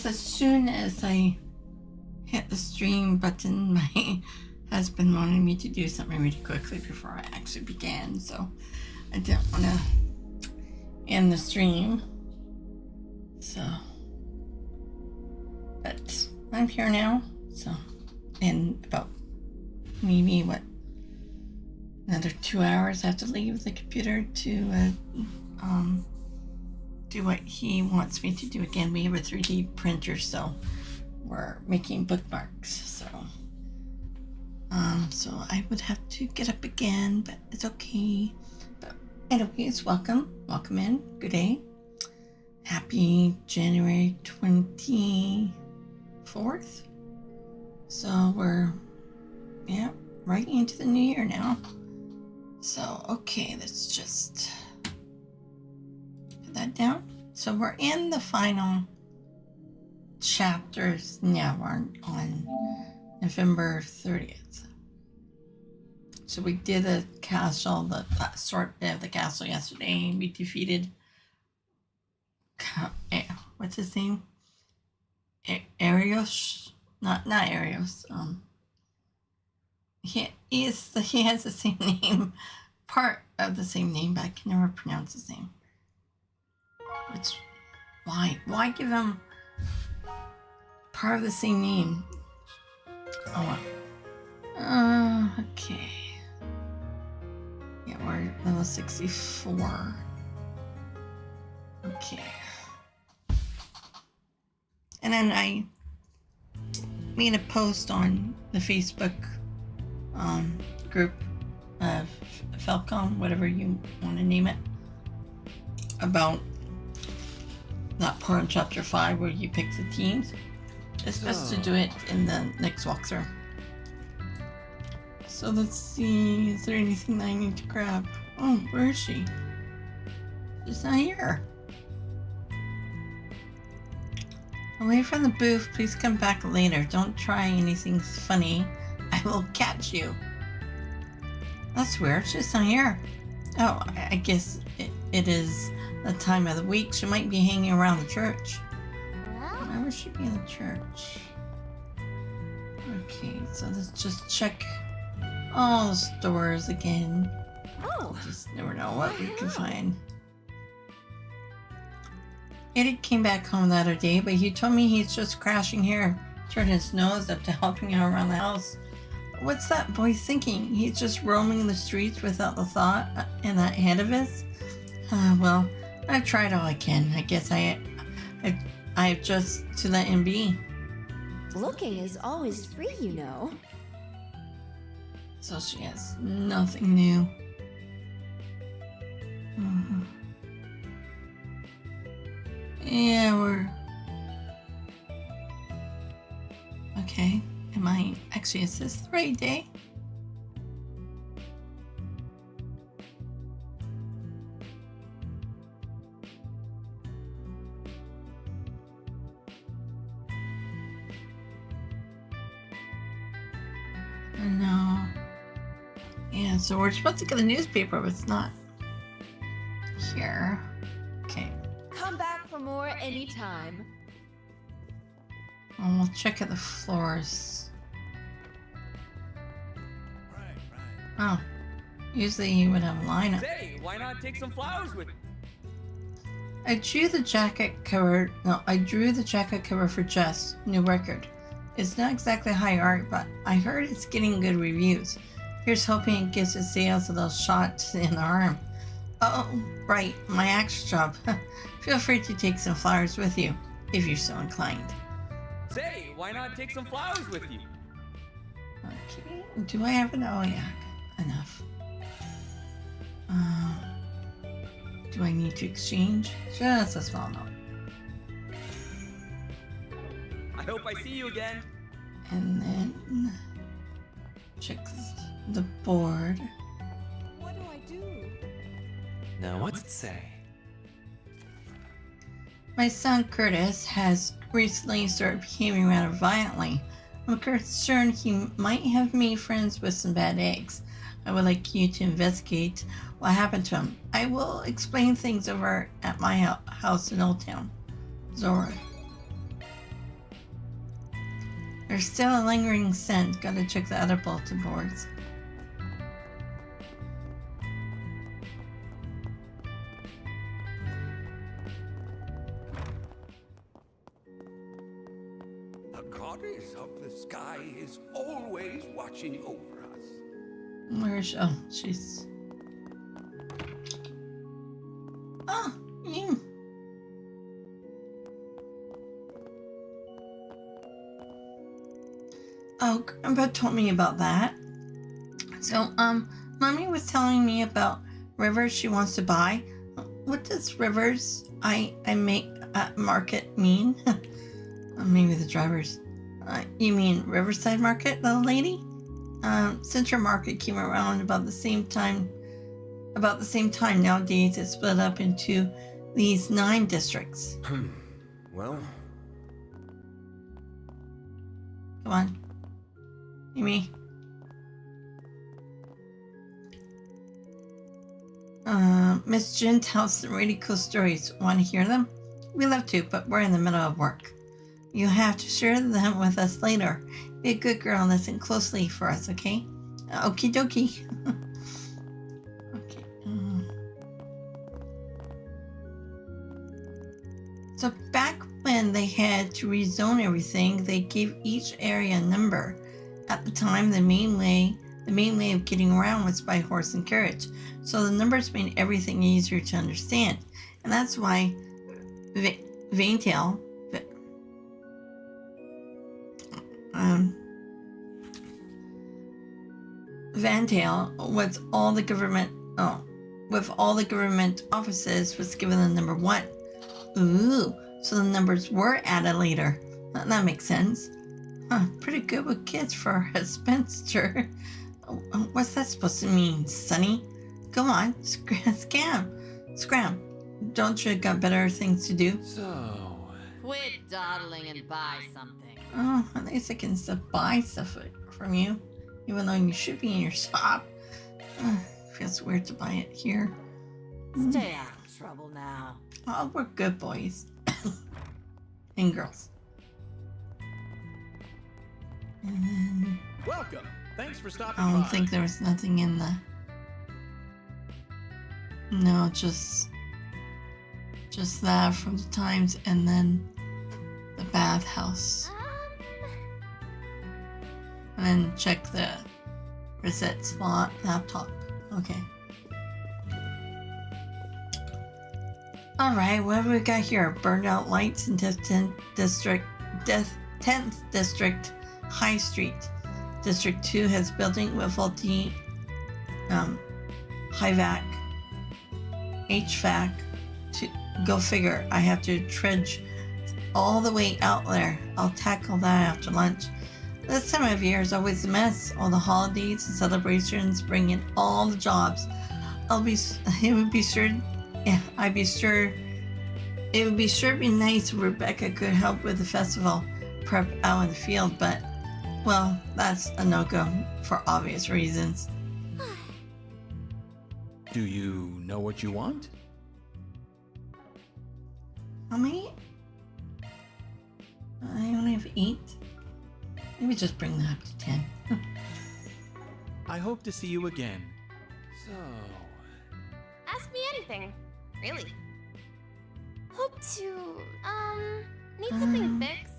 because as soon as I hit the stream button, my husband wanted me to do something really quickly before I actually began, so I didn't want to end the stream. So, but I'm here now, so in about maybe another 2 hours I have to leave the computer to do what he wants me to do again. We have a 3D printer, so we're making bookmarks, so I would have to get up again, but it's okay. But anyways, welcome in, good day. Happy January 24th. So we're, right into the new year now. So, okay, let's just put that down. So we're in the final chapters. Yeah, we're on November 30th. So we did the castle, the short bit of the castle yesterday. We defeated, what's his name? Arios? Not Arios. He has the same name, part of the same name, but I can never pronounce his name. Why give him part of the same name? Oh well. Okay. Yeah, we're level 64. Okay. And then I made a post on the Facebook group of Falcom, whatever you want to name it, about that part in chapter 5 where you pick the teams. It's best to do it in the next walkthrough. So let's see, is there anything that I need to grab? Oh, where is she? She's not here. Away from the booth, please come back later. Don't try anything funny. I will catch you. That's weird, she's not here. Oh, I guess it is the time of the week. She might be hanging around the church. Why would she be in the church? Okay, so let's just check all the stores again. Oh. Just never know what we can find. Eddie came back home the other day, but he told me he's just crashing here, turned his nose up to helping out around the house. What's that boy thinking? He's just roaming the streets without the thought in that head of his? Well, I've tried all I can. I guess I have just to let him be. Looking is always free, you know. So she has nothing new. Yeah, we're... Okay, actually, is this the right day? No. Yeah, so we're supposed to get the newspaper, but it's not here. Okay. Come back for more anytime. Well, we'll check at the floors. Right. Oh, usually you would have a lineup. Say, why not take some flowers with me? I drew the jacket cover for Jess' new record. It's not exactly high art, but I heard it's getting good reviews. Here's hoping it gives its sales a little shot in the arm. Oh, right, my axe job. Feel free to take some flowers with you, if you're so inclined. Say, why not take some flowers with you? Okay, do I have enough? Oh yeah, enough. Do I need to exchange? Just a small note. I hope I see you again. And then check the board. What do I do? Now what's it say? My son Curtis has recently started behaving rather violently. I'm concerned he might have made friends with some bad eggs. I would like you to investigate what happened to him. I will explain things over at my house in Old Town. Zora. There's still a lingering scent. Gotta check the other bulletin boards. The goddess of the sky is always watching over us. Where's she? Oh, she's. Oh, you. Oh, Grandpa told me about that. So, Mommy was telling me about Rivers she wants to buy. What does Rivers I make at market mean? Maybe the drivers. You mean Riverside Market, little lady? Central Market came around about the same time. Nowadays, it's split up into these 9 districts. Well, Come on. Amy. Miss Jin tells some really cool stories. Want to hear them? We love to, but we're in the middle of work. You have to share them with us later. Be a good girl and listen closely for us, okay? Okie dokie. Okay. So back when they had to rezone everything, they gave each area a number. At the time, the main way of getting around was by horse and carriage. So the numbers made everything easier to understand. And that's why Vantail with all the government offices was given the number 1. Ooh, so the numbers were added later. That makes sense. Huh, pretty good with kids for a spinster. What's that supposed to mean, Sonny? Come on, scram. Don't you got better things to do? So, Quit dawdling and buy something. Oh, at least I can still buy stuff from you, even though you should be in your shop. Feels weird to buy it here. Stay out of trouble now. Oh, we're good boys and girls. And then Welcome. Thanks for stopping I don't by. think there was nothing in the. No, just that from the Times, and then the bathhouse, and then check the reset slot laptop. Okay. All right, what have we got here? Burned out lights in 10th District, High Street. District 2 has building with faulty HVAC. To go figure, I have to trudge all the way out there. I'll tackle that after lunch. This time of year is always a mess. All the holidays and celebrations bring in all the jobs. It would be sure be nice if Rebecca could help with the festival prep out in the field, but well, that's a no-go for obvious reasons. Do you know what you want? How many? I only have 8. Maybe just bring that up to 10. I hope to see you again. so. Ask me anything, really. Hope to, need something fixed.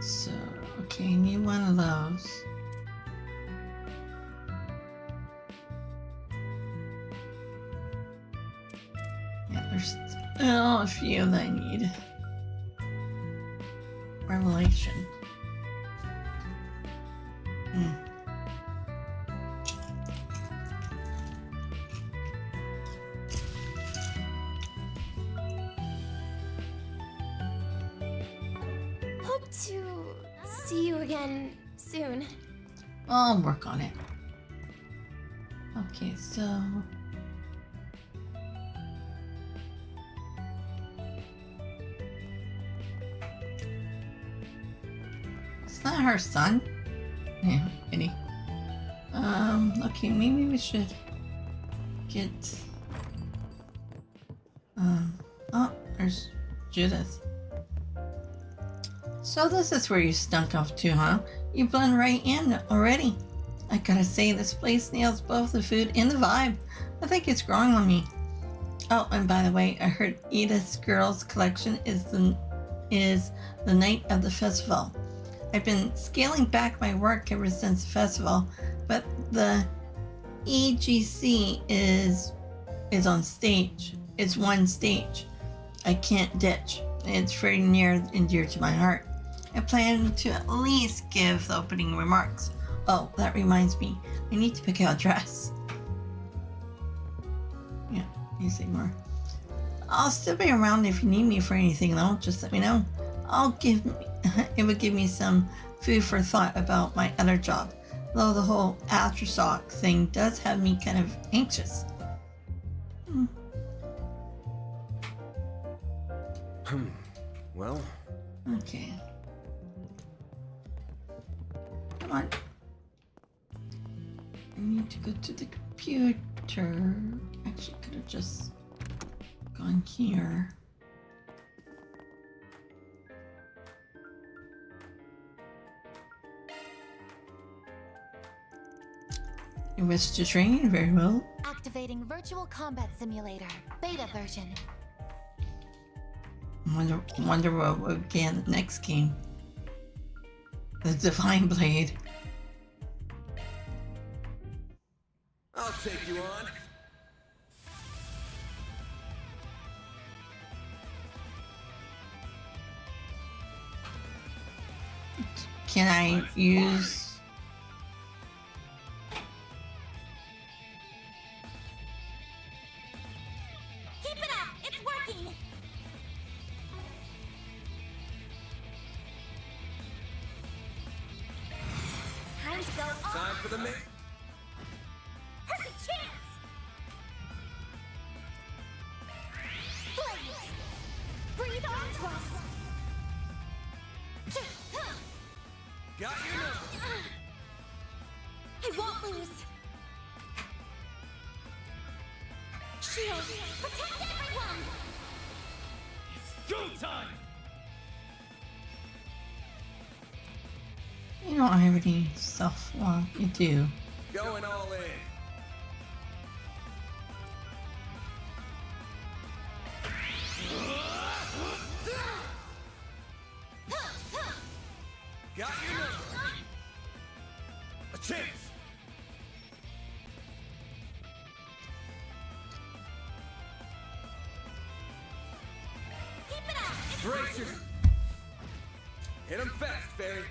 So, okay, need one of those. Yeah, there's still a few that I need. Revelation. Hope to see you again soon. I'll work on it. Okay, so is that her son? Yeah, pity. Okay, maybe we should get. Oh, there's Judith. So this is where you stunk off to, huh? You blend right in already. I gotta say, this place nails both the food and the vibe. I think it's growing on me. Oh, and by the way, I heard Edith's Girls Collection is the night of the festival. I've been scaling back my work ever since the festival, but the EGC is on stage. It's one stage. I can't ditch. It's very near and dear to my heart. I plan to at least give the opening remarks. Oh, that reminds me. I need to pick out a dress. Yeah, you say more. I'll still be around if you need me for anything though. Just let me know. It would give me some food for thought about my other job. Though the whole aftershock thing does have me kind of anxious. Well. Okay. Come on. I need to go to the computer. Actually, could have just gone here. You wish to train? Very well. Activating Virtual Combat Simulator, beta version. Wonder what will begin the next game. The Divine Blade. I'll take you on. Can I use... Keep it up! It's working! Time to go all Time for the main. perfect chance! Flames! Breathe on to us! Got you now. I won't lose! Shield! Protect everyone! Go time! You don't have any stuff. Well, you do. Going all in. Got you now. A chance. Keep it up! It's Brace your... Hit him fast, Fairy.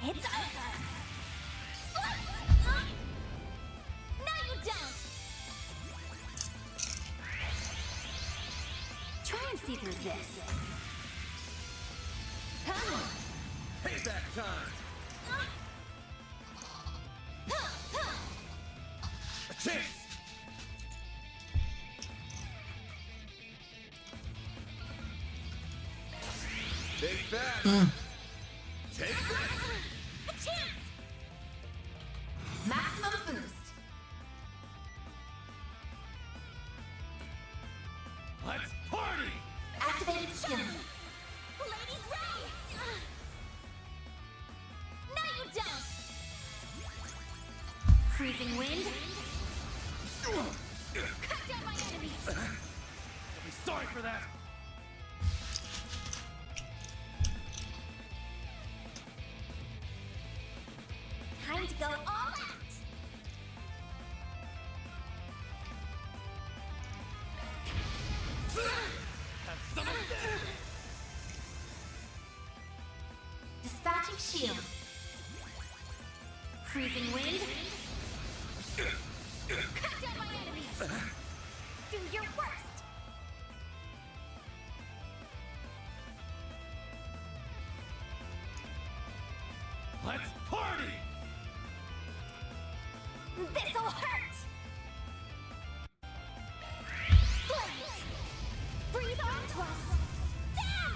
It's over! Slice! Now you don't! Try and see through this. Payback time. A chance. Big fat. Take that. A chance! Maximum boost! Let's party! Activated shield! Ladies Ray! Now you don't! Freezing wind! Cut down my enemies! I'll be sorry for that! Time to go all out! Have some of this! Dispatching shield. Freezing wind. Cut down my enemies. Do your worst. Let's party! This'll hurt. Flames. Breathe on to us. Damn!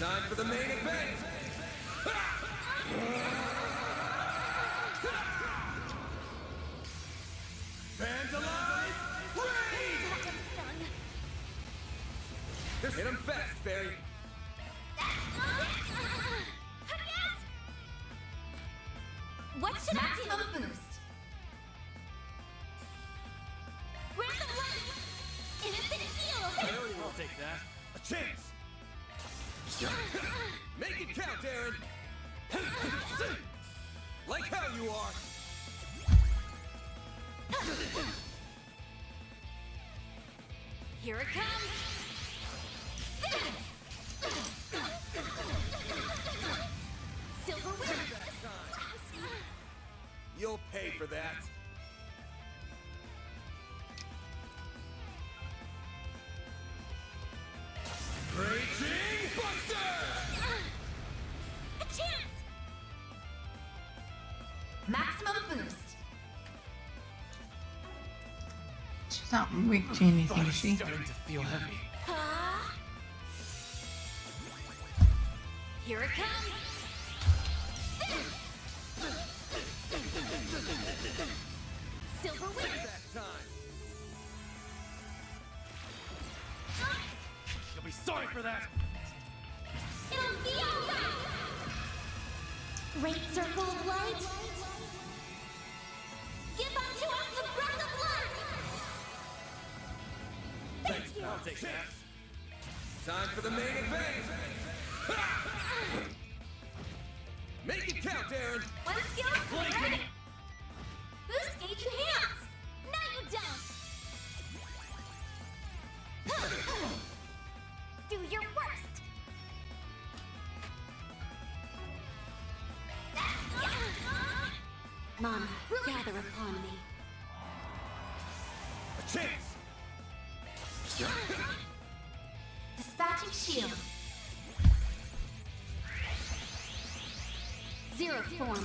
Time for the main event! Fans alive! Raid! Hit him fast, Barry! What should maximum boost? Random life! Innocent heal! I know you won't take that. A chance! Make it count, Aaron! Like how you are! Here it comes! Silver wing! You'll pay for that. Raging Buster! A chance! Maximum boost! She's not weak to anything, is she? Starting to feel heavy. Here it comes! Silver wing! That time! You'll be sorry for that. It'll be alright! Great circle of light! Give unto us the breath of life! Thanks, pal. I'll take that. Time for the main event! Make it count, Aaron! One skill, ready! Boost gauge enhance! Now you don't! Do your worst! Mama, gather upon me. A chance! Dispatching shield. Zero form.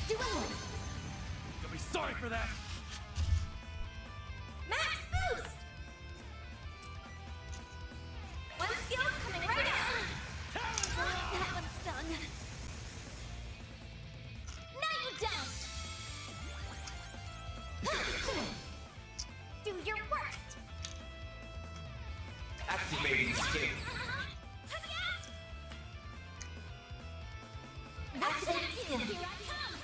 Duel. You'll be sorry for that. Max boost. One skill coming right out. That one stung. Now you don't. Do your worst. Activating sting. Activate skill. Here I come.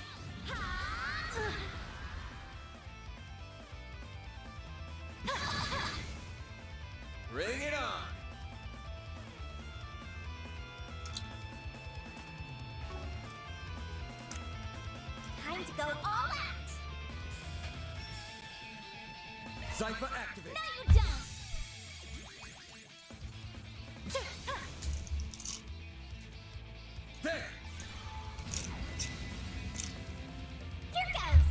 Bring it on! Time to go all out. Cypher activate! Now you don't. There! Here goes.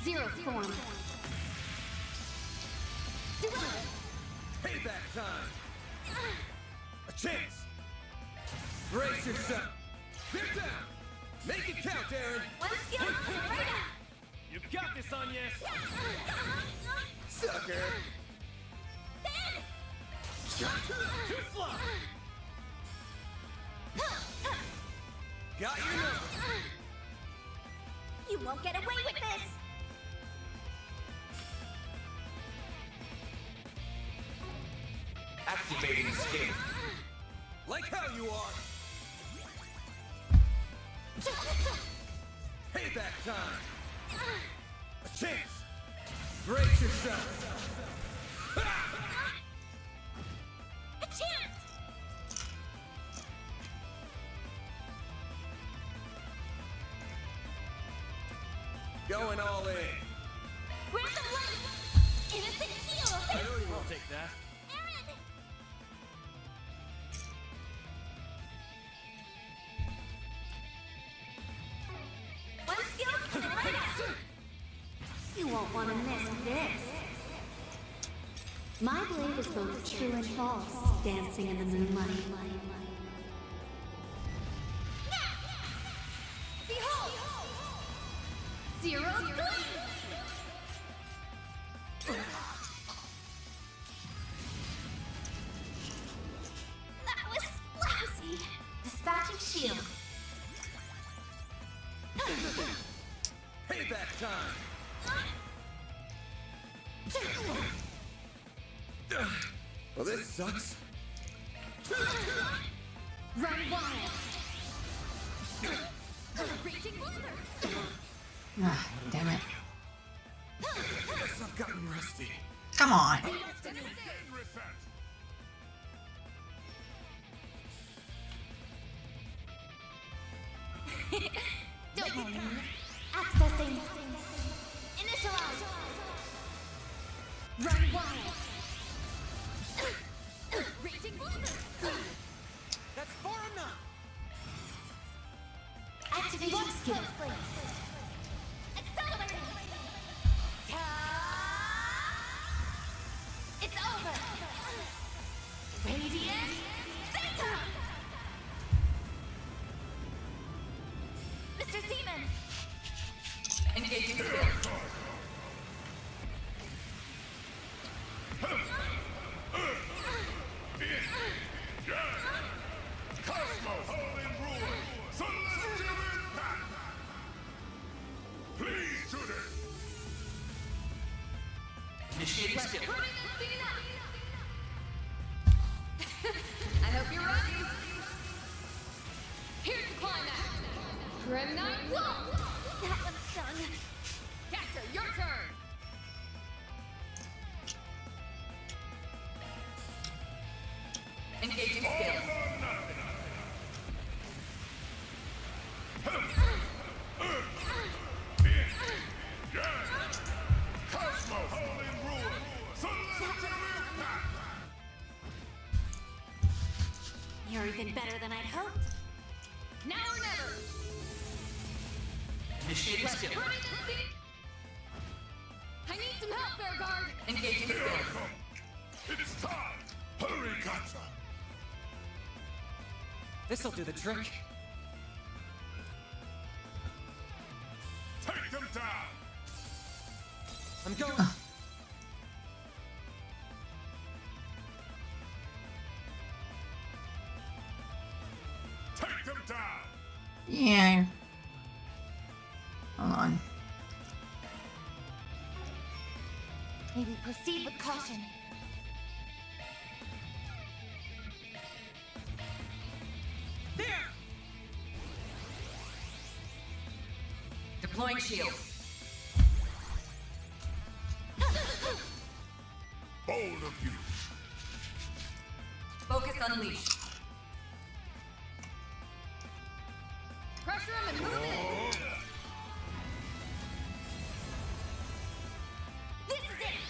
Zero form. Duel. Payback time! A chance! Brace yourself! Get down! Make it count, Aaron! One skill right up. You got this, Agnes. Sucker! Ben. Too slow. Got your number! You won't get away with this. Activating sting. Like how you are! Payback time! A chance! Brace yourself! A chance. Going all in! Random light. Innocent heal. I know you won't take that. Aaron. One skill coming right up. You won't want to miss this. My blade is both true and false, dancing in the moonlight. Zero three. That was lousy. Dispatching shield. Payback time! Well, this sucks. Run wild. Reaching blizzard. Ah, damn it. Guess I've gotten rusty. Come on. Dopamine. Accessing. Initialize. Run wild. Reaching blizzard. That's far enough! Activating skill. Accelerating. It's over. Radiant. Center. Mr. Seaman. Engaging skill. Cosmos! Holding rule! Celestial impact! Please shoot it! Initiating skill. I hope you're ready. Here's the climax. Grim Knight Blow. That one's done. Catcher, your turn. Engaging skill. Cosmos! Holding rule! Celestial impact! You're even better than I'd hoped. Now or never. Initiating skill. Ready to see. I need some help, Bearguard. Engaging Here I skill. come! It is time! Hurry, Gotcha! This'll do the trick. Take them down! I'm going. Take them down! Yeah. Hold on. Maybe proceed with caution. There! Deploying shield. Bold of you! Focus unleashed. Pressure him and move in. This is it.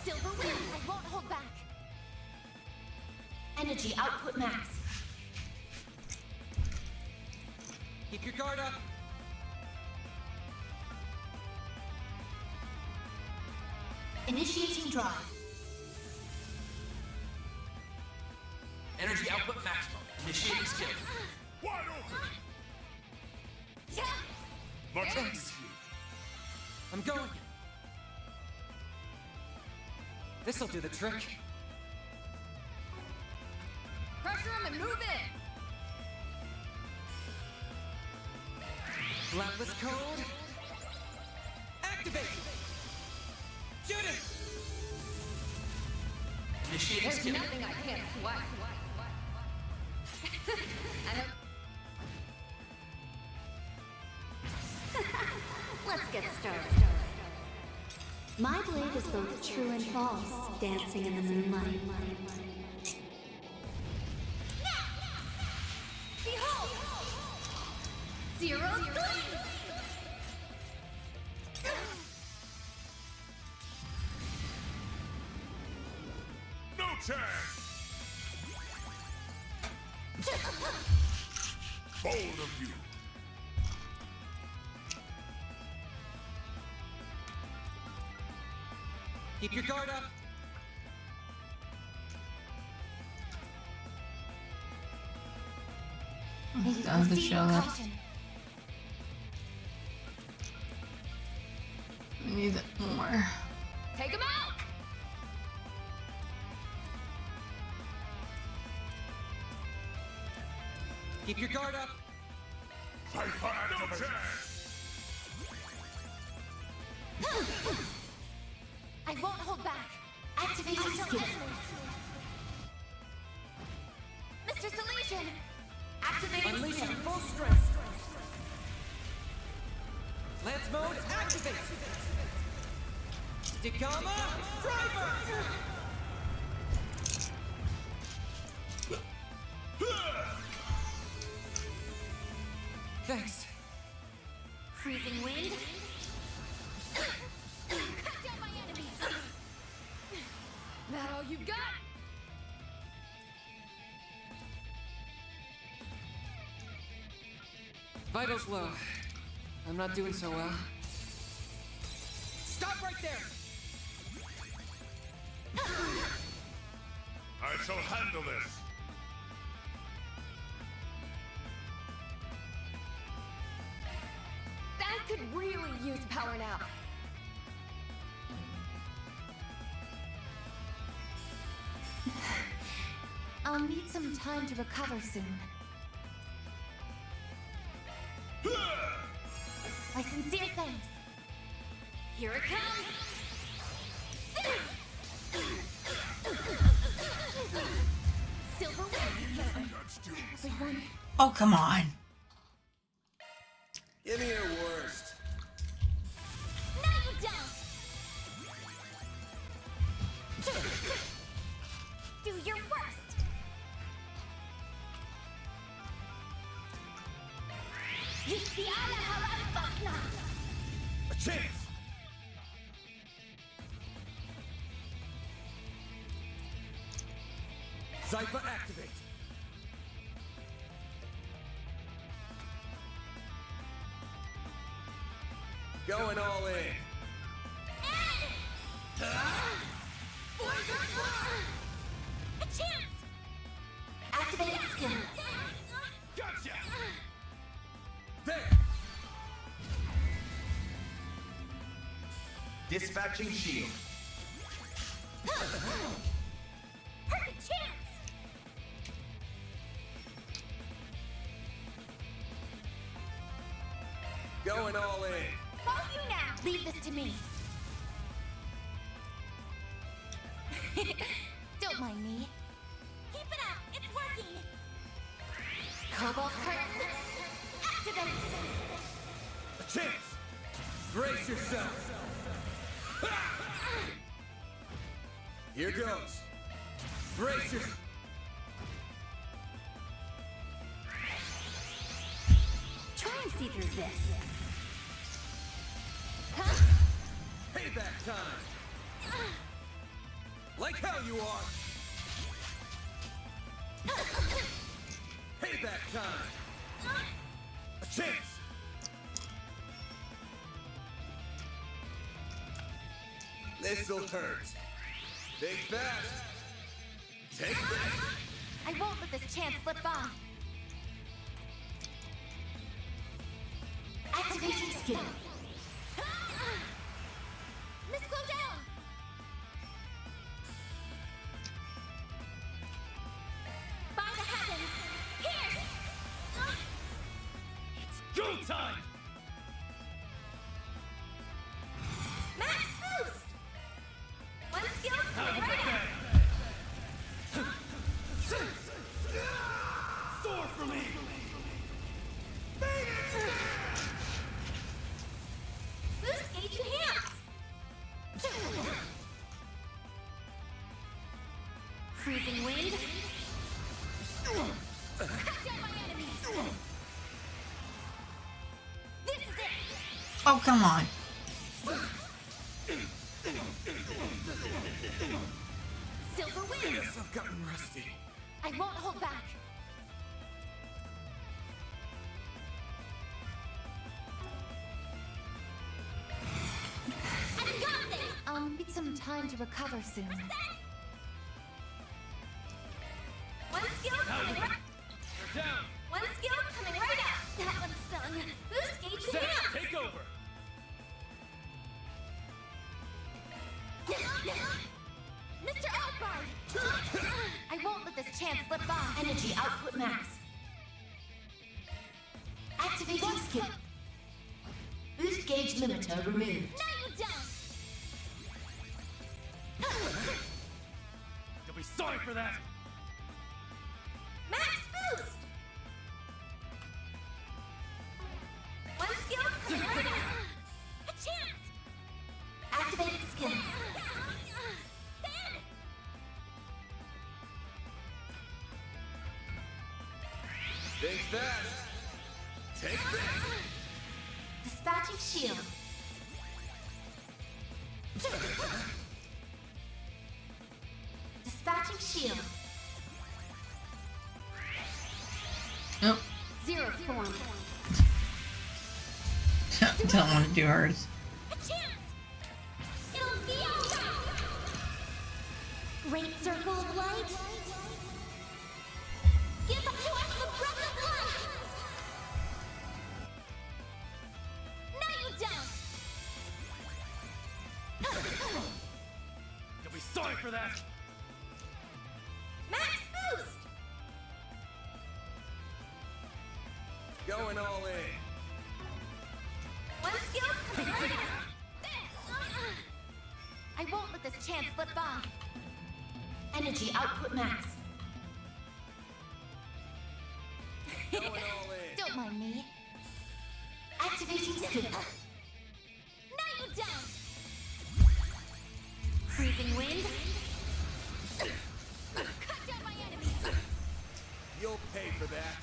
Silver wing. I won't hold back. Energy output max. Keep your guard up. Initiating drive. Energy output maximum. Initiating skill. Wide open! Yeah. Much Thanks. appreciated. I'm going. This'll do the trick. Pressure him and move in. Blacklist code. Activate. Shoot it. Initiating There's skill. nothing I can't swipe. I hope. Let's get started. My blade is both true and false, dancing in the moonlight. Behold! Zero three! No chance! Bold of you! Keep your guard up. May you Down the proceed show with up. caution. I need it more. Take him out! Keep your guard up. I won't hold back. Activation skill. Mr. Solution! Activating Unleashing skill. full strength. Lance mode activate. Degama driver. Thanks. Freezing wind. Cut down my enemies. That all you've got? Vitals low. I'm not doing so well. Stop right there! I shall handle this. That could really use power now. I'll need some time to recover soon. My sincere thanks. Here it comes! Silver wings! Everyone, Oh, come on. Give me your worst. no you don't! Do your worst! Yustiana Harambasna! A chance! Zypher activate. Going all in. A chance! Activating skill. Gotcha! There! Dispatching shield. Perfect chance! Going all in. Follow you now! Leave this to me. Don't mind me. Keep it up! It's working! Cobalt curtain! Activate! A chance! Brace yourself! Here goes. Brace yourself. Try and see through this. Huh? Payback time! Like hell you are! Payback time! A chance! This'll hurt. Think fast! Take this! I won't let this chance slip by. Activation skill. Miss Claudel! By the heavens! Pierce! Go time! Max boost! One skill, right out! Soar for me! Boost gauge enhanced! Freezing wind. Cut down my enemies! This is it! Oh, come on. Silver wind! Guess I've gotten rusty. I won't hold back. I got this! I'll need some time to recover soon. One skill coming right. Down! One skill Mr. Arkride! I won't let this chance slip by. Energy output max. Activating skill. Boost gauge limiter removed. No, you don't! You'll be sorry for that. Max boost! One skill coming right now. A chance! Activating skill. Ben! Think fast. Take this. Dispatching shield. Dispatching shield. Nope. Zero form. Don't want to do hers. A chance! It'll be alright! Great circle of light. Give to us the breath of life! No, you don't! You'll be sorry for that. Max boost! Going all in. One skill coming right now. I won't let this chance slip by. Energy output max. Going all in. Don't mind me. Activating skill. No, you don't! Freezing wind. Cut down my enemies! You'll pay for that.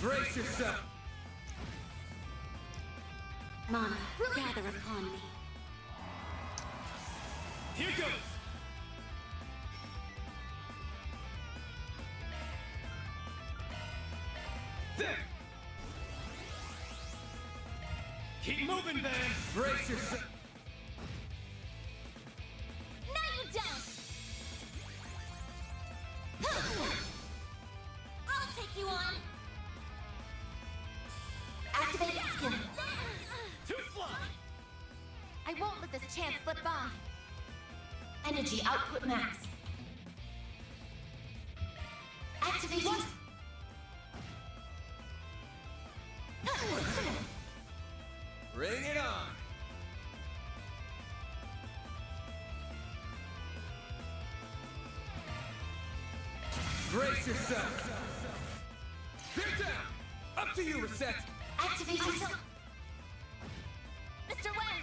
Brace yourself. Mana, gather upon me. Here goes. There. Keep moving, Ben. Brace yourself. No, you don't! I'll take you on! Activating skill. Too fly. I won't let this chance slip by. Energy output max. Activating. Bring it on. Brace yourself. Fear down. Up to you, Reset. Activating. Mr. Wang!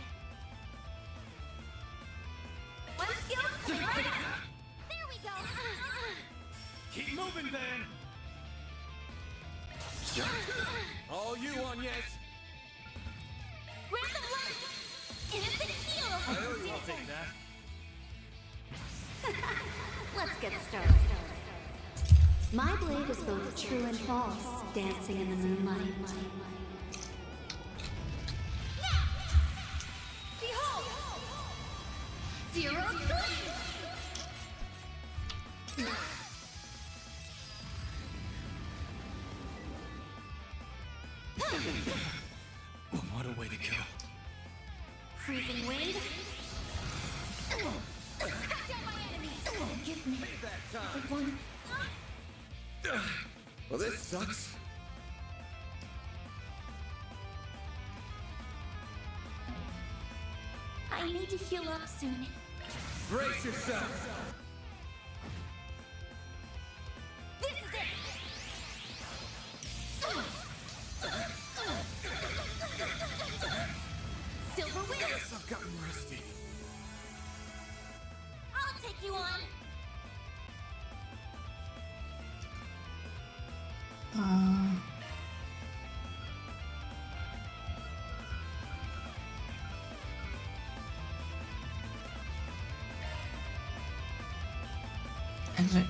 One skill coming right now. There we go! Keep moving, Ben. All you on, yes. Grab the light! Innocent heal! I'll take that. Let's get started. My blade is both true and false, dancing in the moonlight. Behold! Zero three! What a way to go. Freezing wind. Cut down my enemies! Give me That time. one. Well, this sucks. I need to heal up soon. Brace yourself. This is it! Silver wind! Guess I've gotten rusty. I'll take you on!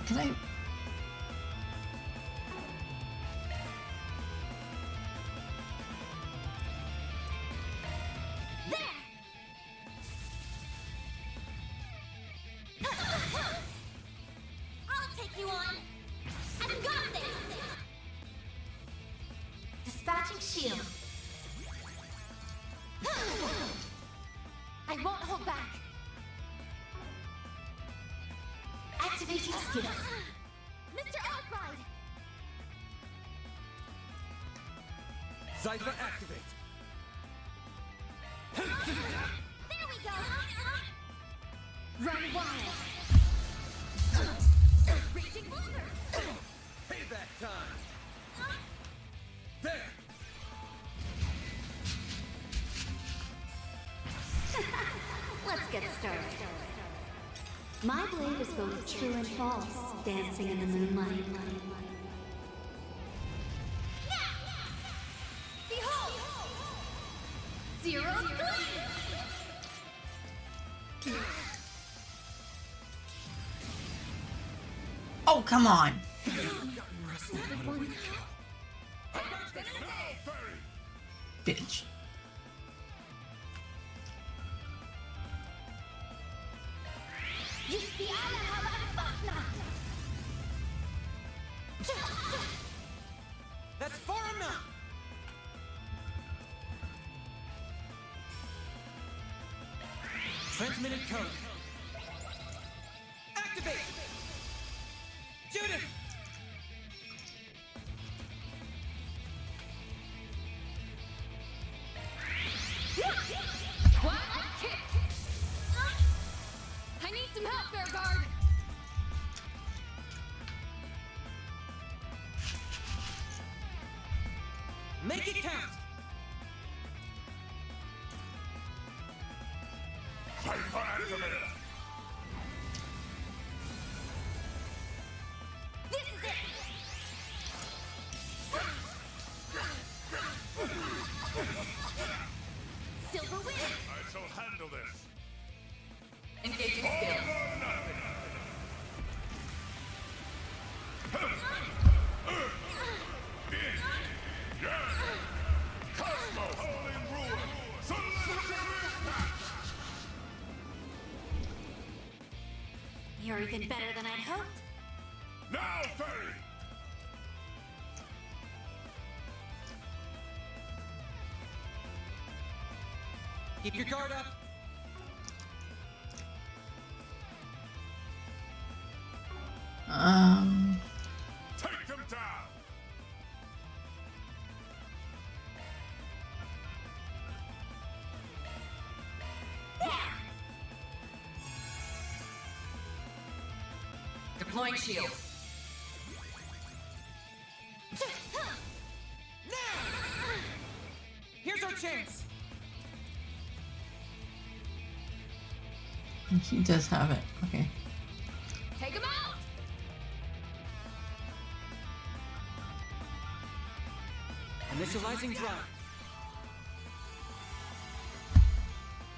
Can I? There! I'll take you on! I've got this! Dispatching shield. I won't hold back. Activating skill. Mr. Arkride! Zypher activate. There we go! Run wild! Raging Boulder! Payback time. There. Let's get started. My blade is both true and false, dancing in the moonlight. Behold! Zero Gleam! Oh, come on. Bitch. Just the Ala Habana! That's far enough! Transmitted code. Activate! Judith! What? Kick! I need some help there, guard! Make it count! Zypher activate. This is it! Silver Wind! I shall handle this. Engaging skill. Cosmo holding ruin. Celestial impact. You're even better than I'd hoped. Now, Fairy. Keep your guard up! Take them down. Deploying shield. Here's our chance! He does have it. Okay. Take him out! Initializing drive.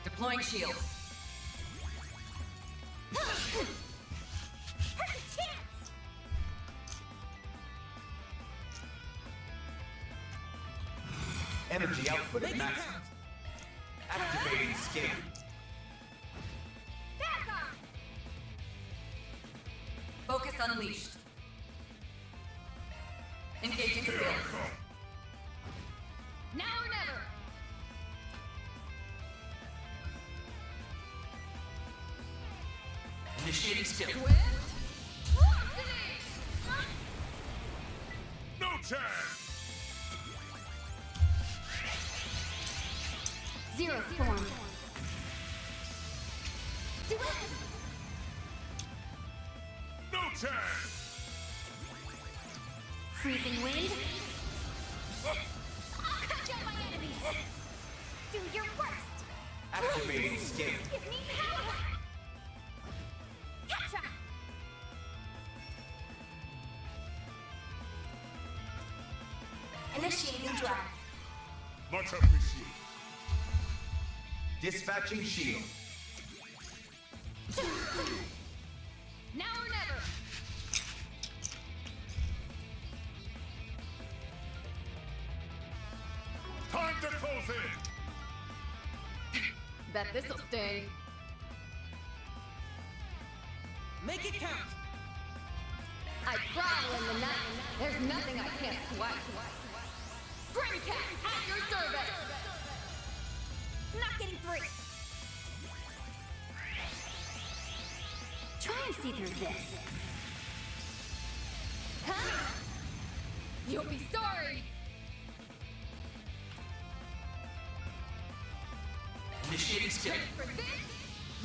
Deploying shield. Energy output Make at it max. count! Activating scan. Back on! Focus unleashed. Engaging skill. Now or never! Initiating skill. Swift! Velocity! No chance. Zero form. Do it! No chance. Freezing wind. I'll cut down my enemies! Do your worst! Activating scan. Give me power! Catcha! Initiating drive. Much appreciated. Dispatching shield. Now or never! Time to close in. Bet this'll sting. Make it count! I prowl in the night. There's nothing I can't swipe. Spring Cat at your service! Not getting free! see through this. Huh? You'll be sorry. Initiating skill. Ready for this?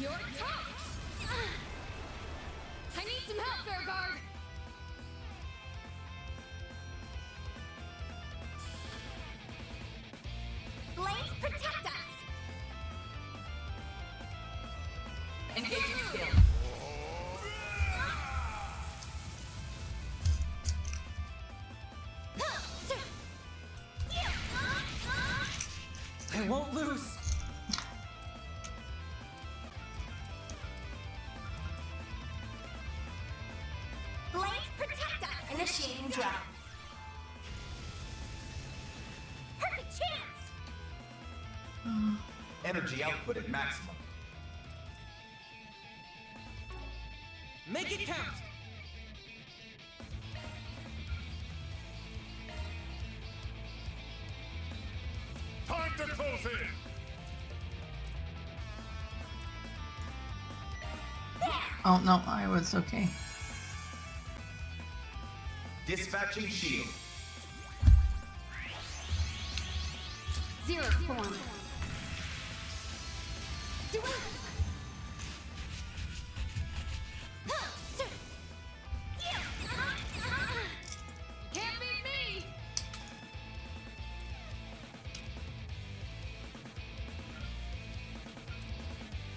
You're tough. I need some help, Fairguard. Blades protect us! Engaging skill. I won't lose. Blades protect us! Initiating drive. Perfect chance! Energy output at maximum. Make it count. Time to close in. Oh no, I was okay. Dispatching shield. Zero form. Do it! Can't beat me.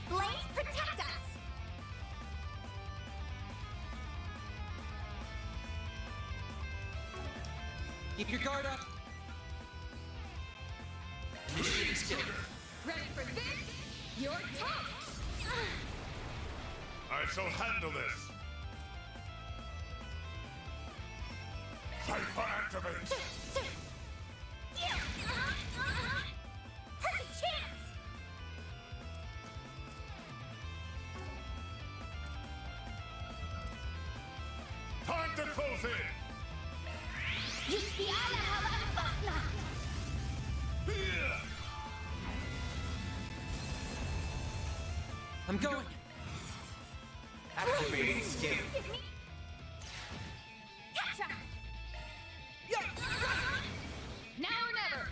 Blades protect us! Keep your guard up. Initiating skill. Ready for this? You're tough. I shall handle this. Hyper activate. Perfect chance! Time to close in. Yuspi ala hawan fasna! I'm going. Activating skill. Catch up! Now or never.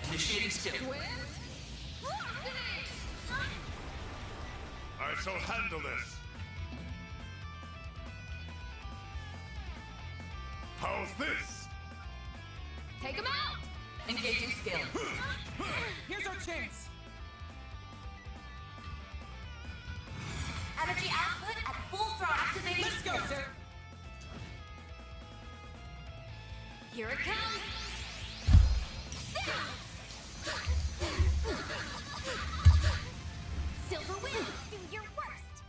Initiating skill. Swift. Finish. I shall handle this. How's this? Take him out. Engaging skill. Here's our chance. Energy output at full throttle. Activating Let's go, sir. Here it comes! Silver Wind, do your worst!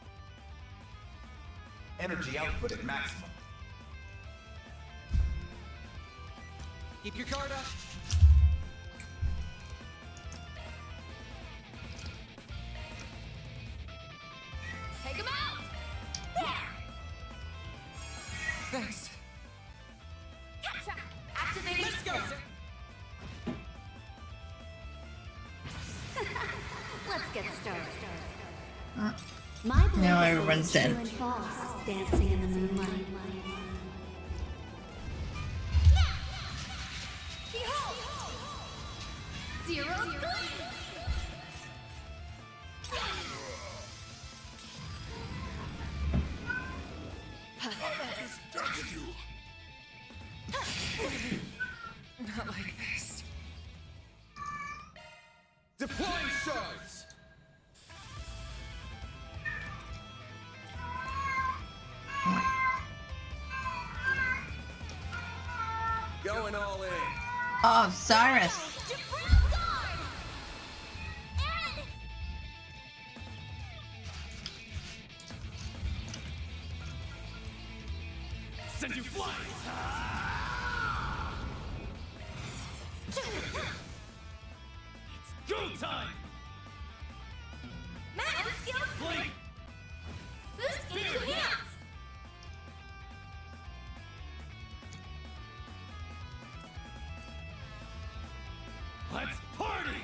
Energy output at maximum. Keep your guard up. Take him out. Thanks. Catch up! Activating Let's go, sir. Let's get started. Uh, My blade Now is everyone's true dead. and false, dancing in the moonlight. Behold! Zero gleam! Not like this. Deploying shards. Going all in. Oh, Cyrus. Send you flying. It's go time. Max skill Blink. boost into hands! Let's party.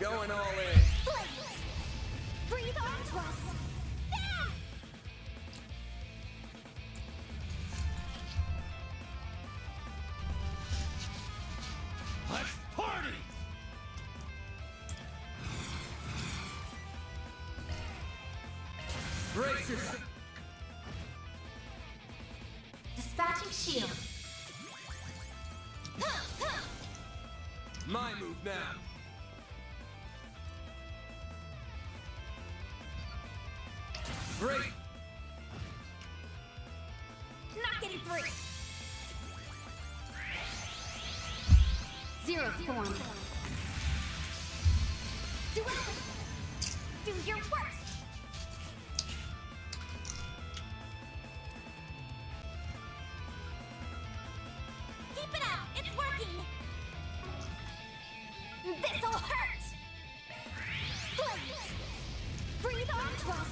Going all in. Flames! Breathe onto us! There! Let's party! Brace yourself. Dispatching shield. My move now. Great. Not getting through. Zero form. Do it! Do your worst! Keep it up! It's working! This'll hurt! Flames! Breathe onto us!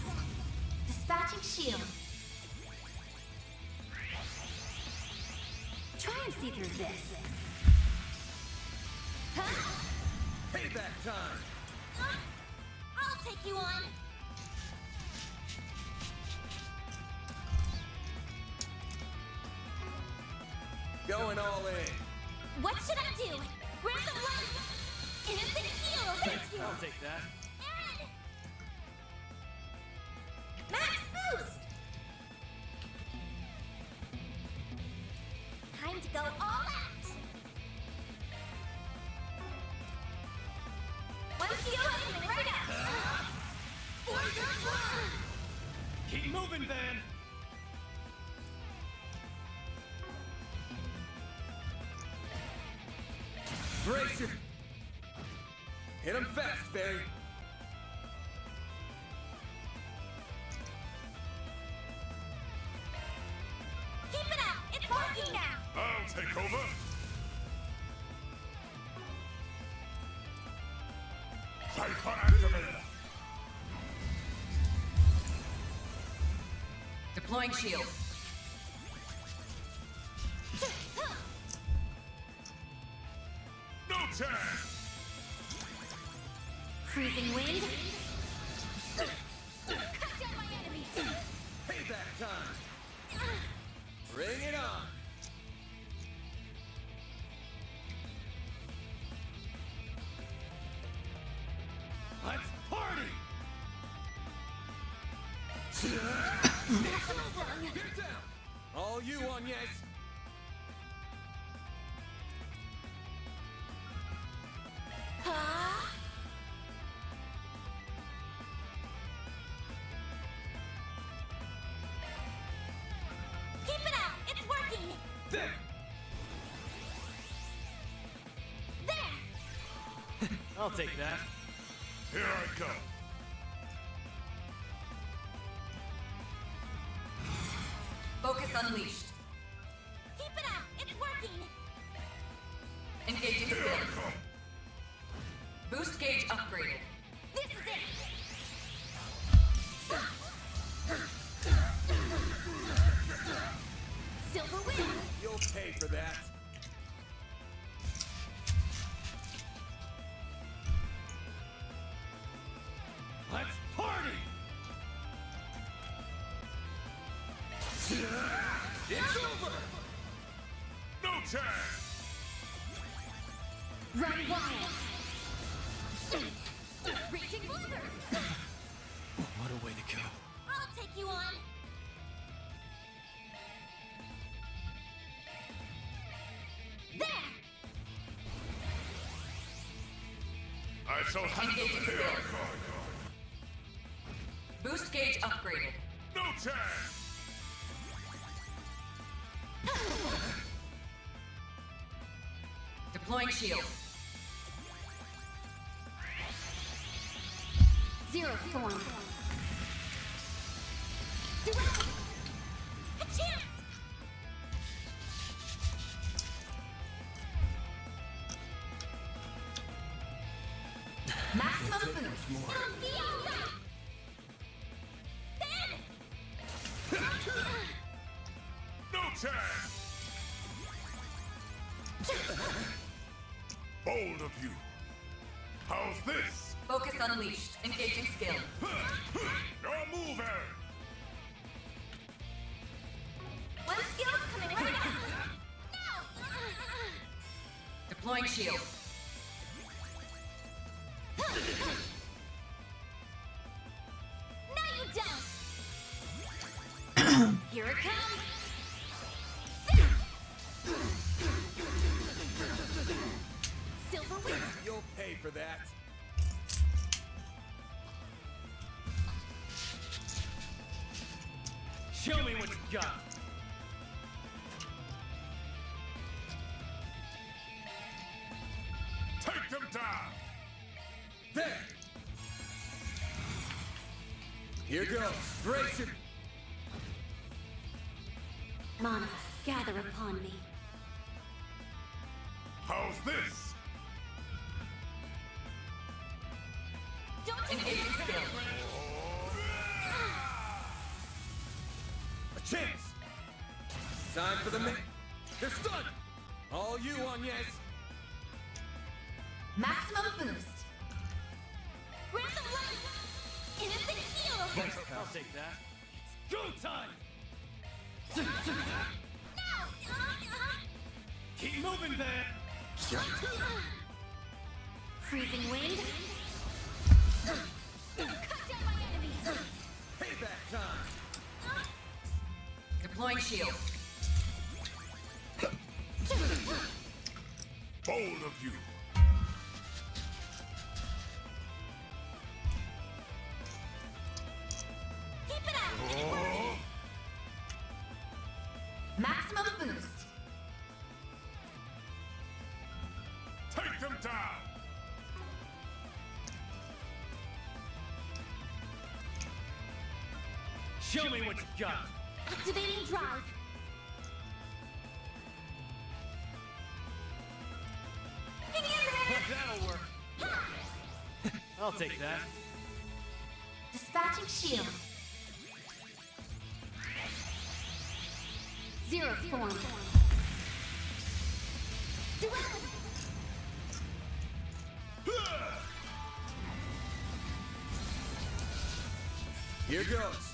Dispatching shield. Try and see through this. Huh? Payback time. I'll take you on. Going all in. What should I do? Grab the life! Instant heal! Thank you! I'll take that. Aaron! Max boost! Time to go all out! One heal opening right up! Keep moving, Van. Brace your... Hit him fast, Barry. Keep it up! It's working now! I'll take over. Cypher activated. Deploying shield. No chance. Freezing wind. Cut down my enemies. Payback time. Bring it on. Let's party. Get down. All you on, yes. Huh? Keep it up! It's working! There. There! I'll take that. Here I go. Focus unleashed. Keep it up! It's working! Engaging Here I skills. come. Boost gauge upgraded. This is it! Silver wind! You'll pay for that. Let's party. It's over. No chance. Run wild! Reaching blizzard! What a way to go. I'll take you on! There! I shall handle Engaging it. Here I skills. come. Boost gauge upgraded. No chance. Deploying shield. Zero form. Do it! A chance! Maximum boost. It'll be alright! Then! No chance. Bold of you. How's this? Focus unleashed. Engaging skill. Your move, Aaron. One skill coming right up. No! Deploying shield. Now you don't! Here it comes! Silver wing! You'll pay for that. Show me what you got. Take them down. There. Here goes. Brace it. Mana, gather upon me. How's this? Don't you Engaging skill. A chance. Time for the main. They're stunned. All you on yes. Maximum boost! Grab the blood! Innocent heal! I'll take that. Go time! No! Keep moving, man! Freezing wind! Cut down my enemies! Payback time. Deploying shield. Bold of you. Keep it up! Maximum boost. Take them down. Show me what you got. Activating drive! Give me a That'll work. I'll take that. Dispatching shield. Zero form. Duality! Here goes.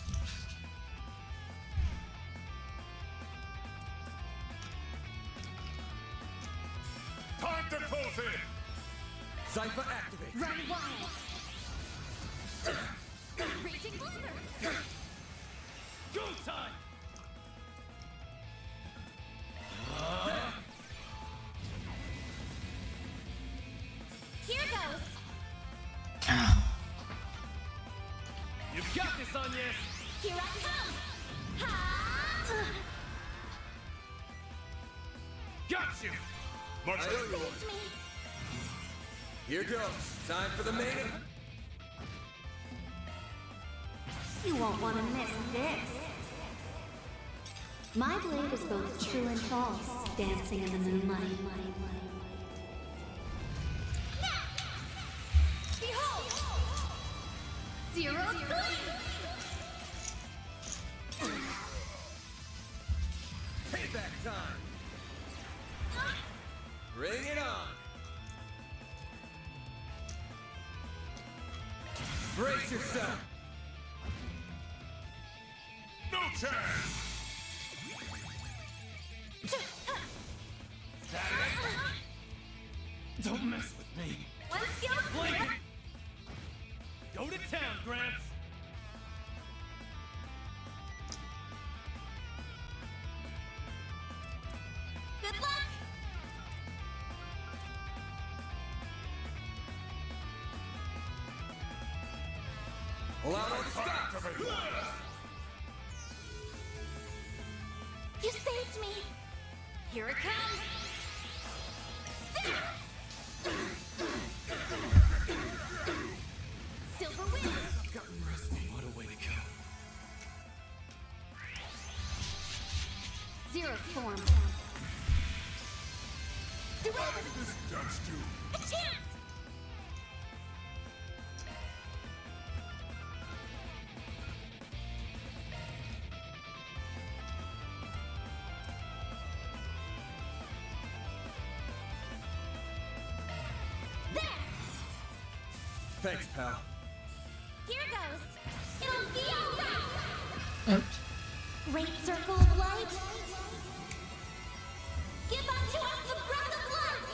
Time to close in. Cypher activate. Run wild! Raging blizzard! Go time! Here goes! You've got this on yes! Here I come! Ha! Got you! Much I owe you one. Saved me! Here goes. Time for the main event. You won't want to miss this. My blade is both true and false, dancing in the moonlight. Behold! Zero flame! Payback time. Bring it on. Brace yourself. No chance. Don't mess with me. One skill Blink clear. it! Go to town, Gramps! Good luck! Allow it to stop. Activate. You saved me! Here it comes! Silver wind! I've gotten rusty. What a way to go. Zero form. Duality! This does do. A chance! Thanks, pal. Here goes. It'll be alright. Oops. Great circle of light. Give unto us the breath of life.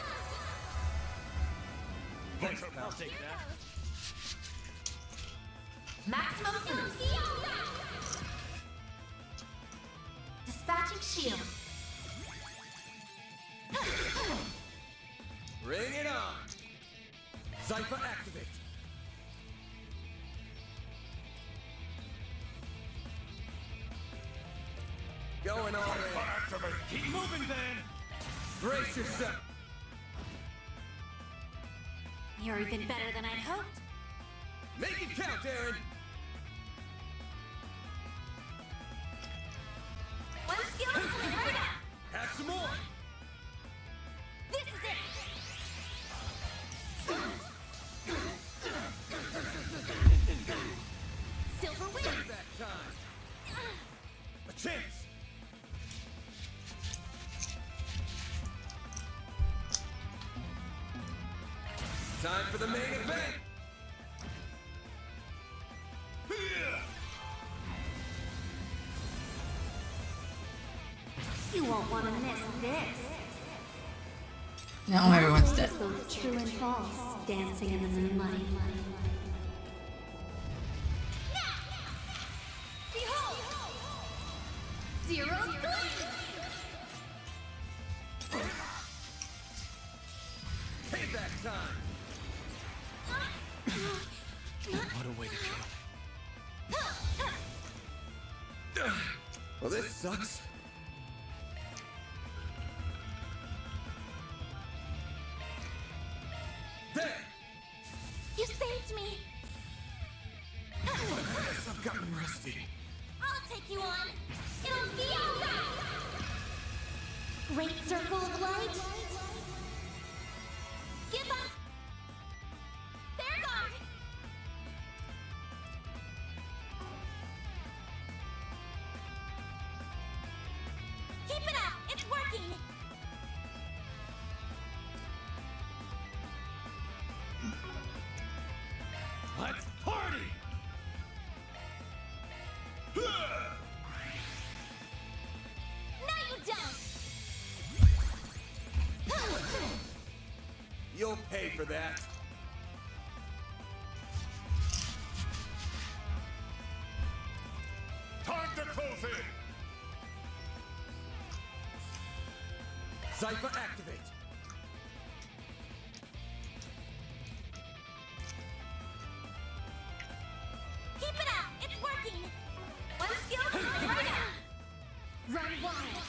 Thanks, pal. Take that. Maximum It'll boost. be alright. Dispatching shield. Bring it on. Cypher activate. Going all in. Activate. Keep moving, then. Brace yourself. You're even better than I'd hoped. Make it count, Aaron. One skill right up. Have some more. This is it. Silver wing. Back time. A chance. Time for the main event. You won't want to miss this. Now everyone's dead. It's both true and false, dancing in the moonlight. Behold. Zero three. Payback time. What a way to kill. Well, this sucks. There. You saved me. Yes, I've gotten rusty. I'll take you on. It'll be alright. Great circle of light. Give up. Fair guard. Keep it up. It's working. Let's party! No, you don't. You'll pay for that. Time to close in! Cypher activate. Keep it up. It's working. One skill. Run wild.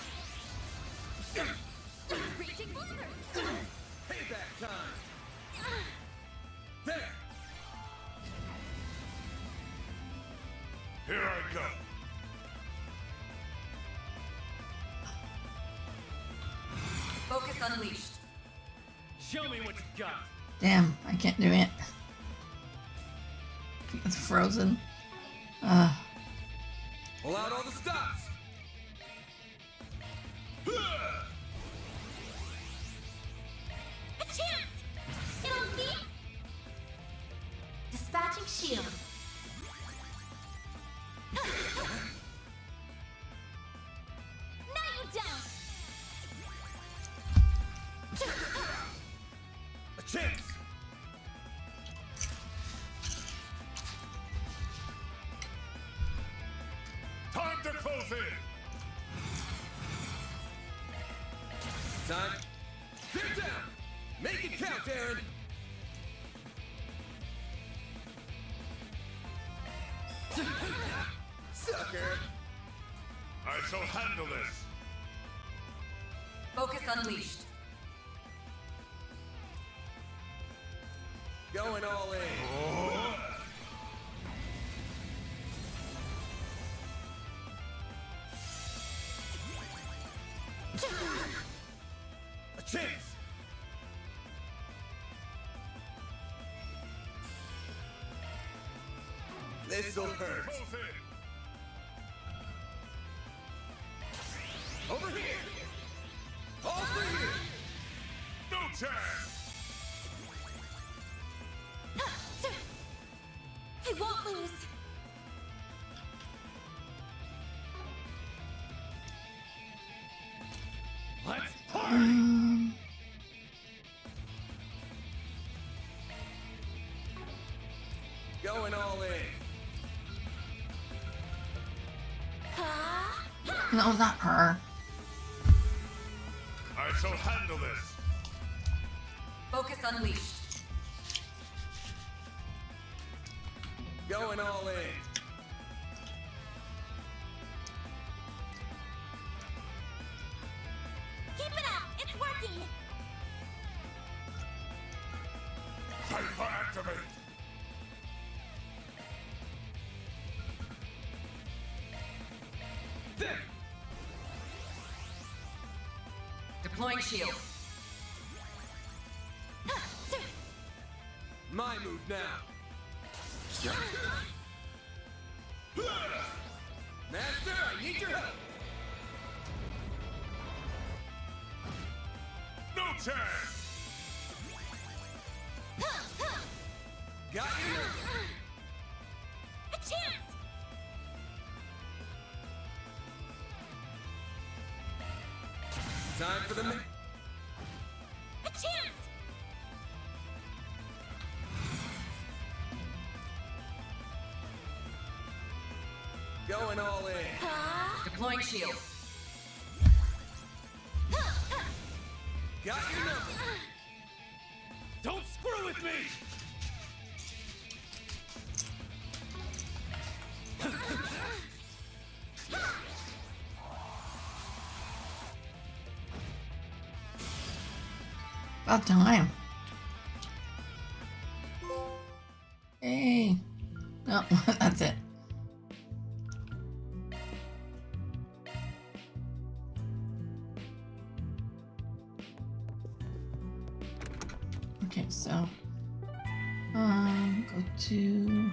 Reaching blizzard. Payback time. There. Here I go. Focus unleashed. Show me what you got. Damn, I can't do it. It's frozen. Pull out all the stops. A chance. It'll be. Dispatching shield. No, you don't. A chance. Time to close in! Time. Get down. Make it count, Aaron. Sucker. I shall handle this! Focus unleashed. Going all in. A chance. This'll hurt. Close in! Over here. Over here. No chance! I won't lose. Let's party! Going all in. No, not her. I shall handle this. Focus unleashed. Going all in. Keep it up. It's working. Hyper activate. There! Deploying shield. My move now. Master, I need your help. No chance. Got you. A chance. Time for the A chance. going all in. Deploying shield. Got your number. Don't screw with me. About time. Hey. No, that's it. Okay, so go to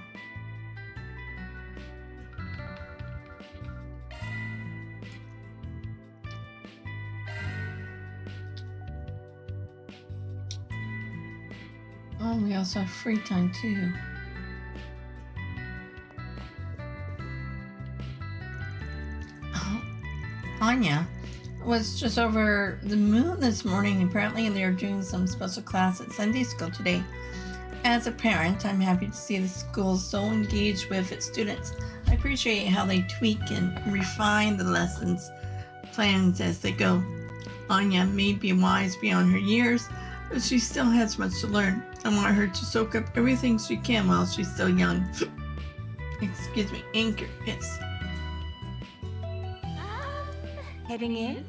we also have free time too. Anya was just over the moon this morning. Apparently they are doing some special class at Sunday school today. As a parent, I'm happy to see the school so engaged with its students. I appreciate how they tweak and refine the lessons plans as they go. Anya may be wise beyond her years, but she still has much to learn. I want her to soak up everything she can while she's still young. Excuse me, anchor, yes. Heading in?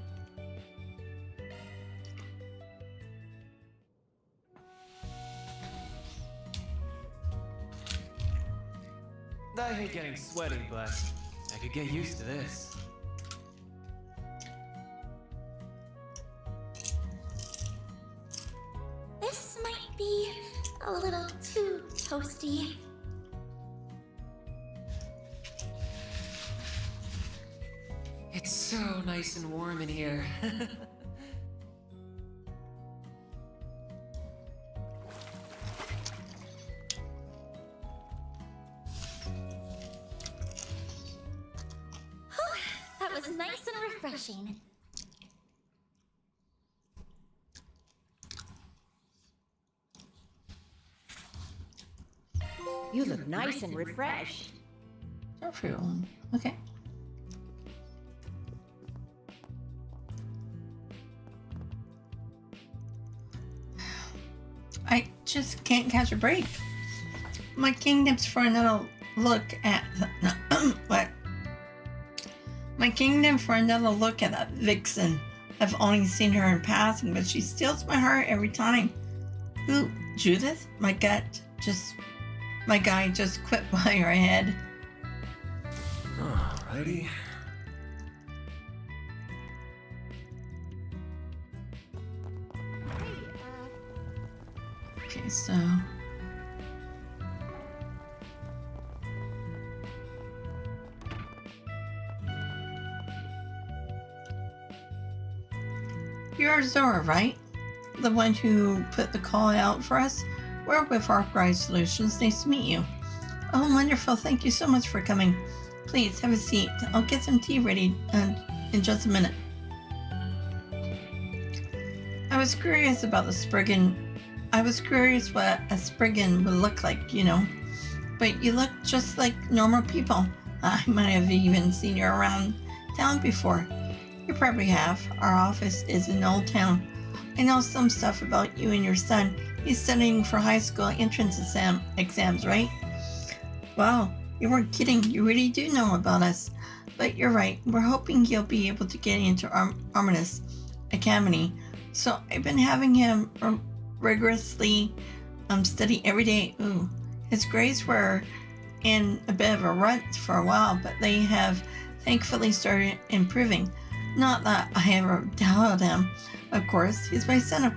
I hate getting sweaty, but I could get used to this. This might be a little too toasty. It's so nice and warm in here. That was nice and refreshing. You look nice and refreshed. Everyone. Okay. I just can't catch a break. My kingdom's for another look at what? My kingdom for another look at that vixen. I've only seen her in passing, but she steals my heart every time. Who? Judith? My guy just quit by her head. Alrighty. Okay, so you're Zora, right? The one who put the call out for us? We're with Arkride Solutions. Nice to meet you. Oh, wonderful. Thank you so much for coming. Please have a seat. I'll get some tea ready in just a minute. I was curious about the Spriggan. I was curious what a Spriggan would look like, you know. But you look just like normal people. I might have even seen you around town before. You probably have. Our office is in Old Town. I know some stuff about you and your son. He's studying for high school entrance exams, right? Wow, you weren't kidding. You really do know about us. But you're right. We're hoping he'll be able to get into Arminis Academy. So I've been having him rigorously study every day. Ooh, his grades were in a bit of a rut for a while, but they have thankfully started improving. Not that I ever doubted him, of course. He's my son.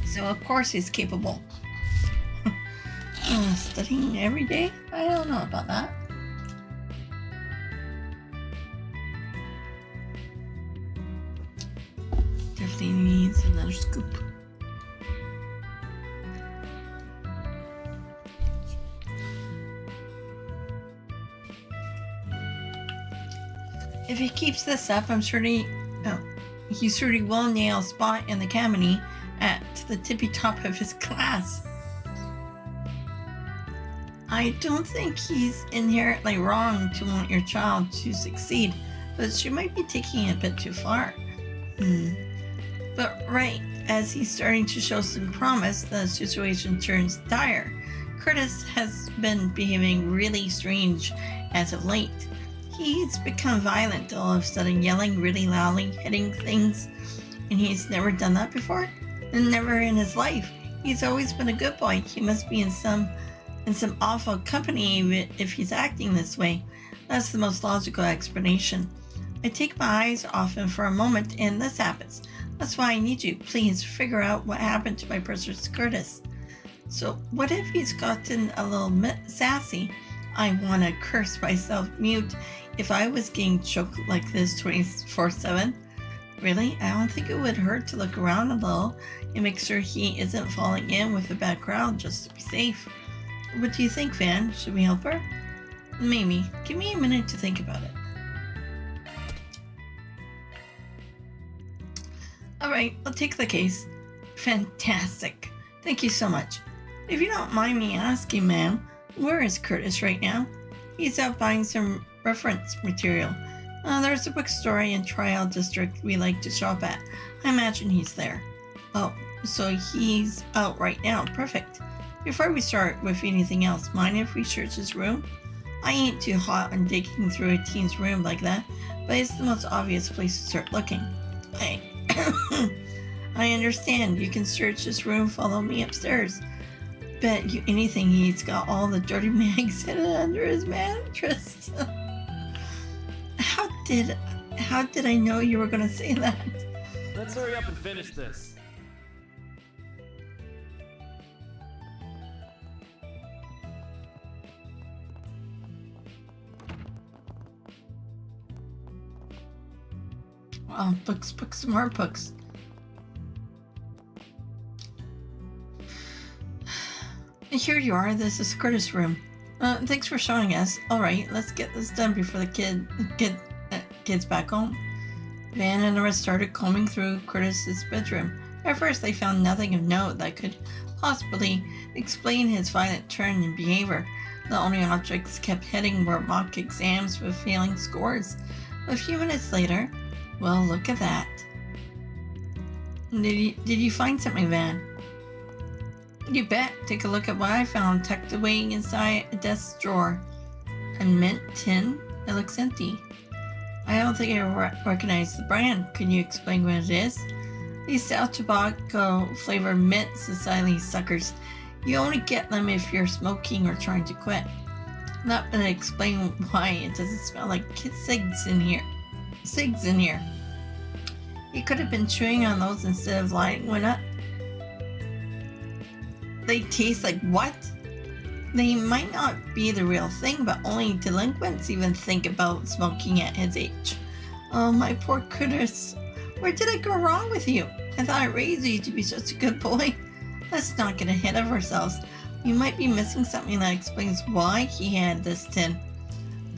So of course he's capable. Studying every day? I don't know about that. Definitely needs another scoop. If he keeps this up, he surely will nail a spot in the academy at the tippy top of his class. I don't think he's inherently wrong to want your child to succeed, but she might be taking it a bit too far. But right as he's starting to show some promise, the situation turns dire. Curtis has been behaving really strange as of late. He's become violent, all of a sudden yelling really loudly, hitting things, and he's never done that before? And never in his life. He's always been a good boy. He must be in some awful company if he's acting this way. That's the most logical explanation. I take my eyes off him for a moment and this happens. That's why I need you. Please figure out what happened to my precious Curtis. So what if he's gotten a little sassy? I want to curse myself mute if I was getting choked like this 24/7. Really? I don't think it would hurt to look around a little and make sure he isn't falling in with a bad crowd just to be safe. What do you think, Van? Should we help her? Maybe. Give me a minute to think about it. Alright, I'll take the case. Fantastic. Thank you so much. If you don't mind me asking, ma'am, where is Curtis right now? He's out buying some reference material. There's a bookstore in Trial District we like to shop at. I imagine he's there. Oh, so he's out right now. Perfect. Before we start with anything else, mind if we search his room? I ain't too hot on digging through a teen's room like that, but it's the most obvious place to start looking. I understand. You can search his room, follow me upstairs. Bet you anything he's got all the dirty mags hidden under his mattress. How did I know you were gonna say that? Let's hurry up and finish this. Oh, books, more books. Here you are. This is Curtis' room. Thanks for showing us. All right, let's get this done before the kids back home. Van and the rest started combing through Curtis's bedroom. At first, they found nothing of note that could possibly explain his violent turn in behavior. The only objects kept hitting were mock exams with failing scores. A few minutes later, well, look at that. Did you find something, Van? You bet. Take a look at what I found tucked away inside a desk drawer. A mint tin. It looks empty. I don't think I recognize the brand. Can you explain what it is? These South tobacco flavored mint society suckers. You only get them if you're smoking or trying to quit. Not gonna explain why it doesn't smell like cigs in here. You could have been chewing on those instead of lighting one up. They taste like what? They might not be the real thing, but only delinquents even think about smoking at his age. Oh, my poor Curtis. Where did I go wrong with you? I thought I raised you to be such a good boy. Let's not get ahead of ourselves. You might be missing something that explains why he had this tin.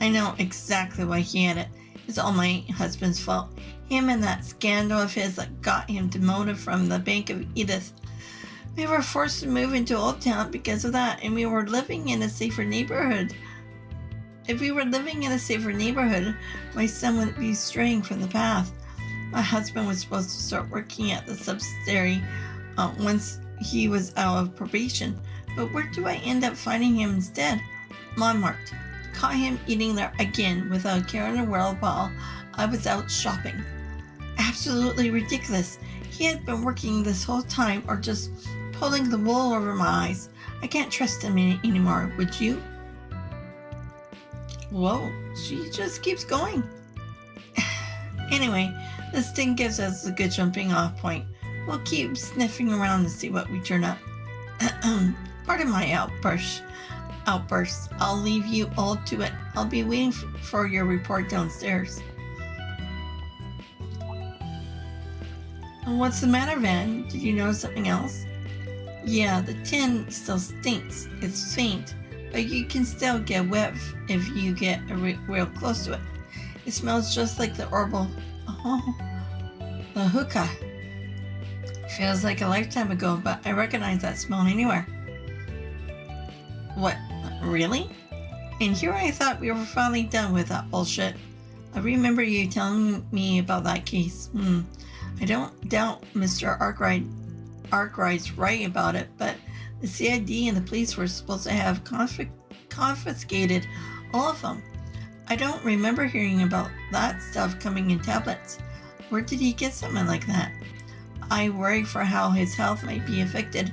I know exactly why he had it. It's all my husband's fault. Him and that scandal of his that got him demoted from the Bank of Edith. We were forced to move into Old Town because of that, and we were living in a safer neighborhood. If we were living in a safer neighborhood, my son wouldn't be straying from the path. My husband was supposed to start working at the subsidiary once he was out of probation. But where do I end up finding him instead? Montmartre. Caught him eating there again without a care in the world while I was out shopping. Absolutely ridiculous. He had been working this whole time or just pulling the wool over my eyes. I can't trust him anymore, would you? Whoa, she just keeps going. Anyway, this thing gives us a good jumping off point. We'll keep sniffing around to see what we turn up. Pardon my outbursts. I'll leave you all to it. I'll be waiting for your report downstairs. What's the matter, Van? Did you notice something else? Yeah, the tin still stinks. It's faint, but you can still get a whiff if you get real close to it. It smells just like the herbal. Oh, the hookah. Feels like a lifetime ago, but I recognize that smell anywhere. What? Really? And here I thought we were finally done with that bullshit. I remember you telling me about that case. I don't doubt Mr. Arkride's right about it, but the CID and the police were supposed to have confiscated all of them. I don't remember hearing about that stuff coming in tablets. Where did he get something like that? I worry for how his health might be affected.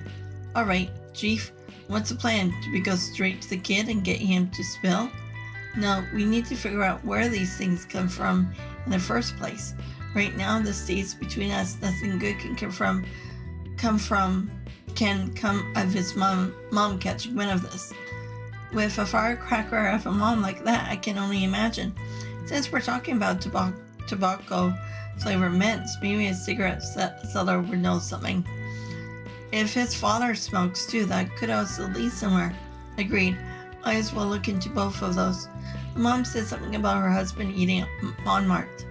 Alright, Chief, what's the plan? Do we go straight to the kid and get him to spill? No, we need to figure out where these things come from in the first place. Right now, the states between us, nothing good can come of his mom catching wind of this. With a firecracker of a mom like that, I can only imagine. Since we're talking about tobacco flavored mints, maybe a cigarette seller would know something. If his father smokes too, that could also lead somewhere. Agreed. I as well look into both of those. Mom said something about her husband eating at Montmartre.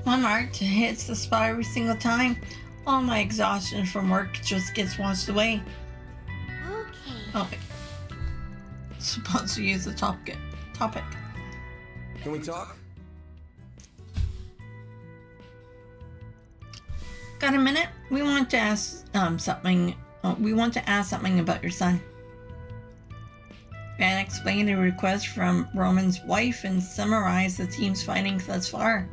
Montmartre hits the spot every single time. All my exhaustion from work just gets washed away. Okay. Supposed to use the topic. Can we talk? Got a minute? We want to ask something. We want to ask something about your son. Van explained a request from Roman's wife and summarized the team's findings thus far.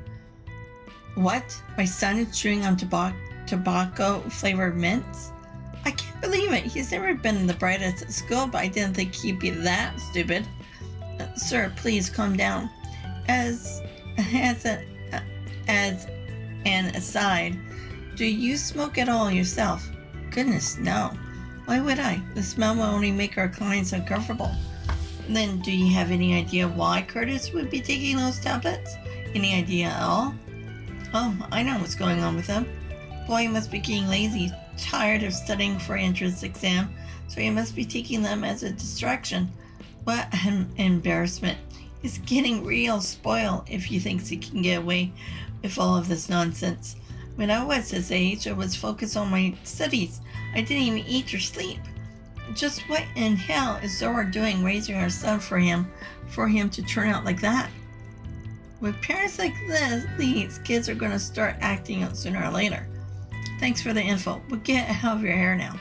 What? My son is chewing on tobacco-flavored mints? I can't believe it. He's never been the brightest at school, but I didn't think he'd be that stupid. Sir, please calm down. As an aside, do you smoke at all yourself? Goodness, no. Why would I? The smell will only make our clients uncomfortable. Then, do you have any idea why Curtis would be taking those tablets? Any idea at all? Oh, I know what's going on with him. Boy, he must be getting lazy, tired of studying for entrance exam, so he must be taking them as a distraction. What an embarrassment. He's getting real spoiled if he thinks he can get away with all of this nonsense. When I was his age, I was focused on my studies. I didn't even eat or sleep. Just what in hell is Zora doing raising our son for him to turn out like that? With parents like this, these kids are going to start acting out sooner or later. Thanks for the info, but get out of your hair now.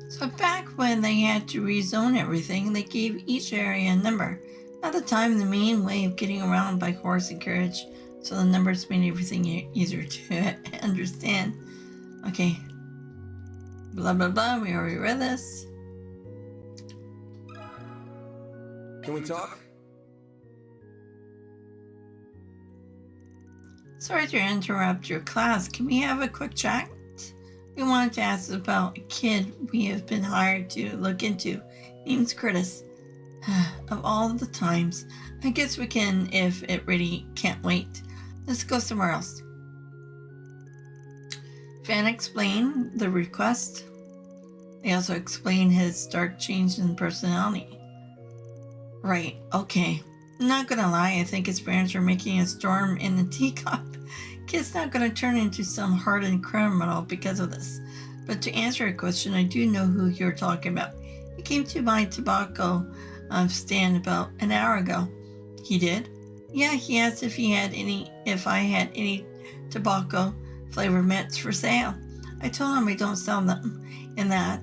So back when they had to rezone everything, they gave each area a number. At the time, the main way of getting around by horse and carriage, so the numbers made everything easier to understand. Okay. Blah blah blah, we already read this. Can we talk? Sorry to interrupt your class. Can we have a quick chat? We wanted to ask about a kid we have been hired to look into. Name's Curtis. Of all the times, I guess we can if it really can't wait. Let's go somewhere else. Van explained the request. They also explained his stark change in personality. Right, okay. Not gonna lie, I think his parents are making a storm in the teacup. Kid's not gonna turn into some hardened criminal because of this. But to answer your question, I do know who you're talking about. He came to my tobacco stand about an hour ago. He did? Yeah, he asked if I had any tobacco flavored mints for sale. I told him I don't sell them, and that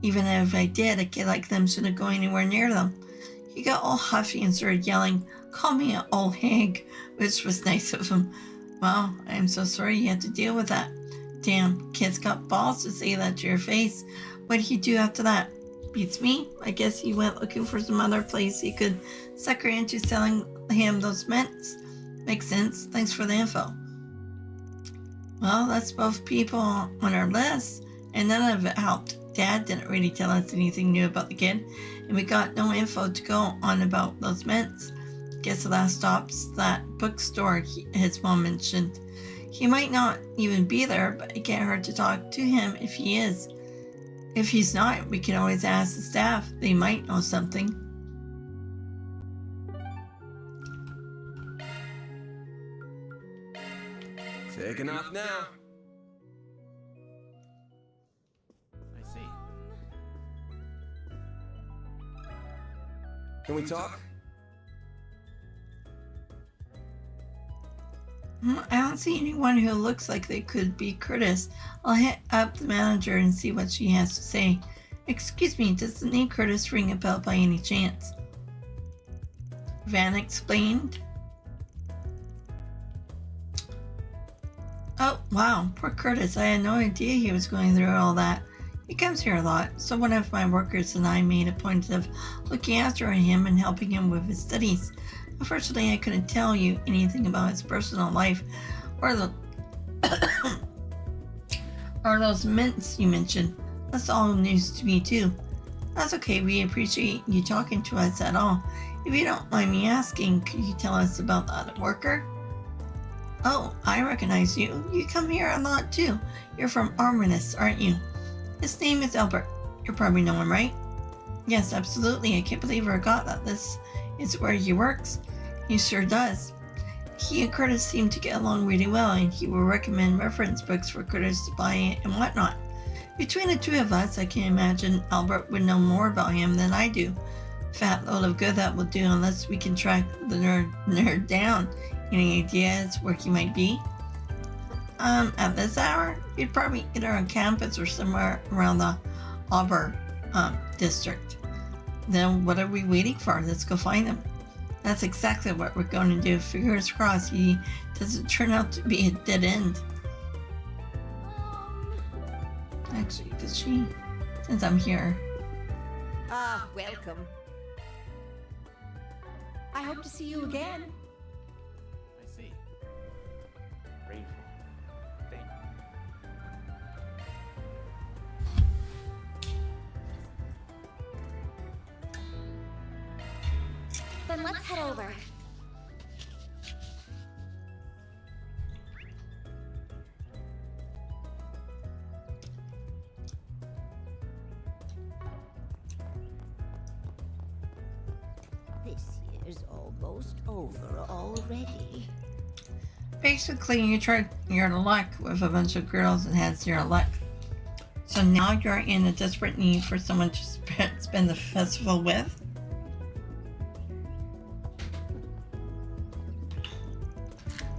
even if I did, a kid like them shouldn't go anywhere near them. He got all huffy and started yelling, "Call me an old hag," which was nice of him. Well, I'm so sorry you had to deal with that. Damn, kid's got balls to say that to your face. What did he do after that? Beats me. I guess he went looking for some other place he could sucker into selling him those mints. Makes sense. Thanks for the info. Well, that's both people on our list, and none of it helped. Dad didn't really tell us anything new about the kid, and we got no info to go on about those mints. Guess the last stop's that bookstore his mom mentioned. He might not even be there, but it can't hurt to talk to him if he is. If he's not, we can always ask the staff. They might know something. Taking off now. I see. Can we talk? I don't see anyone who looks like they could be Curtis. I'll hit up the manager and see what she has to say. Excuse me, does the name Curtis ring a bell by any chance? Van explained. Oh, wow, poor Curtis. I had no idea he was going through all that. He comes here a lot, so one of my workers and I made a point of looking after him and helping him with his studies. Unfortunately, I couldn't tell you anything about his personal life or the or those mints you mentioned. That's all news to me too. That's okay, we appreciate you talking to us at all. If you don't mind me asking, could you tell us about the other worker? Oh, I recognize you. You come here a lot too. You're from Arminus, aren't you? His name is Albert. You probably know him, right? Yes, absolutely. I can't believe I forgot that this is where he works. He sure does. He and Curtis seem to get along really well, and he will recommend reference books for Curtis to buy and whatnot. Between the two of us, I can imagine Albert would know more about him than I do. Fat load of good that will do unless we can track the nerd down. Any ideas where he might be? At this hour, he'd probably either on campus or somewhere around the Auburn district. Then what are we waiting for? Let's go find him. That's exactly what we're going to do. Fingers crossed he doesn't turn out to be a dead end. Actually, does she? Since I'm here. Ah, welcome. I hope to see you again. I see. Rainfall. Thank you. Then let's head over. is almost over already. Basically, you tried your luck with a bunch of girls and had zero luck. So now you're in a desperate need for someone to spend the festival with?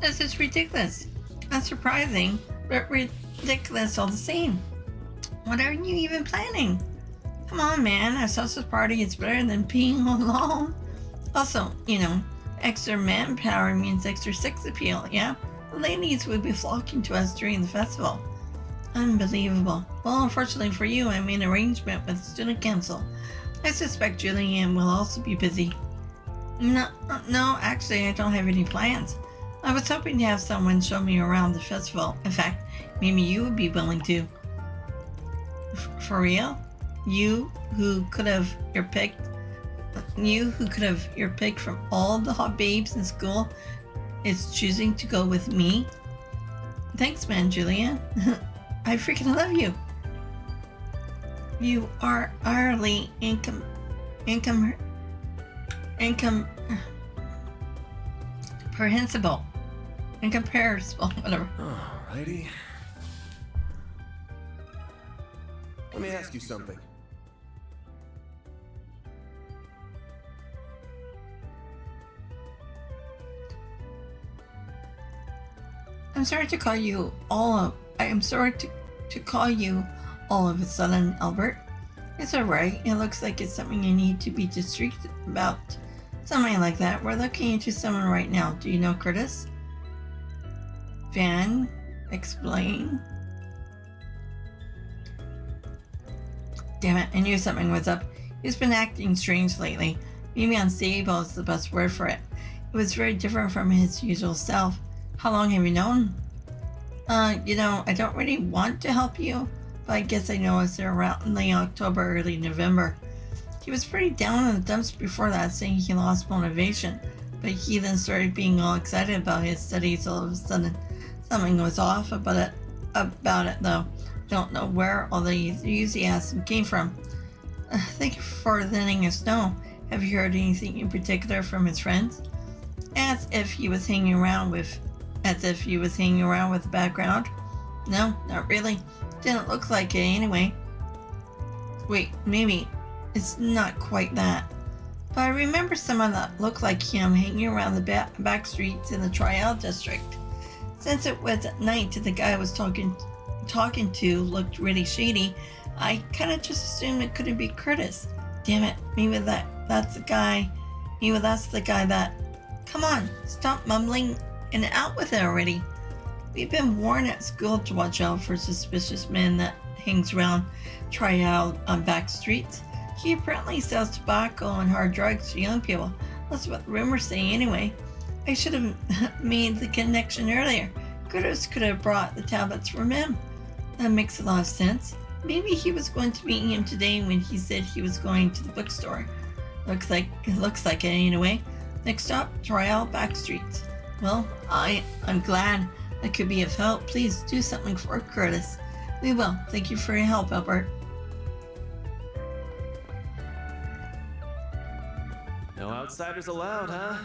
This is ridiculous. Not surprising, but ridiculous all the same. What are you even planning? Come on, man. A social party is better than being alone. Also, extra manpower means extra sex appeal, yeah? The ladies would be flocking to us during the festival. Unbelievable. Well, unfortunately for you, I made an arrangement with the student council. I suspect Julianne will also be busy. No, actually, I don't have any plans. I was hoping to have someone show me around the festival. In fact, maybe you would be willing to. For real? You who could have your pick from all the hot babes in school is choosing to go with me? Thanks, man, Julianne. I freaking love you. You are utterly incomprehensible, whatever. Alrighty. Let me ask you something. I'm sorry to call you all of a sudden, Albert. It's alright. It looks like it's something you need to be discreet about. Something like that. We're looking into someone right now. Do you know Curtis? Van, explain. Damn it, I knew something was up. He's been acting strange lately. Maybe unstable is the best word for it. It was very different from his usual self. How long have you known? I don't really want to help you, but I guess I noticed it around late October, early November. He was pretty down in the dumps before that, saying he lost motivation, but he then started being all excited about his studies all of a sudden. Something was off about it though. Don't know where all the enthusiasm came from. Thank you for letting us know. Have you heard anything in particular from his friends? As if he was hanging around with the background? No, not really. Didn't look like it anyway. Wait, maybe it's not quite that. But I remember someone that looked like him hanging around the back streets in the Trial District. Since it was at night and the guy I was talking to looked really shady, I kind of just assumed it couldn't be Curtis. Damn it, maybe that's the guy. Maybe that's the guy that... Come on, stop mumbling and out with it already. We've been warned at school to watch out for suspicious men that hangs around Trial on back streets. He apparently sells tobacco and hard drugs to young people. That's what the rumors say anyway. I should have made the connection earlier. Curtis could have brought the tablets from him. That makes a lot of sense. Maybe he was going to meet him today when he said he was going to the bookstore. Looks like it anyway. Next stop, Trial back streets. Well, I'm glad I could be of help. Please do something for Curtis. We will. Thank you for your help, Albert. No outsiders allowed, huh?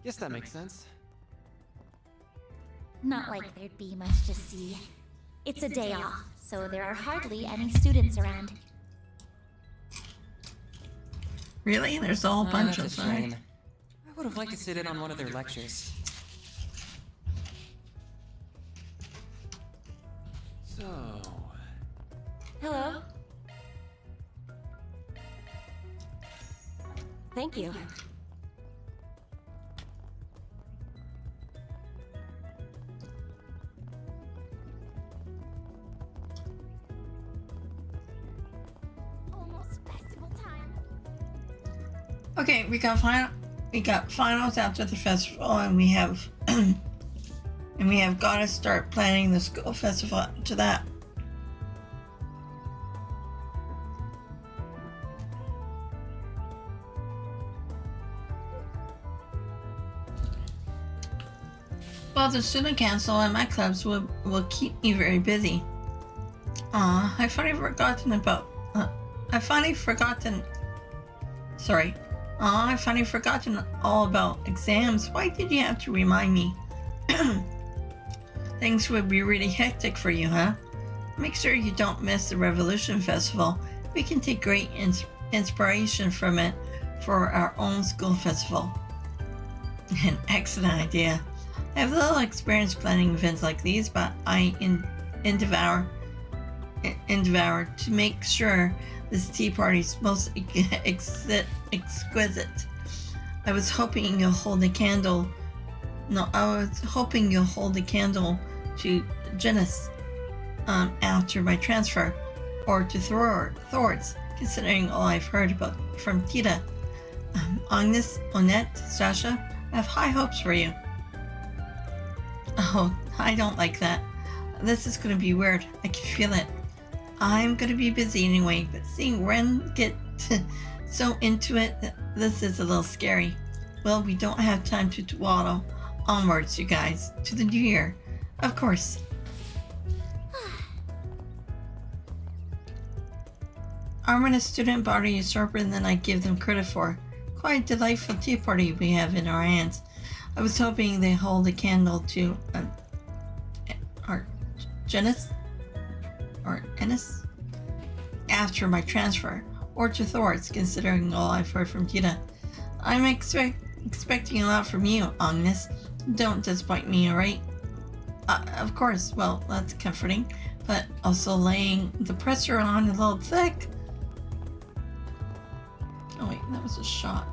Guess that makes sense. Not like there'd be much to see. It's a day off, so there are hardly any students around. Really? There's a whole bunch That's of a them. shame. I would have liked to sit in on one of their lectures. So... Hello? Thank you. Almost festival time. Okay, we got finals after the festival, and we have got to start planning the school festival to that. Well, the student council and my clubs will keep me very busy. I've finally forgotten. Sorry. Oh, I finally forgotten all about exams. Why did you have to remind me? Things would be really hectic for you, huh? Make sure you don't miss the Revolution Festival. We can take great inspiration from it for our own school festival. An excellent idea. I have little experience planning events like these, but I endeavor to make sure this tea party is most exquisite. I was hoping you'll hold the candle. No, I was hoping you'll hold the candle to Genis after my transfer, or to Thor's, considering all I've heard about from Tita. Agnes, Onette, Sasha, I have high hopes for you. Oh, I don't like that. This is going to be weird. I can feel it. I'm going to be busy anyway, but seeing Ren get so into it, this is a little scary. Well, we don't have time to dawdle. Onwards, you guys, to the new year. Of course. Arm a student body is sharper than I give them credit for. Quite a delightful tea party we have in our hands. I was hoping they hold a candle to Genis or Ennis after my transfer, or to Thor's, considering all I've heard from Tita. I'm expecting a lot from you, Agnes. Don't disappoint me, alright? Of course, well, that's comforting, but also laying the pressure on a little thick. Oh wait, that was a shot.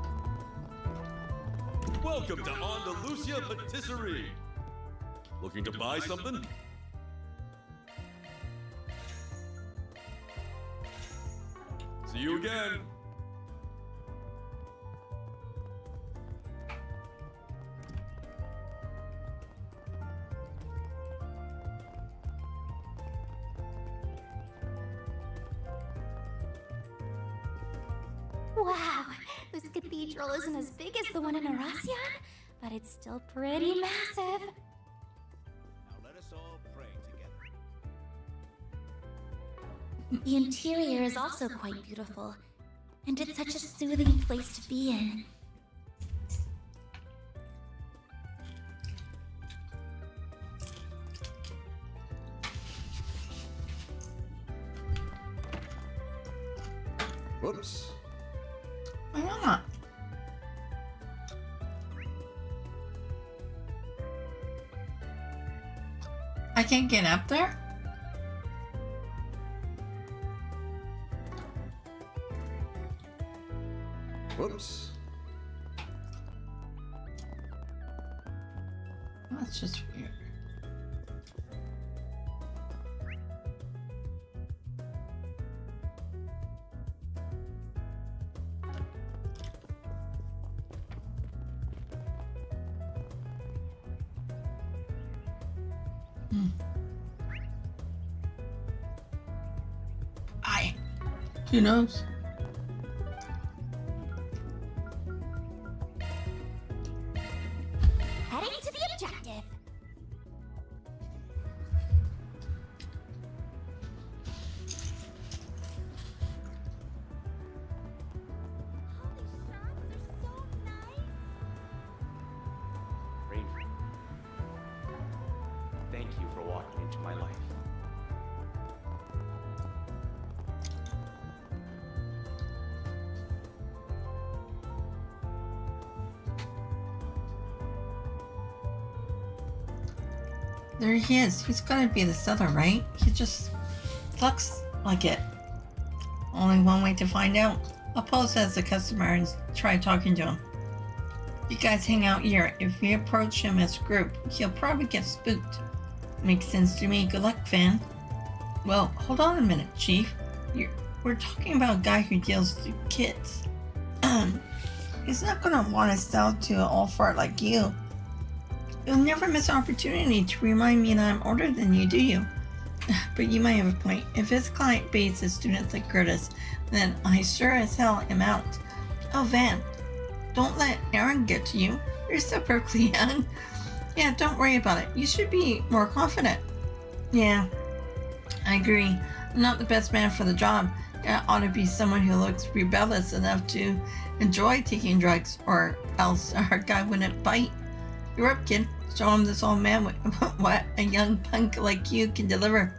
Welcome to Andalusia Patisserie. Looking to buy something? See you again. Wow, this cathedral isn't as big as the one in Aracion, but it's still pretty massive. Now let us all pray together. The interior is also quite beautiful, and it's such a soothing place to be in. Whoops. Why not? I can't get up there? Whoops. That's just weird. Who knows? Heading to the objective. Rainford, thank you for walking into my life. There he is. He's gotta be the seller, right? He just looks like it. Only one way to find out. I'll pose as a customer and try talking to him. You guys hang out here. If we approach him as a group, he'll probably get spooked. Makes sense to me. Good luck, fan. Well, hold on a minute, Chief. We're talking about a guy who deals to kids. He's not gonna want to sell to an all fart like you. You'll never miss an opportunity to remind me that I'm older than you, do you? But you might have a point. If his client base is students like Curtis, then I sure as hell am out. Oh, Van, don't let Aaron get to you. You're still perfectly young. Yeah, don't worry about it. You should be more confident. Yeah, I agree. I'm not the best man for the job. It ought to be someone who looks rebellious enough to enjoy taking drugs, or else our guy wouldn't bite. You're up, kid. Show him this old man what a young punk like you can deliver.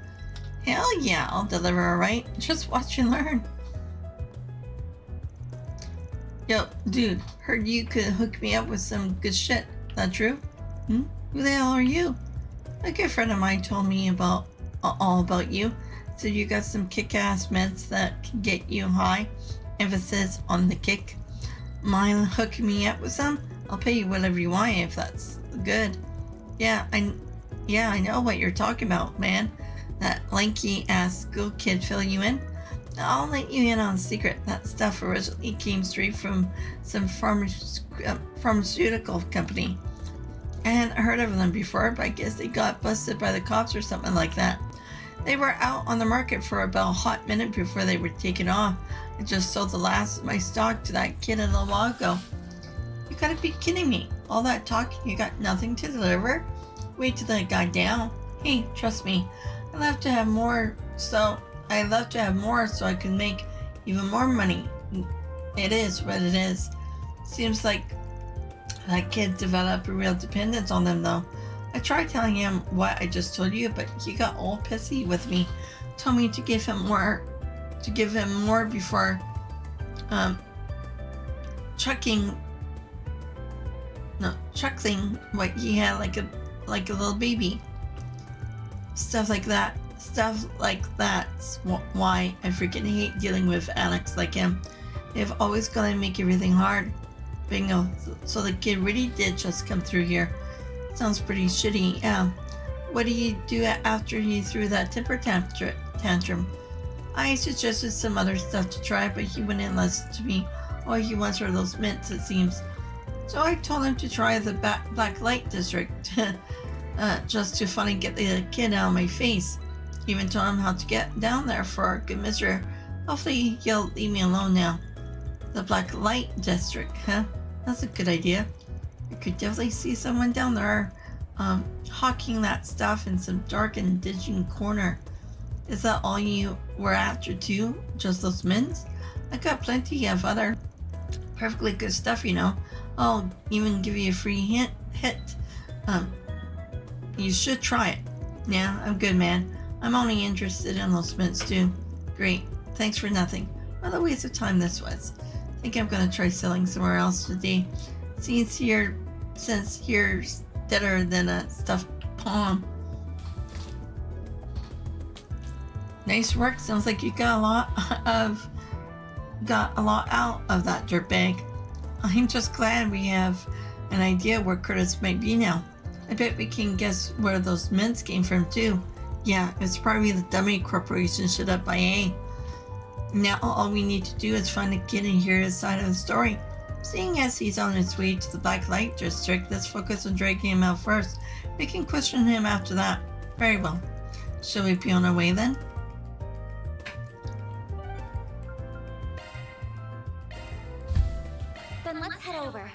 Hell yeah, I'll deliver, alright? Just watch and learn. Yo, dude, heard you could hook me up with some good shit. That true? Who the hell are you? A good friend of mine told me about all about you. Said you got some kick-ass meds that can get you high. Emphasis on the kick. Mind hooking me up with some? I'll pay you whatever you want if that's good. Yeah, I know what you're talking about, man. That lanky-ass school kid fill you in? I'll let you in on a secret. That stuff originally came straight from some pharmaceutical company. I hadn't heard of them before, but I guess they got busted by the cops or something like that. They were out on the market for about a hot minute before they were taken off. I just sold the last of my stock to that kid a little while ago. You gotta be kidding me. All that talk, you got nothing to deliver? Wait till that guy down. Hey, trust me. I'd love to have more so I can make even more money. It is what it is. Seems like that kid developed a real dependence on them though. I tried telling him what I just told you, but he got all pissy with me. Told me to give him more before chuckling what he had like a little baby. Stuff like that's why I freaking hate dealing with addicts like him. They've always got to make everything hard. Bingo. So the kid really did just come through here. Sounds pretty shitty. Yeah. What do you do after he threw that temper tantrum? I suggested some other stuff to try, but he wouldn't listen to me. All he wants are those mints, it seems. So I told him to try the Black Light District. Just to finally get the kid out of my face. Even told him how to get down there for good measure. Hopefully he'll leave me alone now. The Black Light District, huh? That's a good idea. I could definitely see someone down there hawking that stuff in some dark and dingy corner. Is that all you were after too? Just those mints? I got plenty of other perfectly good stuff, you know. I'll even give you a free hit. You should try it. Yeah, I'm good, man. I'm only interested in those mints too. Great. Thanks for nothing. What a waste of time this was. I think I'm gonna try selling somewhere else today. Since here's deader than a stuffed palm. Nice work. Sounds like you got a lot out of that dirtbag. I'm just glad we have an idea where Curtis might be now. I bet we can guess where those mints came from too. Yeah, it's probably the dummy corporation set up by A. Now all we need to do is find a kid and hear his side of the story. Seeing as he's on his way to the Black Light District, let's focus on dragging him out first. We can question him after that. Very well. Shall we be on our way then? Then let's head over.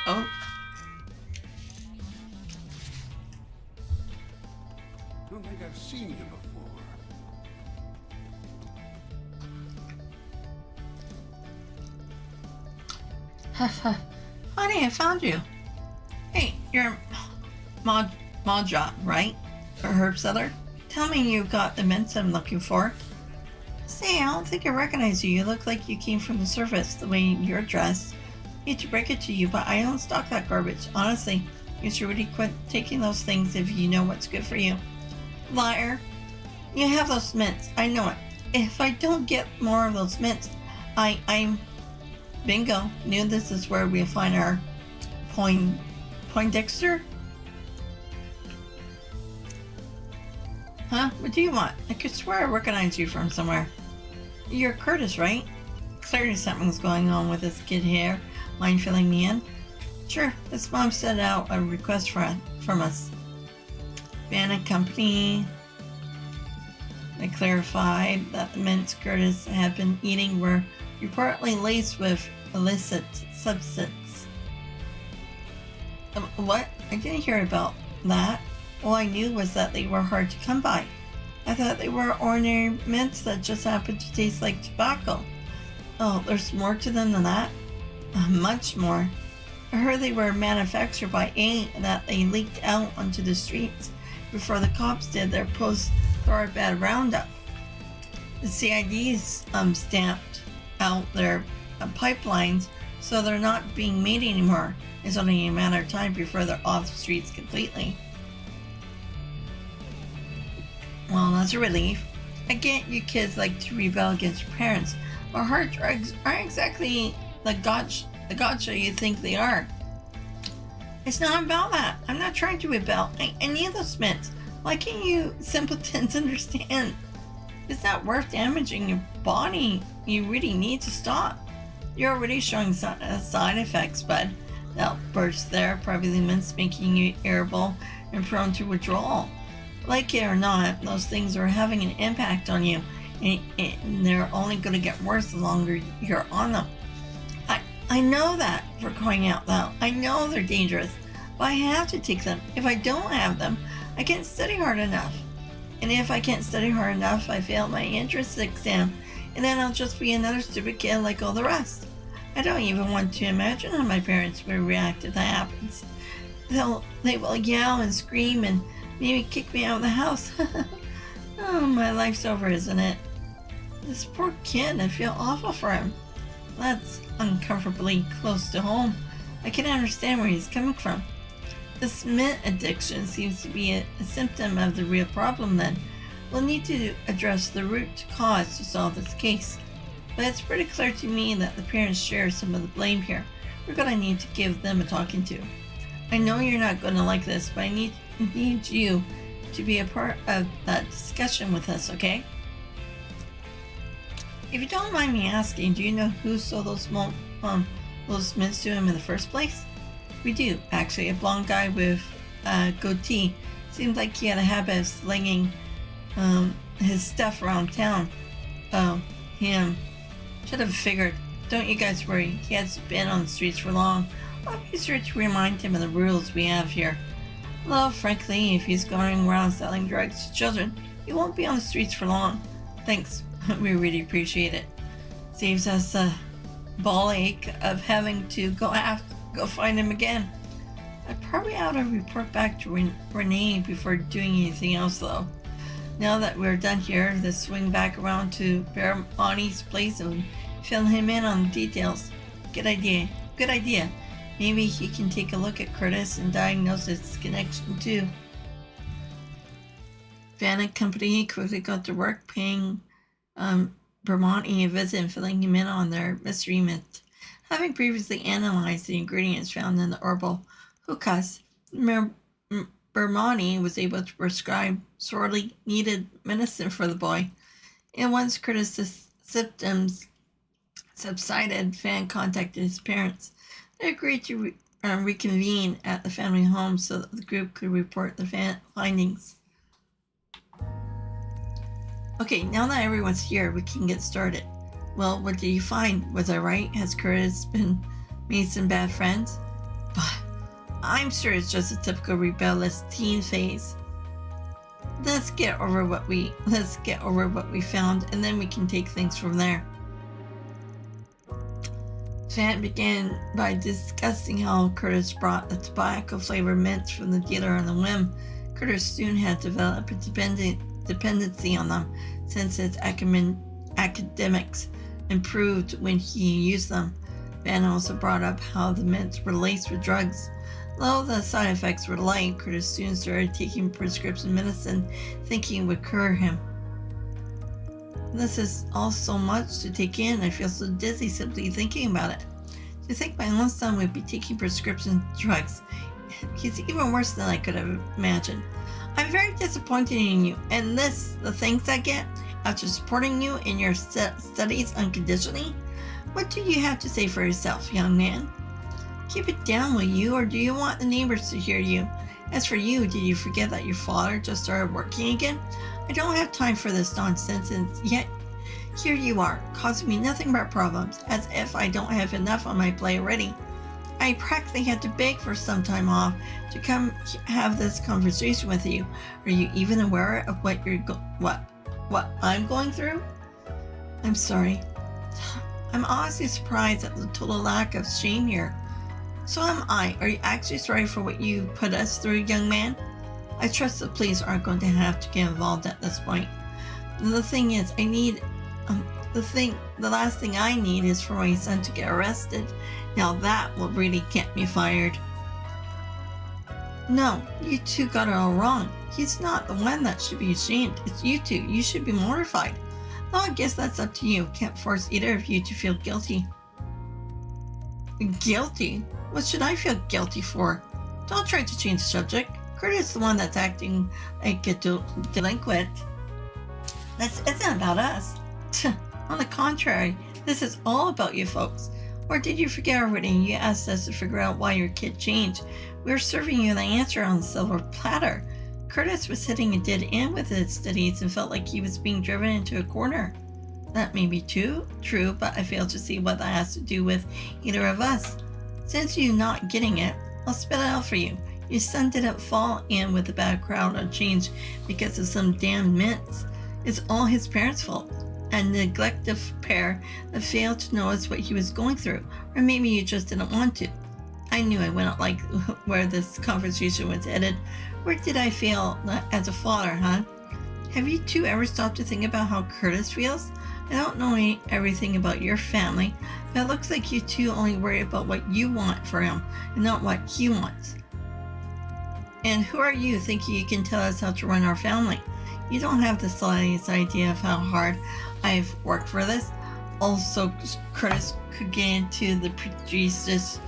Oh. Don't think I've seen you before. Honey, I found you. Hey, you're Maja, right? A herb seller? Tell me you got the mints I'm looking for. Say, I don't think I recognize you. You look like you came from the surface, the way you're dressed. Hate to break it to you, but I don't stock that garbage. Honestly, you should really quit taking those things if you know what's good for you. Liar. You have those mints. I know it. If I don't get more of those mints, I'm... Bingo. Knew this is where we'll find our Poindexter? Huh? What do you want? I could swear I recognize you from somewhere. You're Curtis, right? Clearly something's going on with this kid here. Mind filling me in? Sure. His mom sent out a request from us. Banner Company. I clarified that the mints Curtis had been eating were reportedly laced with illicit substance. What? I didn't hear about that. All I knew was that they were hard to come by. I thought they were ordinary mints that just happened to taste like tobacco. Oh, there's more to them than that? Much more. I heard they were manufactured by A and that they leaked out onto the streets before the cops did their post-thoroughbred roundup. The CID's stamped out their pipelines, so they're not being made anymore. It's only a matter of time before they're off the streets completely. Well, that's a relief. I get you kids like to rebel against your parents, but hard drugs aren't exactly the gotcha you think they are. It's not about that. I'm not trying to rebel. I need those mints. Why can't you simpletons understand? It's not worth damaging your body. You really need to stop. You're already showing side effects, bud. The outbursts there, probably the mints making you irritable and prone to withdrawal. Like it or not, those things are having an impact on you, and they're only going to get worse the longer you're on them. I know that, for crying out loud. I know they're dangerous, but I have to take them. If I don't have them, I can't study hard enough. And if I can't study hard enough, I fail my entrance exam, and then I'll just be another stupid kid like all the rest. I don't even want to imagine how my parents will react if that happens. They will yell and scream and maybe kick me out of the house. Oh, my life's over, isn't it? This poor kid, I feel awful for him. That's uncomfortably close to home. I can understand where he's coming from. This mint addiction seems to be a symptom of the real problem then. We'll need to address the root cause to solve this case. But it's pretty clear to me that the parents share some of the blame here. We're gonna need to give them a talking to. I know you're not gonna like this, but I need you to be a part of that discussion with us, okay? If you don't mind me asking, do you know who sold those mints to him in the first place? We do, actually. A blonde guy with a goatee. Seemed like he had a habit of slinging his stuff around town. Oh, him. Should have figured. Don't you guys worry. He hasn't been on the streets for long. I'll be sure to remind him of the rules we have here. Although, frankly, if he's going around selling drugs to children, he won't be on the streets for long. Thanks. We really appreciate it. Saves us a ball ache of having to go find him again. I probably ought to report back to Renee before doing anything else, though. Now that we're done here, let's swing back around to Bermani's place and fill him in on the details. Good idea. Good idea. Maybe he can take a look at Curtis and diagnose its connection too. Van and company quickly got to work paying Bermani a visit and filling him in on their mystery mint. Having previously analyzed the ingredients found in the herbal hookahs, Bermani was able to prescribe sorely needed medicine for the boy. And once Curtis' symptoms subsided, Van contacted his parents. They agreed to reconvene at the family home so that the group could report the findings. Okay, now that everyone's here, we can get started. Well, what did you find? Was I right? Has Curtis made some bad friends? But I'm sure it's just a typical rebellious teen phase. Let's get over what we found, and then we can take things from there. Van began by discussing how Curtis brought the tobacco-flavored mints from the dealer on a whim. Curtis soon had developed a dependency on them since his academics improved when he used them. Van also brought up how the mints were laced with drugs. Though the side effects were light, Curtis soon started taking prescription medicine, thinking it would cure him. This is all so much to take in. I feel so dizzy simply thinking about it. To think my own son would be taking prescription drugs. He's even worse than I could have imagined. I'm very disappointed in you, and the thanks I get after supporting you in your studies unconditionally. What do you have to say for yourself, young man? Keep it down, will you, or do you want the neighbors to hear you? As for you, did you forget that your father just started working again? I don't have time for this nonsense, and yet here you are, causing me nothing but problems, as if I don't have enough on my plate already. I practically had to beg for some time off to come have this conversation with you. Are you even aware of what what I'm going through? I'm sorry. I'm honestly surprised at the total lack of shame here. So am I. Are you actually sorry for what you put us through, young man? I trust the police aren't going to have to get involved at this point. The thing is, the last thing I need is for my son to get arrested. Now that will really get me fired. No, you two got it all wrong. He's not the one that should be ashamed. It's you two. You should be mortified. Though I guess that's up to you. Can't force either of you to feel guilty. Guilty? What should I feel guilty for? Don't try to change the subject. Curtis is the one that's acting like a delinquent. This isn't about us. On the contrary, this is all about you folks. Or did you forget already? You asked us to figure out why your kid changed. We were serving you the answer on a silver platter. Curtis was hitting a dead end with his studies and felt like he was being driven into a corner. That may be true, but I fail to see what that has to do with either of us. Since you're not getting it, I'll spell it out for you. Your son didn't fall in with a bad crowd or change because of some damn mints. It's all his parents' fault. A neglective pair that failed to notice what he was going through, or maybe you just didn't want to. I knew I wouldn't like where this conversation was headed. Where did I fail as a father, huh? Have you two ever stopped to think about how Curtis feels? I don't know everything about your family, but it looks like you two only worry about what you want for him and not what he wants. And who are you thinking you can tell us how to run our family? You don't have the slightest idea of how hard I've worked for this. Also, Curtis could get into the prestigious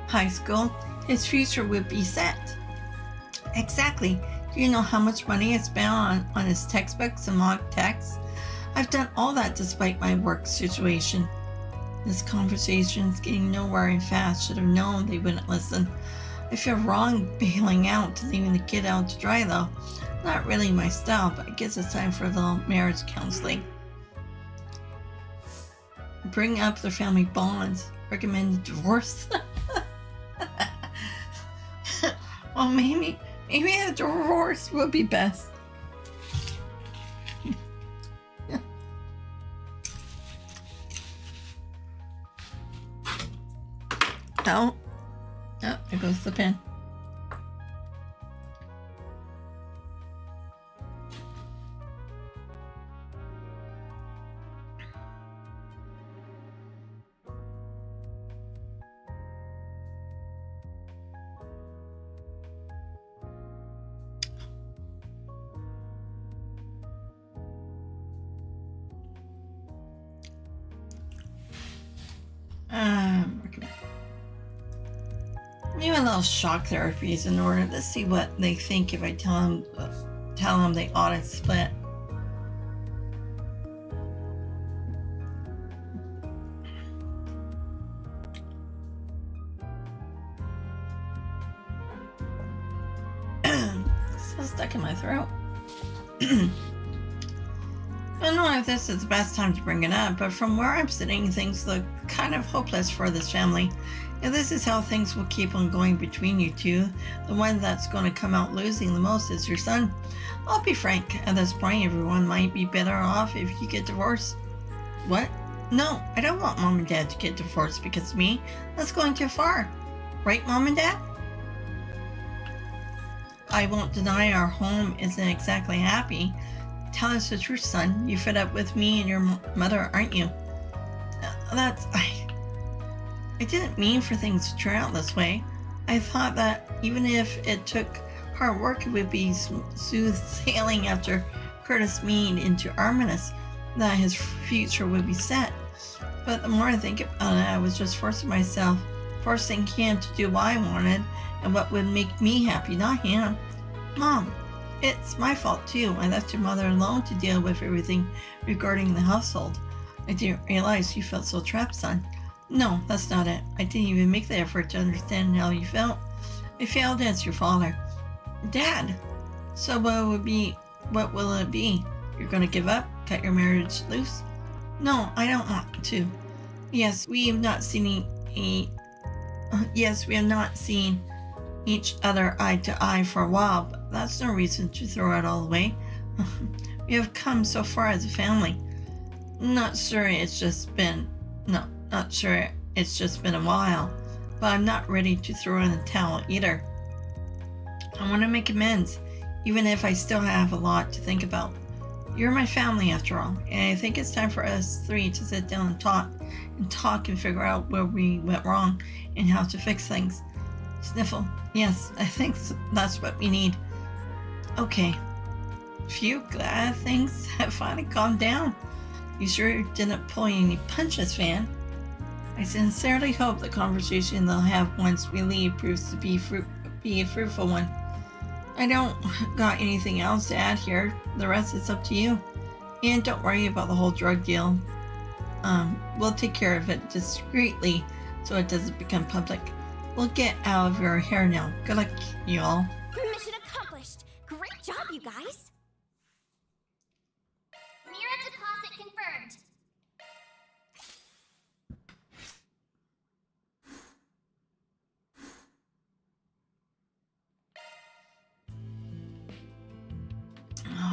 high school. His future would be set. Exactly. Do you know how much money I spent on his textbooks and mock texts? I've done all that despite my work situation. This conversation's getting nowhere and fast. Should have known they wouldn't listen. I feel wrong bailing out, leaving the kid out to dry though. Not really my style, but I guess it's time for a little marriage counseling. Bring up their family bonds. Recommend divorce. Well, maybe a divorce would be best. Oh, there goes the pen. Maybe a little shock therapies in order to see what they think if I tell them they ought to split. Still stuck in my throat. I don't know if this is the best time to bring it up, but from where I'm sitting, things look kind of hopeless for this family. If this is how things will keep on going between you two, the one that's going to come out losing the most is your son. I'll be frank, at this point everyone might be better off if you get divorced. What? No, I don't want Mom and Dad to get divorced because of me. That's going too far. Right, Mom and Dad? I won't deny our home isn't exactly happy. Tell us the truth, son. You're fed up with me and your mother, aren't you? I didn't mean for things to turn out this way. I thought that even if it took hard work, it would be smooth sailing after Curtis Mead into Arminis, that his future would be set. But the more I think about it, I was just forcing him to do what I wanted and what would make me happy, not him. Mom, it's my fault too. I left your mother alone to deal with everything regarding the household. I didn't realize you felt so trapped, son. No, that's not it. I didn't even make the effort to understand how you felt. I failed as your father. Dad! So what will it be? You're gonna give up? Cut your marriage loose? No, I don't want to. Yes, we have not seen Yes, we have not seen each other eye to eye for a while, but that's no reason to throw it all away. We have come so far as a family. Not sure it's just been a while, but I'm not ready to throw in the towel either. I want to make amends, even if I still have a lot to think about. You're my family after all, and I think it's time for us three to sit down and talk and figure out where we went wrong and how to fix things. Sniffle. Yes, I think that's what we need. Okay. Phew, glad things have finally calmed down. You sure didn't pull any punches, Fan. I sincerely hope the conversation they'll have once we leave proves to be a fruitful one. I don't got anything else to add here. The rest is up to you. And don't worry about the whole drug deal. We'll take care of it discreetly so it doesn't become public. We'll get out of your hair now. Good luck, you all. Mission accomplished. Great job, you guys. Mirror deposit confirmed.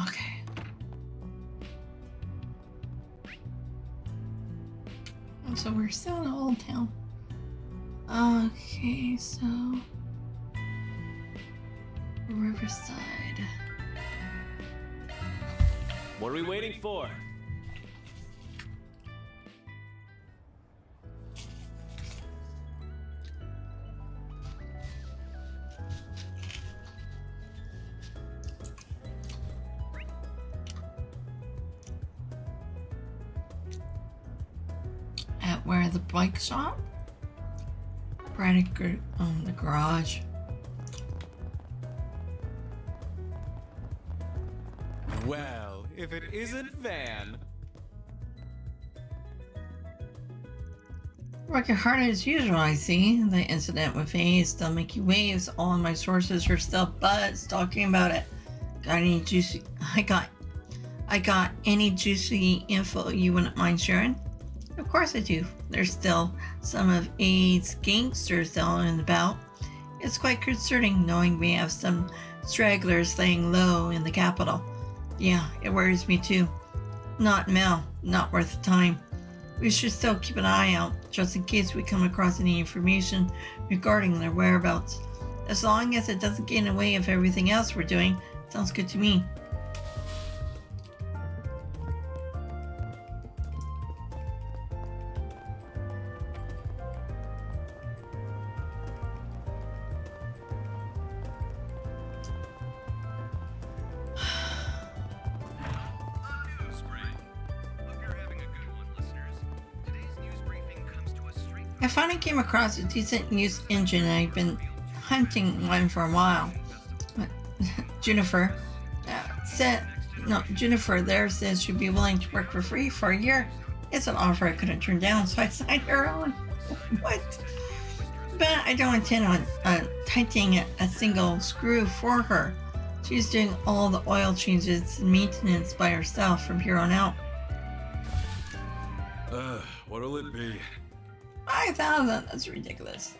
Okay. So we're still in Old Town. Okay, so Riverside. What are we waiting for? At where the bike shop? Right at the garage. Well, if it isn't Van. Working hard as usual, I see. The incident with A is still making waves. All of my sources are still buzzed talking about it. Got any juicy? I got any juicy info you wouldn't mind sharing? Of course I do. There's still some of A's gangsters down and about. It's quite concerning knowing we have some stragglers laying low in the capital. Yeah, it worries me too. Not Mel, not worth the time. We should still keep an eye out, just in case we come across any information regarding their whereabouts. As long as it doesn't get in the way of everything else we're doing, sounds good to me. I finally came across a decent news engine and I've been hunting one for a while. Juniper there says she'd be willing to work for free for a year. It's an offer I couldn't turn down, so I signed her on. What? But I don't intend on tightening a single screw for her. She's doing all the oil changes and maintenance by herself from here on out. What'll it be? 5,000? That's ridiculous.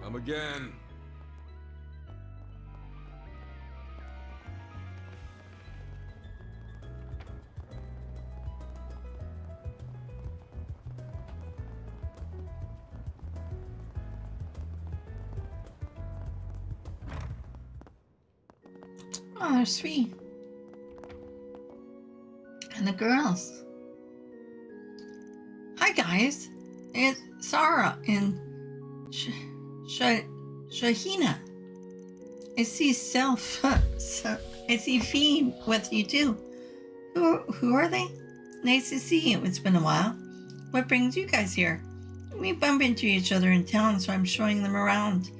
Come again. Oh, they're sweet. And the girls. Hi guys, it's Sarah and Shahina. I see I see Fee with you too. Who are they? Nice to see you. It's been a while. What brings you guys here? We bump into each other in town, so I'm showing them around.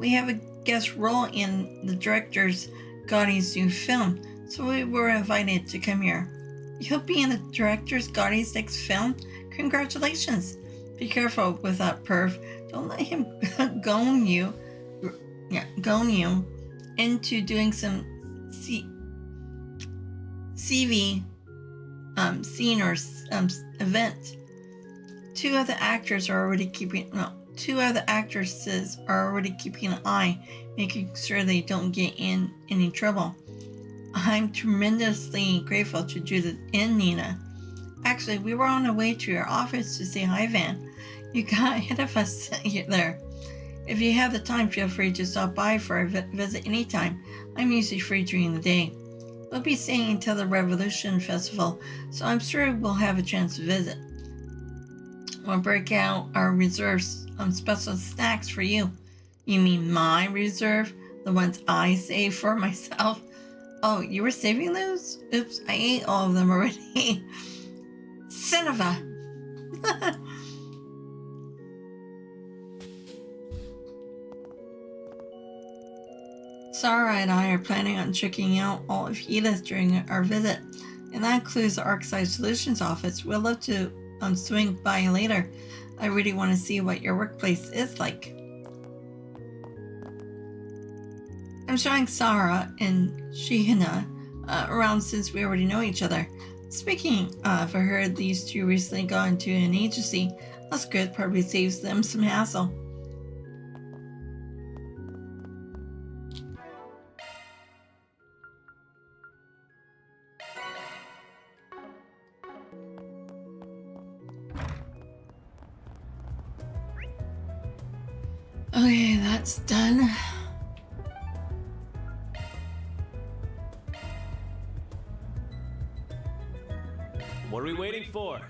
We have a guest role in the director's Gotti's new film, so we were invited to come here. You'll be in the director's Gotti's next film? Congratulations. Be careful with that perv. Don't let him goan you into doing some CV scene or event. Two of the actors are already 2 other actresses are already keeping an eye, making sure they don't get in any trouble. I'm tremendously grateful to Judith and Nina. Actually, we were on our way to your office to say hi, Van. You got ahead of us there. If you have the time, feel free to stop by for a visit anytime. I'm usually free during the day. We'll be staying until the Revolution Festival, so I'm sure we'll have a chance to visit. We'll break out our reserves on special snacks for you. You mean my reserve? The ones I save for myself? Oh, you were saving those? Oops, I ate all of them already. Son of a... Sarah and I are planning on checking out all of Helix during our visit, and that includes the Arkride Solutions Office. We'll love to swing by later. I really want to see what your workplace is like. I'm showing Sarah and Shihana around since we already know each other. Speaking of, I heard these two recently got into an agency. That's good, probably saves them some hassle. Okay, that's done. What are we waiting for?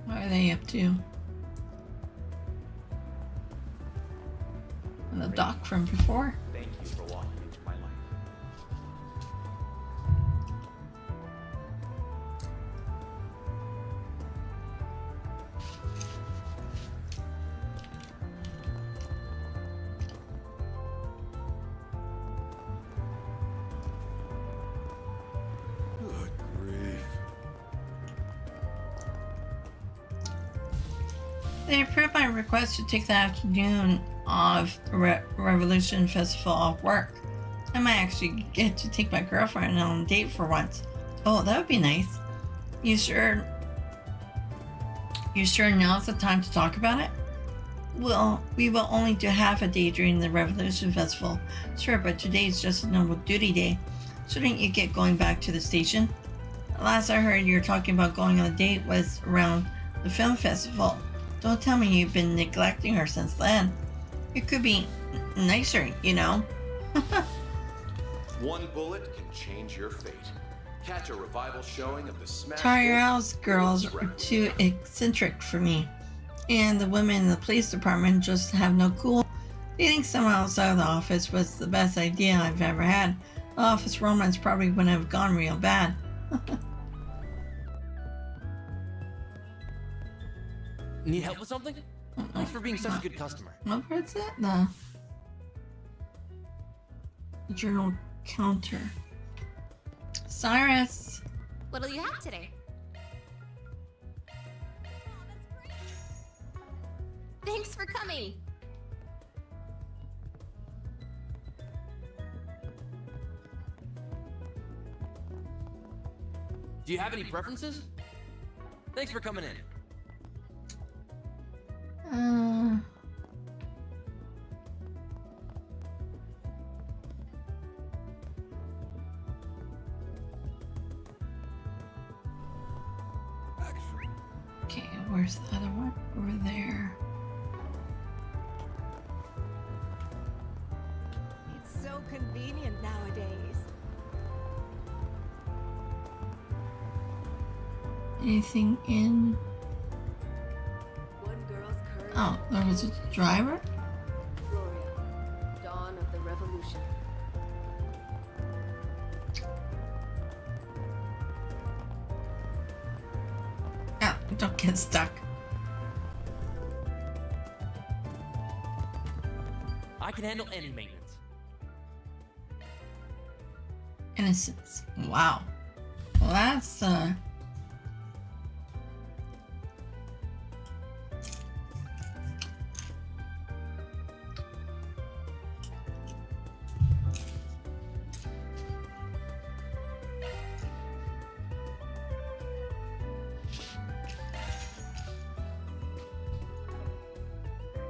What are they up to? The dock from before? Thank you for walking into my life. Good grief. They approved my request to take the afternoon of Revolution Festival off work. I might actually get to take my girlfriend on a date for once. Oh, that would be nice. You sure now's the time to talk about it? Well, we will only do half a day during the Revolution Festival. Sure, but today's just a normal duty day. Shouldn't you get going back to the station? Last I heard, you're talking about going on a date was around the film festival. Don't tell me you've been neglecting her since then. It could be nicer, you know. One bullet can change your fate. Catch a revival showing of the Smash Tyrell's girls are too eccentric for me. And the women in the police department just have no cool. Dating someone outside of the office was the best idea I've ever had. The office romance probably wouldn't have gone real bad. Need help with something? Thanks for being such a good customer. What part's it? The journal counter. Cyrus! What'll you have today? Thanks for coming. Do you have any preferences? Thanks for coming in. Okay, where's the other one? Over there. It's so convenient nowadays. Anything in? One girl's courage. Oh, there was a driver? Gloria, dawn of the revolution. Oh, don't get stuck. I can handle any maintenance. Innocence. Wow. Well, that's,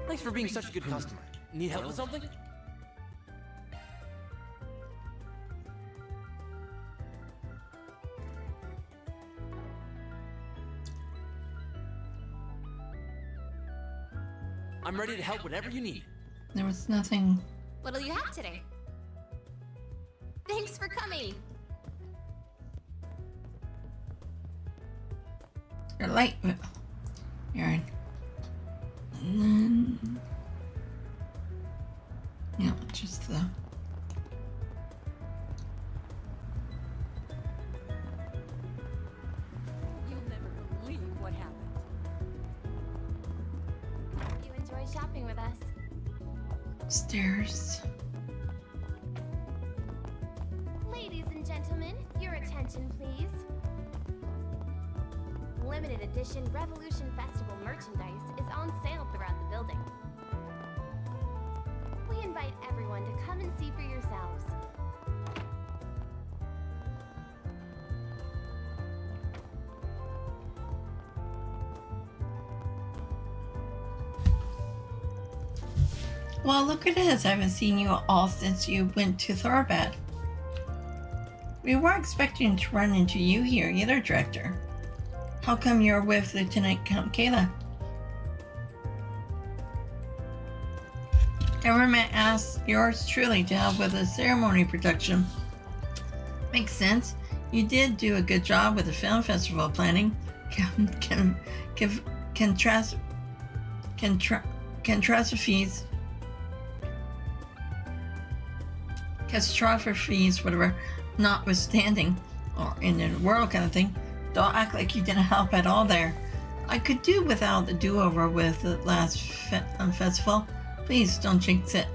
Thanks for being such a good customer. Need help with something? I'm ready to help whatever you need. There was nothing. What'll you have today? Thanks for coming. Your light. Aaron. And then. Yeah, just the. You'll never believe what happened. You enjoy shopping with us. Stairs. Ladies and gentlemen, your attention, please. Limited edition Revolution Festival merchandise is on sale throughout the building. We invite everyone to come and see for yourselves. Well, look at this. I haven't seen you all since you went to Thorbad. We weren't expecting to run into you here either, Director. How come you're with Lieutenant Count Kayla? Government asked yours truly to help with the ceremony production. Makes sense. You did do a good job with the film festival planning. Catastrophes, whatever, notwithstanding, or in the world kind of thing. Don't act like you didn't help at all there. I could do without the do-over with the last festival. Please don't jinx it.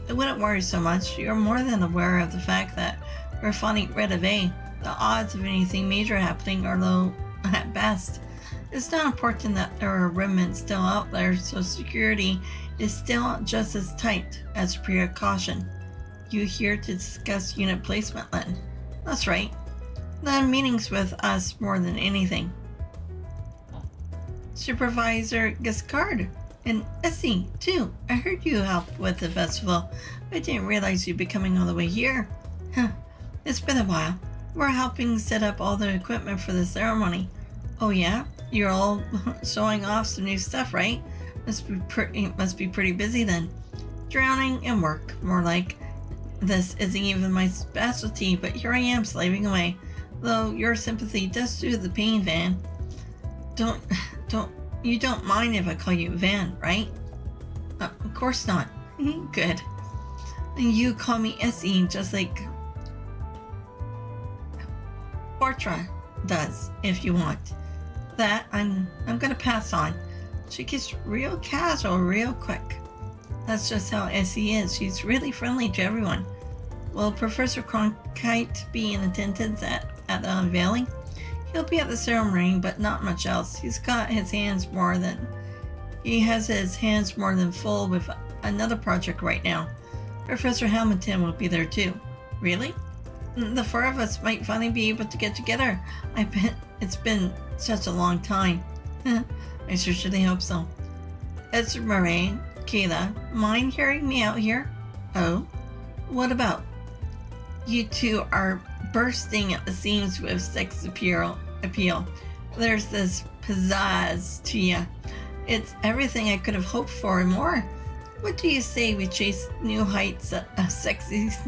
I wouldn't worry so much. You're more than aware of the fact that we're finally rid of A. The odds of anything major happening are low at best. It's not important that there are remnants still out there, so security is still just as tight as precaution. You here to discuss unit placement, Len? That's right. The meeting's with us more than anything. Supervisor Gascard and Essie, too. I heard you helped with the festival. I didn't realize you'd be coming all the way here. Huh. It's been a while. We're helping set up all the equipment for the ceremony. Oh yeah? You're all showing off some new stuff, right? Must be pretty busy then. Drowning in work, more like. This isn't even my specialty, but here I am slaving away. Though your sympathy does soothe the pain, Van. You don't mind if I call you Van, right? Of course not. Good. And you call me Essie, just like Portra does, if you want. That I'm gonna pass on. She gets real casual real quick. That's just how Essie is. She's really friendly to everyone. Will Professor Cronkite be in attendance at the unveiling? He'll be at the ceremony, but not much else. He has his hands more than full with another project right now. Professor Hamilton will be there too. Really? The four of us might finally be able to get together. I bet it's been such a long time. I certainly hope so. It's Murray, Kayla, mind hearing me out here? Oh? What about? You two are bursting at the seams with sex appeal. There's this pizzazz to you. It's everything I could have hoped for and more. What do you say we chase new heights of sexiness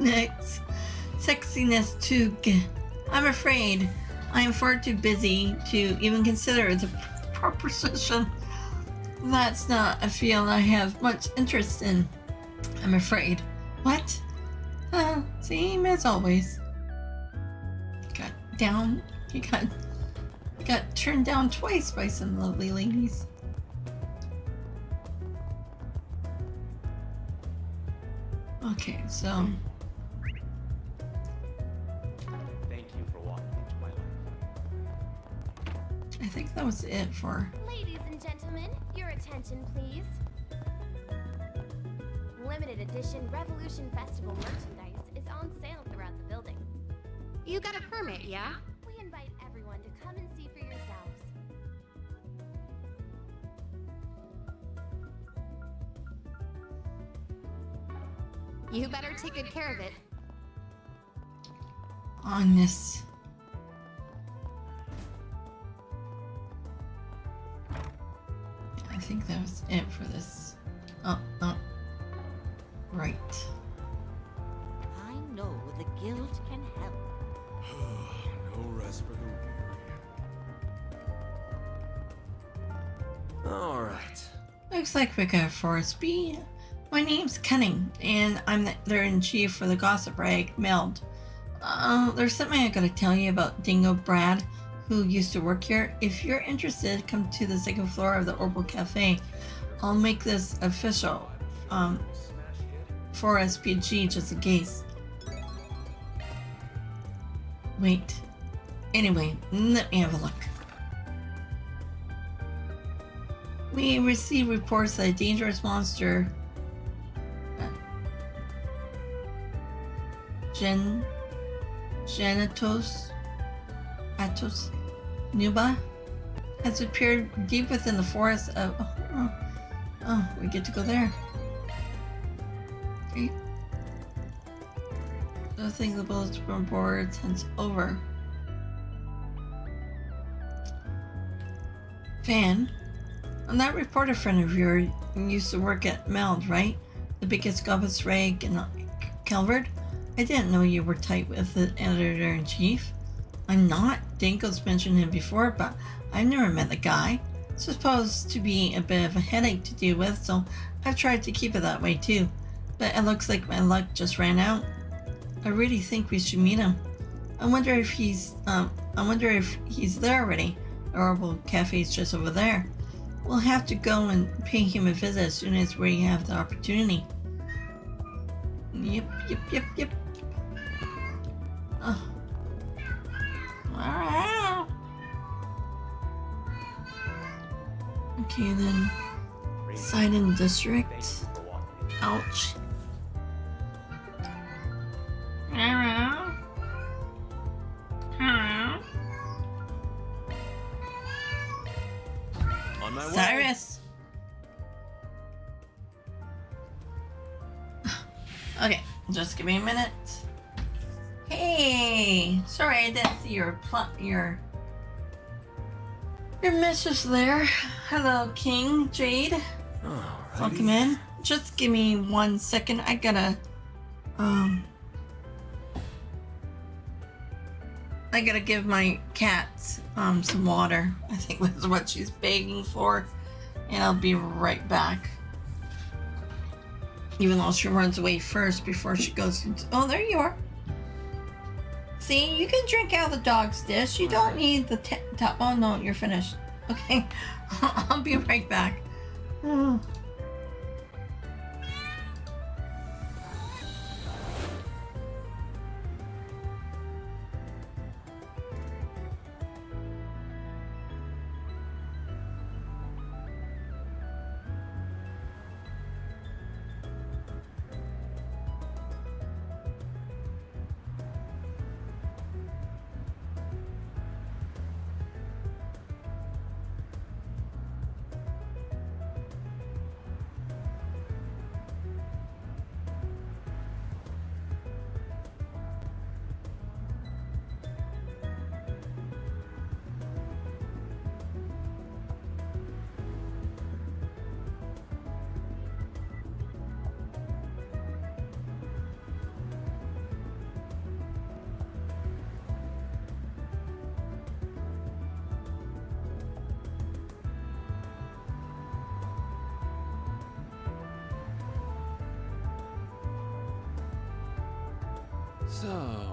to... I'm afraid I am far too busy to even consider the proposition. That's not a field I have much interest in, I'm afraid. What? Same as always. He got turned down twice by some lovely ladies. Okay, so... Thank you for walking into my life. I think that was it for... Ladies and gentlemen, your attention, please. Limited edition Revolution Festival merchandise is on sale throughout the building. You got a permit, yeah? We invite everyone to come and see for yourselves. You better take good care of it. Honest. I think that was it for this. Oh. Right. I know the guild can help. No rest for the weary. Alright. Looks like we got Forest B. My name's Cunning, and I'm the editor-in-chief for the gossip rag, Meld. There's something I gotta tell you about Dingo Brad, who used to work here. If you're interested, come to the second floor of the Orbital Cafe. I'll make this official for SPG just in case. Wait. Anyway, let me have a look. We received reports that a dangerous monster, Atos Nuba, has appeared deep within the forest of. Oh, we get to go there. Okay. I think the bulletin board sends over. Fan, and that reporter friend of yours used to work at Meld, right? The biggest gobbets rag in Calvert? I didn't know you were tight with the editor-in-chief. I'm not. Dinko's mentioned him before, but I've never met the guy. It's supposed to be a bit of a headache to deal with, so I've tried to keep it that way too. But it looks like my luck just ran out. I really think we should meet him. I wonder if he's there already. The Orbital Cafe's just over there. We'll have to go and pay him a visit as soon as we have the opportunity. Yep. Oh. Alright. Okay then. Sidon District. Ouch. On my way. Cyrus. Okay, just give me a minute. Hey, sorry I didn't see your message there. Hello, King Jade. Welcome in. Just give me 1 second. I gotta give my cat some water. I think that's what she's begging for, and I'll be right back. Even though she runs away first before she goes into... Oh, there you are. See, you can drink out of the dog's dish. You don't need the top. Oh, no, you're finished. Okay, I'll be right back. Oh. So...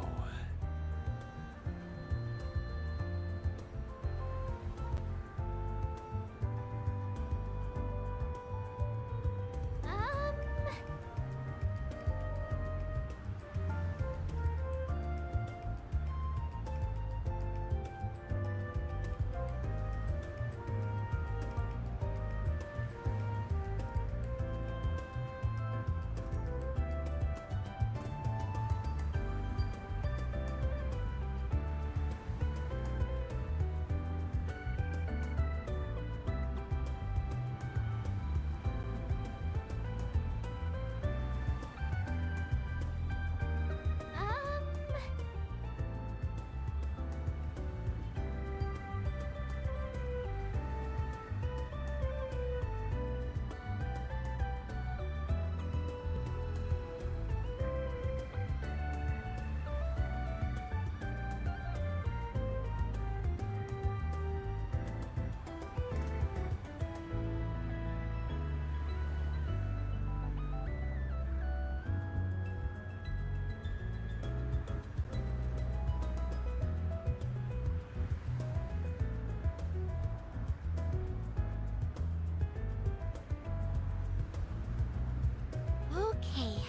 Okay.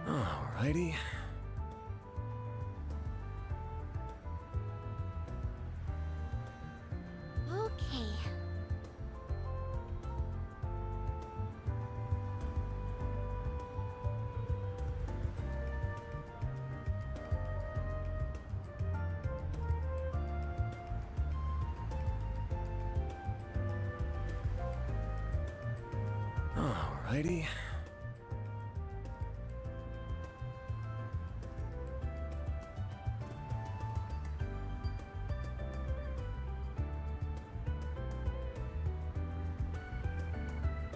Alrighty. Okay. Alrighty.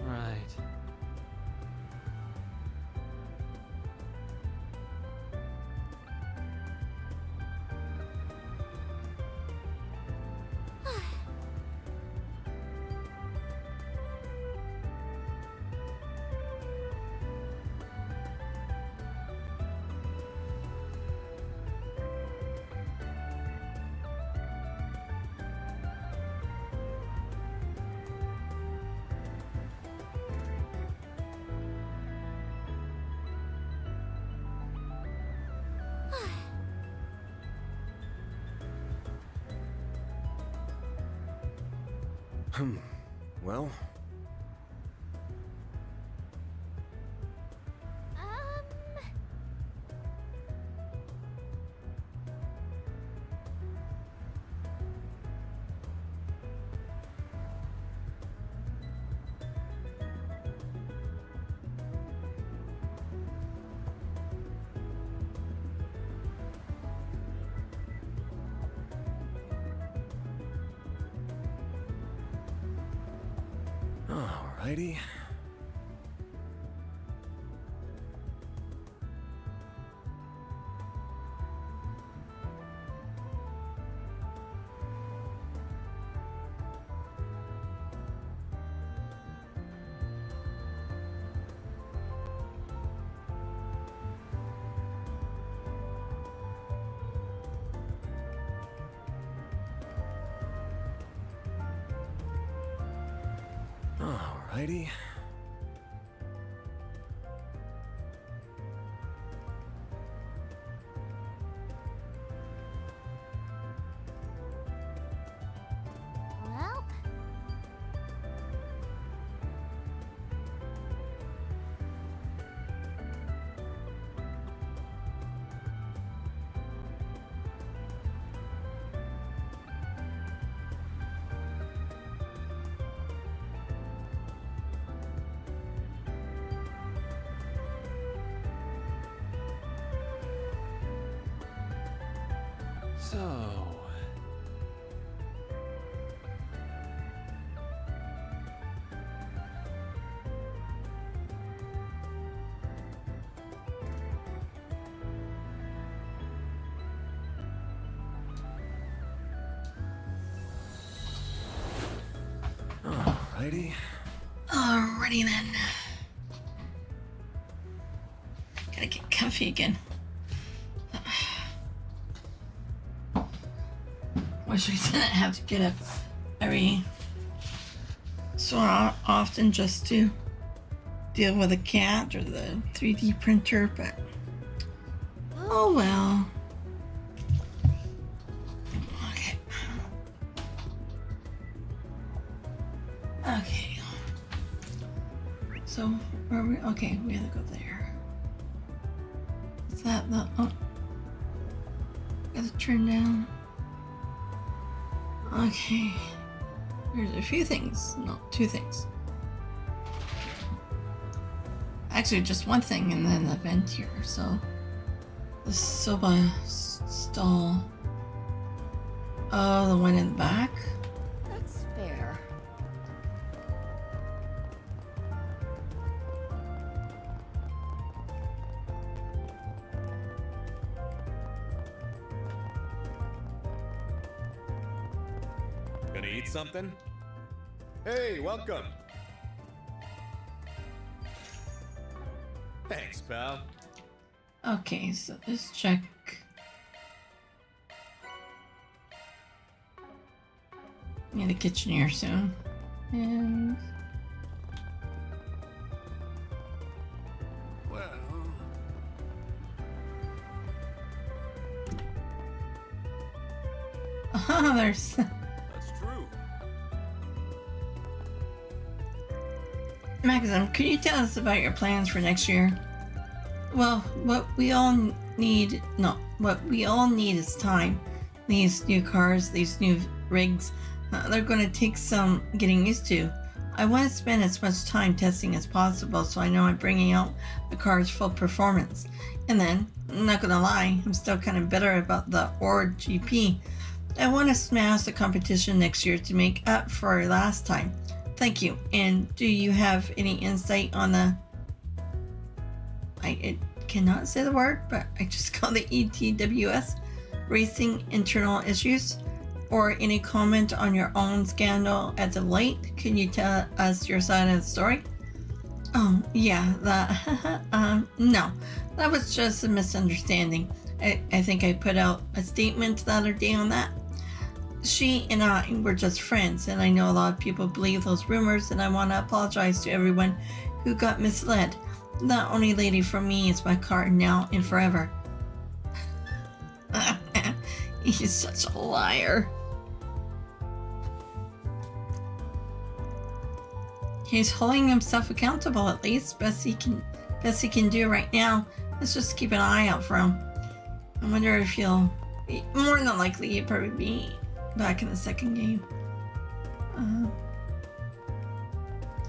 Right. Well, alrighty. Alrighty. Well, So... Alrighty. Alrighty then. Gotta get comfy again. Wish I didn't have to get up every so often just to deal with a cat or the 3D printer, but oh well. Okay. Okay. So, where are we? Okay, we gotta go there. Is that the... Oh. Gotta turn down. Okay. There's a few things. No, two things. Actually, just one thing and then the vent here. So, the soba stall. Oh, the one in the back? That's fair. Gonna eat something? Hey, welcome. Thanks, pal. Okay, so let's check. Yeah, the kitchen here soon. And Well, oh, there's. That's true. Maxim, could you tell us about your plans for next year? Well, what we all need is time. These new cars, these new rigs, they're going to take some getting used to. I want to spend as much time testing as possible so I know I'm bringing out the car's full performance. And then, I'm not going to lie, I'm still kind of bitter about the ORD GP. I want to smash the competition next year to make up for last time. Thank you. And do you have any insight on the... I cannot say the word, but I just call the ETWS racing internal issues, or any comment on your own scandal as of late? Can you tell us your side of the story? Oh, yeah, that, no, that was just a misunderstanding. I think I put out a statement the other day on that. She and I were just friends, and I know a lot of people believe those rumors, and I want to apologize to everyone who got misled. The only lady for me is my car now and forever. He's such a liar. He's holding himself accountable, at least. Best he can do right now is just keep an eye out for him. I wonder if he'll... More than likely, he'll probably be back in the second game.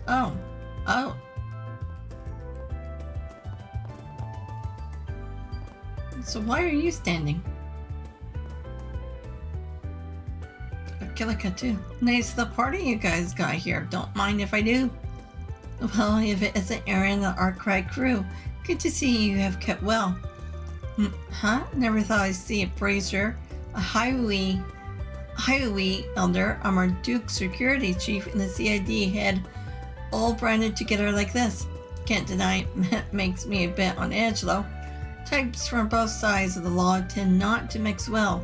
Oh. So why are you standing? Killikatu. Nice the party you guys got here. Don't mind if I do. Well, if it isn't Aaron, the Arkride crew, good to see you have kept well. Huh? Never thought I'd see a brazier, a highway elder, our Duke security chief, and the CID head all branded together like this. Can't deny it makes me a bit on edge though. Types from both sides of the law tend not to mix well.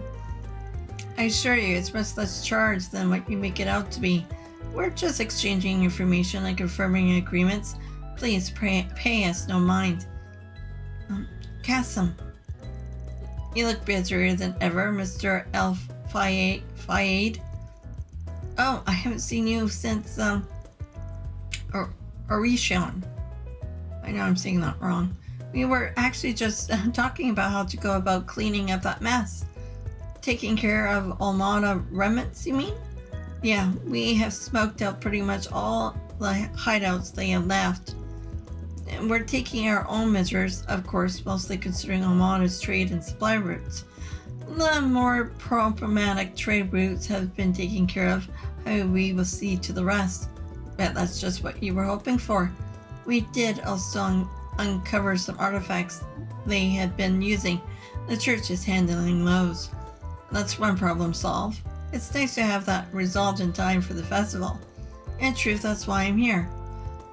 I assure you, it's much less charged than what you make it out to be. We're just exchanging information and confirming agreements. Please pay us no mind. Kasim, you look busier than ever, Mr. Fayed. Oh, I haven't seen you since, Orishon. I know I'm saying that wrong. We were actually just talking about how to go about cleaning up that mess. Taking care of Almada remnants, you mean? Yeah, we have smoked out pretty much all the hideouts they have left. And we're taking our own measures, of course, mostly considering Almada's trade and supply routes. The more problematic trade routes have been taken care of. We will see to the rest. Bet that's just what you were hoping for. We did also uncover some artifacts they had been using. The church is handling those. That's one problem solved. It's nice to have that resolved in time for the festival. In truth, that's why I'm here.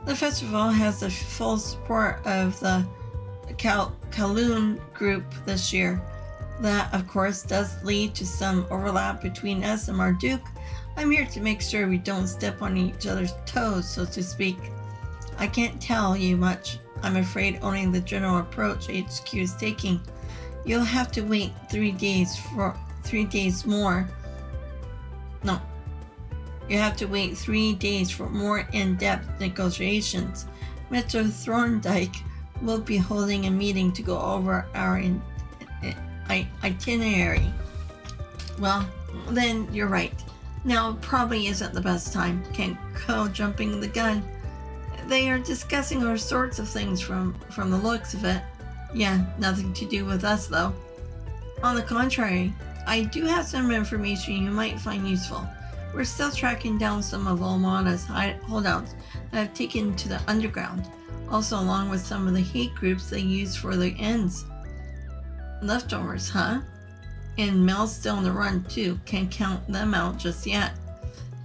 The festival has the full support of the Kowloon group this year. That, of course, does lead to some overlap between us and Marduk. I'm here to make sure we don't step on each other's toes, so to speak. I can't tell you much. I'm afraid only the general approach HQ is taking. You'll have to wait 3 days more. No. You have to wait 3 days for more in-depth negotiations. Mr. Thorndike will be holding a meeting to go over our itinerary. Well, then you're right. Now probably isn't the best time. Can't go jumping the gun. They are discussing all sorts of things from the looks of it. Yeah, nothing to do with us though. On the contrary, I do have some information you might find useful. We're still tracking down some of Almada's holdouts that have taken to the underground, also along with some of the hate groups they use for their ends. Leftovers, huh? And Mel's still on the run too, can't count them out just yet.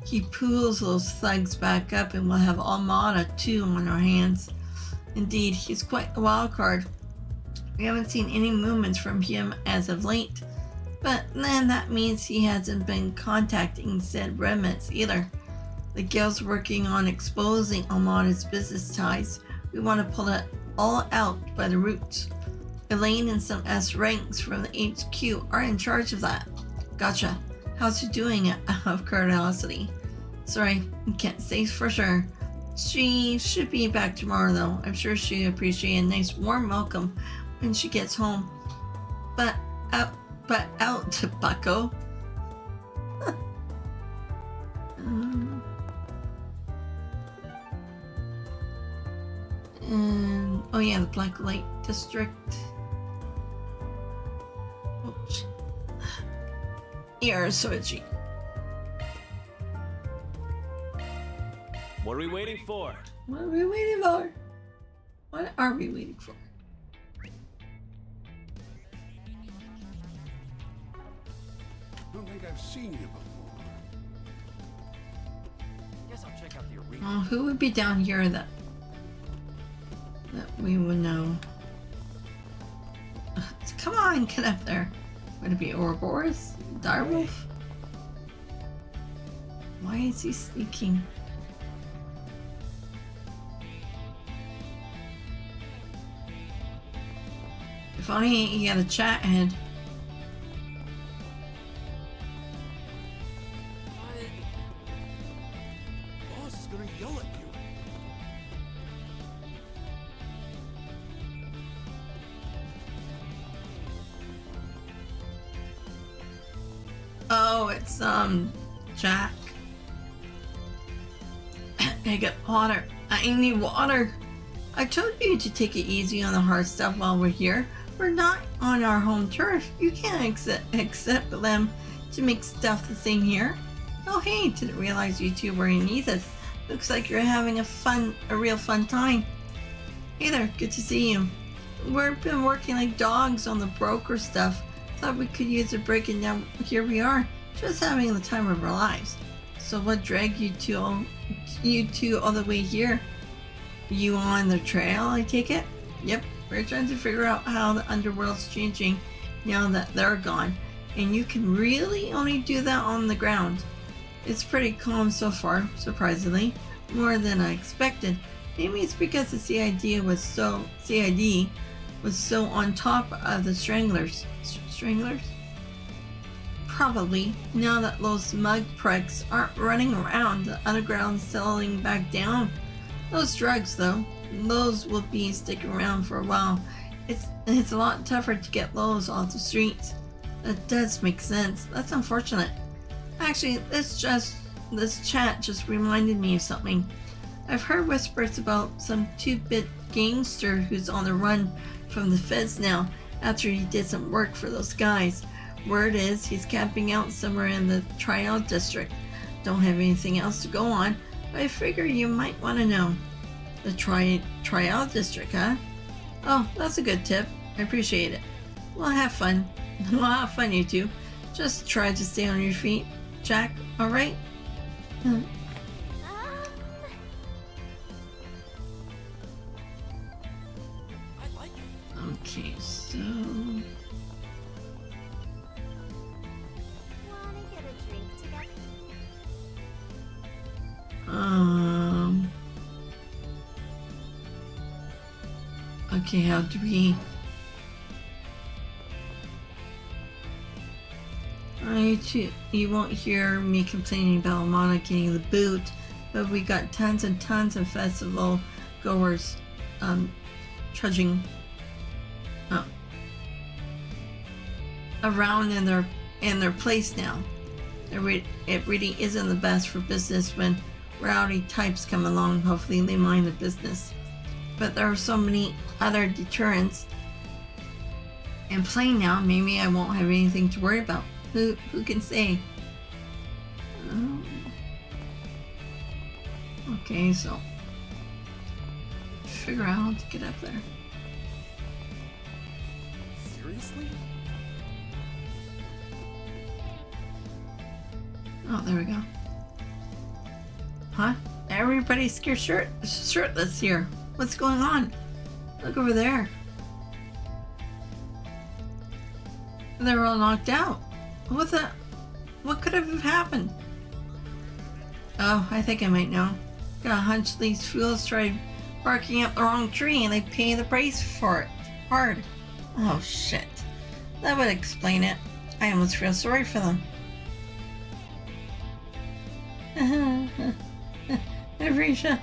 he pulls those thugs back up and we'll have Armada too on our hands. Indeed, he's quite a wild card. We haven't seen any movements from him as of late. But then that means he hasn't been contacting said remnants either. The guild's working on exposing Armada's business ties. We want to pull it all out by the roots. Elaine and some S ranks from the HQ are in charge of that. Gotcha. How's she doing it out of curiosity? Sorry, I can't say for sure. She should be back tomorrow though. I'm sure she'll appreciate a nice warm welcome when she gets home. But out, bucko. And oh yeah, the Black Light District. Oops. You're so itchy. What are we waiting for? What are we waiting for? What are we waiting for? I don't think I've seen you before. Guess I'll check out the arena. Oh, who would be down here that we would know? Come on, get up there. Would it be Ouroboros? Direwolf? Why is he sneaking? If only he had a chat head. Boss is gonna yell at you. Oh, it's Jack. I get water. I need water. I told you to take it easy on the hard stuff while we're here. We're not on our home turf. You can't accept them to make stuff the same here. Oh hey, didn't realize you two were in Ethos. Looks like you're having a real fun time. Hey there, good to see you. We've been working like dogs on the broker stuff. Thought we could use a break and now here we are, just having the time of our lives. So what dragged you two all the way here? You on the trail, I take it? Yep, we're trying to figure out how the underworld's changing now that they're gone. And you can really only do that on the ground. It's pretty calm so far, surprisingly. More than I expected. Maybe it's because the CID was so on top of the Stranglers. Stranglers? Probably. Now that those smug pricks aren't running around the underground settling back down. Those drugs, though, those will be sticking around for a while. It's a lot tougher to get those off the streets. That does make sense. That's unfortunate. Actually, this chat just reminded me of something. I've heard whispers about some 2-bit gangster who's on the run from the feds now after he did some work for those guys. Word is he's camping out somewhere in the tryout district. Don't have anything else to go on, but I figure you might want to know. The tryout district, huh? Oh, that's a good tip. I appreciate it. Well, have fun. Well, have fun, you two. Just try to stay on your feet. Jack, alright? I like it. Okay, so... wanna get a drink together? Okay, how do we... You won't hear me complaining about Amana getting the boot, but we got tons and tons of festival goers trudging around in their place now. It really isn't the best for business when rowdy types come along. Hopefully they mind the business. But there are so many other deterrents in play now, maybe I won't have anything to worry about. Who can say? Okay, so figure out how to get up there. Seriously? Oh, there we go. Huh? Everybody's scared shirtless here. What's going on? Look over there. They're all knocked out. What could have happened? Oh, I think I might know. Got a hunch these fools tried barking up the wrong tree and they pay the price for it. Hard. Oh shit. That would explain it. I almost feel sorry for them. Arisha.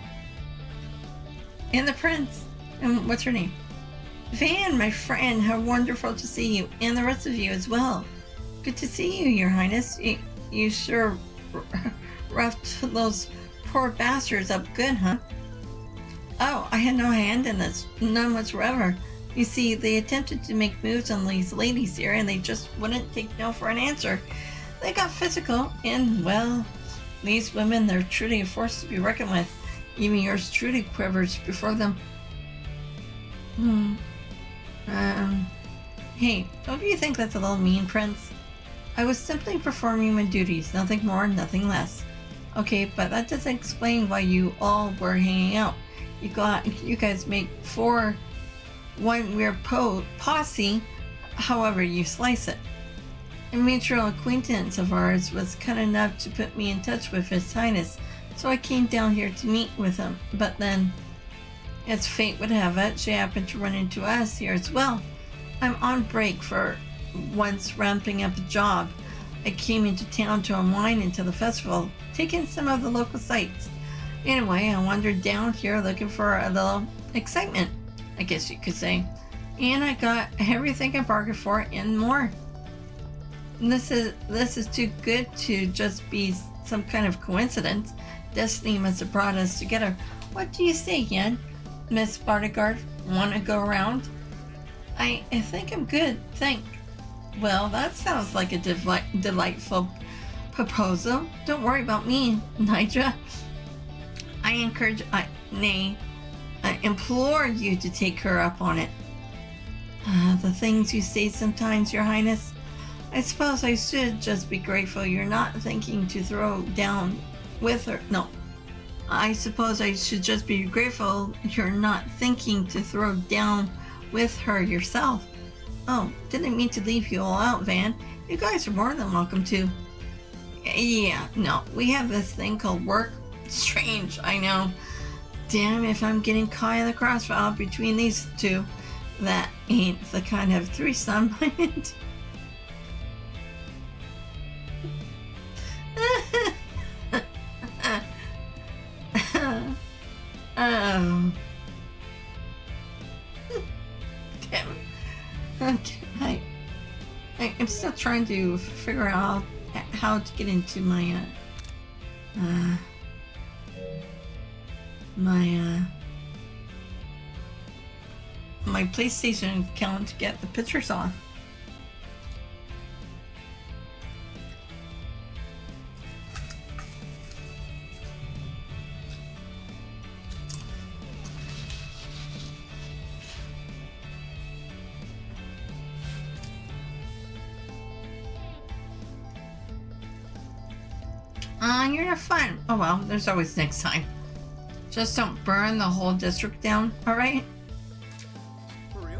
And the prince. And what's her name? Van, my friend. How wonderful to see you. And the rest of you as well. Good to see you, Your Highness. You sure roughed those poor bastards up good, huh? Oh, I had no hand in this. None whatsoever. You see, they attempted to make moves on these ladies here, and they just wouldn't take no for an answer. They got physical, and, well, these women, they're truly a force to be reckoned with. Even yours truly quivers before them. Hey, don't you think that's a little mean, Prince? I was simply performing my duties, nothing more, nothing less. Okay, but that doesn't explain why you all were hanging out. You guys make one weird posse, however you slice it. A mutual acquaintance of ours was kind enough to put me in touch with His Highness, so I came down here to meet with him. But then, as fate would have it, she happened to run into us here as well. I'm on break for once ramping up a job. I came into town to unwind into the festival, taking some of the local sights. Anyway, I wandered down here looking for a little excitement, I guess you could say. And I got everything I bargained for and more. This is too good to just be some kind of coincidence. Destiny must have brought us together. What do you say, Yen? Miss Bodyguard, want to go around? I think I'm good, Well, that sounds like a delightful proposal. Don't worry about me, Nidra. I implore you to take her up on it. The things you say sometimes, Your Highness. I suppose I should just be grateful you're not thinking to throw down with her. No. I suppose I should just be grateful you're not thinking to throw down with her yourself. Oh, didn't mean to leave you all out, Van. You guys are more than welcome to. Yeah, no, we have this thing called work. Strange, I know. Damn if I'm getting caught in the crossfire between these two. That ain't the kind of threesome I meant. Oh. Damn it. Okay, I'm still trying to figure out how to get into my my PlayStation account to get the pictures off. You're not fun. Oh well, there's always next time. Just don't burn the whole district down, alright? For real?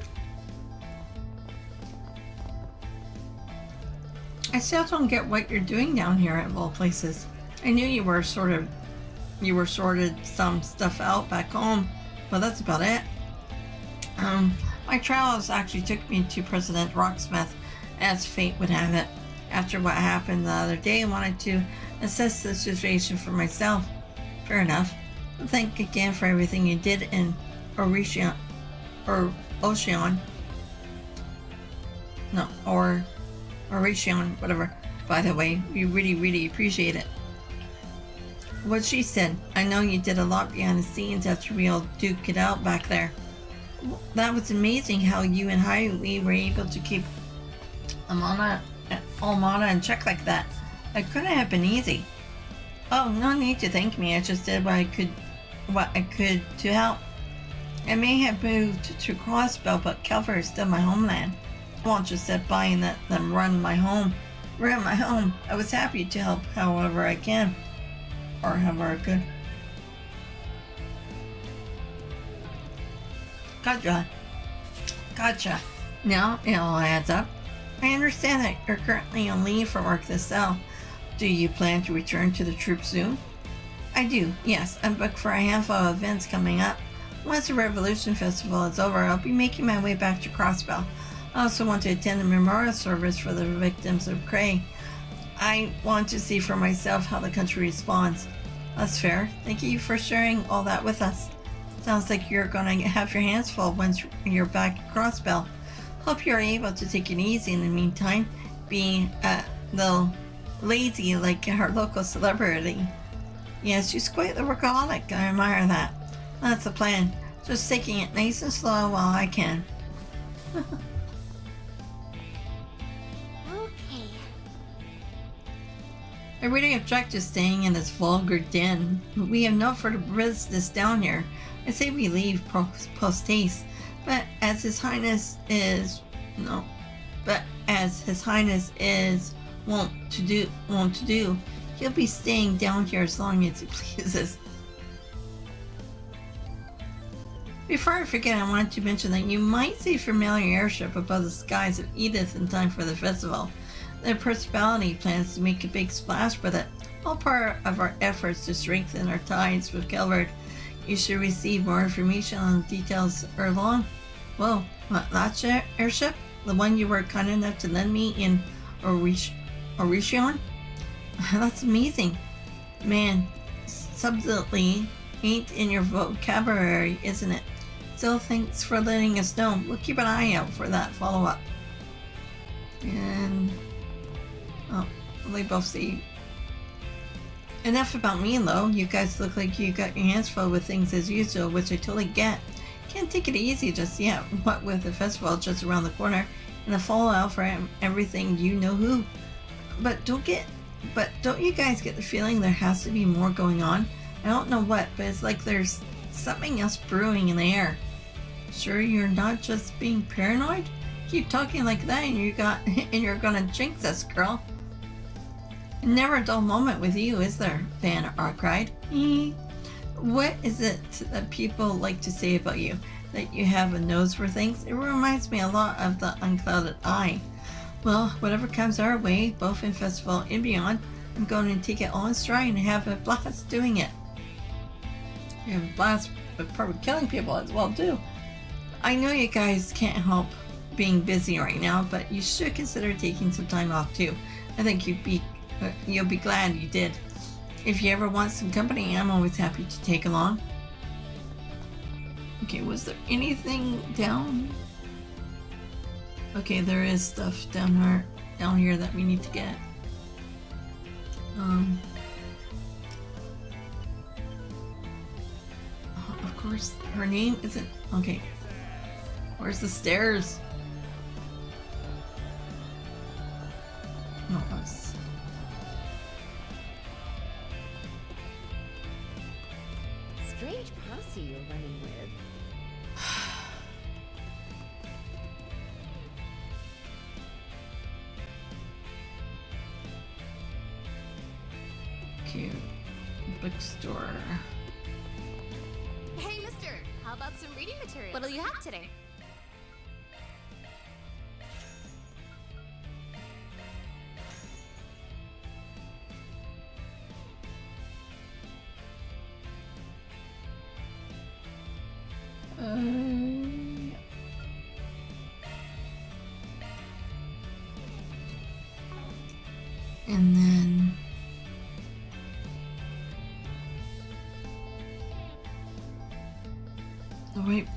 I still don't get what you're doing down here at all places. I knew you were sorted some stuff out back home, but that's about it. My travels actually took me to President Rocksmith, as fate would have it. After what happened the other day, I wanted to assess the situation for myself. Fair enough. Thank again for everything you did in Ocean. No, or Ocean, whatever. By the way, we really appreciate it. What she said, I know you did a lot behind the scenes after we all duked it out back there. That was amazing how you and Highway were able to keep Almana in check like that. It couldn't have been easy. Oh, no need to thank me. I just did what I could to help. I may have moved to Crossbell, but Kelver is still my homeland. I won't just sit by and let them run my home. I was happy to help however I can. Or however I could. Gotcha. Gotcha. Now it all adds up. I understand that you're currently on leave from work this cell. Do you plan to return to the troop soon? I do, yes. I'm booked for a handful of events coming up. Once the Revolution Festival is over, I'll be making my way back to Crossbell. I also want to attend a memorial service for the victims of Cray. I want to see for myself how the country responds. That's fair. Thank you for sharing all that with us. Sounds like you're going to have your hands full once you're back at Crossbell. Hope you're able to take it easy in the meantime, being a little lazy like our local celebrity. Yes, she's quite the workaholic. I admire that. That's the plan. Just taking it nice and slow while I can. Okay. I really object to staying in this vulgar den. We have no further business down here. I say we leave post-haste, but as His Highness is wont to do, he'll be staying down here as long as he pleases. Before I forget, I wanted to mention that you might see a familiar airship above the skies of Edith in time for the festival. The Principality plans to make a big splash with it, all part of our efforts to strengthen our ties with Kelvard. You should receive more information on the details along. Whoa, what, that airship? The one you were kind enough to lend me in Orishon? That's amazing. Man, subtlety ain't in your vocabulary, isn't it? Still, thanks for letting us know. We'll keep an eye out for that follow-up. And... oh, they both see. Enough about me, though. You guys look like you got your hands full with things as usual, which I totally get. Can't take it easy just yet, what with the festival just around the corner and the fallout for everything you know who. But don't you guys get the feeling there has to be more going on? I don't know what, but it's like there's something else brewing in the air. Sure you're not just being paranoid? Keep talking like that and you're gonna jinx us, girl. Never a dull moment with you, is there, Van Arkride? What is it that people like to say about you? That you have a nose for things? It reminds me a lot of the unclouded eye. Well, whatever comes our way, both in festival and beyond, I'm going to take it all in stride and have a blast doing it. You have a blast with probably killing people as well, too. I know you guys can't help being busy right now, but you should consider taking some time off, too. I think you'll be glad you did. If you ever want some company, I'm always happy to take along. Okay, was there anything down? Okay, there is stuff down here that we need to get. Of course, her name isn't... okay. Where's the stairs? No, that's... Strange posse you're running with. Okay, bookstore. Hey, mister, how about some reading material? What'll you have today? And then the white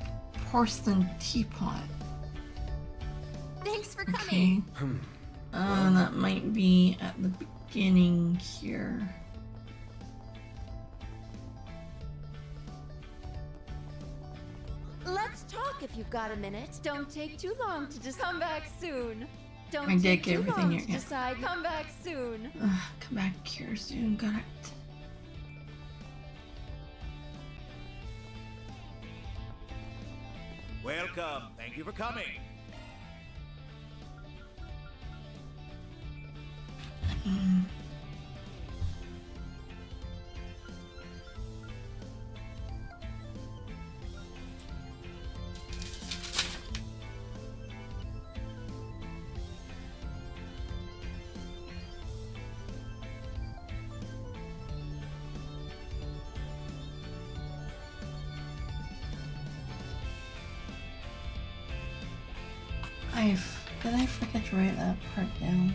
porcelain teapot. Thanks for Okay. coming. That might be at the beginning here. Let's talk if you've got a minute. Don't take too long to just come back soon. Don't I did take get too everything long here, to yeah. decide. Come back soon. Come back here soon, got it. Welcome. Thank you for coming. Did I forget to write that part down?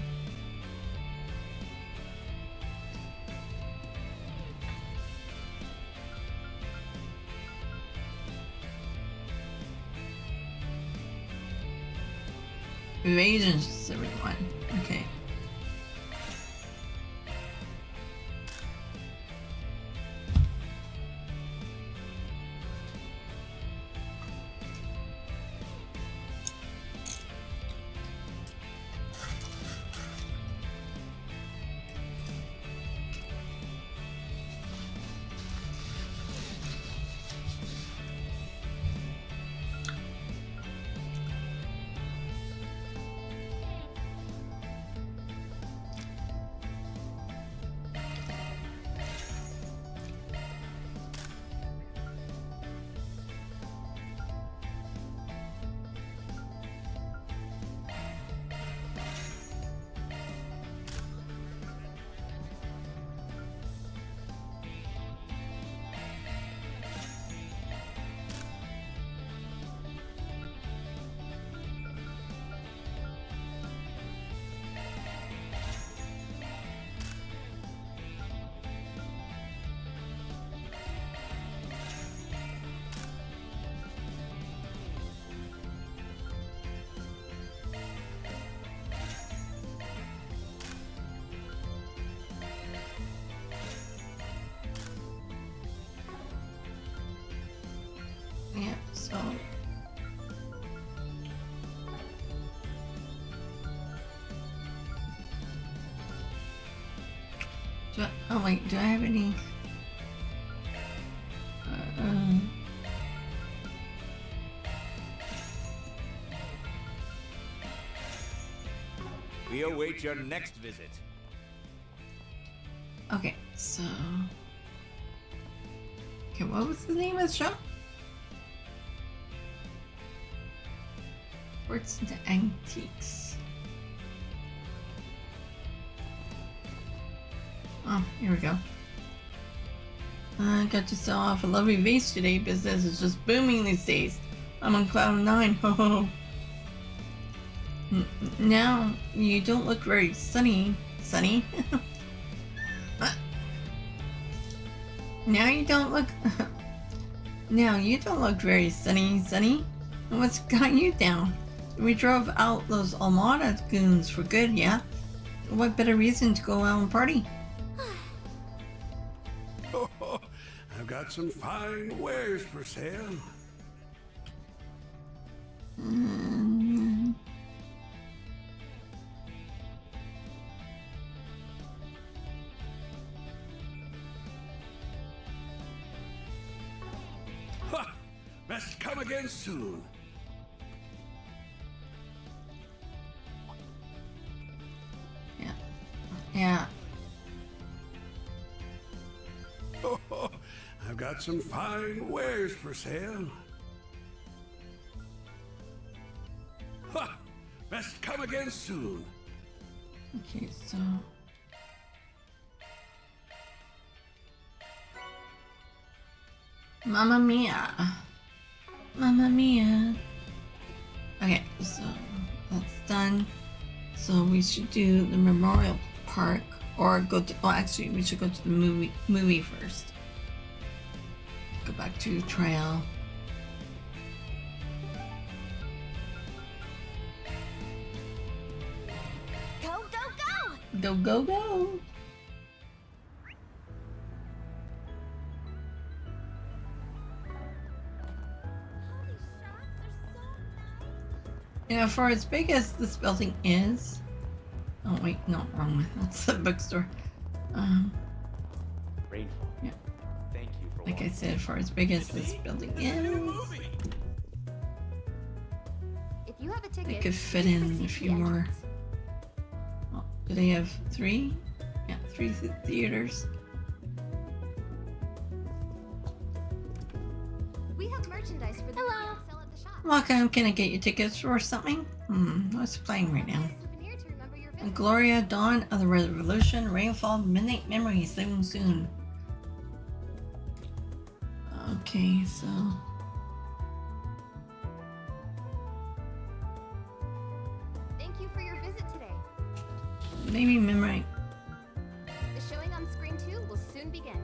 Evasions, everyone. Okay. Yeah, so oh wait, do I have any? We await your next visit. Okay, so okay, what was the name of the show? Words into Antiques. Oh, here we go. I got to sell off a lovely vase today. Business is just booming these days. I'm on cloud 9. Ho ho ho. Now you don't look very sunny. Sunny? Now you don't look. Now you don't look very sunny. What's got you down? We drove out those Almada goons for good, yeah? What better reason to go out and party? Oh, I've got some fine wares for sale. Ha! Best come again soon. Yeah. Oh, I've got some fine wares for sale. Ha! Best come again soon. Okay, so Mamma Mia. Mamma Mia. Okay, so that's done. So we should do the Memorial Park or go to, well actually we should go to the movie first. Go back to Trial. Go! Go! You know, for as big as this building is, oh wait, no, wrong one. That's the bookstore. Rainfall. Yeah. Thank you for Like I said, for as big as this building is, If you have a ticket, it could fit in a few more. Well, do they have 3? Yeah, 3 theaters. We have merchandise for the Hello. sale at the shop. Welcome, can I get you tickets or something? What's playing right now? Souvenir to remember your visit. Gloria, Dawn of the Revolution, Rainfall, Midnight Memories, living soon. Okay, so maybe memory. The showing on screen 2 will soon begin.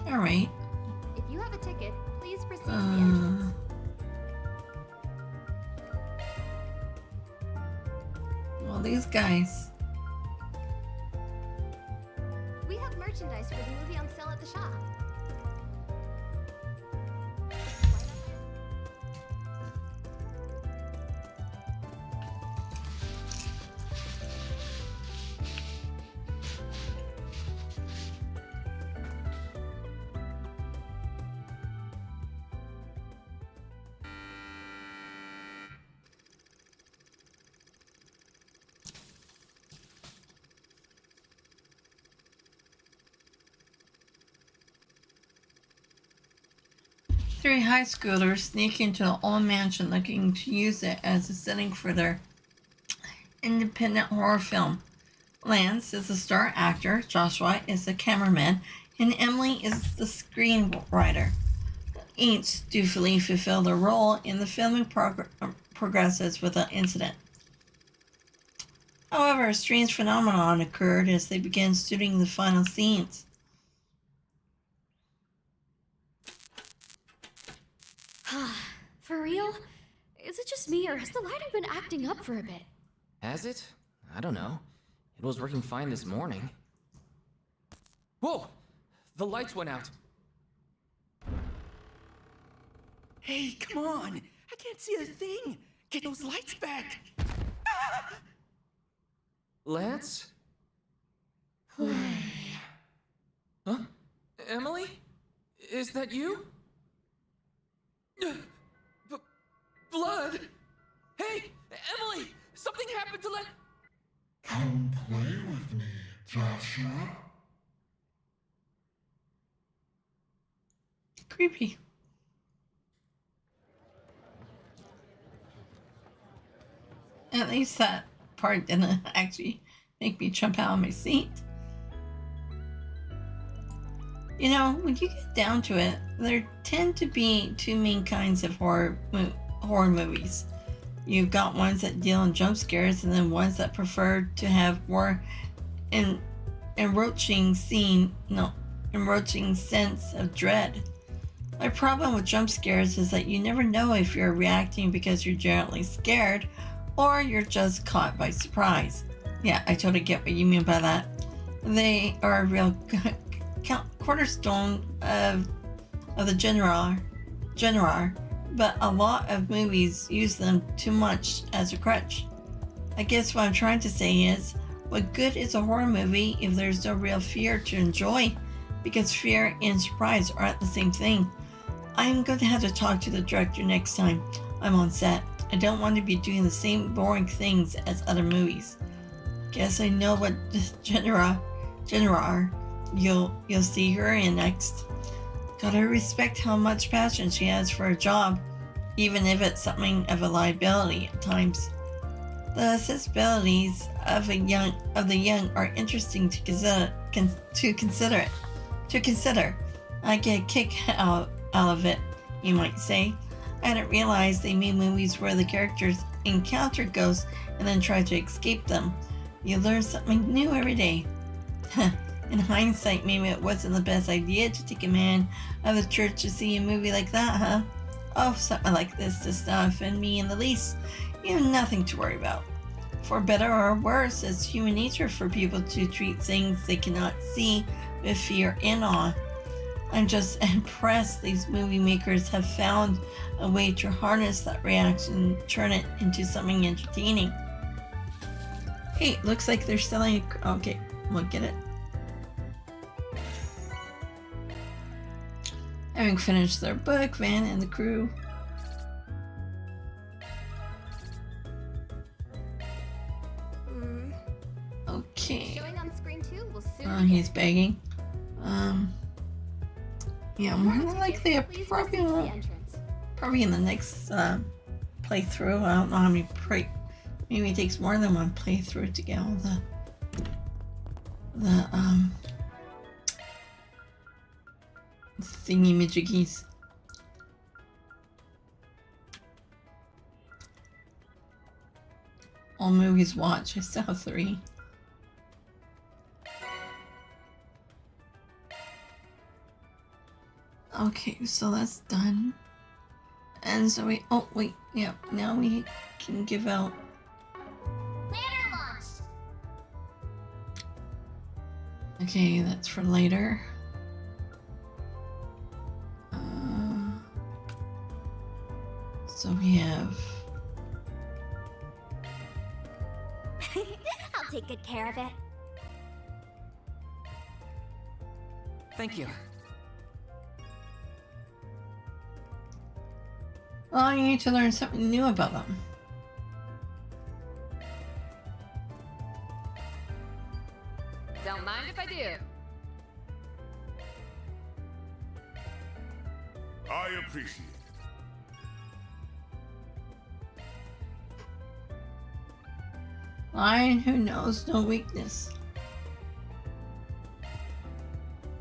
Alright. If you have a ticket, please proceed to the entrance. Well, these guys. We have merchandise for the movie on sale at the shop. Three high schoolers sneak into an old mansion looking to use it as a setting for their independent horror film. Lance is the star actor, Joshua is the cameraman, and Emily is the screenwriter. Each dutifully fulfill their role in the filming progresses without incident. However, a strange phenomenon occurred as they began shooting the final scenes. For real? Is it just me, or has the lighting been acting up for a bit? Has it? I don't know. It was working fine this morning. Whoa! The lights went out. Hey, come on! I can't see a thing! Get those lights back! Ah! Lance? Huh? Emily? Is that you? Blood! Hey, Emily! Something happened to let... Come play with me, Joshua. Creepy. At least that part didn't actually make me jump out of my seat. You know, when you get down to it, there tend to be two main kinds of horror movies. You've got ones that deal in jump scares, and then ones that prefer to have more enroaching sense of dread. My problem with jump scares is that you never know if you're reacting because you're generally scared or you're just caught by surprise. Yeah, I totally get what you mean by that. They are a real cornerstone of the genre, but a lot of movies use them too much as a crutch. I guess what I'm trying to say is, what good is a horror movie if there's no real fear to enjoy? Because fear and surprise aren't the same thing. I'm going to have to talk to the director next time I'm on set. I don't want to be doing the same boring things as other movies. Guess I know what genre you'll see her in next. Gotta respect how much passion she has for her job, even if it's something of a liability at times. The sensibilities of the young are interesting to consider. I get a kick out of it, you might say. I hadn't realized they made movies where the characters encounter ghosts and then try to escape them. You learn something new every day. In hindsight, maybe it wasn't the best idea to take a man out of the church to see a movie like that, huh? Oh, something like this does not offend me in the least. You have nothing to worry about. For better or worse, it's human nature for people to treat things they cannot see with fear and awe. I'm just impressed these movie makers have found a way to harness that reaction and turn it into something entertaining. Hey, looks like they're selling... Okay, we'll get it. Having finished their book, Van and the crew. Okay. Showing on screen 2 will soon. He's begging. Yeah, more than likely, probably in the next playthrough. I don't know how many maybe it takes more than one playthrough to get all the thingy-majiggies. all movies watched. I still have 3. Okay, so that's done. And so we, oh wait, yeah, now we can give out. Banner launch. Okay, that's for later. So we have. I'll take good care of it. Thank you. Well, you need to learn something new about them. Don't mind if I do. I appreciate it. Lion who knows no weakness.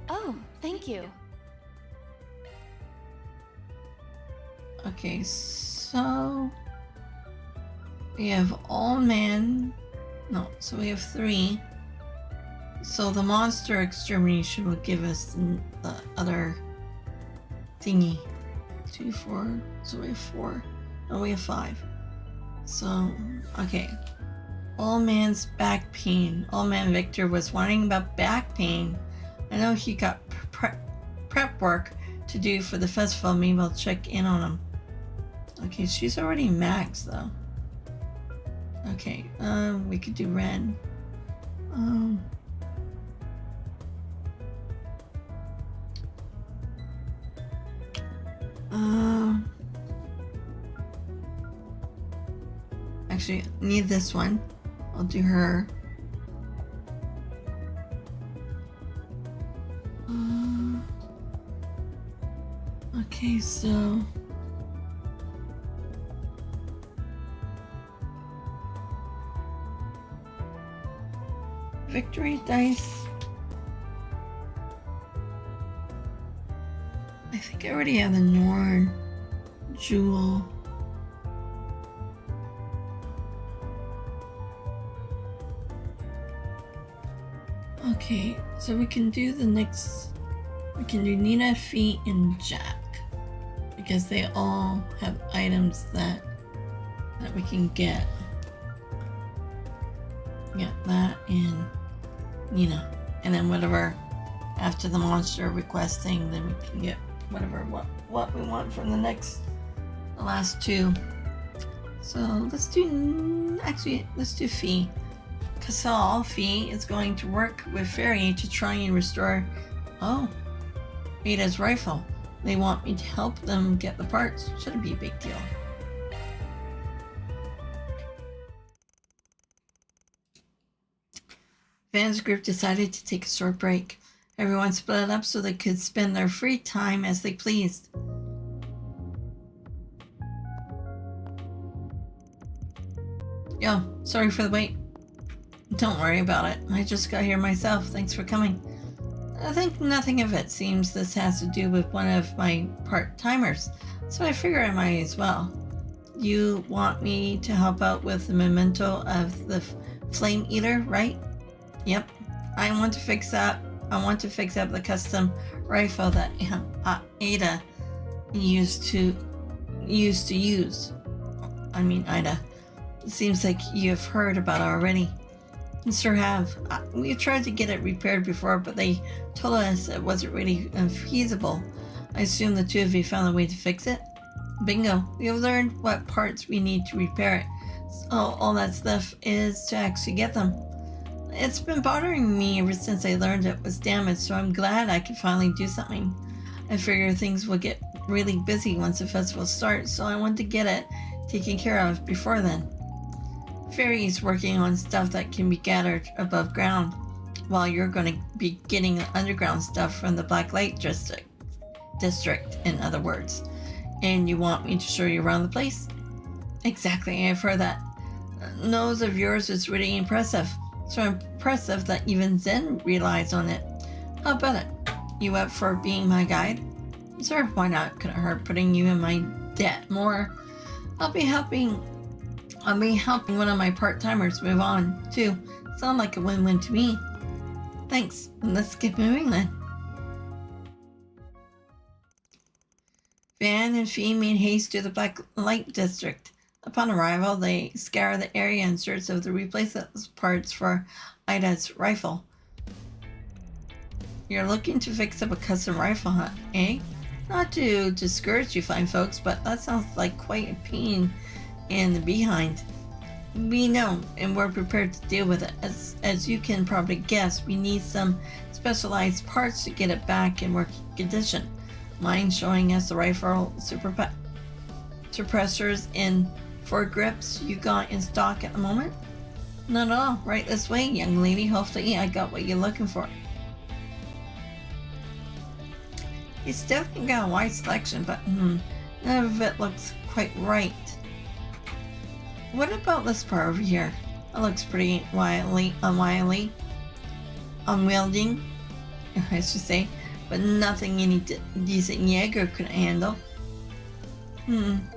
Oh, thank you. Okay, so we have all man. No, so we have 3. So the monster extermination will give us the other thingy. 2, 4. So we have 4. No, we have 5. So, okay. All man's back pain. All man Victor was whining about back pain. I know he got prep work to do for the festival. Maybe I'll check in on him. Okay, she's already maxed though. Okay, we could do Ren. Actually, need this one. I'll do her. Okay, so victory dice. I think I already have the Norn Jewel. Okay, so we can do the next. We can do Nina, Fee, and Jack because they all have items that we can get. Yeah, that and Nina, and then whatever after the monster request thing, then we can get whatever what we want from the last 2. So let's do Fee. Casal Fee is going to work with Fairy to try and restore Ada's rifle. They want me to help them get the parts. Shouldn't be a big deal. Van's group decided to take a short break. Everyone split up so they could spend their free time as they pleased. Yo, sorry for the wait. Don't worry about it. I just got here myself. Thanks for coming. I think nothing of it seems this has to do with one of my part-timers, so I figure I might as well. You want me to help out with the memento of the Flame Eater, right? Yep. I want to fix up the custom rifle that Ada used to use. I mean, Ida. It seems like you've heard about it already. Sure have. We tried to get it repaired before, but they told us it wasn't really feasible. I assume the 2 of you found a way to fix it? Bingo. We've learned what parts we need to repair it. So all that stuff is to actually get them. It's been bothering me ever since I learned it was damaged, so I'm glad I could finally do something. I figure things will get really busy once the festival starts, so I want to get it taken care of before then. Fairy's working on stuff that can be gathered above ground, while you're going to be getting the underground stuff from the Black Light District, in other words. And you want me to show you around the place? Exactly, I've heard that. Nose of yours is really impressive. So impressive that even Zen relies on it. How about it? You up for being my guide? Sure, why not? Couldn't hurt putting you in my debt more. I'll be helping I'll be helping one of my part-timers move on, too. Sound like a win-win to me. Thanks. Let's get moving then. Van and Fee made haste to the Black Light District. Upon arrival, they scour the area in search of the replacement parts for Ida's rifle. You're looking to fix up a custom rifle, huh? Eh? Not to discourage you fine folks, but that sounds like quite a pain in the behind. We know, and we're prepared to deal with it. As you can probably guess, we need some specialized parts to get it back in working condition. Mind showing us the rifle suppressors and foregrips you got in stock at the moment? Not at all. Right this way, young lady. Hopefully I got what you're looking for. It's definitely got a wide selection, but none of it looks quite right. What about this part over here? It looks pretty unwieldy, unwielding, I should say, but nothing any decent Jaeger could handle.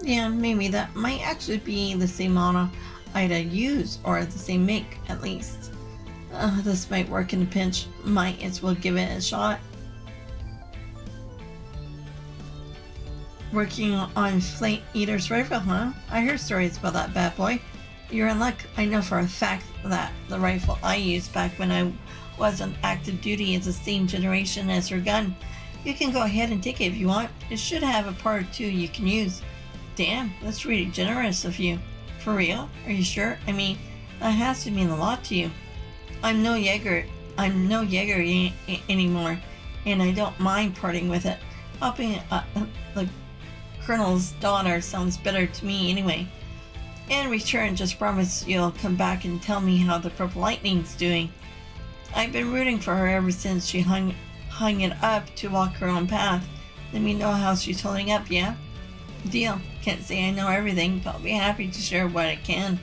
Yeah, maybe that might actually be the same model Ida used, or the same make, at least. This might work in a pinch. Might as well give it a shot. Working on Flame Eater's rifle, huh? I heard stories about that bad boy. You're in luck. I know for a fact that the rifle I used back when I was on active duty is the same generation as her gun. You can go ahead and take it if you want. It should have a part or two you can use. Damn, that's really generous of you. For real? Are you sure? I mean, that has to mean a lot to you. I'm no Jaeger anymore, and I don't mind parting with it. Helping the Colonel's daughter sounds better to me anyway. In return, just promise you'll come back and tell me how the Purple Lightning's doing. I've been rooting for her ever since she hung it up to walk her own path. Let me know how she's holding up, yeah? Deal. Can't say I know everything, but I'll be happy to share what I can.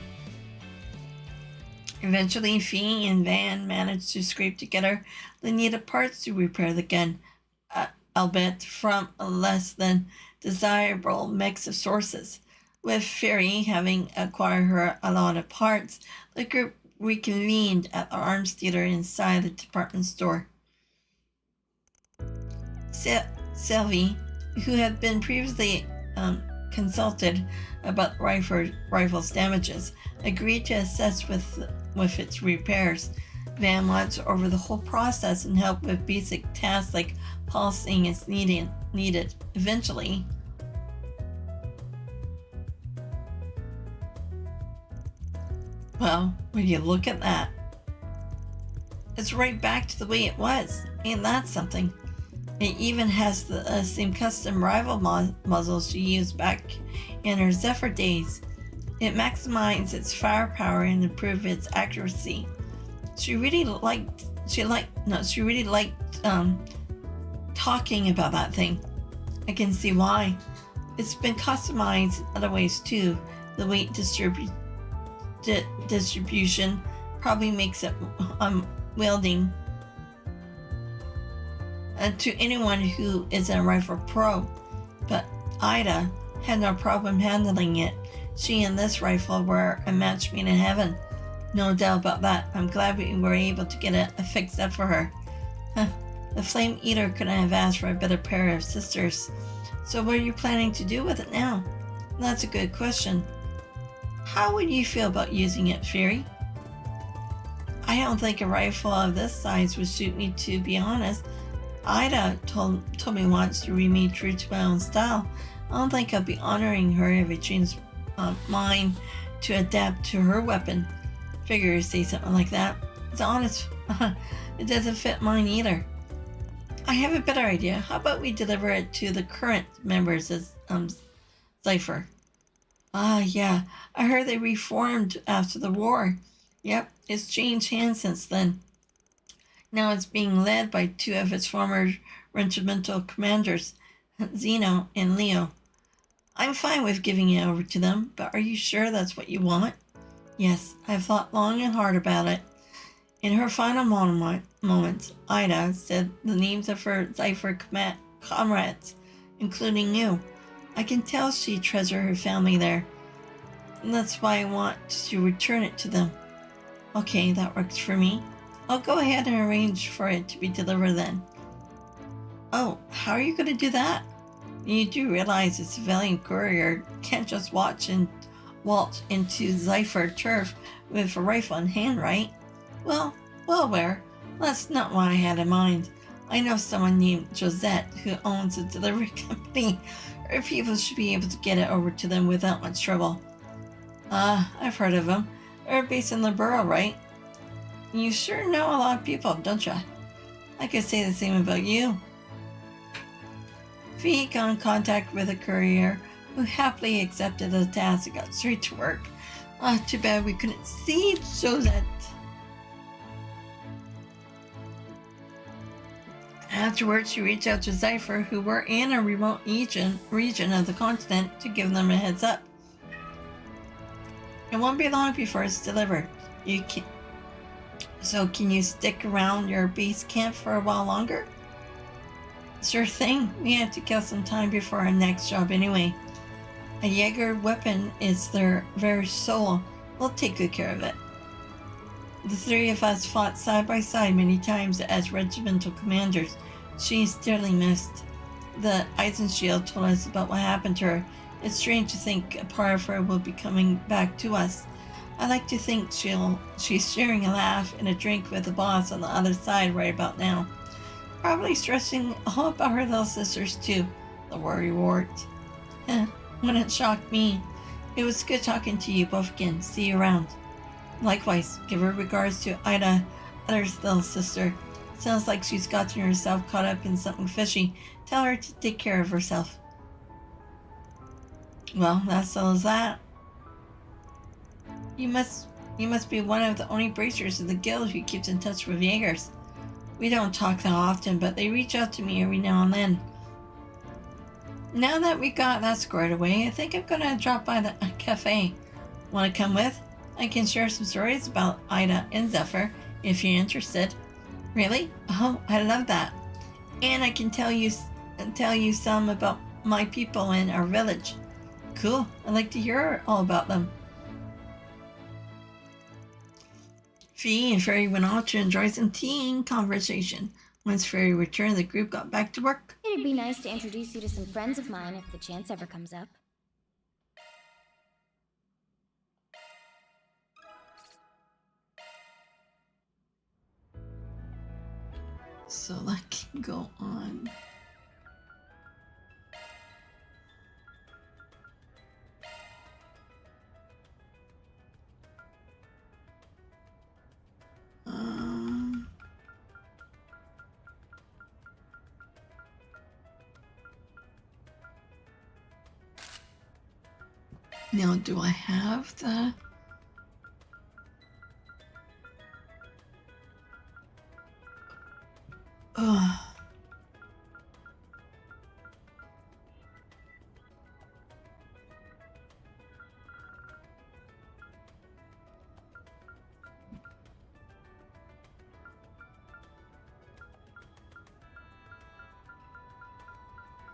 Eventually, Fee and Van managed to scrape together the needed parts to repair the gun, albeit from a less than desirable mix of sources. With Fury having acquired her a lot of parts, the group reconvened at the arms dealer inside the department store. Sylvie, who had been previously consulted about rifle's damages, agreed to assist with its repairs. Van watched over the whole process and helped with basic tasks like pulsing as needed. Eventually, well, when you look at that, it's right back to the way it was. Ain't that something? It even has the same custom rifle muzzle she used back in her Zephyr days. It maximized its firepower and improved its accuracy. She really liked talking about that thing. I can see why. It's been customized other ways too. The weight distribution probably makes it unwielding to anyone who is a rifle pro, but Ida had no problem handling it. She and this rifle were a match made in heaven. No doubt about that. I'm glad we were able to get it fixed up for her. The Flame Eater couldn't have asked for a better pair of sisters. So what are you planning to do with it now? That's a good question. How would you feel about using it, Fury? I don't think a rifle of this size would suit me, to be honest. Ida told me once to remain true to my own style. I don't think I'll be honoring her if I change mine to adapt to her weapon. Figure you say something like that. It's honest. It doesn't fit mine either. I have a better idea. How about we deliver it to the current members of Cypher? Ah, yeah. I heard they reformed after the war. Yep, it's changed hands since then. Now it's being led by two of its former regimental commanders, Zeno and Leo. I'm fine with giving it over to them, but are you sure that's what you want? Yes, I've thought long and hard about it. In her final moments, Ida said the names of her Cypher comrades, including you. I can tell she treasured her family there. And that's why I want to return it to them. Okay, that works for me. I'll go ahead and arrange for it to be delivered then. Oh, how are you going to do that? You do realize a civilian courier can't just waltz into Zypher turf with a rifle in hand, right? Well aware. That's not what I had in mind. I know someone named Josette who owns a delivery company. Her people should be able to get it over to them without much trouble. I've heard of them. They're based in the borough, right? You sure know a lot of people, don't you? I could say the same about you. Fee got in contact with a courier who happily accepted the task and got straight to work. Too bad we couldn't see Josette. Afterwards, she reached out to Zypher, who were in a remote region of the continent, to give them a heads up. It won't be long before it's delivered. So can you stick around your base camp for a while longer? Sure thing. We have to kill some time before our next job anyway. A Jaeger weapon is their very soul. We'll take good care of it. The three of us fought side by side many times as regimental commanders. She is dearly missed. The Eisenshield told us about what happened to her. It's strange to think a part of her will be coming back to us. I like to think she's sharing a laugh and a drink with the boss on the other side right about now. Probably stressing all about her little sisters too. The worry wart. Wouldn't shock me. It was good talking to you both again. See you around. Likewise, give her regards to Ida, Ada's little sister. Sounds like she's gotten herself caught up in something fishy. Tell her to take care of herself. Well, that settles that. You must be one of the only bracers in the guild who keeps in touch with Jaegers. We don't talk that often, but they reach out to me every now and then. Now that we got that squared away, I think I'm gonna drop by the cafe. Wanna come with? I can share some stories about Ida and Zephyr if you're interested. Really? Oh, I love that. And I can tell you some about my people in our village. Cool. I'd like to hear all about them. Fee and Fairy went off to enjoy some tea and conversation. Once Fairy returned, the group got back to work. It'd be nice to introduce you to some friends of mine if the chance ever comes up. So that can go on. Now, do I have the...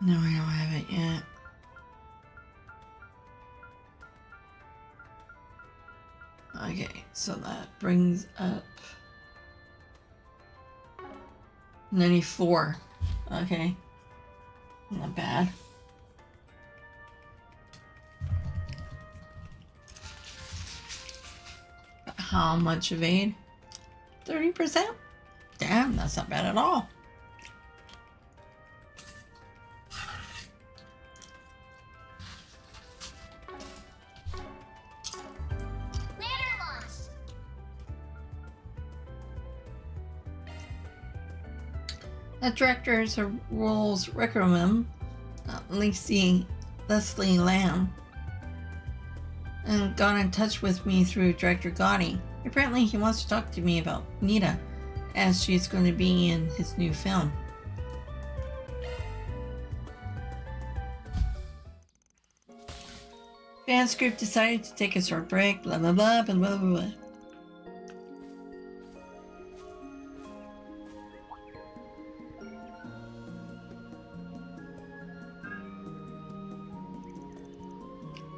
No, I don't have it yet. Okay, so that brings up 94. Okay, not bad. How much evade? 30%? Damn, that's not bad at all. The director's roles recommend Leslie Lamb and got in touch with me through Director Gotti. Apparently he wants to talk to me about Nita, as she's going to be in his new film. Fans group decided to take a short break, blah blah blah blah blah blah.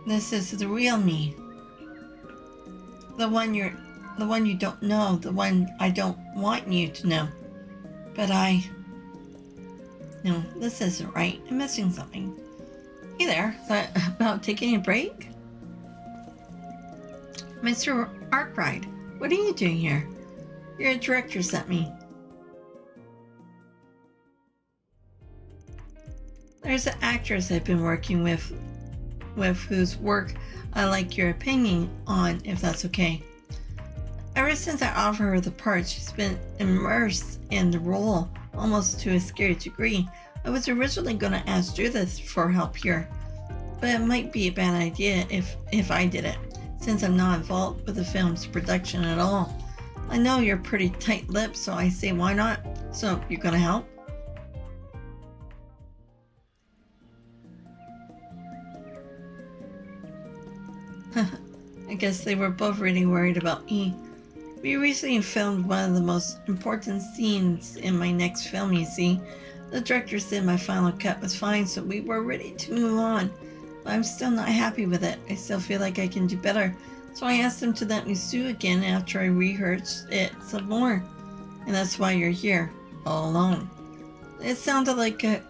This is the real me. the one you don't know, the one I don't want you to know. But no, this isn't right. I'm missing something. Hey there, thought about taking a break? Mr. Arkride, what are you doing here? Your director sent me. There's an actress I've been working with whose work I like your opinion on, if that's okay. Ever since I offered her the part, she's been immersed in the role almost to a scary degree. I was originally going to ask Judith for help here, but it might be a bad idea if I did it, since I'm not involved with the film's production at all. I know you're pretty tight-lipped, so I say why not? So, you're going to help? I guess they were both really worried about me. We recently filmed one of the most important scenes in my next film, you see. The director said my final cut was fine, so we were ready to move on. But I'm still not happy with it. I still feel like I can do better. So I asked him to let me sue again after I rehearsed it some more. And that's why you're here, all alone. It sounded like a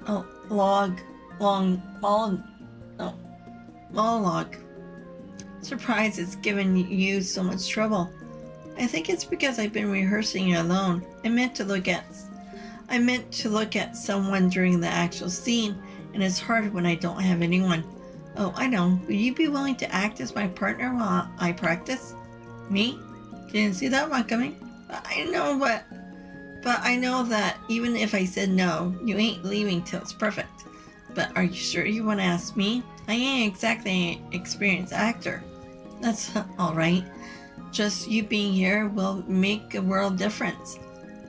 monologue. Surprised it's given you so much trouble. I think it's because I've been rehearsing it alone. I meant to look at someone during the actual scene, and it's hard when I don't have anyone. Oh, I know. Will you be willing to act as my partner while I practice? Me? Didn't see that one coming. I know that even if I said no, you ain't leaving till it's perfect. But are you sure you want to ask me? I ain't exactly an experienced actor. That's alright. Just you being here will make a world difference.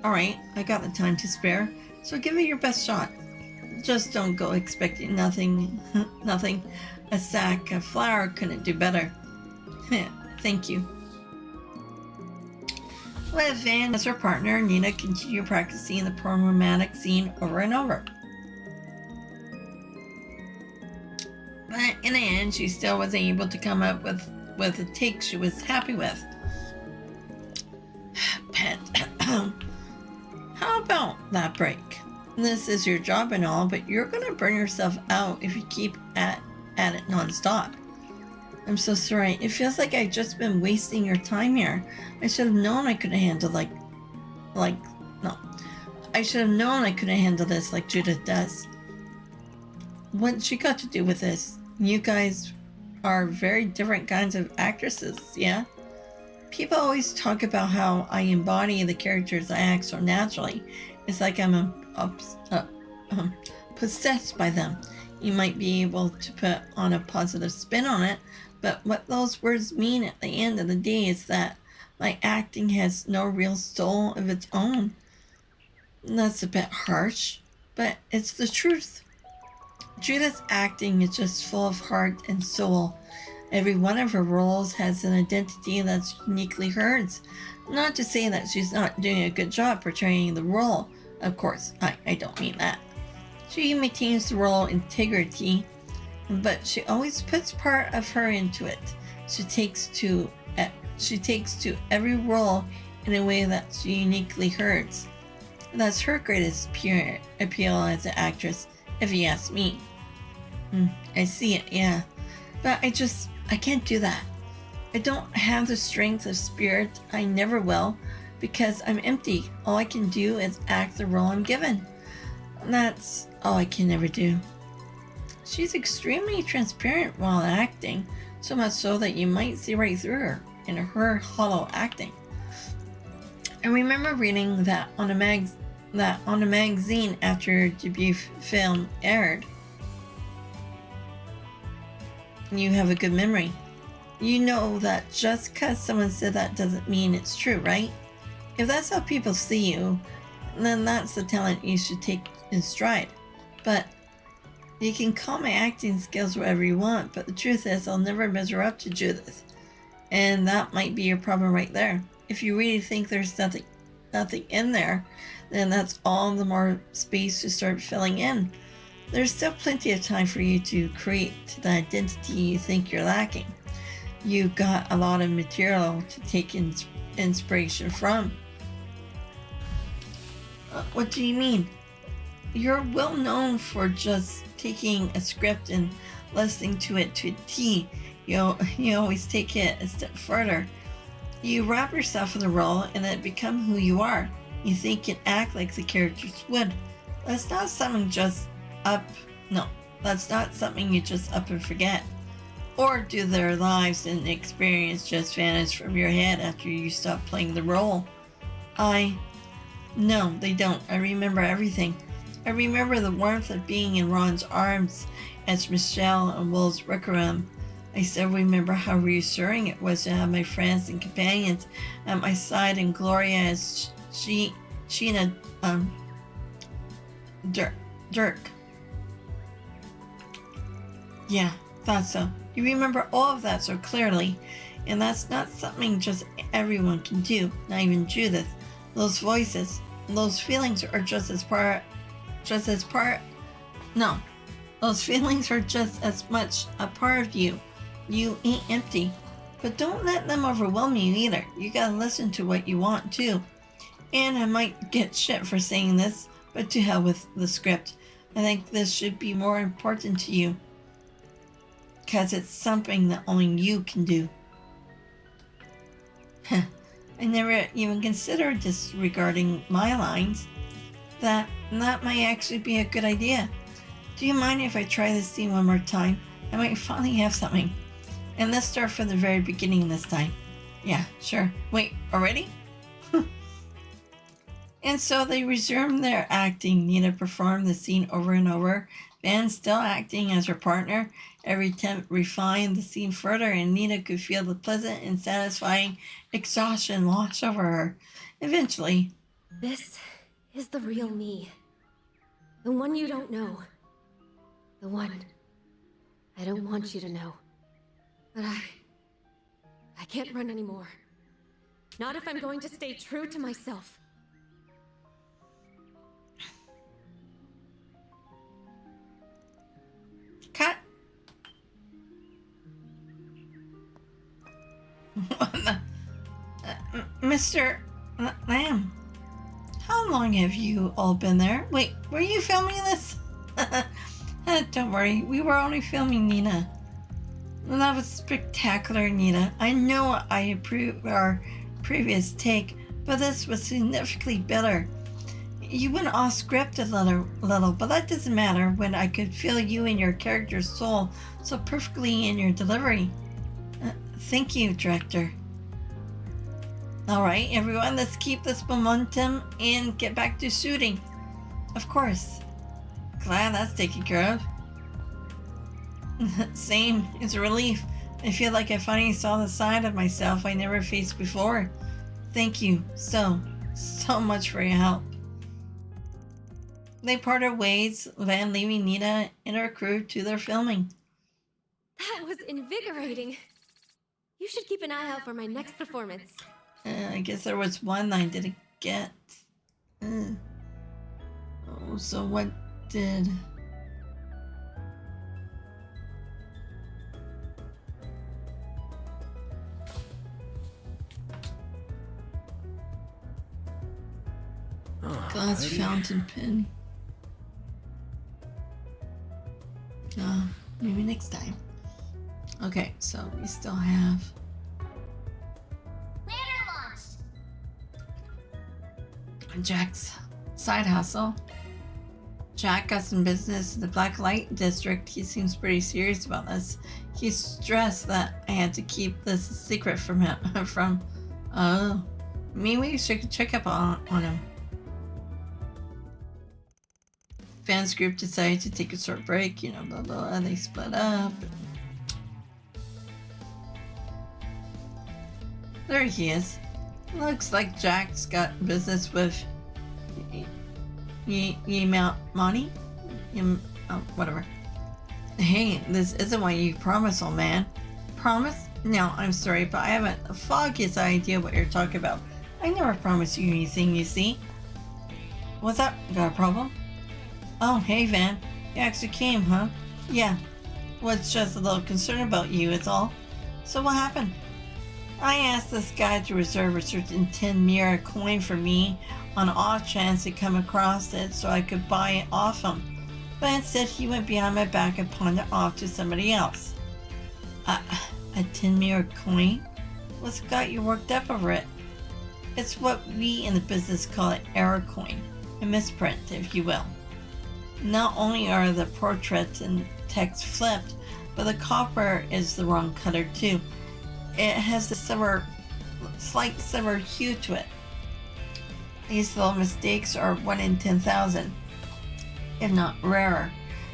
Alright, I got the time to spare, so give it your best shot. Just don't go expecting nothing. A sack of flour couldn't do better. Thank you. With Van as her partner, Nina continued practicing the romantic scene over and over. But in the end, she still wasn't able to come up with a take she was happy with. Pet, how about that break? This is your job and all, but you're gonna burn yourself out if you keep at it non-stop. I'm so sorry. It feels like I've just been wasting your time here. I should have known I couldn't handle I should have known I couldn't handle this like Judith does. What's she got to do with this? You guys are very different kinds of actresses, yeah? People always talk about how I embody the characters I act so naturally. It's like I'm possessed by them. You might be able to put on a positive spin on it, but what those words mean at the end of the day is that my acting has no real soul of its own. That's a bit harsh, but it's the truth. Judith's acting is just full of heart and soul. Every one of her roles has an identity that's uniquely hers. Not to say that she's not doing a good job portraying the role. Of course, I don't mean that. She maintains the role integrity, but she always puts part of her into it. She takes to every role in a way that's uniquely hers. That's her greatest appeal as an actress, if you ask me. I see it, yeah. But I can't do that. I don't have the strength of spirit. I never will, because I'm empty. All I can do is act the role I'm given. That's all I can ever do. She's extremely transparent while acting, so much so that you might see right through her in her hollow acting. I remember reading that on a magazine after your debut film aired. You have a good memory. You know that just because someone said that doesn't mean it's true, right? If that's how people see you, then that's the talent you should take in stride. But you can call my acting skills whatever you want, but the truth is I'll never measure up to Judith. And that might be your problem right there. If you really think there's nothing in there, then that's all the more space to start filling in. There's still plenty of time for you to create the identity you think you're lacking. you got a lot of material to take inspiration from. What do you mean? You're well known for just taking a script and listening to it to a T. You always take it a step further. You wrap yourself in the role and then become who you are. You think and act like the characters would. That's not something you just up and forget. Or do their lives and experience just vanish from your head after you stop playing the role? No, they don't. I remember everything. I remember the warmth of being in Ron's arms as Michelle and Will's Rickaram. I still remember how reassuring it was to have my friends and companions at my side, and Gloria as Sheena Dirk. Yeah, thought so. You remember all of that so clearly, and that's not something just everyone can do, not even Judith. Those voices, those feelings are those feelings are just as much a part of you. You ain't empty. But don't let them overwhelm you either. You gotta listen to what you want too. And I might get shit for saying this, but to hell with the script. I think this should be more important to you. Because it's something that only you can do. I never even considered disregarding my lines. That might actually be a good idea. Do you mind if I try this scene one more time? I might finally have something. And let's start from the very beginning this time. Yeah, sure. Wait, already? And so they resumed their acting. Nina performed the scene over and over. Van still acting as her partner. Every attempt refined the scene further, and Nina could feel the pleasant and satisfying exhaustion wash over her. Eventually, this is the real me. The one you don't know. The one I don't want you to know. But I can't run anymore. Not if I'm going to stay true to myself. Cut. Mr. Lamb, how long have you all been there? Wait, were you filming this? Don't worry, we were only filming Nina. That was spectacular, Nina. I know I approved our previous take, but this was significantly better. You went off script a little, but that doesn't matter when I could feel you and your character's soul so perfectly in your delivery. Thank you, director. Alright, everyone, let's keep this momentum and get back to shooting. Of course. Glad that's taken care of. Same, it's a relief. I feel like I finally saw the side of myself I never faced before. Thank you so much for your help. They parted ways, Van leaving Nina and her crew to their filming. That was invigorating. You should keep an eye out for my next performance. I guess there was one I didn't get. Oh, so what did... Glass fountain pen. Maybe next time. Okay, so we still have... Ladder launch! Jack's side hustle. Jack got some business in the Black Light District. He seems pretty serious about this. He's stressed that I had to keep this a secret from him. Maybe we should check up on him. Fans group decided to take a short break, blah blah, and they split up. There he is. Looks like Jack's got business with Money? Whatever. Hey, this isn't what you promised, old man. Promise? No, I'm sorry, but I haven't the foggiest idea what you're talking about. I never promised you anything, you see. What's up? Got a problem? Oh, hey, Van. You actually came, huh? Yeah. Was just a little concerned about you, it's all. So what happened? I asked this guy to reserve a certain 10 mirror coin for me on off chance to come across it so I could buy it off him. But instead he went behind my back and pawned it off to somebody else. A 10 mirror coin? What's got you worked up over it? It's what we in the business call an error coin, a misprint, if you will. Not only are the portraits and text flipped, but the copper is the wrong color too. It has a slight silver hue to it. These little mistakes are 1 in 10,000, if not rarer.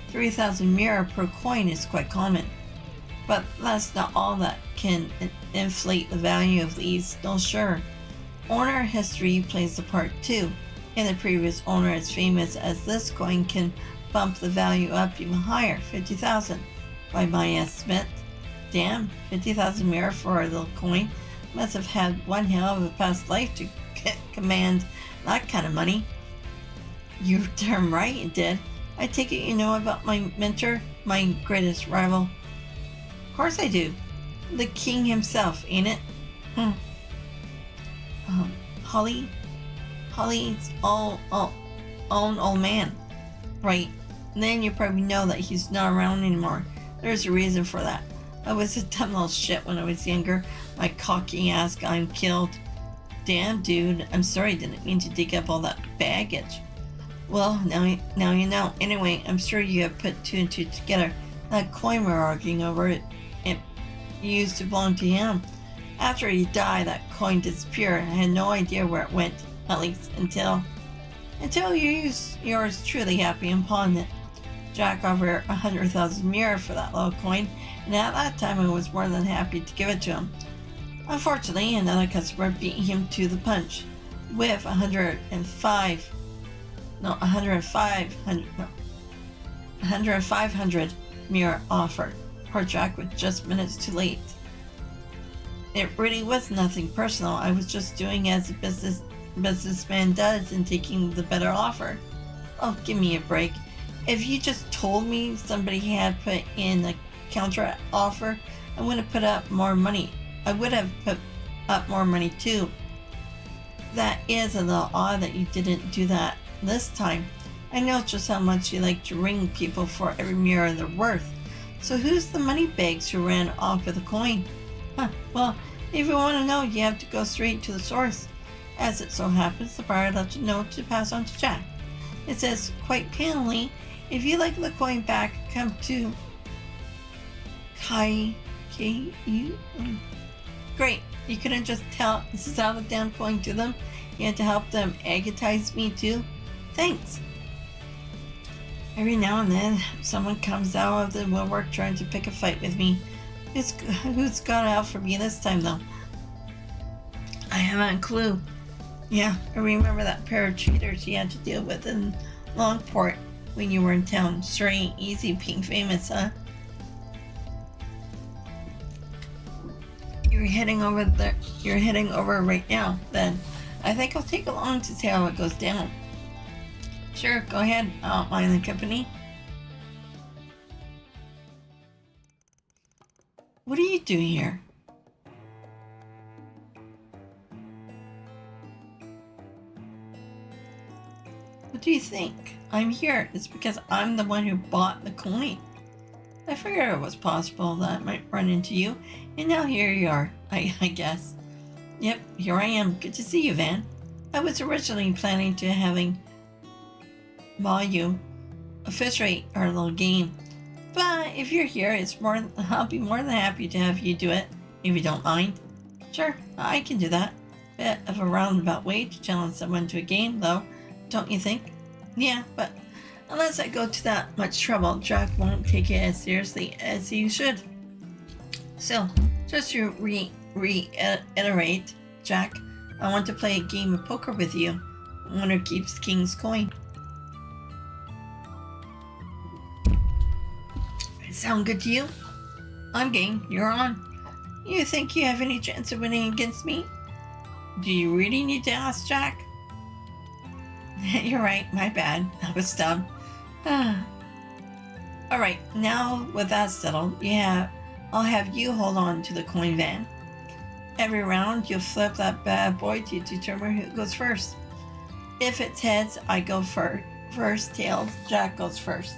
3,000 mirror per coin is quite common. But that's not all that can inflate the value of these, no sure. Owner history plays a part too. And the previous owner is famous as this coin can bump the value up even higher, 50,000 by my estimate. Damn, 50,000 mirror for a little coin. Must have had one hell of a past life to command that kind of money. You're darn right it did. I take it you know about my mentor, my greatest rival. Of course I do. The king himself, ain't it? Holly's own old man. Right. And then you probably know that he's not around anymore. There's a reason for that. I was a dumb little shit when I was younger. My cocky ass got him killed. Damn, dude. I'm sorry, I didn't mean to dig up all that baggage. Well, now you know. Anyway, I'm sure you have put 2 and 2 together. That coin we're arguing over, it used to belong to him. After he died, that coin disappeared. I had no idea where it went, at least until yours truly happy and pawned it. Jack over 100,000 mirror for that little coin, and at that time I was more than happy to give it to him. Unfortunately, another customer beat him to the punch with 105 mirror offered. Poor Jack was just minutes too late. It really was nothing personal. I was just doing as a businessman does and taking the better offer. Oh, give me a break. If you just told me somebody had put in a counter offer, I would have put up more money. I would have put up more money too. That is a little odd that you didn't do that this time. I know just how much you like to ring people for every mirror they're worth. So who's the money bags who ran off with the coin? Well, if you want to know, you have to go straight to the source. As it so happens, the buyer left a note to pass on to Jack. It says, quite plainly, if you like the coin back, come to K-U. Great, you couldn't just tell this is how the damn coin to them. You had to help them agatize me too. Thanks. Every now and then, someone comes out of the woodwork trying to pick a fight with me. Who's got out for me this time, though? I haven't a clue. Yeah, I remember that pair of cheaters you had to deal with in Longport when you were in town. Sure ain't easy being famous, huh? You're heading over there. You're heading over right now, then. I think I'll take along to see how it goes down. Sure, go ahead. I don't mind the company. What are you doing here? What do you think? I'm here. It's because I'm the one who bought the coin. I figured it was possible that I might run into you, and now here you are, I guess. Yep, here I am. Good to see you, Van. I was originally planning to having you officiate our little game. But if you're here, I'll be more than happy to have you do it, if you don't mind. Sure, I can do that. Bit of a roundabout way to challenge someone to a game, though, don't you think? Yeah, but unless I go to that much trouble, Jack won't take it as seriously as he should. So, just to reiterate, Jack, I want to play a game of poker with you. Winner keeps King's coin. Sound good to you? I'm game. You're on. You think you have any chance of winning against me? Do you really need to ask, Jack? You're right. My bad. I was dumb. Alright, now with that settled, you have I'll have you hold on to the coin van. Every round, you'll flip that bad boy to determine who goes first. If it's heads, I go first. Tails, Jack goes first.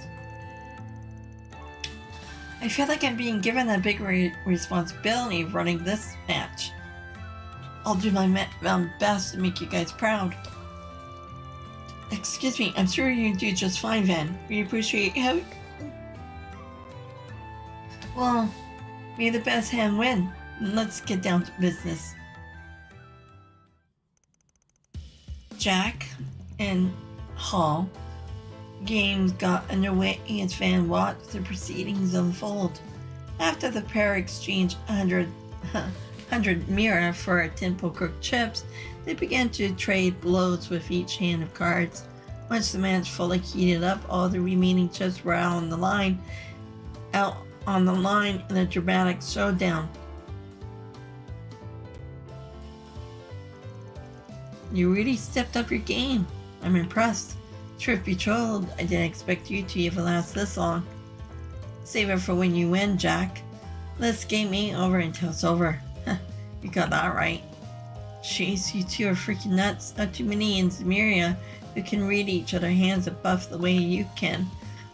I feel like I'm being given a big responsibility running this match. I'll do my best to make you guys proud. Excuse me, I'm sure you do just fine, Van. We appreciate how... Well, may the best hand win. Let's get down to business. Jack and Hall games got underway as Van watched the proceedings unfold. After the pair exchanged 100 Mira for a 10 poker chips, they began to trade blows with each hand of cards. Once the match fully heated up, all the remaining chips were out on the line in a dramatic showdown. You really stepped up your game. I'm impressed. Truth be told, I didn't expect you to even last this long. Save it for when you win, Jack. This game ain't over until it's over. You got that right. Jeez, you two are freaking nuts. Not too many in Zemuria who can read each other's hands and buff the way you can.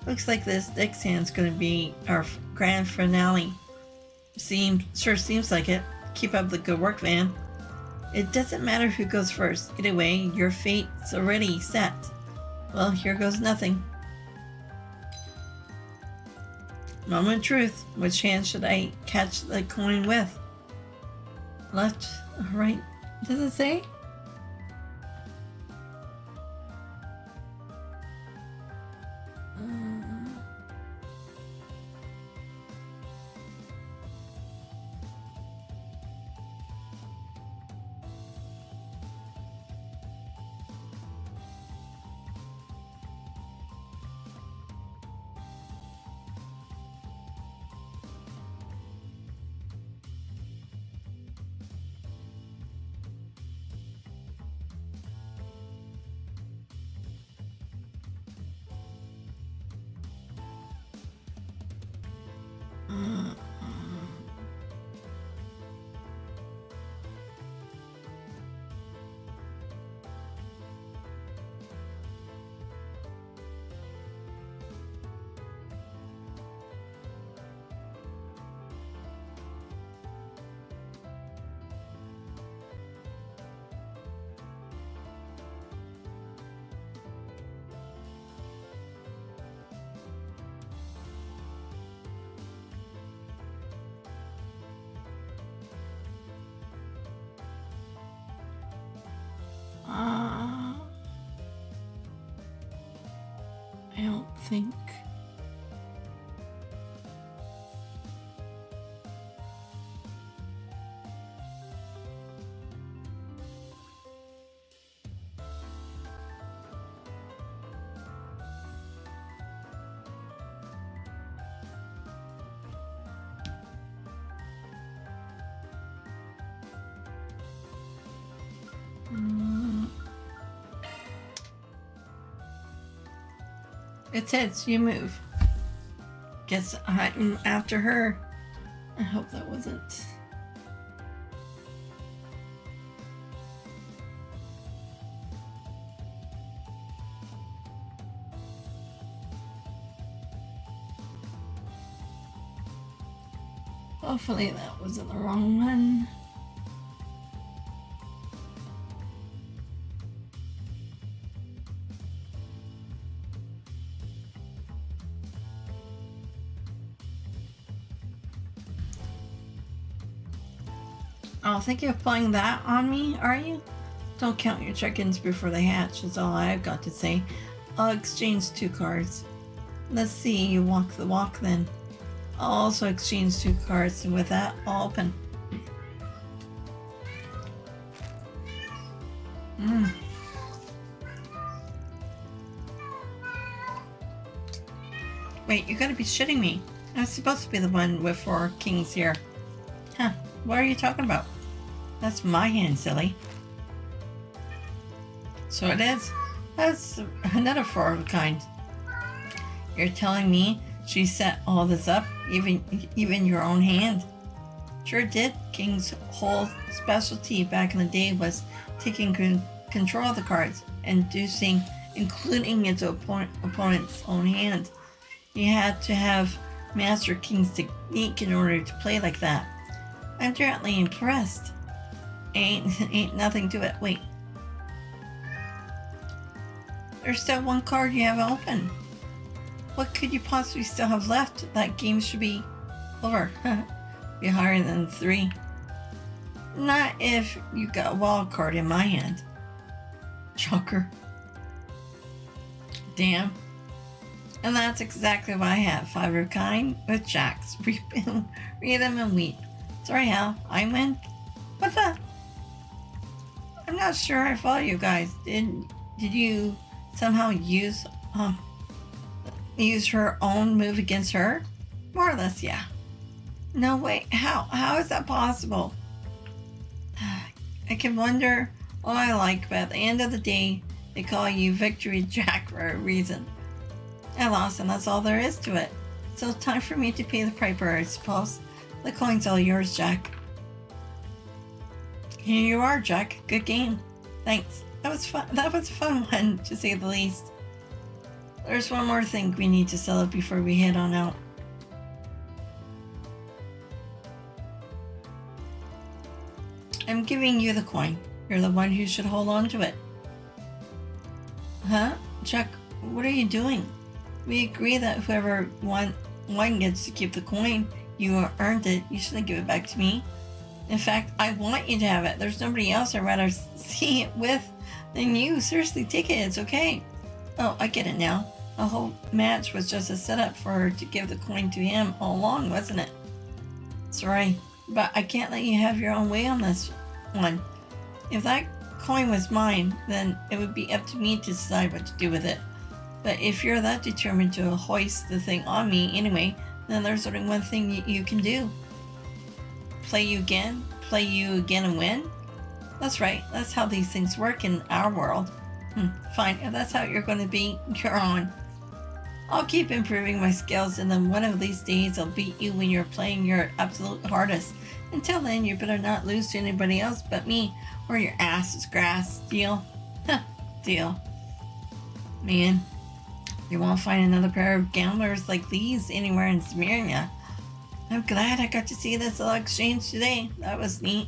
Looks like this next hand's gonna be our grand finale. Sure seems like it. Keep up the good work, Van. It doesn't matter who goes first. Either way, your fate's already set. Well, here goes nothing. Moment of truth. Which hand should I catch the coin with? Left, right. Does it say? I don't think. It says you move. Guess I'm after her. I hope that wasn't. Hopefully that wasn't the wrong one. Oh, think you're playing that on me, are you? Don't count your chickens before they hatch, is all I've got to say. I'll exchange 2 cards. Let's see you walk the walk then. I'll also exchange 2 cards, and with that, I'll open. Wait, you gotta be shitting me. I'm supposed to be the one with 4 kings here. Huh, what are you talking about? That's my hand, silly. So it is. That's another 4 of a kind. You're telling me she set all this up even your own hand. Sure did. King's whole specialty back in the day was taking control of the cards, including its opponent's own hand. You had to have Master King's technique in order to play like that. I'm gently impressed. Ain't nothing to it. Wait. There's still one card you haven't opened. What could you possibly still have left? That game should be over. Be higher than 3. Not if you got a wild card in my hand. Joker. Damn. And that's exactly what I have. 5 of a kind with jacks. Read them and weep. Sorry, Hal. I win. What the? I'm not sure I follow you guys. Did you somehow use her own move against her? More or less, yeah. No way. How is that possible? I can wonder all I like, but at the end of the day, they call you Victory Jack for a reason. I lost, and that's all there is to it. So it's time for me to pay the piper, I suppose. The coin's all yours, Jack. Here you are, Jack. Good game. Thanks. That was fun. That was a fun one, to say the least. There's one more thing we need to settle before we head on out. I'm giving you the coin. You're the one who should hold on to it. Huh? Jack, what are you doing? We agree that whoever won gets to keep the coin. You earned it. You shouldn't give it back to me. In fact, I want you to have it. There's nobody else I'd rather see it with than you. Seriously, take it. It's okay. Oh, I get it now. The whole match was just a setup for her to give the coin to him all along, wasn't it? Sorry, but I can't let you have your own way on this one. If that coin was mine, then it would be up to me to decide what to do with it. But if you're that determined to hoist the thing on me anyway, then there's only one thing you can do. Play you again and win? That's right, that's how these things work in our world. Fine, if that's how you're going to be, you're on. I'll keep improving my skills, and then one of these days I'll beat you when you're playing your absolute hardest. Until then, you better not lose to anybody else but me, or your ass is grass. Deal? Deal. Man, you won't find another pair of gamblers like these anywhere in Smyrna. I'm glad I got to see this little exchange today. That was neat.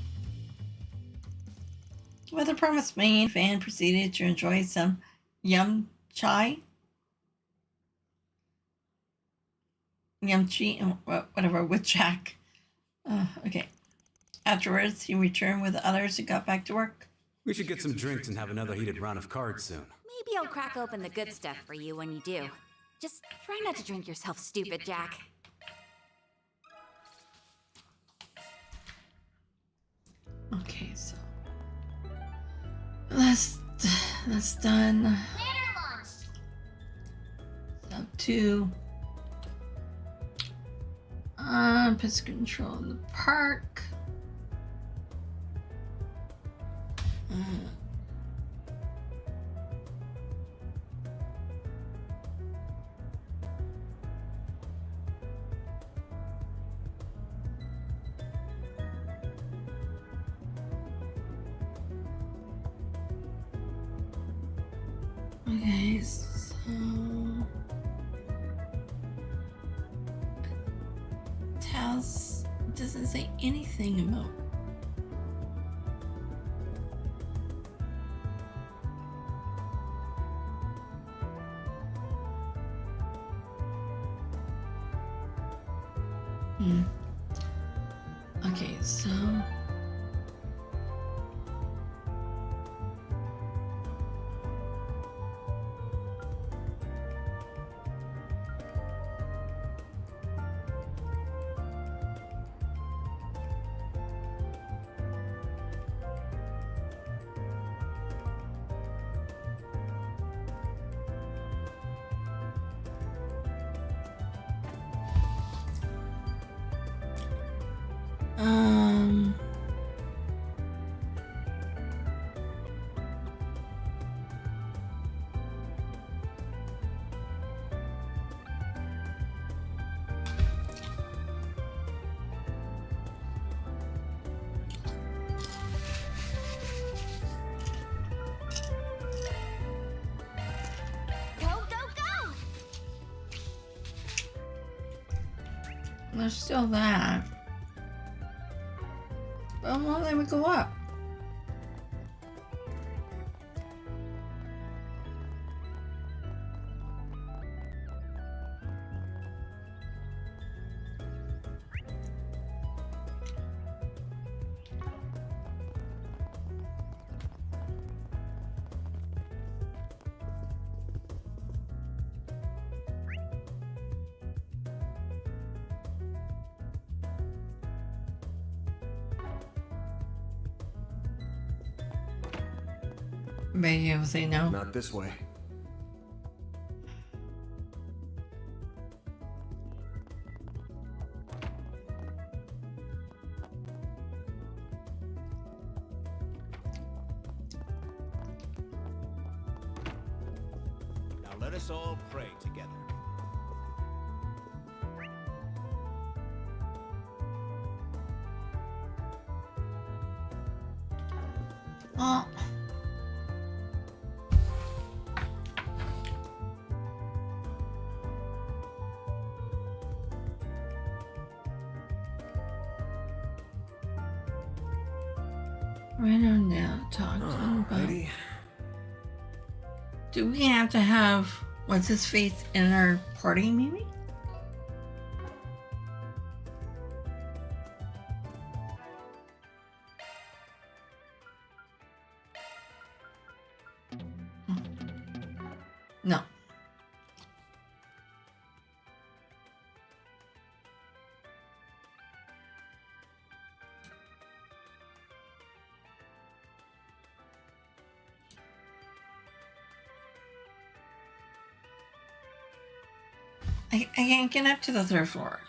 With a promise made, Fan proceeded to enjoy some yum chai, and whatever, with Jack. Okay. Afterwards, he returned with the others and got back to work. We should get some drinks and have another heated round of cards soon. Maybe I'll crack open the good stuff for you when you do. Just try not to drink yourself stupid, Jack. Okay, so that's done. Step 2. Pest control in the park. Okay, so Taz doesn't say anything about Okay, so There's still that. But won't let me go up. Maybe I will say no. Not this way. Now let us all pray together. Oh. Right on now, talk to him about. Do we have to have what's his face in our party, maybe? No. I can't get up to the third floor.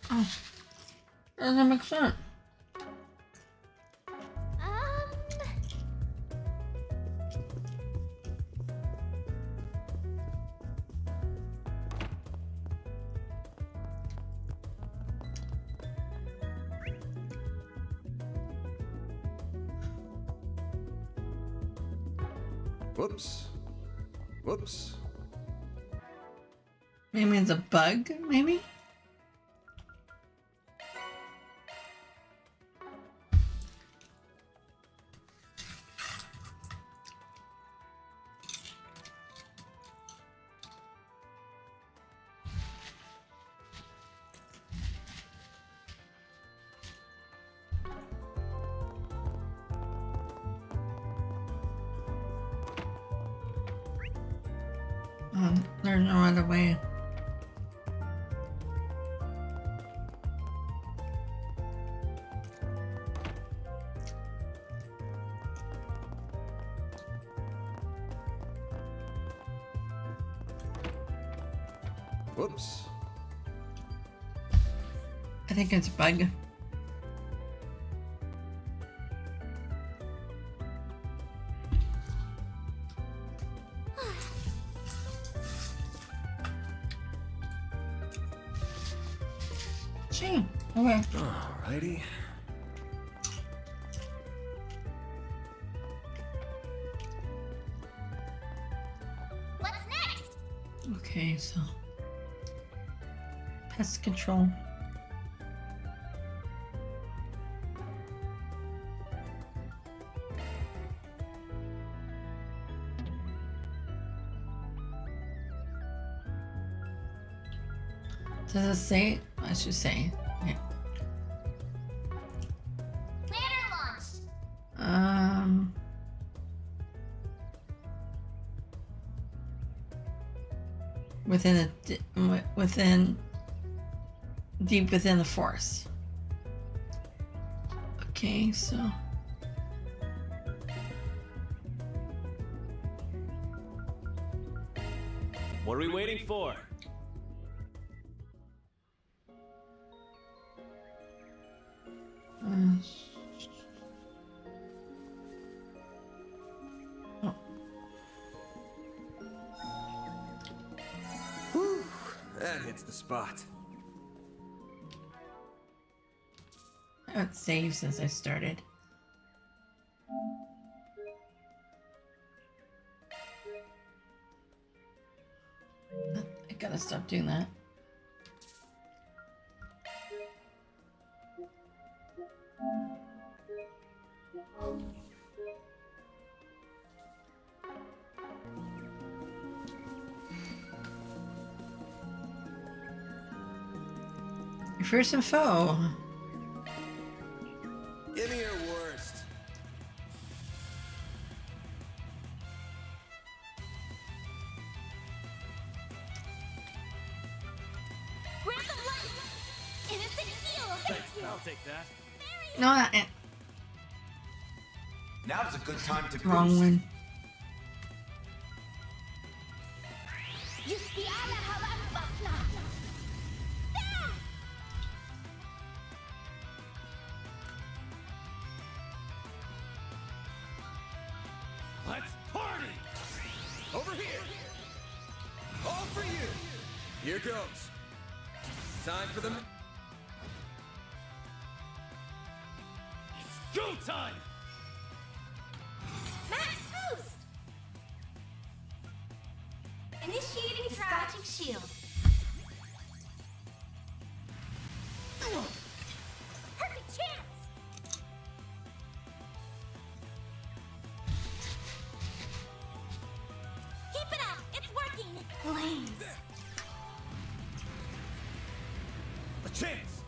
Oh, doesn't make sense. Whoops. Whoops. Maybe it's a bug, maybe? There's no other way. Whoops. I think it's a bug. Gee, okay. Alrighty. What's next? Okay, so pest control. Does it say? I should say. Yeah. Planner launched. Deep within the forest. Okay, so. What are we waiting for? It's the spot. I haven't saved since I started. I gotta stop doing that. Your fearsome foe. Give me your worst. Grab the light! Innocent heal! Thanks, I'll take that. No, I, Now's a good time to wrong boost. one. Just be ala hawan basna! Let's party! Over here! All for you! Here goes. Time for them. It's go time! Max boost! Initiating scratching shield. Perfect chance! Keep it up! It's working! Flames! A chance!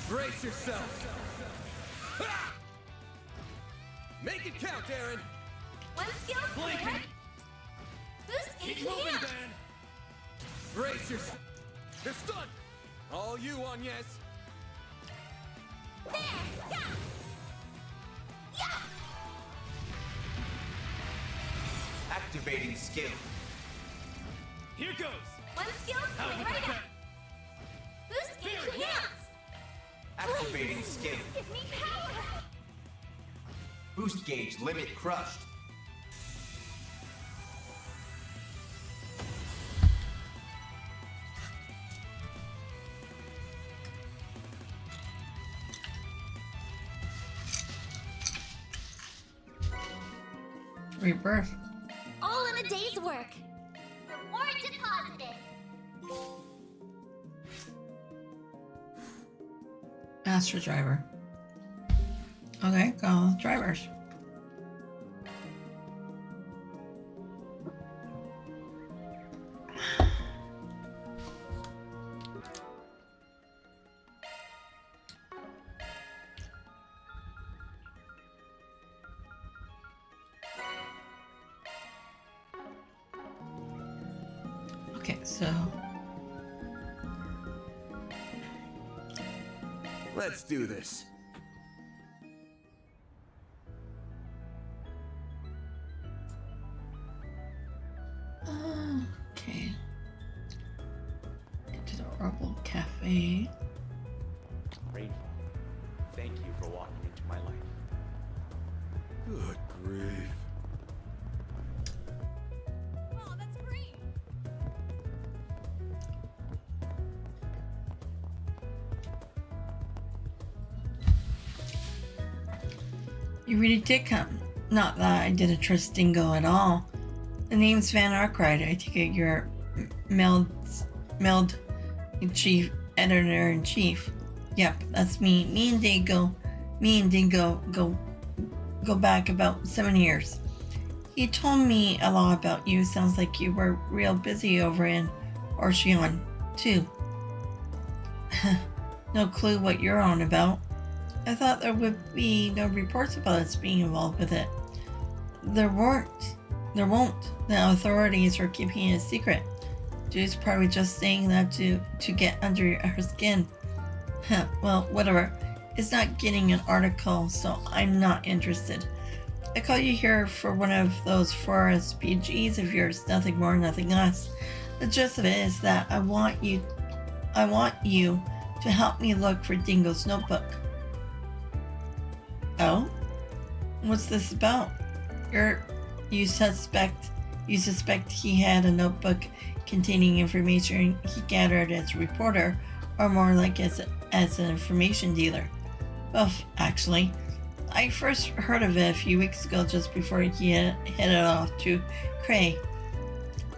Brace yourself! Ha! Make it count, Aaron! One skill clear! Boost Keep in moving, hand! Ben! Brace yourself! They're stunned! All you, Agnes! There! Yeah! Yeah! Activating skill. Here goes! One skill clear right up! Boost in hands! Activating skill. Give me power! Boost gauge limit crushed. Rebirth. All in a day's work. Reward deposited. Master driver. Okay, go drivers. Okay, so Let's do this. okay. Into the Oracle Cafe. Rainfall, thank you for walking into my life. Good grief. Oh, that's great. You really did come. Not that I didn't trust Dingo at all. The name's Van Arkride. I take it you're Meld Chief Editor in Chief. Yep, that's me. Me and Dingo go back about 7 years. He told me a lot about you. Sounds like you were real busy over in Orcheon, too. No clue what you're on about. I thought there would be no reports about us being involved with it. There won't. The authorities are keeping it a secret. Dude's probably just saying that to get under her skin. Well, whatever. It's not getting an article, so I'm not interested. I call you here for one of those forest BGs of yours, nothing more, nothing less. The gist of it is that I want you to help me look for Dingo's notebook. Oh? What's this about? You suspect he had a notebook containing information he gathered as a reporter, or more like as an information dealer? Both, actually. I first heard of it a few weeks ago, just before he headed off to Cray.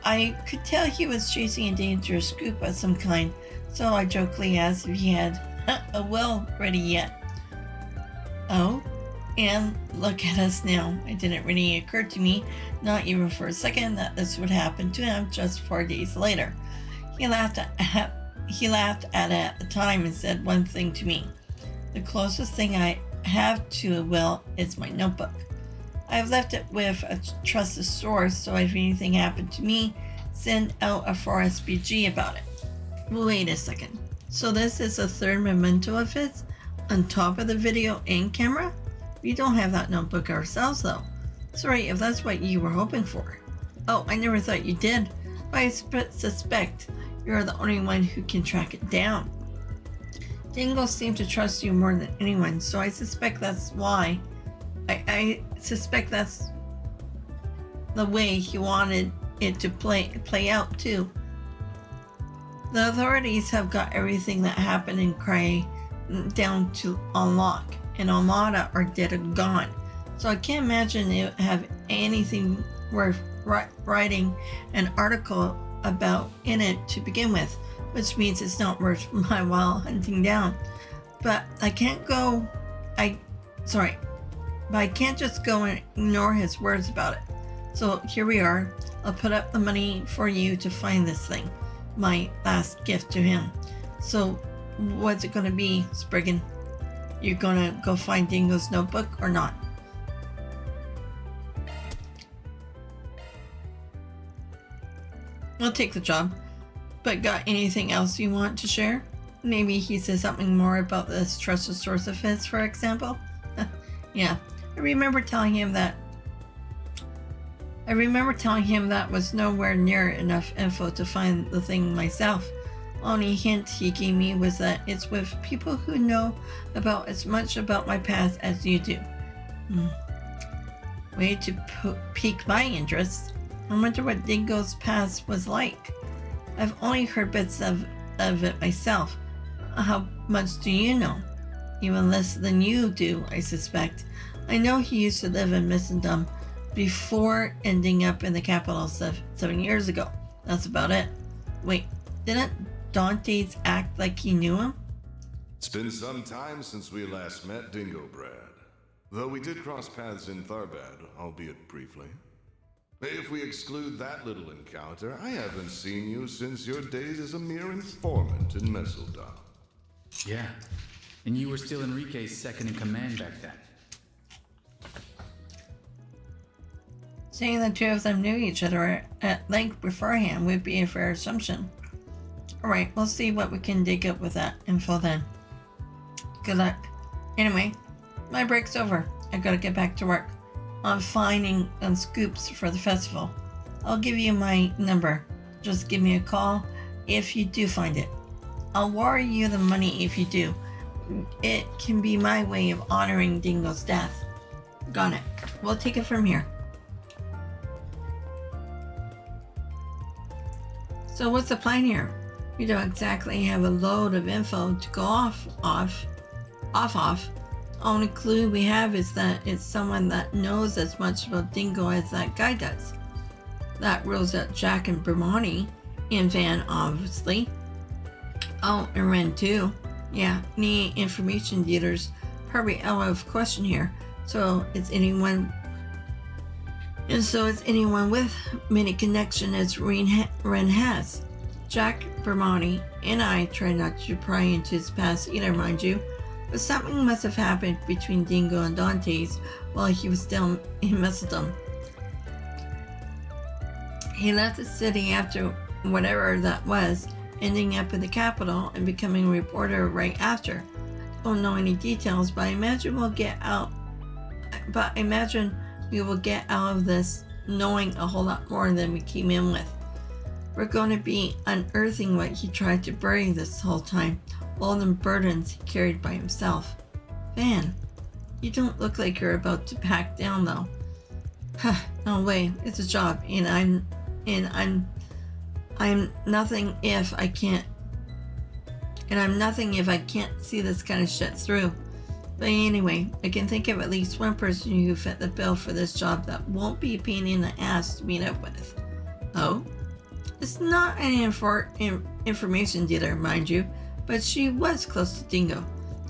I could tell he was chasing a dangerous scoop of some kind, so I jokingly asked if he had a will ready yet. Oh? And look at us now. It didn't really occur to me, not even for a second, that this would happen to him just 4 days later. He laughed at it at the time and said one thing to me. The closest thing I have to a will is my notebook. I've left it with a trusted source, so if anything happened to me, send out a 4SBG about it. Wait a second. So this is a third memento of his, on top of the video and camera? We don't have that notebook ourselves, though. Sorry if that's what you were hoping for. Oh, I never thought you did, but I suspect you're the only one who can track it down. Dingo seemed to trust you more than anyone, so I suspect that's why. I suspect that's the way he wanted it to play out, too. The authorities have got everything that happened in Cray down to on lock, and Almada are dead and gone. So I can't imagine it have anything worth writing an article about in it to begin with, which means it's not worth my while hunting down. But I can't just go and ignore his words about it. So here we are. I'll put up the money for you to find this thing. My last gift to him. So what's it gonna be, Spriggan? You're gonna go find Dingo's notebook or not? I'll take the job. But got anything else you want to share? Maybe he says something more about this trusted source of his, for example? Yeah, I remember telling him that was nowhere near enough info to find the thing myself. Only hint he gave me was that it's with people who know about as much about my past as you do. Way to pique my interest. I wonder what Dingo's past was like. I've only heard bits of it myself. How much do you know? Even less than you do, I suspect. I know he used to live in Missendom before ending up in the capital 7 years ago. That's about it. Wait, didn't Dante's act like he knew him? It's been some time since we last met, Dingo Brad. Though we did cross paths in Tharbad, albeit briefly. If we exclude that little encounter, I haven't seen you since your days as a mere informant in Messeldom. Yeah, and you were still Enrique's second in command back then. Saying the two of them knew each other at length beforehand would be a fair assumption. Alright, we'll see what we can dig up with that info then. Good luck. Anyway, my break's over. I gotta get back to work on finding scoops for the festival. I'll give you my number. Just give me a call if you do find it. I'll wire you the money if you do. It can be my way of honoring Dingo's death. Got it. We'll take it from here. So what's the plan here? We don't exactly have a load of info to go off. Only clue we have is that it's someone that knows as much about Dingo as that guy does. That rules out Jack and Bermani, and Van, obviously. Oh, and Ren too. Yeah, any information dealers probably out of question here. So it's anyone with many connection as Ren has. Jack, Bermani, and I try not to pry into his past either, mind you. But something must have happened between Dingo and Dante's while he was still in Messeldom. He left the city after whatever that was, ending up in the capital and becoming a reporter right after. Don't know any details, but I imagine we will get out of this knowing a whole lot more than we came in with. We're going to be unearthing what he tried to bury this whole time. All the burdens he carried by himself. Van, you don't look like you're about to back down though. No way, it's a job, and I'm nothing if I can't. And I'm nothing if I can't see this kind of shit through. But anyway, I can think of at least one person who fit the bill for this job that won't be a pain in the ass to meet up with. Oh? It's not an information dealer, mind you, but she was close to Dingo.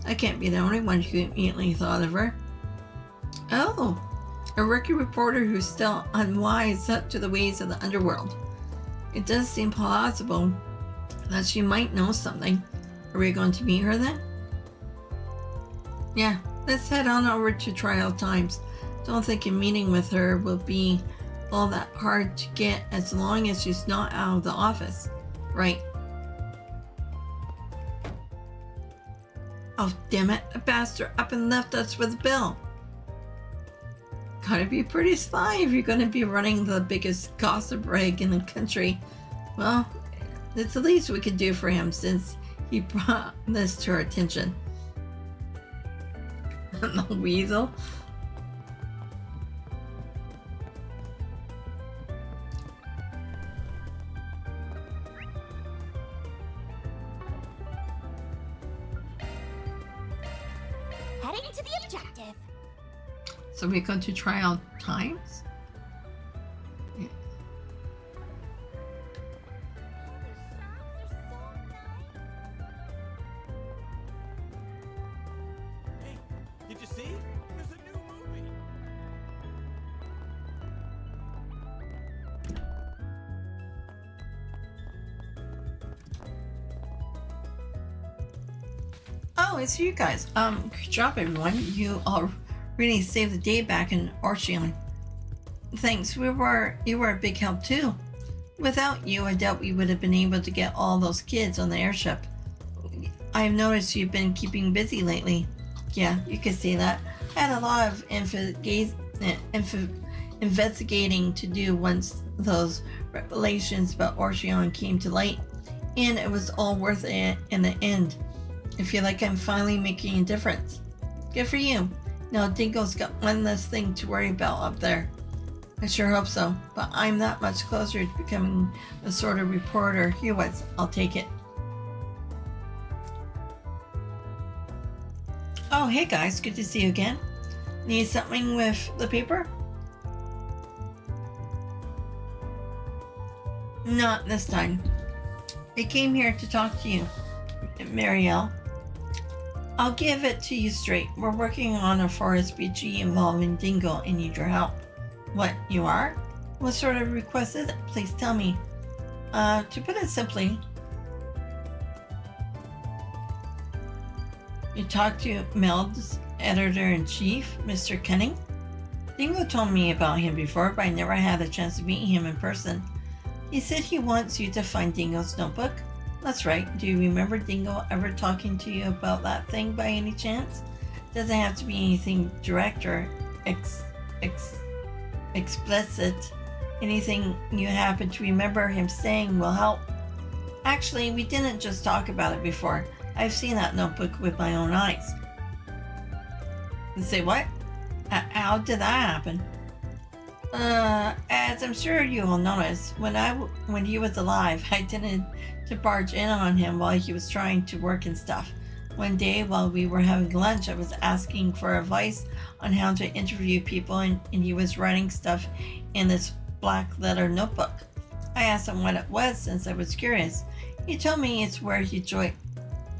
I can't be the only one who immediately thought of her. Oh, a rookie reporter who's still unwise up to the ways of the underworld. It does seem plausible that she might know something. Are we going to meet her then? Yeah, let's head on over to Trial Times. Don't think a meeting with her will be all that hard to get as long as she's not out of the office. Right. Oh, damn it. A bastard up and left us with a bill. Gotta be pretty sly if you're gonna be running the biggest gossip rag in the country. Well, it's the least we could do for him since he brought this to our attention. The weasel. Heading to the objective. So we go to Trial Times? Yeah. Hey, did you see? There's a new movie. Oh, it's you guys. Good job, everyone. You all really saved the day back in Orcheon. Thanks. You were a big help too. Without you, I doubt we would have been able to get all those kids on the airship. I've noticed you've been keeping busy lately. Yeah, you could say that. I had a lot of investigating to do once those revelations about Orcheon came to light, and it was all worth it in the end. I feel like I'm finally making a difference. Good for you. Now Dingo's got one less thing to worry about up there. I sure hope so, but I'm that much closer to becoming the sort of reporter he was. I'll take it. Oh, hey guys, good to see you again. Need something with the paper? Not this time. I came here to talk to you, Marielle. I'll give it to you straight. We're working on a forest BG involving Dingo and need your help. What, you are? What sort of request is it? Please tell me. To put it simply, you talked to Meld's editor-in-chief, Mr. Cunning? Dingo told me about him before, but I never had a chance to meet him in person. He said he wants you to find Dingo's notebook. That's right. Do you remember Dingo ever talking to you about that thing by any chance? Doesn't have to be anything direct or explicit. Anything you happen to remember him saying will help. Actually, we didn't just talk about it before. I've seen that notebook with my own eyes. You say what? How did that happen? As I'm sure you will notice, when he was alive, I tended to barge in on him while he was trying to work and stuff. One day while we were having lunch, I was asking for advice on how to interview people, and he was writing stuff in this black letter notebook. I asked him what it was since I was curious. He told me it's where he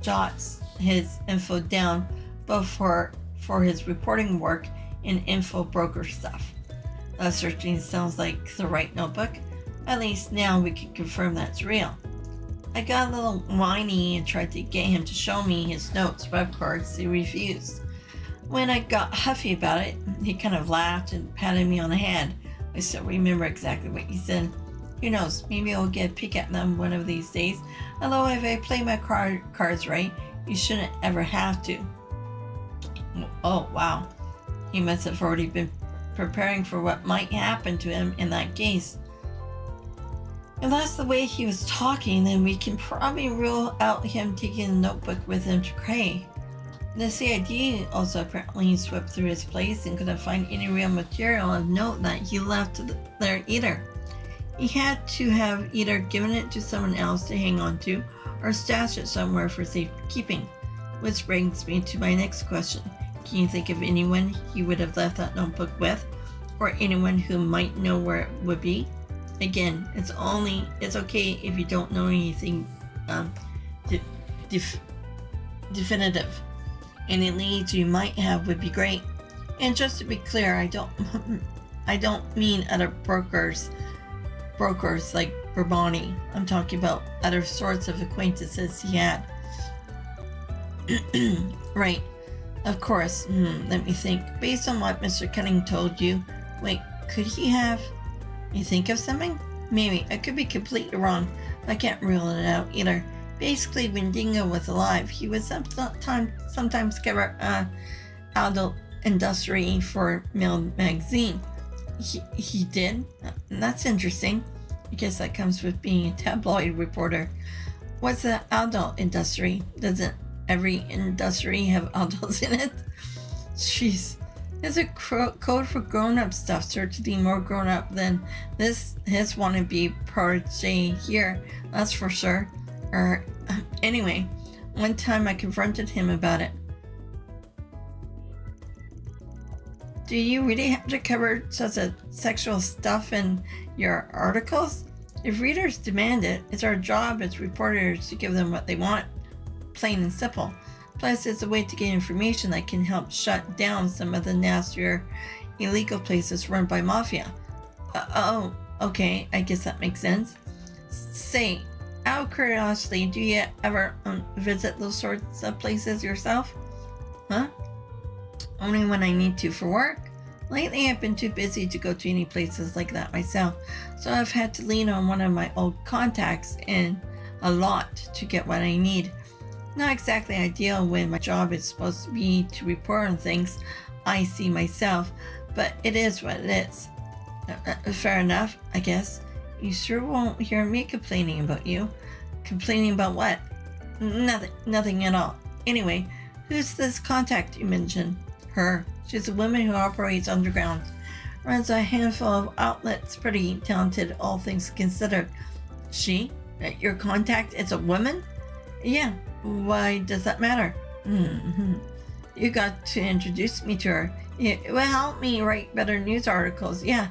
jots his info down, both for his reporting work and info broker stuff. That certainly sounds like the right notebook. At least now we can confirm that's real. I got a little whiny and tried to get him to show me his notes, but of course he refused. When I got huffy about it, he kind of laughed and patted me on the head. I still remember exactly what he said. Who knows, maybe I'll get a peek at them one of these days. Although if I play my cards right, you shouldn't ever have to. Oh, wow. He must have already been preparing for what might happen to him in that case. If that's the way he was talking, then we can probably rule out him taking a notebook with him to Cray. The CID also apparently swept through his place and couldn't find any real material of note that he left there either. He had to have either given it to someone else to hang on to or stashed it somewhere for safekeeping. Which brings me to my next question. Can you think of anyone he would have left that notebook with? Or anyone who might know where it would be? Again, it's okay if you don't know anything definitive. Any leads you might have would be great. And just to be clear, I don't mean other brokers like Bourboni. I'm talking about other sorts of acquaintances he had. Right. Of course. Let me think. Based on what Mr. Cunning told you, wait, could he have? You think of something? Maybe. I could be completely wrong. I can't rule it out either. Basically, when Dingo was alive, he would sometimes cover adult industry for Mail magazine. He did? That's interesting. I guess that comes with being a tabloid reporter. What's the adult industry? Doesn't every industry have adults in it? Jeez. There's a code for grown-up stuff, certainly more grown-up than his wannabe protege here, that's for sure. Anyway, one time I confronted him about it. Do you really have to cover such a sexual stuff in your articles? If readers demand it, it's our job as reporters to give them what they want. Plain and simple. Plus, it's a way to get information that can help shut down some of the nastier, illegal places run by Mafia. Oh, okay, I guess that makes sense. Say, out of curiosity, do you ever visit those sorts of places yourself? Huh? Only when I need to for work. Lately, I've been too busy to go to any places like that myself, so I've had to lean on one of my old contacts in a lot to get what I need. Not exactly ideal when my job is supposed to be to report on things I see myself, but it is what it is. Fair enough, I guess. You sure won't hear me complaining about you. Complaining about what? Nothing at all. Anyway, who's this contact you mentioned? Her. She's a woman who operates underground. Runs a handful of outlets. Pretty talented, all things considered. She? Your contact is a woman? Yeah. Why does that matter? You got to introduce me to her. It will help me write better news articles. Yeah.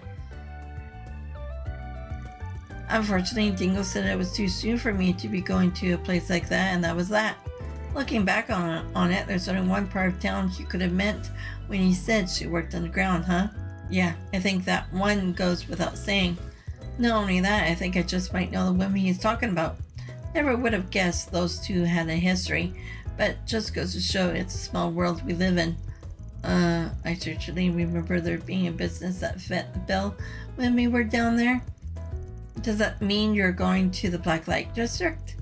Unfortunately, Dingo said it was too soon for me to be going to a place like that, and that was that. Looking back on it, there's only one part of town he could have meant when he said she worked underground, huh? Yeah, I think that one goes without saying. Not only that, I think I just might know the women he's talking about. Never would have guessed those two had a history, but just goes to show it's a small world we live in. I certainly remember there being a business that fit the bill when we were down there. Does that mean you're going to the Black Light District?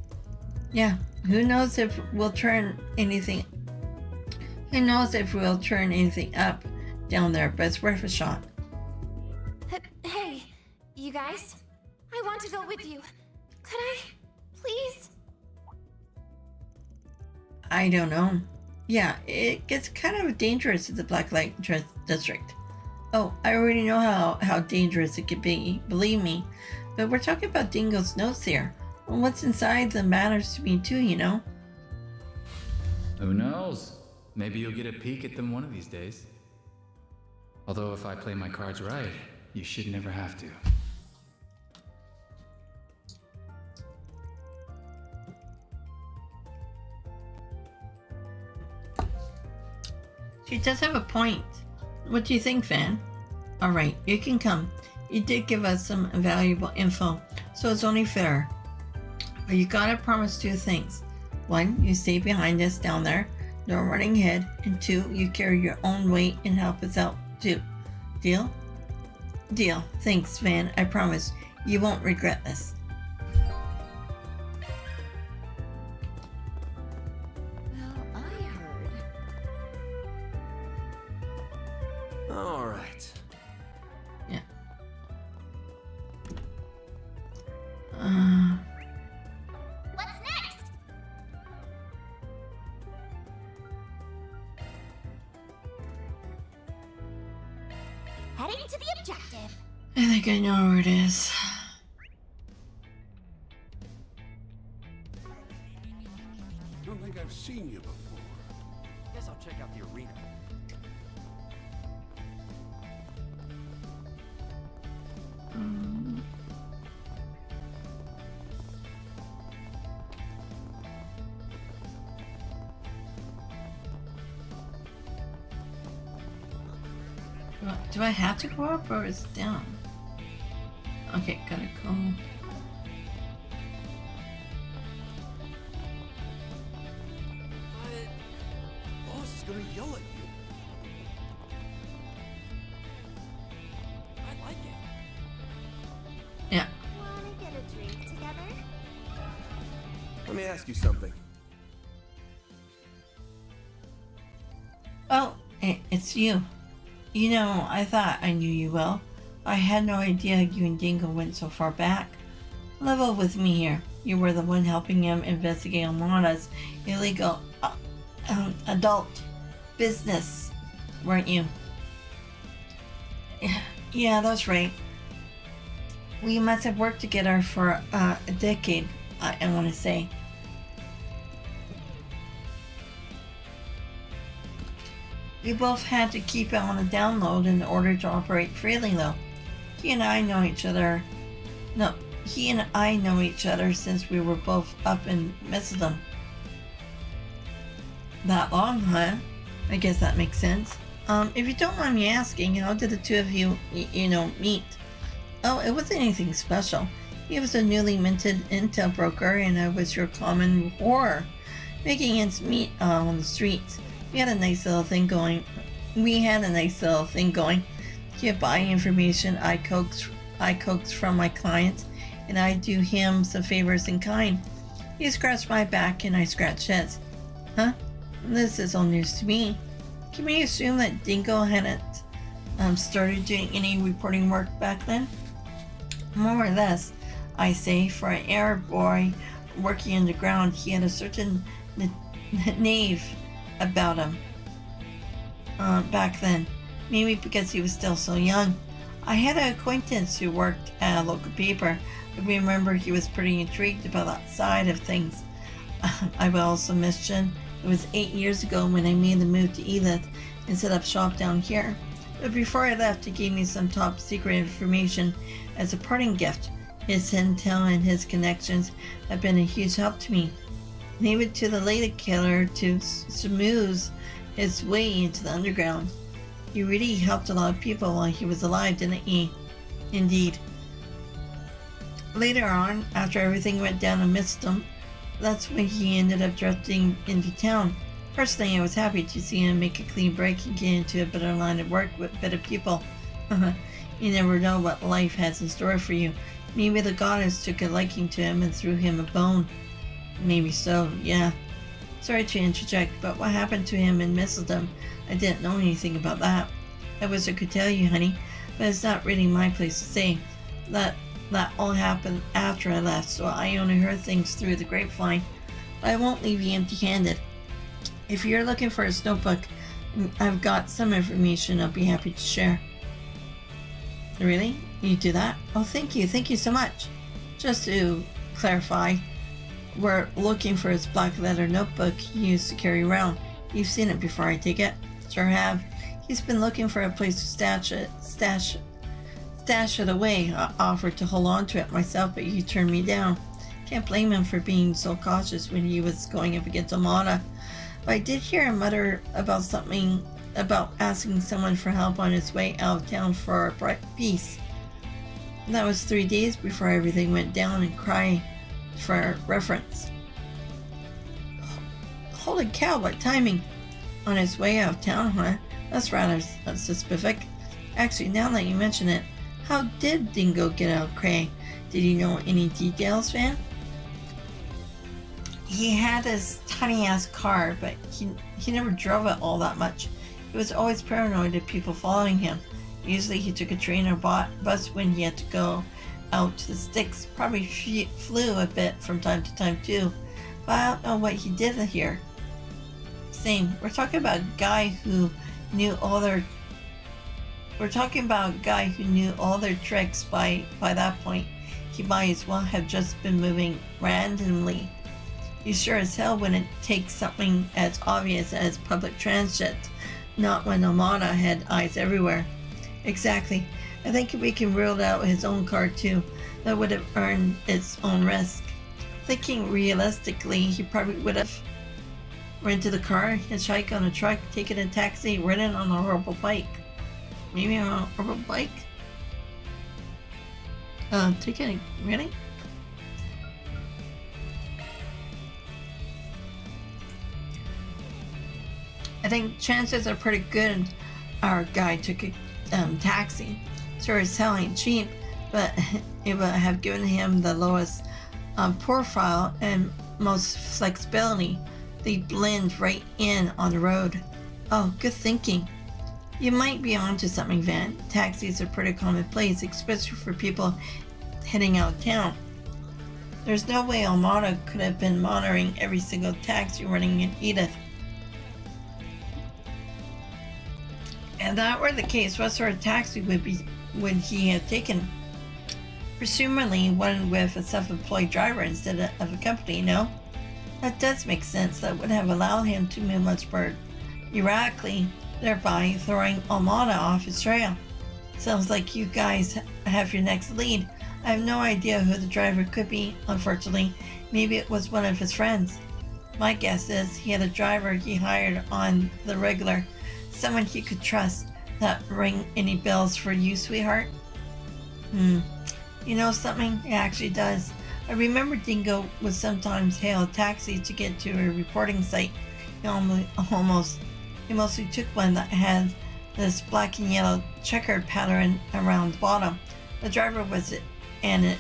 Yeah, who knows if we'll turn anything up down there, but it's worth a shot. Hey, you guys? I want to go with you. Could I? Please? I don't know. Yeah, it gets kind of dangerous at the Black Light District. Oh, I already know how dangerous it could be, believe me. But we're talking about Dingo's notes here. Well, what's inside them matters to me too, you know? Who knows? Maybe you'll get a peek at them one of these days. Although if I play my cards right, you should never have to. She does have a point. What do you think, Van? Alright, you can come. You did give us some valuable info, so it's only fair. But you gotta promise two things. One, you stay behind us down there, no running ahead, and two, you carry your own weight and help us out too. Deal? Deal. Thanks, Van. I promise. You won't regret this. Well, I heard. All right. Yeah. What's next? to the objective. I think I know where it is. Don't think I've seen you before. Guess I'll check out the arena. Do I have to go up or is it down? Okay, gotta go. Boss is gonna yell at you. I like it. Yeah. Wanna get a drink together? Let me ask you something. Oh, it's you. You know, I thought I knew you well. I had no idea you and Dingo went so far back. Level with me here. You were the one helping him investigate Alana's illegal adult business, weren't you? Yeah, that's right. We must have worked together for a decade, I want to say. We both had to keep it on a download in order to operate freely, though. He and I know each other since we were both up in Misdom. That long, huh? I guess that makes sense. If you don't mind me asking, how did the two of you, meet? Oh, it wasn't anything special. He was a newly minted intel broker, and I was your common horror, making ends meet on the streets. We had a nice little thing going. He'd buy information I coax from my clients, and I do him some favors in kind. He scratched my back and I scratched his. Huh? This is all news to me. Can we assume that Dingo hadn't started doing any reporting work back then? More or less, I say. For an Arab boy working underground, he had a certain knave about him back then. Maybe because he was still so young. I had an acquaintance who worked at a local paper, but remember he was pretty intrigued about that side of things. I will also mention it was 8 years ago when I made the move to Elith and set up shop down here. But before I left, he gave me some top secret information as a parting gift. His intel and his connections have been a huge help to me. Leave it to the lady killer to smooth his way into the underground. He really helped a lot of people while he was alive, didn't he? Indeed. Later on, after everything went down in Misdom, that's when he ended up drifting into town. Personally, I was happy to see him make a clean break and get into a better line of work with better people. You never know what life has in store for you. Maybe the goddess took a liking to him and threw him a bone. Maybe so, yeah. Sorry to interject, but what happened to him in Misdom? I didn't know anything about that. I wish I could tell you, honey, but it's not really my place to say. That all happened after I left, so I only heard things through the grapevine. But I won't leave you empty-handed. If you're looking for his notebook, I've got some information I'll be happy to share. Really? You do that? Oh, thank you so much. Just to clarify, we're looking for his black leather notebook he used to carry around. You've seen it before, I take it? Sure have. He's been looking for a place to stash it away. I offered to hold on to it myself, but he turned me down. Can't blame him for being so cautious when he was going up against Amada. But I did hear him mutter about something about asking someone for help on his way out of town for a piece. That was 3 days before everything went down and cry for reference. Holy cow, what timing! On his way out of town, huh? That's rather specific. Actually, now that you mention it, how did Dingo get out of Cray? Did you know any details, Van? He had his tiny-ass car, but he never drove it all that much. He was always paranoid of people following him. Usually he took a train or bus when he had to go out to the sticks. Probably flew a bit from time to time too. But I don't know what he did here. Same. We're talking about a guy who knew all their We're talking about a guy who knew all their tricks by that point. He might as well have just been moving randomly. You sure as hell wouldn't take something as obvious as public transit, not when Amada had eyes everywhere. Exactly. I think we can rule out his own car too. That would have earned its own risk. Thinking realistically, he probably would have rented a car, hitchhiked on a truck, taken a taxi, ridden on a horrible bike. Maybe on a horrible bike? Really? I think chances are pretty good our guy took a taxi. Sure as hell ain't cheap, but it would have given him the lowest profile and most flexibility. They blend right in on the road. Oh, good thinking. You might be onto something, Van. Taxis are pretty commonplace, especially for people heading out of town. There's no way Almada could have been monitoring every single taxi running in Edith. If that were the case, what sort of taxi would he have taken? Presumably one with a self-employed driver instead of a company, no? That does make sense. That would have allowed him to move much more erratically, thereby throwing Almada off his trail. Sounds like you guys have your next lead. I have no idea who the driver could be, unfortunately. Maybe it was one of his friends. My guess is he had a driver he hired on the regular, someone he could trust. That ring any bells for you, sweetheart? You know something? It actually does. I remember Dingo would sometimes hail a taxi to get to a reporting site. He mostly took one that had this black and yellow checkered pattern around the bottom. The driver was an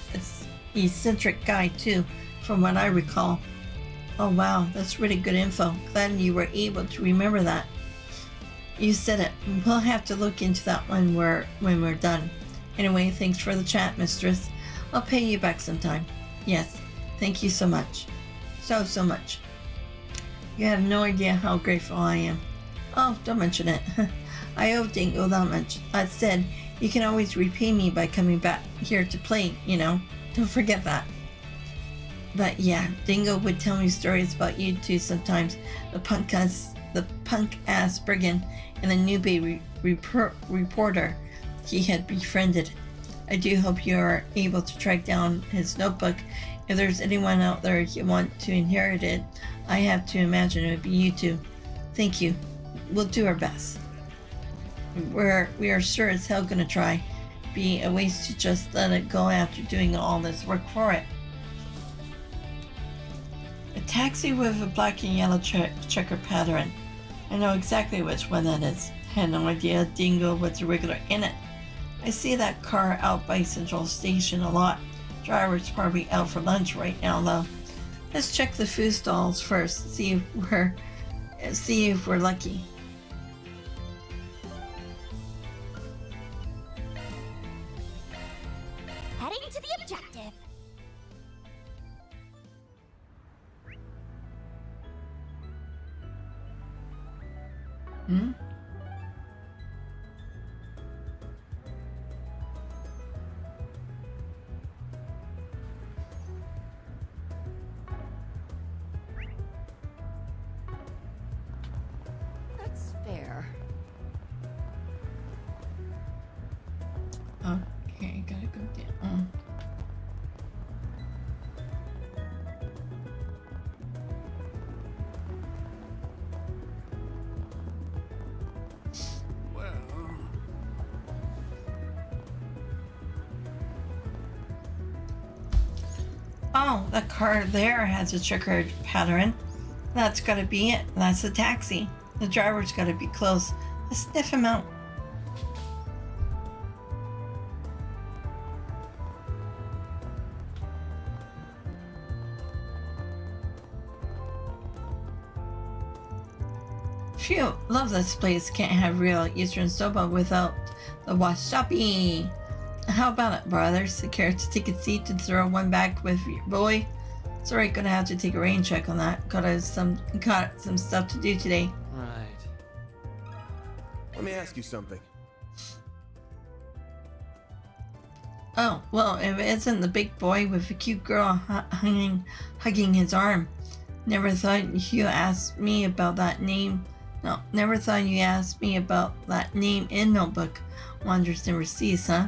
eccentric guy too, from what I recall. Oh wow, that's really good info. Glad you were able to remember that. You said it. We'll have to look into that when we're done. Anyway, thanks for the chat, mistress. I'll pay you back sometime. Yes, thank you so much. So much. You have no idea how grateful I am. Oh, don't mention it. I owe Dingo that much. That said, you can always repay me by coming back here to play, you know. Don't forget that. But yeah, Dingo would tell me stories about you two sometimes. The punk ass Spriggan and the newbie reporter he had befriended. I do hope you are able to track down his notebook. If there's anyone out there you want to inherit it, I have to imagine it would be you two. Thank you. We'll do our best. We are sure as hell gonna try. Be a waste to just let it go after doing all this work for it. A taxi with a black and yellow checker pattern. I know exactly which one that is. Had no idea Dingo was a regular in it. I see that car out by Central Station a lot. Driver's probably out for lunch right now though. Let's check the food stalls first, see if we're lucky. Heading to the objective. That's fair. Okay, gotta go down. Oh, the car there has a checkered pattern. That's gotta be it. That's the taxi. The driver's gotta be close. Let's sniff him out. Phew, love this place. Can't have real Eastern soba without the wasabi. How about it, brothers? Care to take a seat and throw one back with your boy? Sorry, gonna have to take a rain check on that. Got some stuff to do today. Right. Let me ask you something. Oh, well, if it isn't the big boy with a cute girl hugging his arm. Never thought you asked me about that name. No, never thought you asked me about that name in Notebook. Wonders never cease, huh?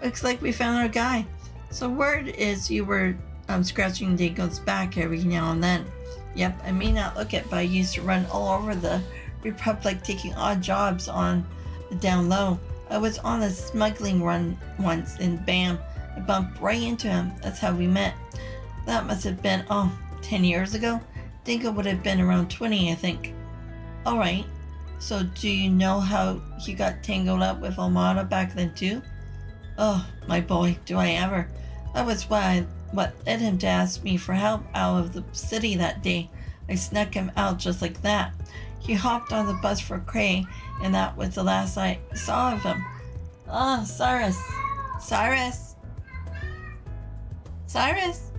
Looks like we found our guy. So word is you were scratching Dingo's back every now and then. Yep, I may not look it, but I used to run all over the Republic taking odd jobs on the down low. I was on a smuggling run once, and bam, I bumped right into him. That's how we met. That must have been, 10 years ago? Dingo would have been around 20, I think. Alright, so do you know how he got tangled up with Almada back then too? Oh, my boy, do I ever. That was what led him to ask me for help out of the city that day. I snuck him out just like that. He hopped on the bus for Cray, and that was the last I saw of him. Oh, Cyrus. Cyrus? Cyrus?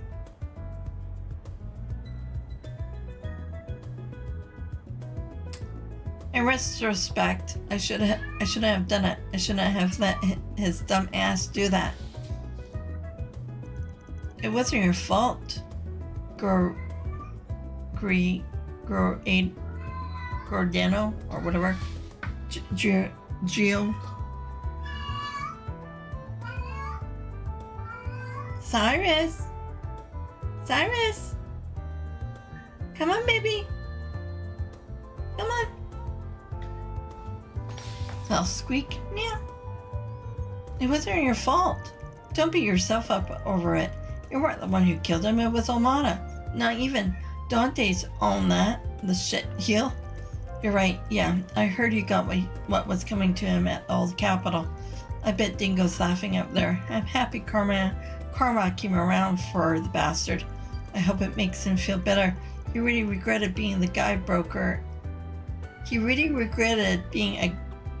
In retrospect, I shouldn't have done it. I shouldn't have let his dumb ass do that. It wasn't your fault, Gordano or whatever. Gio. Cyrus. Cyrus. Come on, baby. Come on. I'll squeak. Yeah. It wasn't your fault. Don't beat yourself up over it. You weren't the one who killed him. It was Almada. Not even Dante's on that. The shit heel. You're right. Yeah, I heard you got what was coming to him at the old capital. I bet Dingo's laughing up there. I'm happy karma came around for the bastard. I hope it makes him feel better. He really regretted being the guy broker. He really regretted being a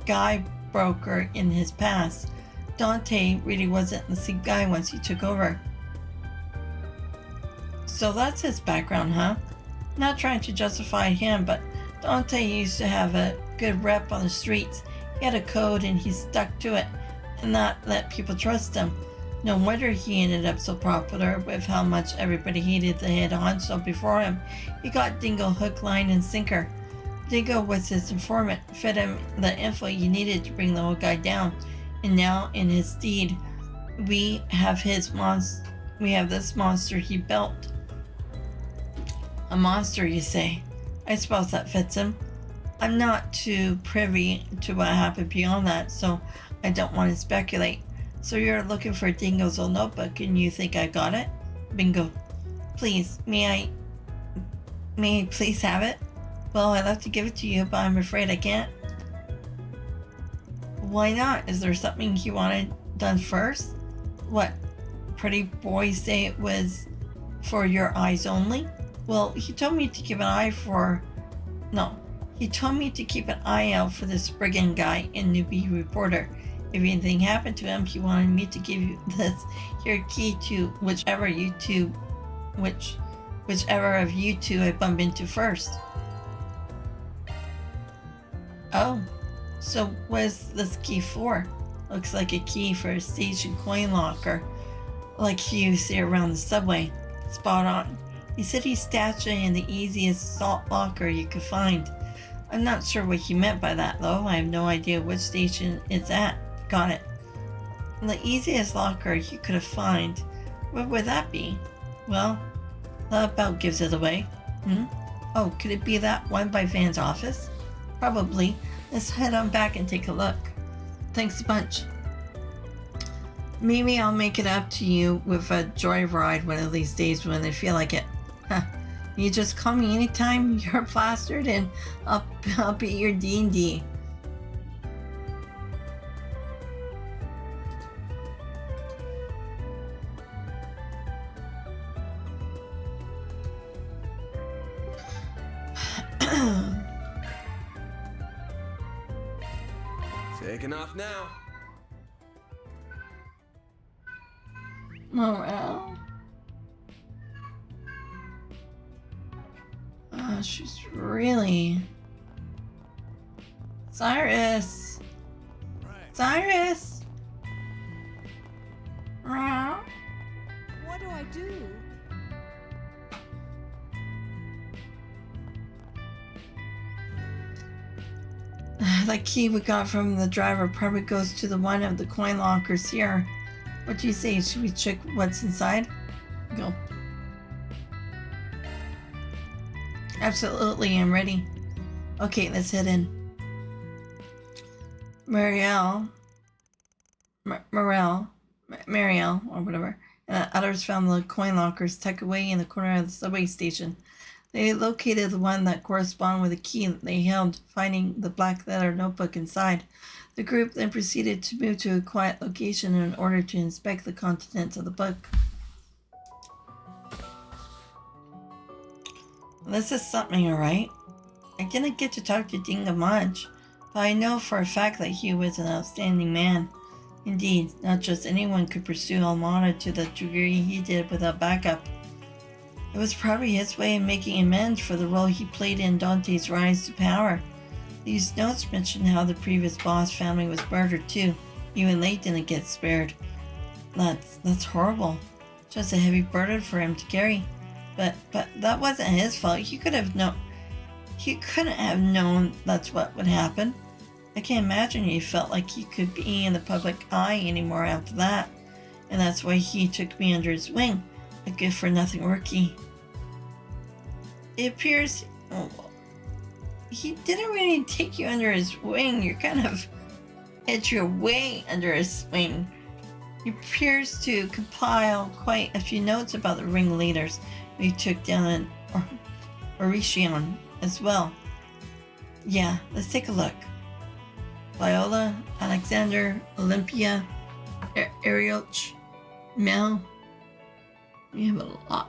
guy broker in his past. Dante really wasn't the same guy once he took over. So that's his background, huh? Not trying to justify him, but Dante used to have a good rep on the streets. He had a code and he stuck to it and not let people trust him. No wonder he ended up so popular with how much everybody hated the head honcho before him. He got Dingo hook, line, and sinker. Dingo was his informant, fed him the info he needed to bring the old guy down. And now, in his stead, we have this monster he built. A monster, you say? I suppose that fits him. I'm not too privy to what happened beyond that, so I don't want to speculate. So you're looking for Dingo's old notebook and you think I got it? Bingo. Please, may I please have it? Well, I'd love to give it to you, but I'm afraid I can't. Why not? Is there something you wanted done first? What? Pretty boy say it was for your eyes only? Well, he told me to keep an eye out for the Spriggan guy in Newbie Reporter. If anything happened to him, he wanted me to give you this here key to whichever of you two I bump into first. Oh, so what's this key for? Looks like a key for a station coin locker, like you see around the subway. Spot on. He said he stashed it in the easiest salt locker you could find. I'm not sure what he meant by that, though. I have no idea which station it's at. Got it. The easiest locker you could have found. What would that be? Well, that about gives it away. Oh, could it be that one by Van's office? Probably. Let's head on back and take a look. Thanks a bunch. Maybe I'll make it up to you with a joyride one of these days when I feel like it. You just call me anytime you're plastered and I'll be your D&D. Taking off now. Morale. Oh, she's really... Cyrus! Cyrus! I do. The key we got from the driver probably goes to the one of the coin lockers here. What do you say? Should we check what's inside? Go. Absolutely, I'm ready. Okay, let's head in. Marielle, or whatever, and others found the coin lockers tucked away in the corner of the subway station. They located the one that corresponded with the key that they held, finding the black letter notebook inside. The group then proceeded to move to a quiet location in order to inspect the contents of the book. This is something, alright. I didn't get to talk to Dingo much, but I know for a fact that he was an outstanding man. Indeed, not just anyone could pursue Almana to the degree he did without backup. It was probably his way of making amends for the role he played in Dante's rise to power. These notes mention how the previous boss family was murdered too. Even they didn't get spared. That's horrible. Just a heavy burden for him to carry. But that wasn't his fault. He couldn't have known that's what would happen. I can't imagine he felt like he could be in the public eye anymore after that. And that's why he took me under his wing. A good-for-nothing rookie. It appears he didn't really take you under his wing. You kind of had your way under his wing. He appears to compile quite a few notes about the ringleaders we took down in Oricion as well. Yeah, let's take a look. Viola, Alexander, Olympia, Arioch, Mel. We have a lot.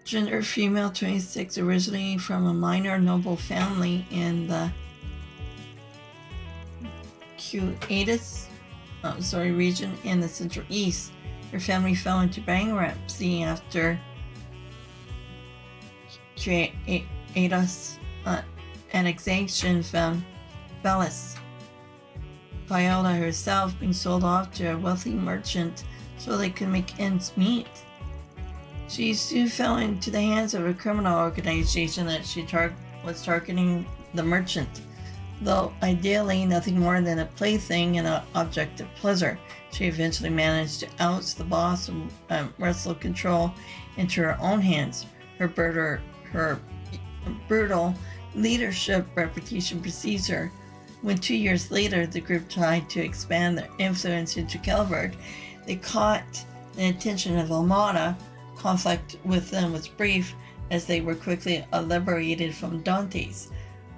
Gender female, 26, originally from a minor noble family in the Cuatis region in the Central East. Her family fell into bankruptcy after Cuatis annexation from Bellis. Viola herself being sold off to a wealthy merchant so they could make ends meet. She soon fell into the hands of a criminal organization that was targeting the merchant, though ideally nothing more than a plaything and an object of pleasure. She eventually managed to oust the boss and wrestle control into her own hands. Her brutal leadership reputation precedes her. When 2 years later the group tried to expand their influence into Kelberg, they caught the attention of Almada. Conflict with them was brief, as they were quickly liberated from Dante's,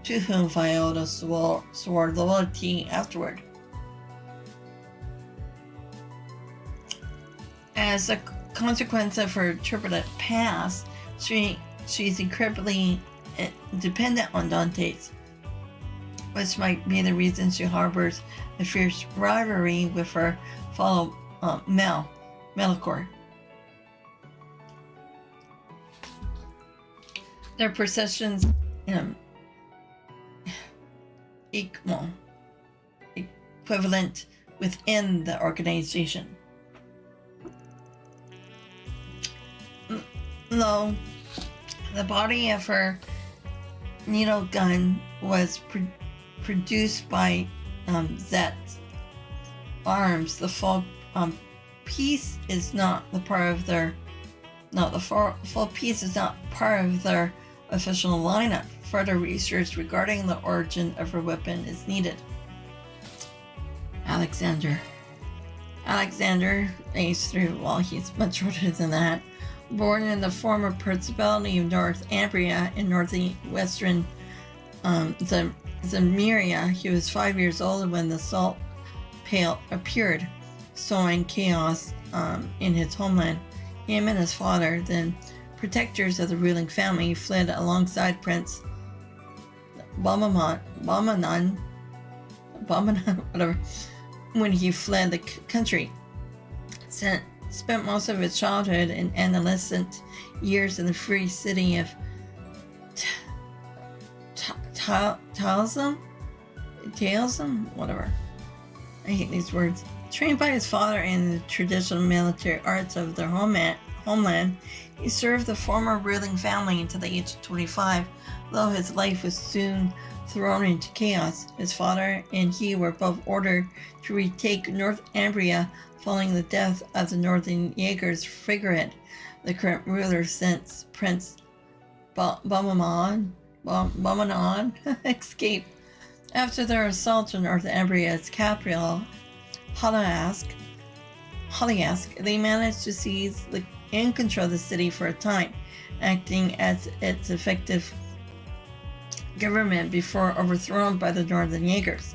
to whom Viola swore loyalty afterward. As a consequence of her turbulent past, she's incredibly dependent on Dante's, which might be the reason she harbors a fierce rivalry with her fellow Melicor. Their possessions equivalent within the organization. Though the body of her needle gun was produced by Zet Arms, the full piece is not the part of their. No, the full piece is not part of their official lineup. Further research regarding the origin of her weapon is needed. Alexander, aged 3, well, he's much older than that. Born in the former Principality of Northumbria in northwestern Zemiria, he was 5 years old when the Salt Pale appeared, sowing chaos in his homeland. Him and his father, then protectors of the ruling family, fled alongside Prince Bamanan, whatever, when he fled the country. Spent most of his childhood and adolescent years in the free city of Tailsum? Whatever. I hate these words. Trained by his father in the traditional military arts of their homeland, he served the former ruling family until the age of 25, though his life was soon thrown into chaos. His father and he were both ordered to retake Northumbria following the death of the Northern Jaegers figurehead, the current ruler since Prince Bumamon escaped. After their assault on Northumbria's capital, Holyask, they managed to seize and control the city for a time, acting as its effective government before overthrown by the Northern Jaegers.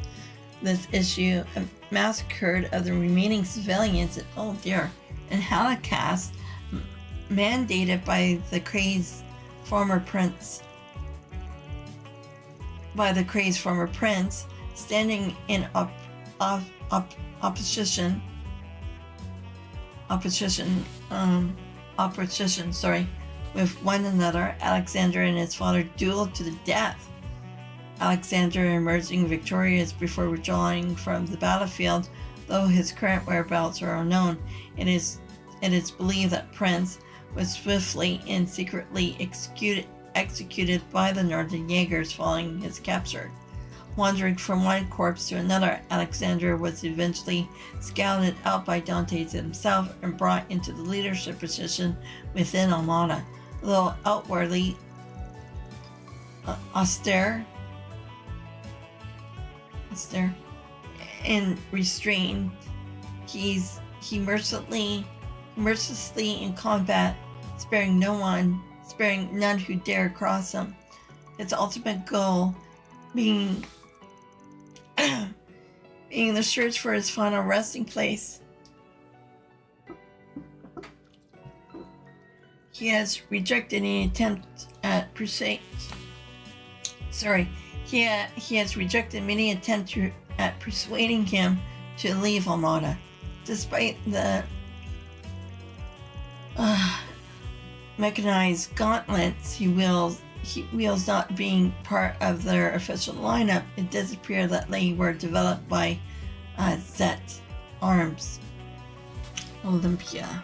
This issue massacred of the remaining civilians in Holocaust, mandated by the Crane's former prince, standing in opposition, with one another. Alexander and his father dueled to the death. Alexander emerging victorious before withdrawing from the battlefield, though his current whereabouts are unknown. It is believed that Prince was swiftly and secretly executed by the Northern Jaegers following his capture. Wandering from one corpse to another, Alexander was eventually scouted out by Dantes himself and brought into the leadership position within Armada. Though outwardly austere and restrained, he mercilessly in combat, sparing none who dare cross him. Its ultimate goal being the search for his final resting place. He has rejected any attempt at he has rejected many attempts at persuading him to leave Armada. Despite the mechanized gauntlets he wields not being part of their official lineup, it does appear that they were developed by Zet Arms Olympia.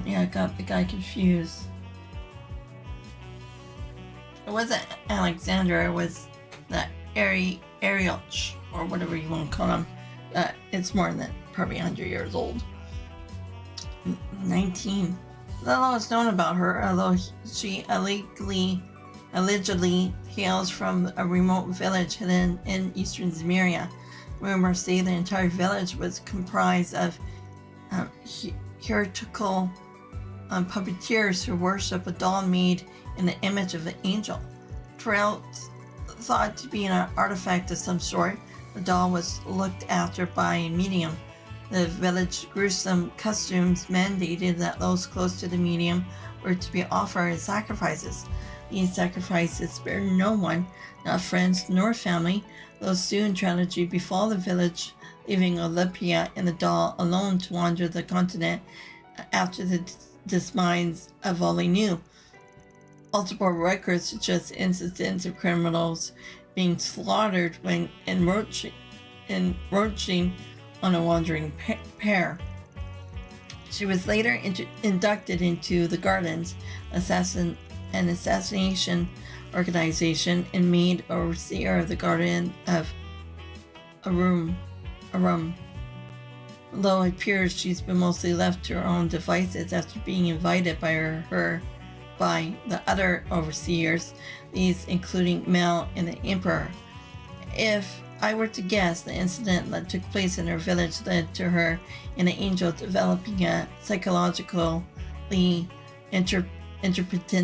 Yeah, I got the guy confused. It wasn't Alexander, it was that Arielch, or whatever you want to call him. It's more than probably 100 years old. 19. Little is known about her, although she allegedly hails from a remote village hidden in eastern Zemeria. Rumors say the entire village was comprised of heretical puppeteers who worship a doll made in the image of an angel. Thought to be an artifact of some sort, the doll was looked after by a medium. The village's gruesome customs mandated that those close to the medium were to be offered as sacrifices. These sacrifices spared no one, not friends nor family, though soon tragedy befall the village, leaving Olympia and the doll alone to wander the continent after the demise of all they knew. Multiple records suggest incidents of criminals being slaughtered when encroaching on a wandering pair. She was later inducted into the Gardens, an assassination organization, and made overseer of the Garden of Arum. Although it appears she's been mostly left to her own devices after being invited by the other overseers, these including Mel and the Emperor. If I were to guess, the incident that took place in her village led to her and the angel developing a psychologically interdependent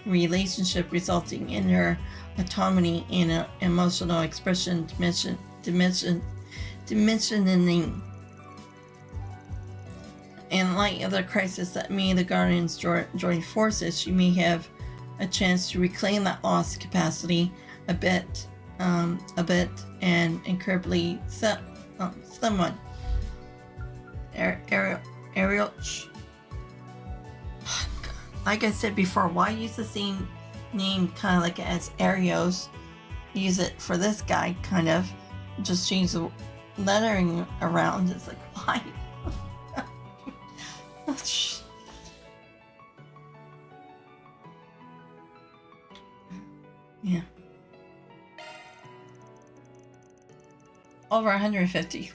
relationship, resulting in her autonomy and emotional expression dimensioning. In light of the crisis that me and the Guardians join forces, she may have a chance to reclaim that lost capacity a bit, and incredibly slim one. Ariel. Like I said before, why use the same name kind of like as Arios? Use it for this guy, kind of. Just change the lettering around. It's like, why? Yeah. Over 150.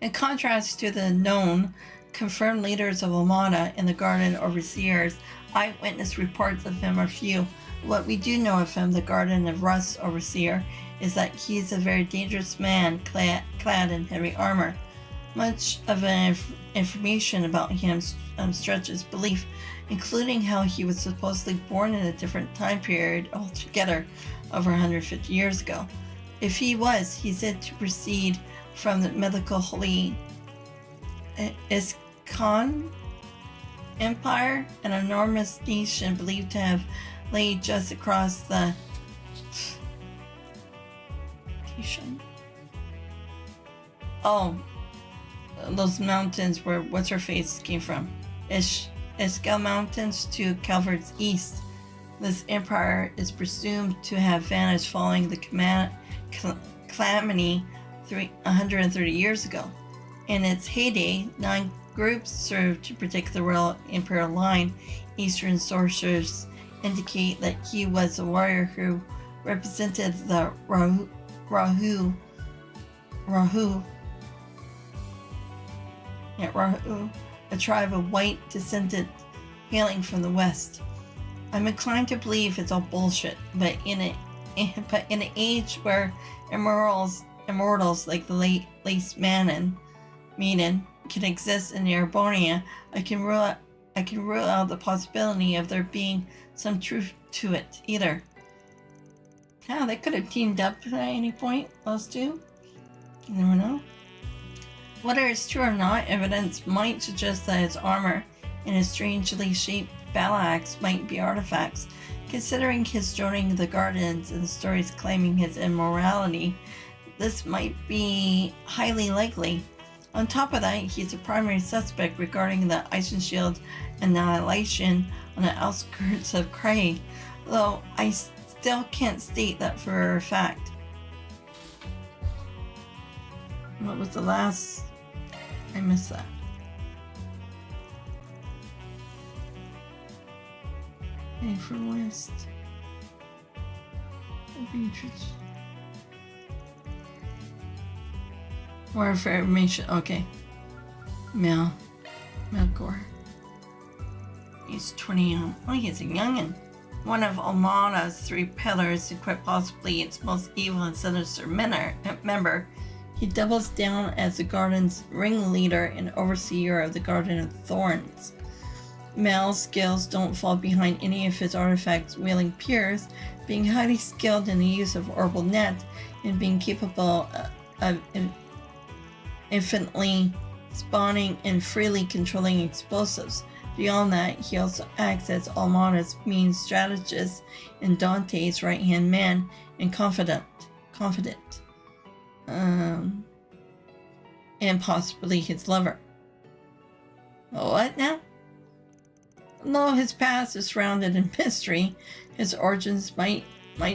In contrast to the known, confirmed leaders of Almada in the Garden Overseers, eyewitness reports of him are few. What we do know of him, the Garden of Rust Overseer, is that he is a very dangerous man clad in heavy armor. Much of information about him stretches belief, including how he was supposedly born in a different time period altogether, over 150 years ago. If he was, he said to proceed from the mythical holy Iskan Empire, an enormous nation believed to have laid just across the those mountains where what's-her-face came from. Iskal Mountains to Calvert's east. This empire is presumed to have vanished following the calamity 130 years ago. In its heyday, 9 groups served to protect the royal imperial line. Eastern sources indicate that he was a warrior who represented the Rahu, a tribe of white descendant hailing from the west. I'm inclined to believe it's all bullshit, but in an age where immortals like the late Lace Maiden can exist in Erebonia, I can rule out the possibility of there being some truth to it either. Yeah, they could have teamed up at any point, those two. You never know. Whether it's true or not, evidence might suggest that his armor and his strangely shaped battle axe might be artifacts. Considering his joining the Gardens and the stories claiming his immorality, this might be highly likely. On top of that, he's a primary suspect regarding the Ice and Shield annihilation on the outskirts of Cray, though I still can't state that for a fact. What was the last? I missed that. A for West. Beatrice. Warfare information. Okay. Melkor. He's 20. Oh, he's a youngin'. One of Almana's 3 pillars, equipped possibly its most evil and sinister member. He doubles down as the Garden's ringleader and overseer of the Garden of Thorns. Mel's skills don't fall behind any of his artifact-wielding peers, being highly skilled in the use of Orbital Net and being capable of infinitely spawning and freely controlling explosives. Beyond that, he also acts as Almana's main strategist and Dante's right-hand man and confidant. And possibly his lover. What now? Though his past is shrouded in mystery, his origins might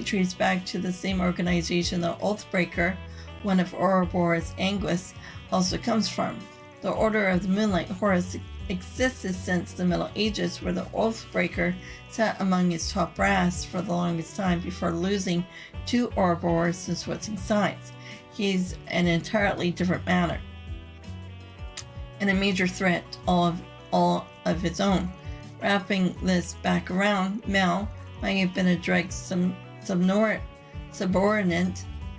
trace back to the same organization the Oathbreaker, one of Ouroboros' Anguis, also comes from. The Order of the Moonlight Horus existed since the Middle Ages, where the Oathbreaker sat among its top brass for the longest time before losing to Ouroboros and switching sides. He's an entirely different matter, and a major threat all of his own. Wrapping this back around, Mel might have been a direct subordinate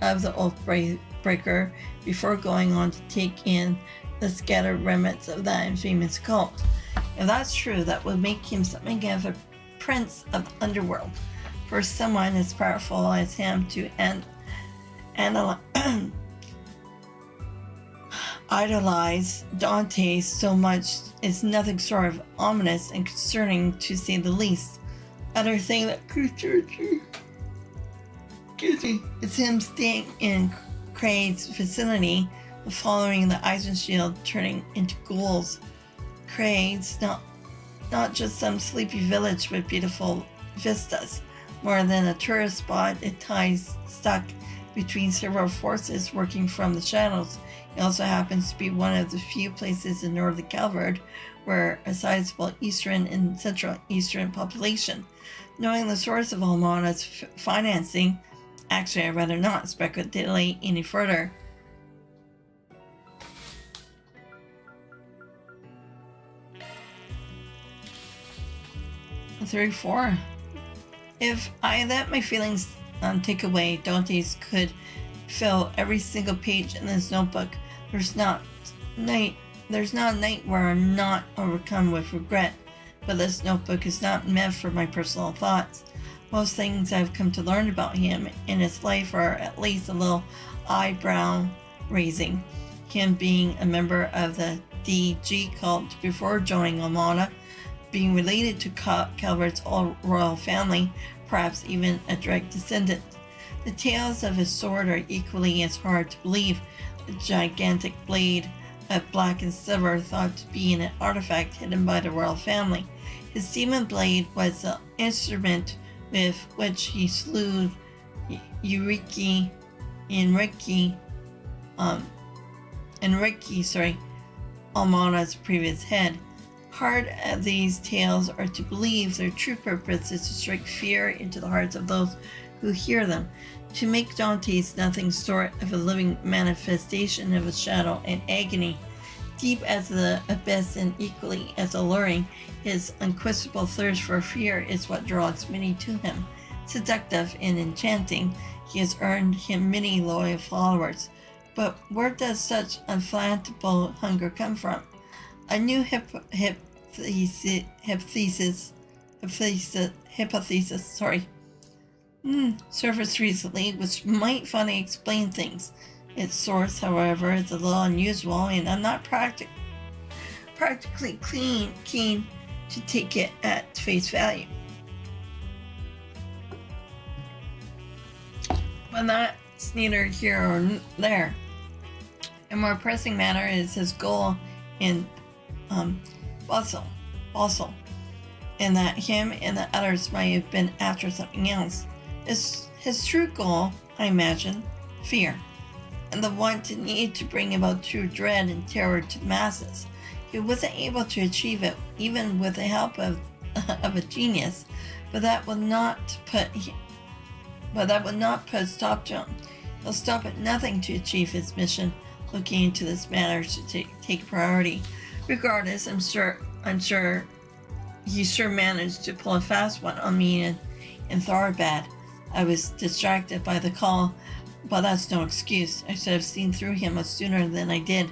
of the Oathbreaker before going on to take in the scattered remnants of that infamous cult. If that's true, that would make him something of a prince of the underworld. For someone as powerful as him to idolize Dante so much is nothing short of ominous and concerning, to say the least. Other thing that is him staying in Craig's vicinity following the Eisenshield turning into ghouls. Creates not just some sleepy village with beautiful vistas. More than a tourist spot, it ties stuck between several forces working from the shadows. It also happens to be one of the few places in northern Calvard where a sizable eastern and central eastern population. Knowing the source of Almana's financing, actually I'd rather not speculate any further. Three, four. If I let my feelings take away, Dante's could fill every single page in this notebook. There's not a night where I'm not overcome with regret, but this notebook is not meant for my personal thoughts. Most things I've come to learn about him in his life are at least a little eyebrow raising. Him being a member of the DG cult before joining Almana, being related to Calvert's old royal family, perhaps even a direct descendant. The tales of his sword are equally as hard to believe. The gigantic blade of black and silver thought to be an artifact hidden by the royal family. His demon blade was the instrument with which he slew Enrique, Almana's previous head. Hard as these tales are to believe, their true purpose is to strike fear into the hearts of those who hear them, to make Dante's nothing short of a living manifestation of a shadow and agony. Deep as the abyss and equally as alluring, his unquenchable thirst for fear is what draws many to him. Seductive and enchanting, he has earned him many loyal followers. But where does such unflappable hunger come from? A new hypothesis surfaced recently, which might finally explain things. Its source, however, is a little unusual, and I'm not practically keen to take it at face value. But that's neither here or there. A more pressing matter is his goal in Basel, and that him and the others might have been after something else. His true goal, I imagine, fear, and the want and need to bring about true dread and terror to the masses. He wasn't able to achieve it, even with the help of a genius, but that will not put a stop to him. He'll stop at nothing to achieve his mission. Looking into this matter to take priority. Regardless, I'm sure he sure managed to pull a fast one on me in Tharbad. I was distracted by the call, but that's no excuse. I should have seen through him much sooner than I did.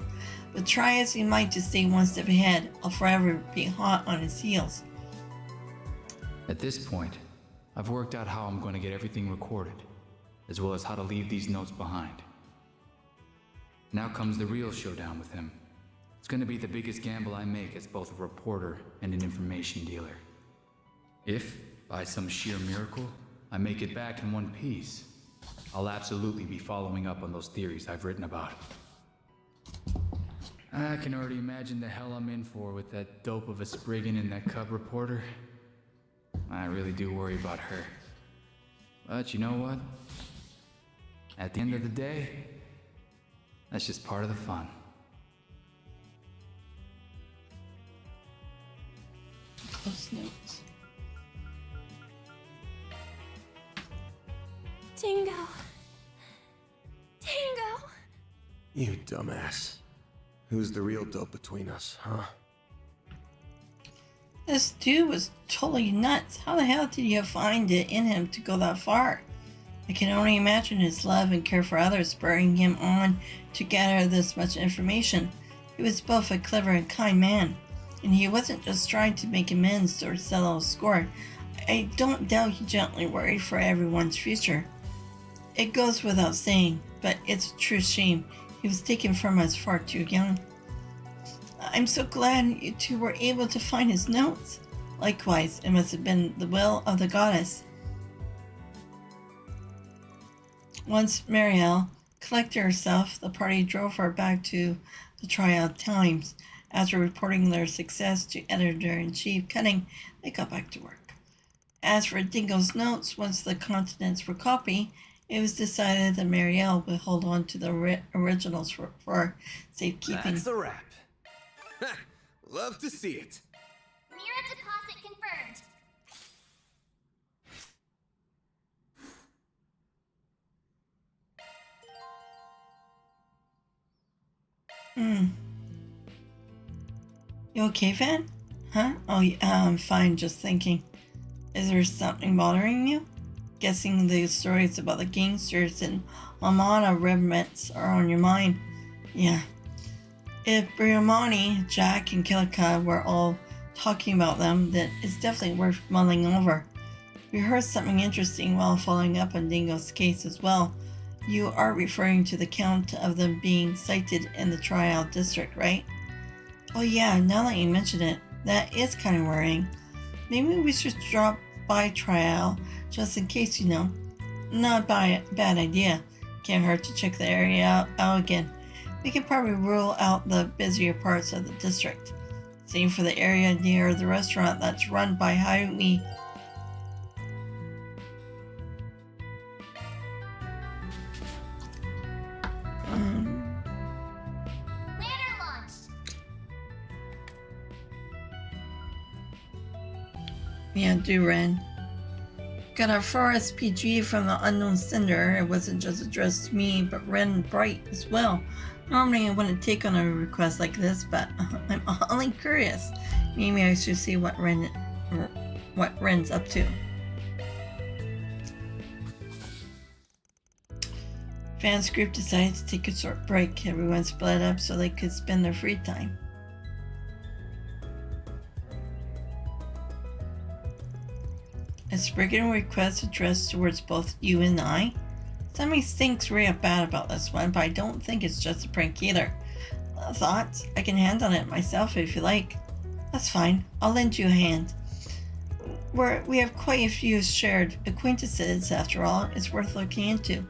But try as he might to stay one step ahead, I'll forever be hot on his heels. At this point, I've worked out how I'm going to get everything recorded, as well as how to leave these notes behind. Now comes the real showdown with him. It's going to be the biggest gamble I make as both a reporter and an information dealer. If, by some sheer miracle, I make it back in one piece, I'll absolutely be following up on those theories I've written about. I can already imagine the hell I'm in for with that dope of a Spriggan and that cub reporter. I really do worry about her. But you know what? At the end of the day, that's just part of the fun. Close notes. Dingo. Dingo. You dumbass. Who's the real dope between us, huh? This dude was totally nuts. How the hell did you find it in him to go that far? I can only imagine his love and care for others spurring him on to gather this much information. He was both a clever and kind man, and he wasn't just trying to make amends or settle a score. I don't doubt he gently worried for everyone's future. It goes without saying, but it's a true shame. He was taken from us far too young. I'm so glad you two were able to find his notes. Likewise, it must have been the will of the goddess. Once Mariel Collecting herself, the party drove her back to the Triad Times. After reporting their success to editor-in-chief Cunning, they got back to work. As for Dingo's notes, once the contents were copied, it was decided that Marielle would hold on to the originals for safekeeping. That's a wrap. Love to see it. Mirror deposit confirmed. You okay, Van? Huh? Oh, yeah, I'm fine, just thinking. Is there something bothering you? Guessing the stories about the gangsters and Amana remnants are on your mind. Yeah. If Briamani, Jack, and Kilika were all talking about them, then it's definitely worth mulling over. We heard something interesting while following up on Dingo's case as well. You are referring to the count of them being sighted in the Trial District, right? Oh yeah, now that you mention it, that is kind of worrying. Maybe we should drop by Trial, just in case, you know. Not a bad idea. Can't hurt to check the area out again. We can probably rule out the busier parts of the district. Same for the area near the restaurant that's run by Haruhi. Lantern launched. Yeah, do Ren. Got our forest PG from the Unknown Sender. It wasn't just addressed to me, but Ren and Bright as well. Normally I wouldn't take on a request like this, but I'm only curious. Maybe I should see what Ren's up to. Fans group decided to take a short break. Everyone split up so they could spend their free time. A Spriggan request addressed towards both you and I. Somebody thinks real bad about this one, but I don't think it's just a prank either. Thoughts? I can handle it myself if you like. That's fine. I'll lend you a hand. We have quite a few shared acquaintances, after all. It's worth looking into.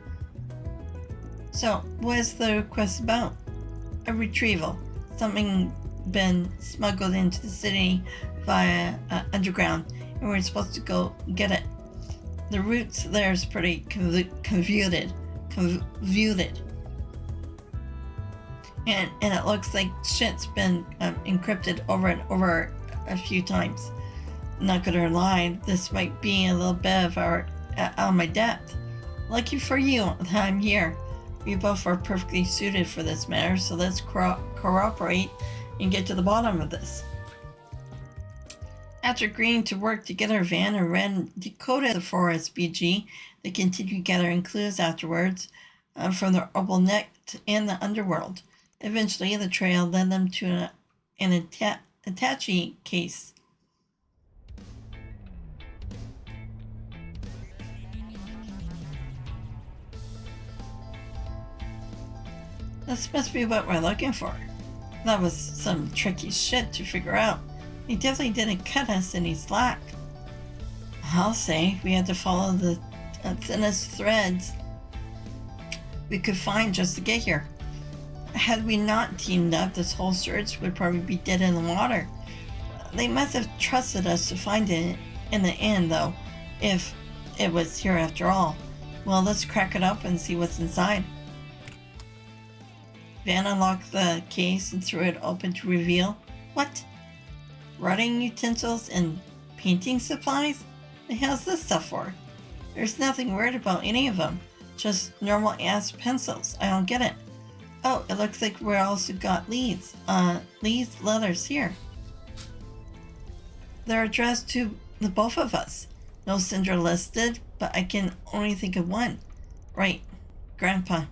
So, what is the request about? A retrieval. Something been smuggled into the city via underground, and we're supposed to go get it. The routes there is pretty convoluted. And it looks like shit's been encrypted over and over a few times. Not gonna lie, this might be a little bit of out of my depth. Lucky for you that I'm here. We both are perfectly suited for this matter, so let's cooperate and get to the bottom of this. After agreeing to work together, Van and Ren decoded the forest BG. They continued gathering clues afterwards from the Herbal Net and the underworld. Eventually, the trail led them to an attache case. This must be what we're looking for. That was some tricky shit to figure out. He definitely didn't cut us any slack. I'll say we had to follow the thinnest threads we could find just to get here. Had we not teamed up, this whole search would probably be dead in the water. They must have trusted us to find it in the end, though, if it was here after all. Well, let's crack it up and see what's inside. Van unlocked the case and threw it open to reveal. What? Writing utensils and painting supplies? The hell's this stuff for? There's nothing weird about any of them. Just normal ass pencils. I don't get it. Oh, it looks like we also got leads. Letters here. They're addressed to the both of us. No sender listed, but I can only think of one. Right. Grandpa.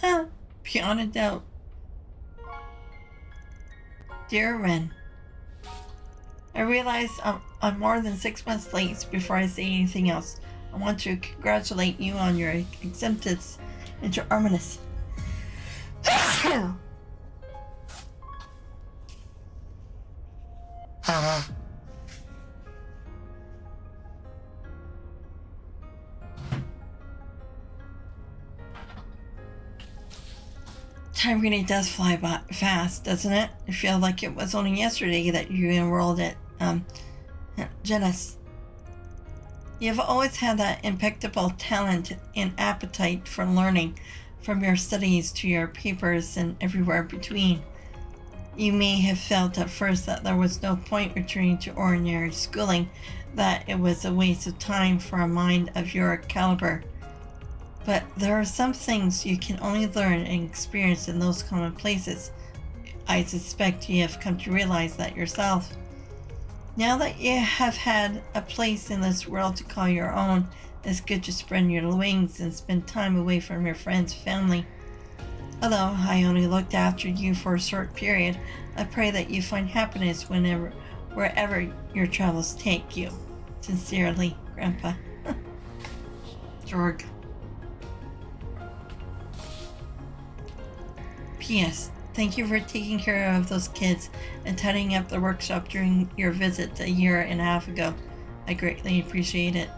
Huh. Beyond a doubt. Dear Ren, I realize I'm more than 6 months late. Before I say anything else, I want to congratulate you on your acceptance into Arminus. Time really does fly by fast, doesn't it? I feel like it was only yesterday that you enrolled at Genis. You've always had that impeccable talent and appetite for learning, from your studies to your papers and everywhere between. You may have felt at first that there was no point returning to ordinary schooling, that it was a waste of time for a mind of your caliber. But there are some things you can only learn and experience in those common places. I suspect you have come to realize that yourself. Now that you have had a place in this world to call your own, it's good to spread your wings and spend time away from your friends and family. Although I only looked after you for a short period, I pray that you find happiness wherever your travels take you. Sincerely, Grandpa. Jorg. P.S. Thank you for taking care of those kids and tidying up the workshop during your visit a year and a half ago. I greatly appreciate it.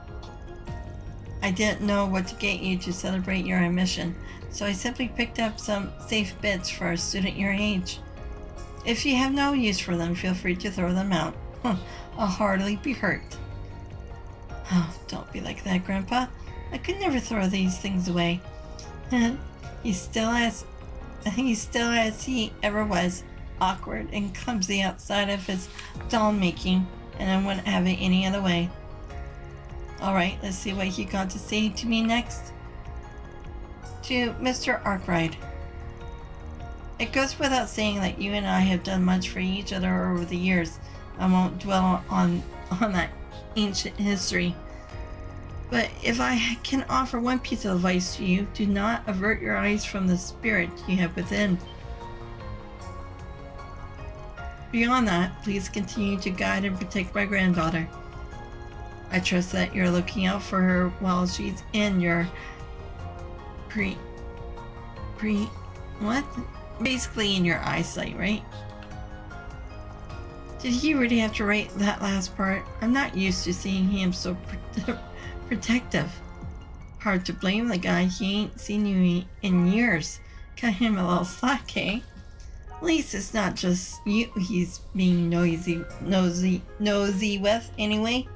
I didn't know what to get you to celebrate your admission, so I simply picked up some safe bits for a student your age. If you have no use for them, feel free to throw them out. I'll hardly be hurt. Oh, don't be like that, Grandpa. I could never throw these things away. He's still as he ever was, awkward and clumsy outside of his doll making, and I wouldn't have it any other way. Alright, let's see what he got to say to me next. To Mr. Arkride. It goes without saying that you and I have done much for each other over the years. I won't dwell on that ancient history. But if I can offer one piece of advice to you, do not avert your eyes from the spirit you have within. Beyond that, please continue to guide and protect my granddaughter. I trust that you're looking out for her while she's in your basically in your eyesight, right? Did he really have to write that last part? I'm not used to seeing him so protective. Hard to blame the guy. He ain't seen you in years. Cut him a little slack, eh? At least it's not just you he's being nosy with, anyway.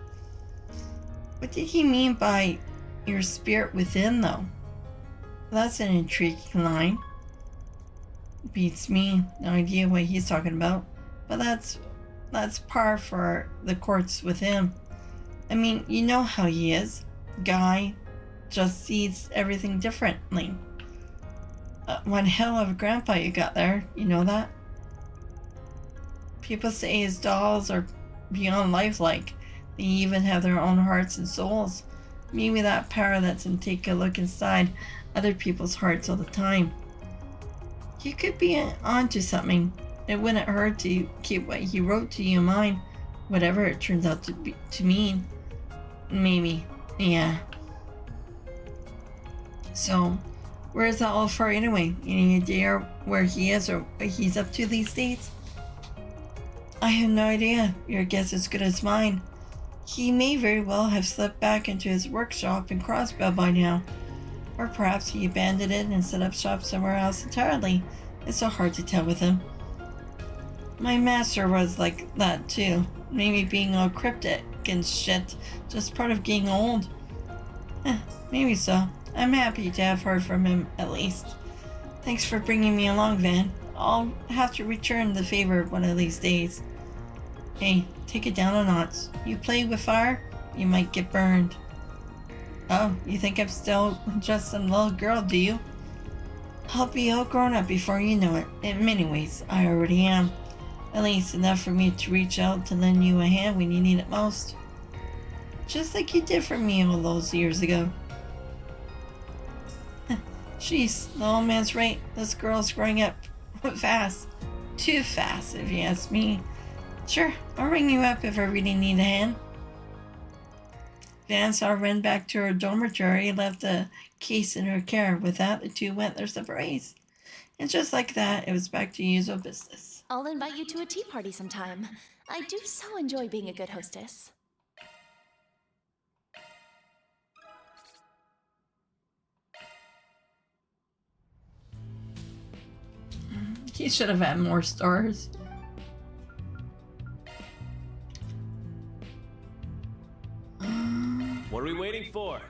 What did he mean by your spirit within, though? That's an intriguing line. Beats me. No idea what he's talking about. But that's par for the courts with him. I mean, you know how he is. Guy just sees everything differently. One hell of a grandpa you got there. You know that? People say his dolls are beyond lifelike. They even have their own hearts and souls. Maybe that power lets him take a look inside other people's hearts all the time. You could be onto something. It wouldn't hurt to keep what he wrote to you in mind, whatever it turns out to mean. Maybe. Yeah. So, where is that all for anyway? Any idea where he is or what he's up to these days? I have no idea. Your guess is as good as mine. He may very well have slipped back into his workshop in Crossbell by now. Or perhaps he abandoned it and set up shop somewhere else entirely. It's so hard to tell with him. My master was like that too. Maybe being all cryptic and shit, just part of getting old. Maybe so. I'm happy to have heard from him, at least. Thanks for bringing me along, Van. I'll have to return the favor one of these days. Hey, take it down a notch. You play with fire, you might get burned. Oh, you think I'm still just some little girl, do you? I'll be all grown up before you know it. In many ways, I already am. At least enough for me to reach out to lend you a hand when you need it most. Just like you did for me all those years ago. Jeez, the old man's right. This girl's growing up fast. Too fast, if you ask me. Sure, I'll ring you up if I really need a hand. Van saw Ren back to her dormitory and left the case in her care. With that, the two went their separate ways. And just like that, it was back to usual business. I'll invite you to a tea party sometime. I do so enjoy being a good hostess. He should have had more stars. What are we waiting for?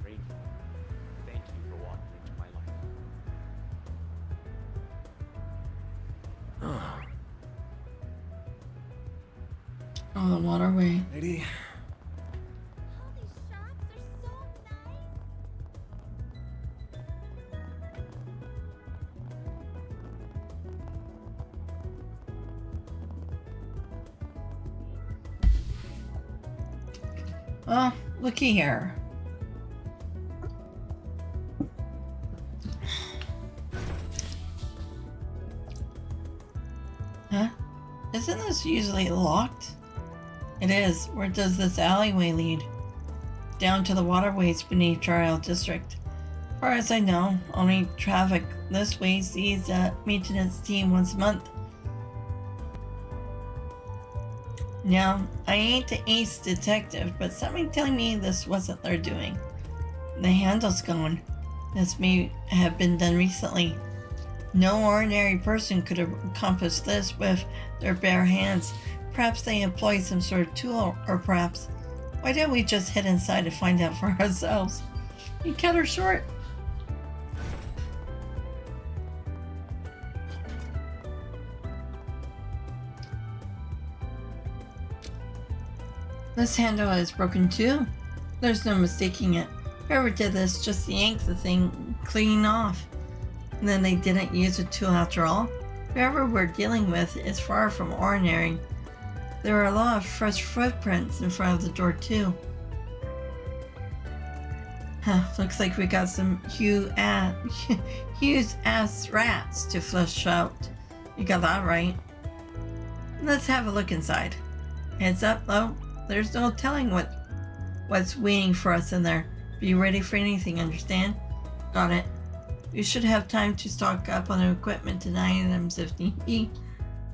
Grateful. Thank you for walking into my life. Oh, the waterway. Lady. Oh, looky here. Huh? Isn't this usually locked? It is. Where does this alleyway lead? Down to the waterways beneath Trial District. As far as I know, only traffic this way sees the maintenance team once a month. Now, I ain't the ace detective, but something telling me this wasn't their doing. The handle's gone. This may have been done recently. No ordinary person could have accomplished this with their bare hands. Perhaps they employed some sort of tool, or perhaps... Why don't we just head inside to find out for ourselves? You cut her short. This handle is broken too. There's no mistaking it. Whoever did this just yanked the thing clean off. And then they didn't use a tool after all. Whoever we're dealing with is far from ordinary. There are a lot of fresh footprints in front of the door too. Huh, looks like we got some huge ass rats to flush out. You got that right. Let's have a look inside. Heads up though. There's no telling what's waiting for us in there. Be ready for anything, understand? Got it. We should have time to stock up on the equipment and items if need be.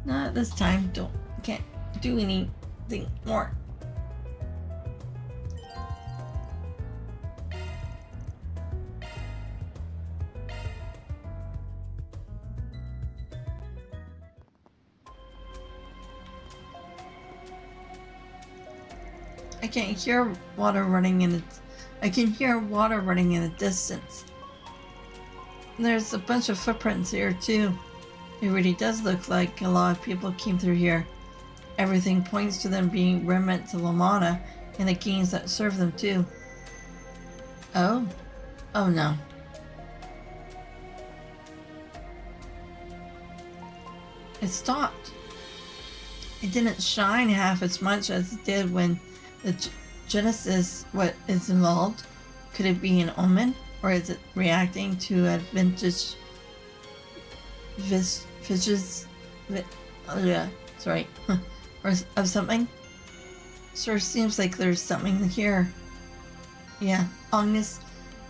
Not this time. Can't do anything more. I can hear water running in the distance. There's a bunch of footprints here too. It really does look like a lot of people came through here. Everything points to them being remnants of Lamana and the games that serve them too. Oh? Oh no. It stopped. It didn't shine half as much as it did when the Genesis what is involved. Could it be an omen? Or is it reacting to a vintage or of something? Sure seems like there's something here. Yeah, Agnes,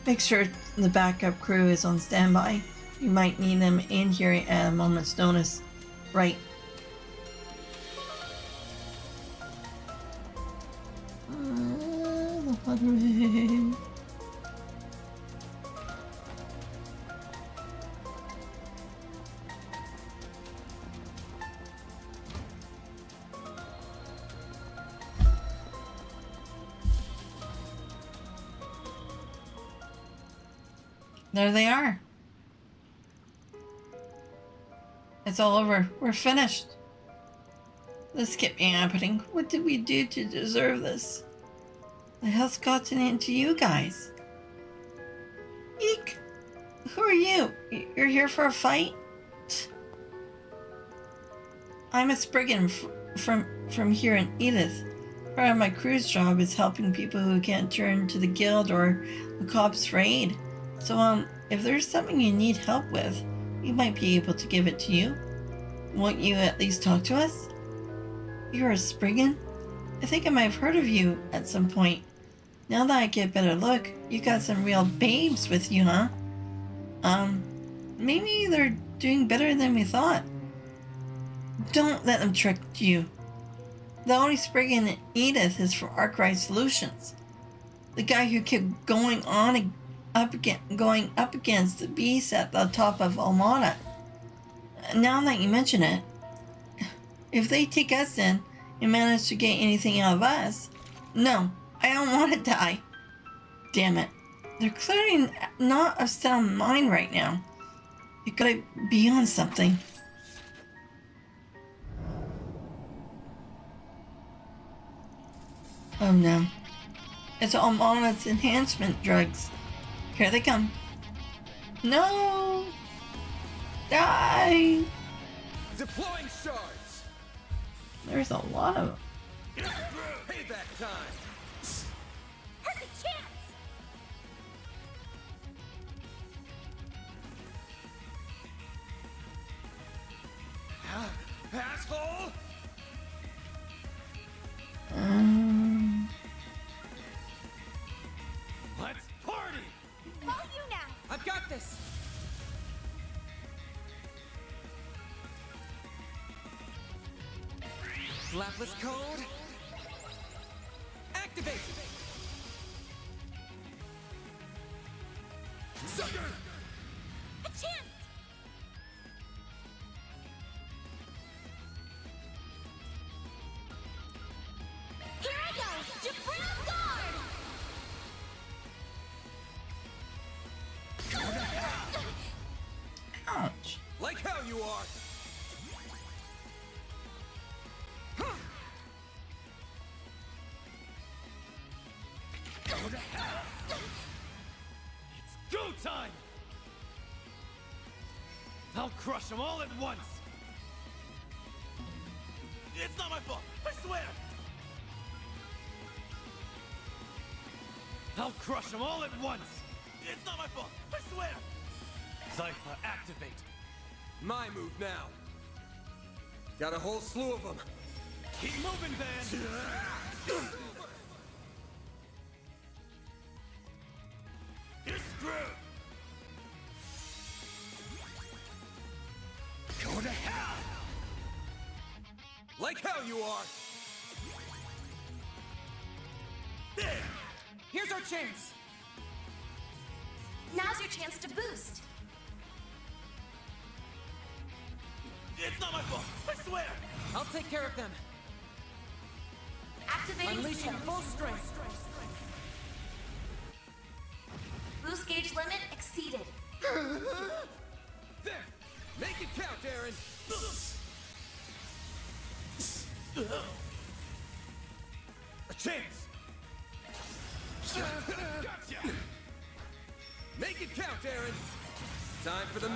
make sure the backup crew is on standby. You might need them in here at a moment's notice. Right. The waterway. There they are. It's all over. We're finished. This can't be happening. What did we do to deserve this? The hell's gotten into you guys? Eek! Who are you? You're here for a fight? I'm a Spriggan from here in Edith. Part of my crew's job is helping people who can't turn to the guild or the cops for aid. So, if there's something you need help with, we might be able to give it to you. Won't you at least talk to us? You're a Spriggan? I think I might have heard of you at some point. Now that I get a better look, you got some real babes with you, huh? Maybe they're doing better than we thought. Don't let them trick you. The only Spriggan in Edith is for Arkride Solutions. The guy who kept going up against the beast at the top of Almana. Now that you mention it, if they take us in and manage to get anything out of us, no, I don't want to die. Damn it. They're clearly not of sound mind right now. You gotta be on something. Oh no. It's Almana's enhancement drugs. Here they come. No! Die! Deploying shards. There's a lot of them. Payback time. Perfect chance. Asshole. Let's party. All you now. I've got this. Lapless code. Activate. Sucker. A chance. Here I go. Jabram guard. Ouch. Like how you are. Go to hell. It's go time. I'll crush them all at once. It's not my fault, I swear. I'll crush them all at once. It's not my fault, I swear. Zypher, activate. My move now. Got a whole slew of them. Keep moving, Van. You're screwed. Go to hell. Like how you are. There. Here's our chance. Now's your chance to boost. It's not my fault, I swear. I'll take care of them. Activating Unleashing skill. full strength. Boost gauge limit exceeded. There. Make it count, Aaron. A chance. Gotcha. Make it count, Aaron. Time for the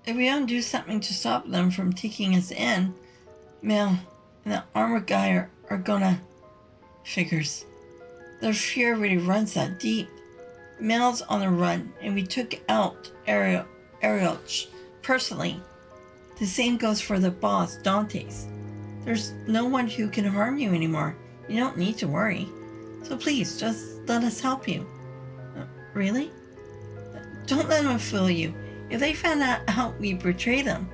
If we don't do something to stop them from taking us in, Mel and the armored guy are gonna... Figures. Their fear really runs that deep. Mel's on the run, and we took out Arielch personally. The same goes for the boss, Dante's. There's no one who can harm you anymore. You don't need to worry. So please, just let us help you. Really? Don't let them fool you. If they found out how we betray them...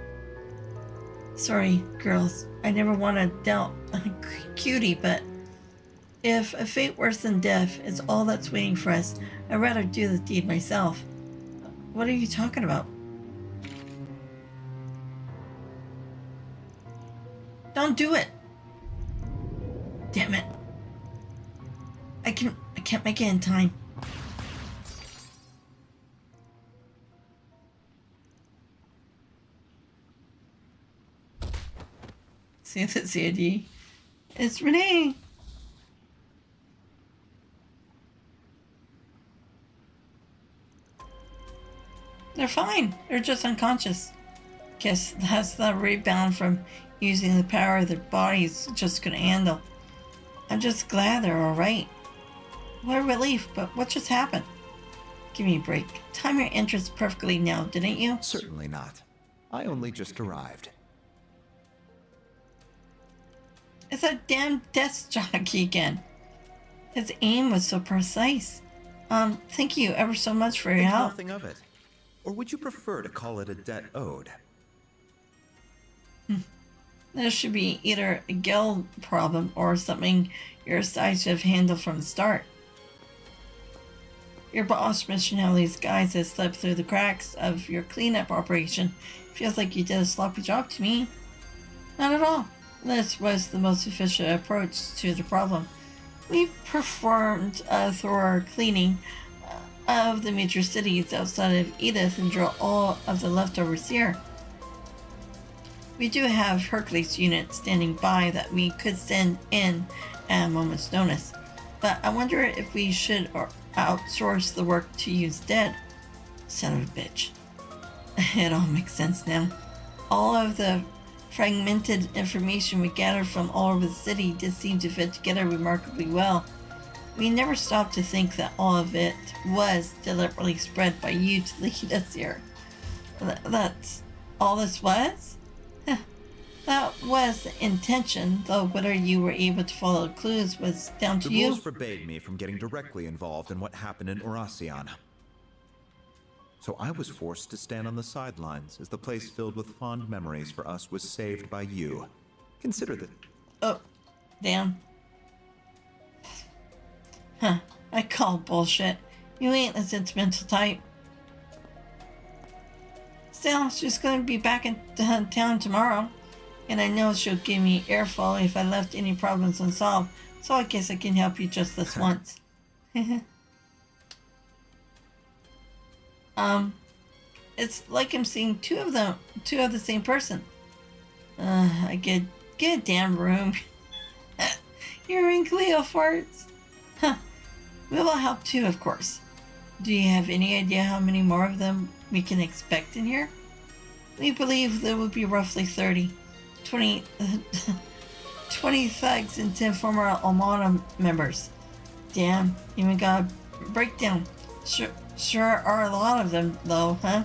Sorry, girls. I never want to doubt Cutie, but... If a fate worse than death is all that's waiting for us, I'd rather do the deed myself. What are you talking about? Don't do it! Damn it. I can't make it in time. See the CID? It's Renee! They're fine. They're just unconscious. Guess that's the rebound from using the power their bodies just couldn't handle. I'm just glad they're alright. What a relief, but what just happened? Give me a break. Time your entrance perfectly now, didn't you? Certainly not. I only just arrived. It's that damn desk jockey again. His aim was so precise. Thank you ever so much for your Think help. nothing of it. Or would you prefer to call it a debt owed? There should be either a guild problem or something your side should have handled from the start. Your boss mentioned how these guys have slipped through the cracks of your cleanup operation. Feels like you did a sloppy job to me. Not at all. This was the most efficient approach to the problem. We performed a thorough cleaning of the major cities outside of Edith and drew all of the leftovers here. We do have Hercules units standing by that we could send in at a moment's notice, but I wonder if we should outsource the work to you instead. Son of a bitch. It all makes sense now. All of the fragmented information we gathered from all over the city did seem to fit together remarkably well. We never stopped to think that all of it was deliberately spread by you to lead us here. That's all this was? That was the intention, though whether you were able to follow the clues was down to you. The rules forbade me from getting directly involved in what happened in Oracion. So I was forced to stand on the sidelines as the place filled with fond memories for us was saved by you. Consider that. Oh, damn. Huh, I call bullshit. You ain't a sentimental type. Still, she's gonna be back in town tomorrow. And I know she'll give me earful if I left any problems unsolved. So I guess I can help you just this once. It's like I'm seeing two of the same person. I get a damn room. You're in Cleo farts. Huh. We will help too, of course. Do you have any idea how many more of them we can expect in here? We believe there will be roughly 30. 20 thugs and 10 former Armada members. Damn, even got a breakdown. Sure are a lot of them, though, huh?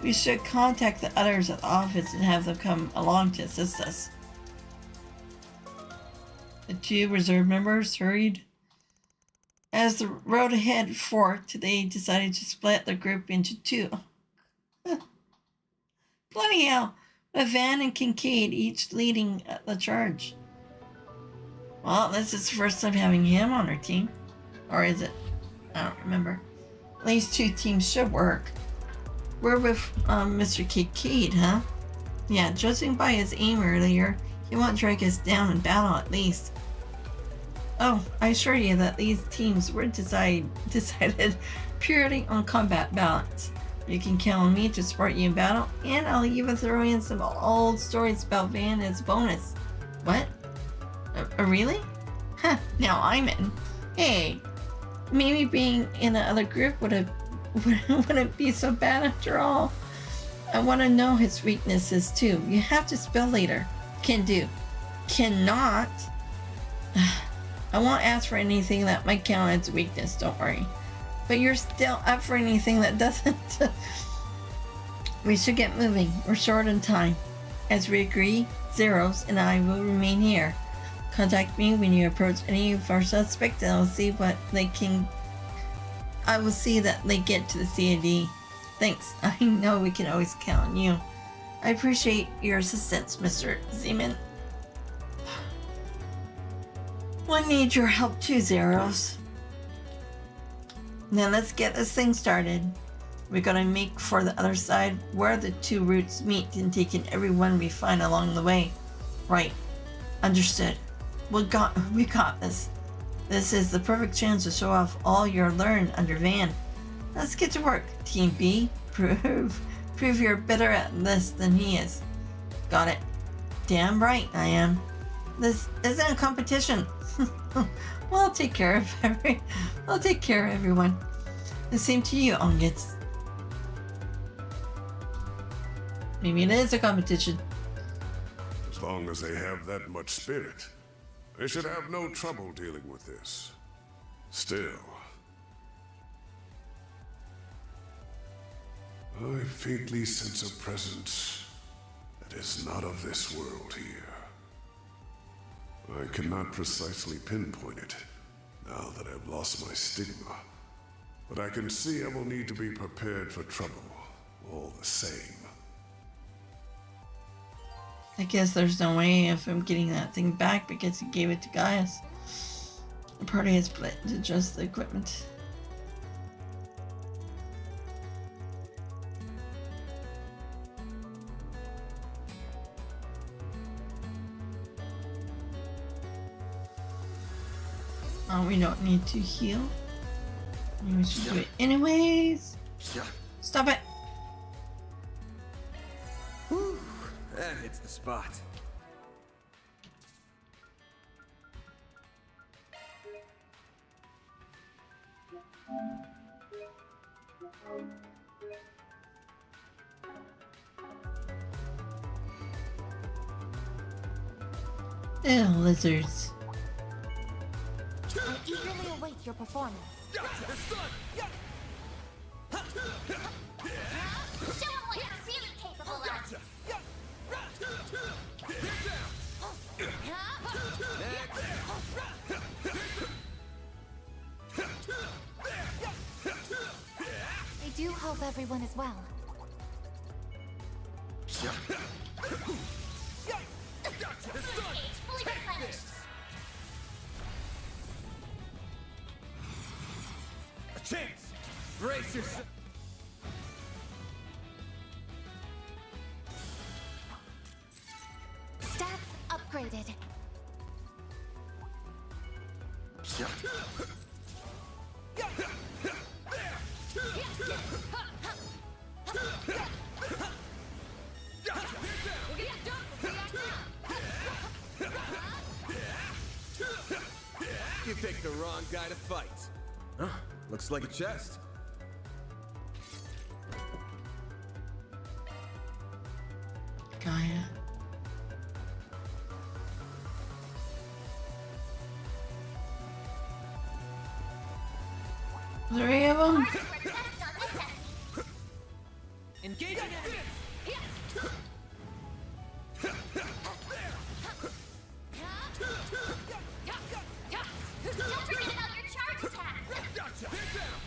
We should contact the others at the office and have them come along to assist us. The 2 reserve members hurried. As the road ahead forked, they decided to split the group into 2. Bloody hell! With Van and Kincaid each leading the charge. Well, this is the first time having him on our team. Or is it? I don't remember. At least 2 teams should work. We're with Mr. Kincaid, huh? Yeah, judging by his aim earlier, he won't drag us down in battle at least. Oh, I assure you that these teams were decided purely on combat balance. You can count on me to support you in battle, and I'll even throw in some old stories about Van as a bonus. What? Really? Huh, now I'm in. Hey, maybe being in another group wouldn't be so bad after all. I want to know his weaknesses too. You have to spell later. Can do. Cannot. I won't ask for anything that might count as a weakness, don't worry. But you're still up for anything that doesn't. We should get moving. We're short on time. As we agree, Zeros and I will remain here. Contact me when you approach any of our suspects and I will see that they get to the CAD. Thanks. I know we can always count on you. I appreciate your assistance, Mr. Zeman. We'll need your help too, Zeros. Now let's get this thing started. We're gonna make for the other side where the 2 routes meet and taking everyone we find along the way. Right. Understood. We got this. This is the perfect chance to show off all you're learned under Van. Let's get to work, Team B. Prove you're better at this than he is. Got it. Damn right I am. This isn't a competition. I'll take care of everyone. The same to you, Ongits. Maybe it is a competition. As long as they have that much spirit, they should have no trouble dealing with this. Still, I faintly sense a presence that is not of this world here. I cannot precisely pinpoint it, now that I've lost my stigma. But I can see I will need to be prepared for trouble, all the same. I guess there's no way of him getting that thing back because he gave it to Gaius. The party has split to just the equipment. We don't need to heal. We should do it anyways. Stop it. Whew, that hits the spot. Ew, lizards. I eagerly await your performance. Show them what you're really capable of. I do hope everyone is well. Fully replenished. A chance! Brace yourself! Stats upgraded. You picked the wrong guy to fight. Huh? Looks like a chest. Gaia. Three of them? Engaging enemy! Don't forget about your charge attack. Gotcha! They're down!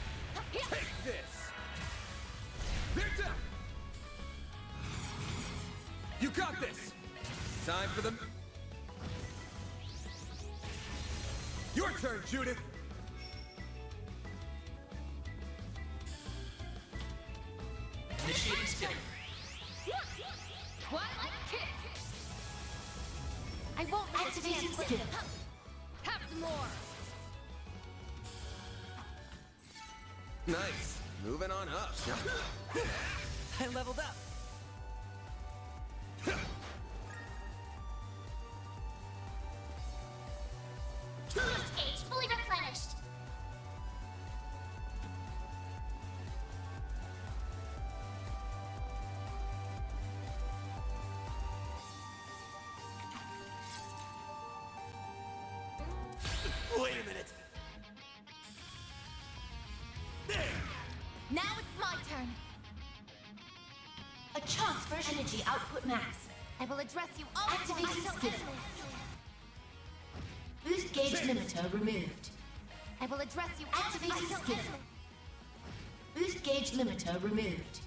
Take this! They're down! You got this! Time for them. Your turn, Judith! Initiating skill. What? Kick. I won't activate skill. Have some more. Nice. Moving on up. I leveled up. Boost gauge fully replenished. Wait a minute. Now it's my turn. A chance for energy output max. I will address you all. Activating skill. Boost gauge limiter removed. I will address you all. Activating skill. Boost gauge limiter removed.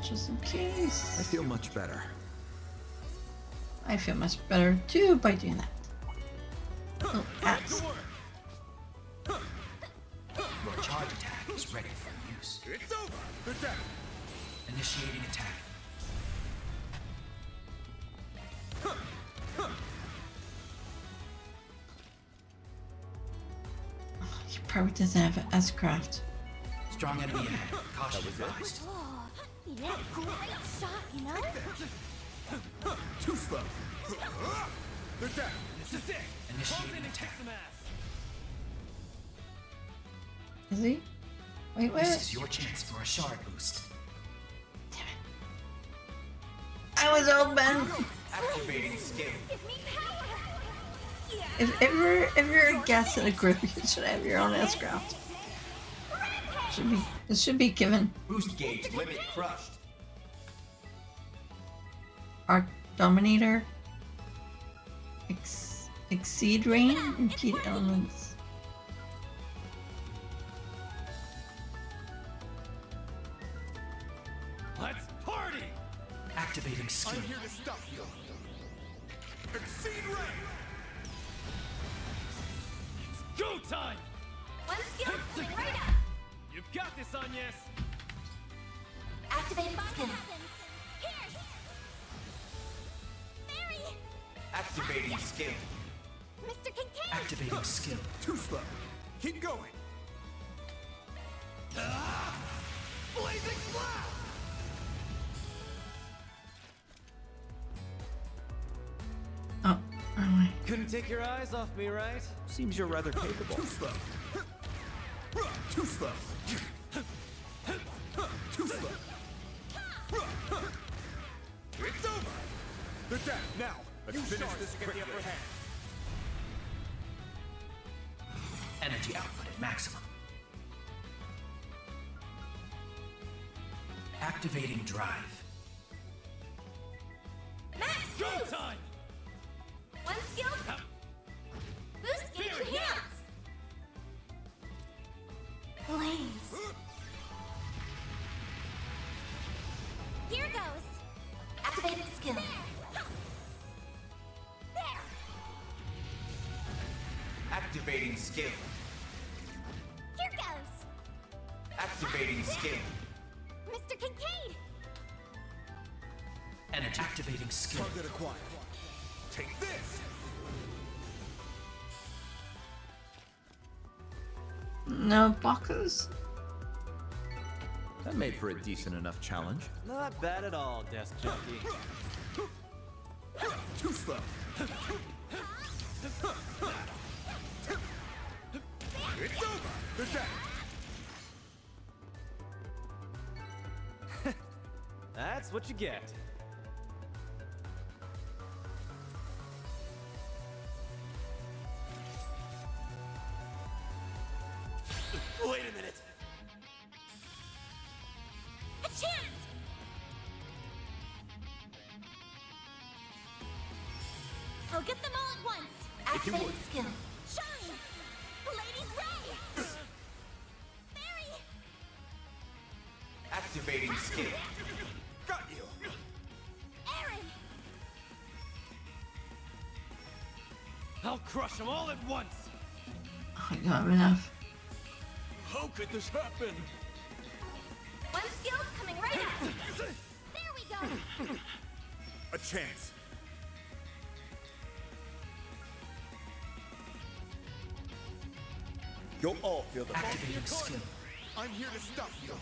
Just in case. I feel much better. I feel much better too by doing that. Oh, axe. Your charge attack is ready for use. It's over. Attack. Initiating attack. He probably doesn't have an S-craft. Strong enemy ahead. Caution advised. Oh, yeah, great shot, you know? Too slow. They're down. This is it. Initiating attack. Some ass. Is he? Wait, This wait. is your chance for a shard boost. Damn it. I was open. Activating skill. If you're a guest in a group, you should have your own S-craft. It should be given. Boost gauge limit crushed. Arc Dominator. Exceed rain and key elements. Let's party! Activating skill. I'm here to stop you. Exceed ray! It's go time! One skill coming right up. You've got this, Agnes! Activating skill. Mary! Activating skill. Mr. Kincaid! Activating skill. Too slow. Keep going. Ah! Blazing blast! Oh, wrong way. Couldn't take your eyes off me, right? Seems you're rather capable. Too slow. Too slow. Too slow. It's over. They're down. Now, let's finish this quickly. Energy output at maximum. Activating drive. Max Go boost! time! One skill. Boost gauge enhanced. Blaze. Here goes. Activating skill. There. Activating skill. Here goes. Activating skill. Mr. Kincaid. Energy activating skill. Target acquired. Take this! No boxes. That made for a decent enough challenge. Not bad at all, desk jockey. Too slow. It's over. They're down. That's what you get. Wait a minute. A chance. I'll get them all at once. If you would. Activating skill. Shine. Lady's ray. Mary. Activating skill. Got you. Aaron. I'll crush them all at once. Oh, I don't have enough. How could this happen? One skill coming right up. There we go. A chance. You'll all feel the Activating skill. I'm here to stop you.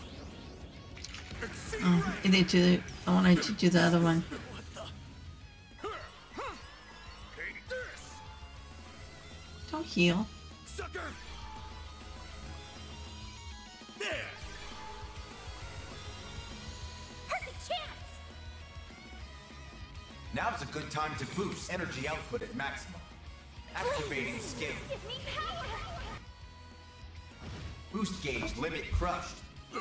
Exceed Oh, I need to. I wanted to do the other one. Take this, Don't heal. sucker. There. Perfect chance. Now's a good time to boost energy output at maximum. Activating skill. Give me power. Boost gauge limit crushed. I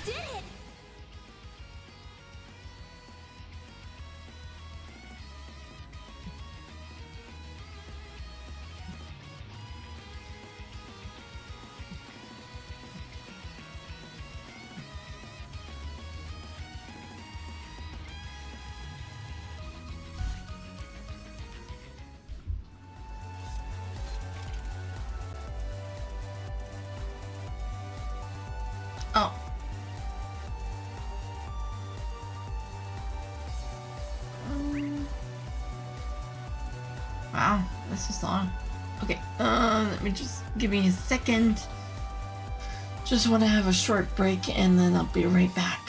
did it. Oh. Wow, this is long. Okay, let me just give me a second. Just want to have a short break and then I'll be right back.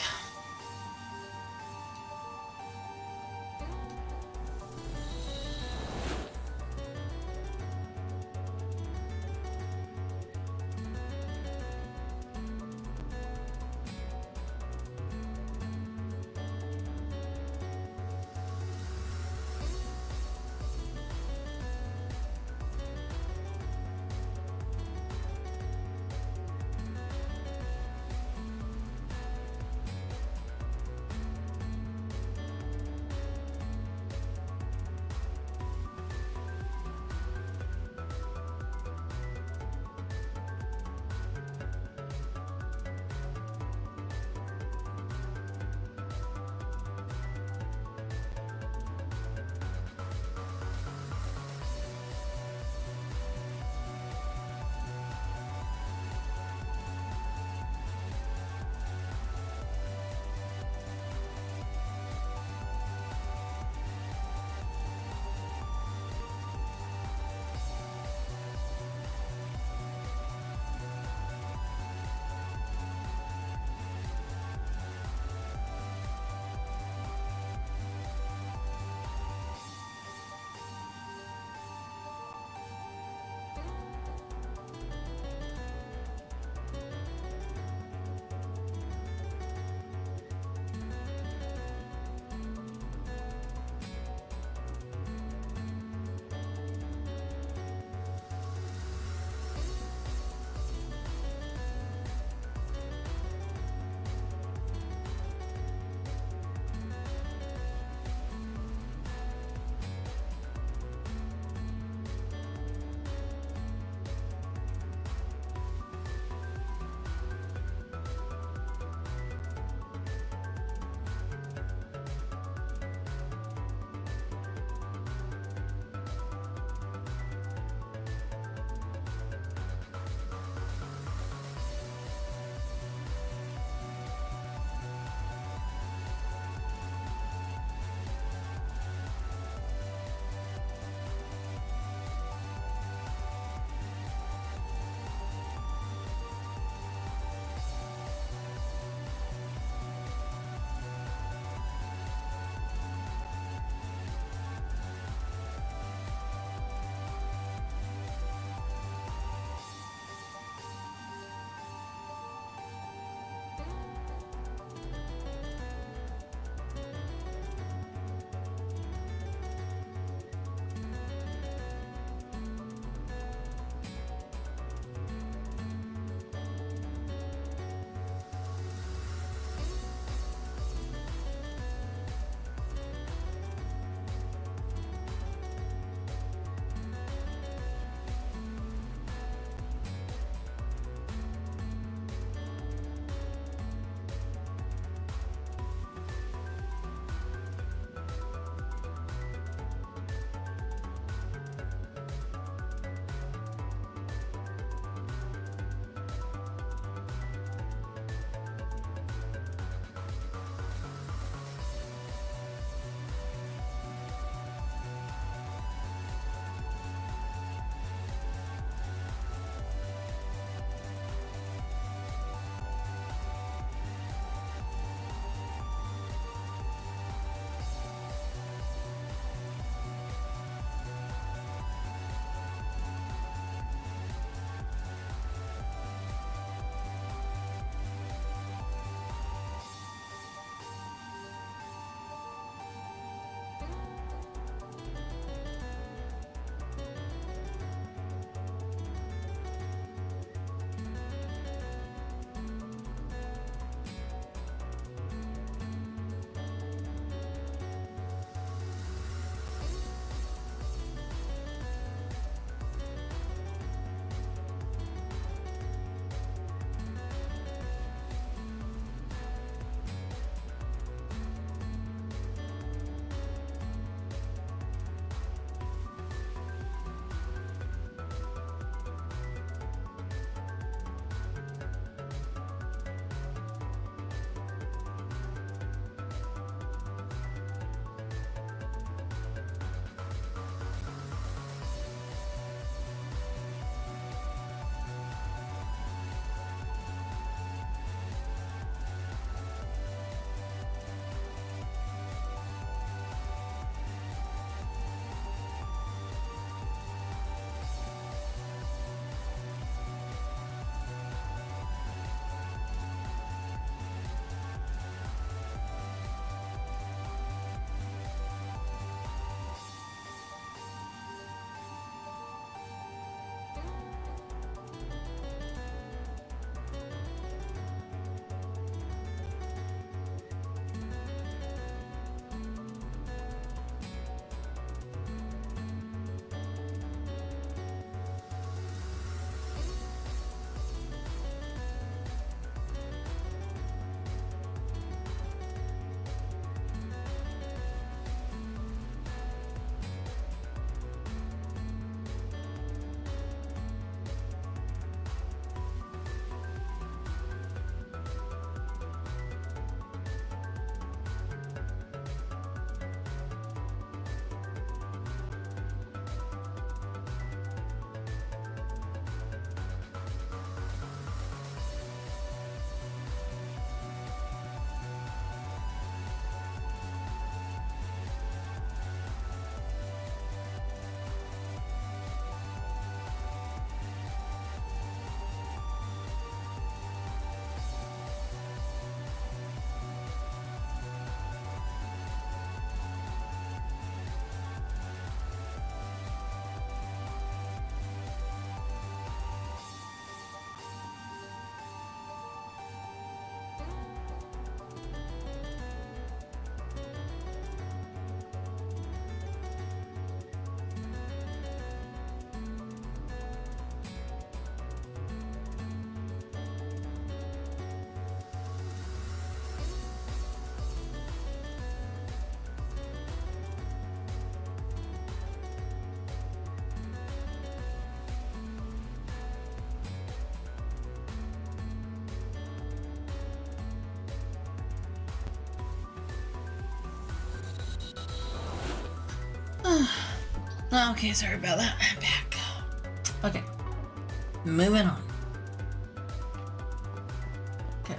Okay, sorry about that. I'm back. Okay. Moving on. Okay.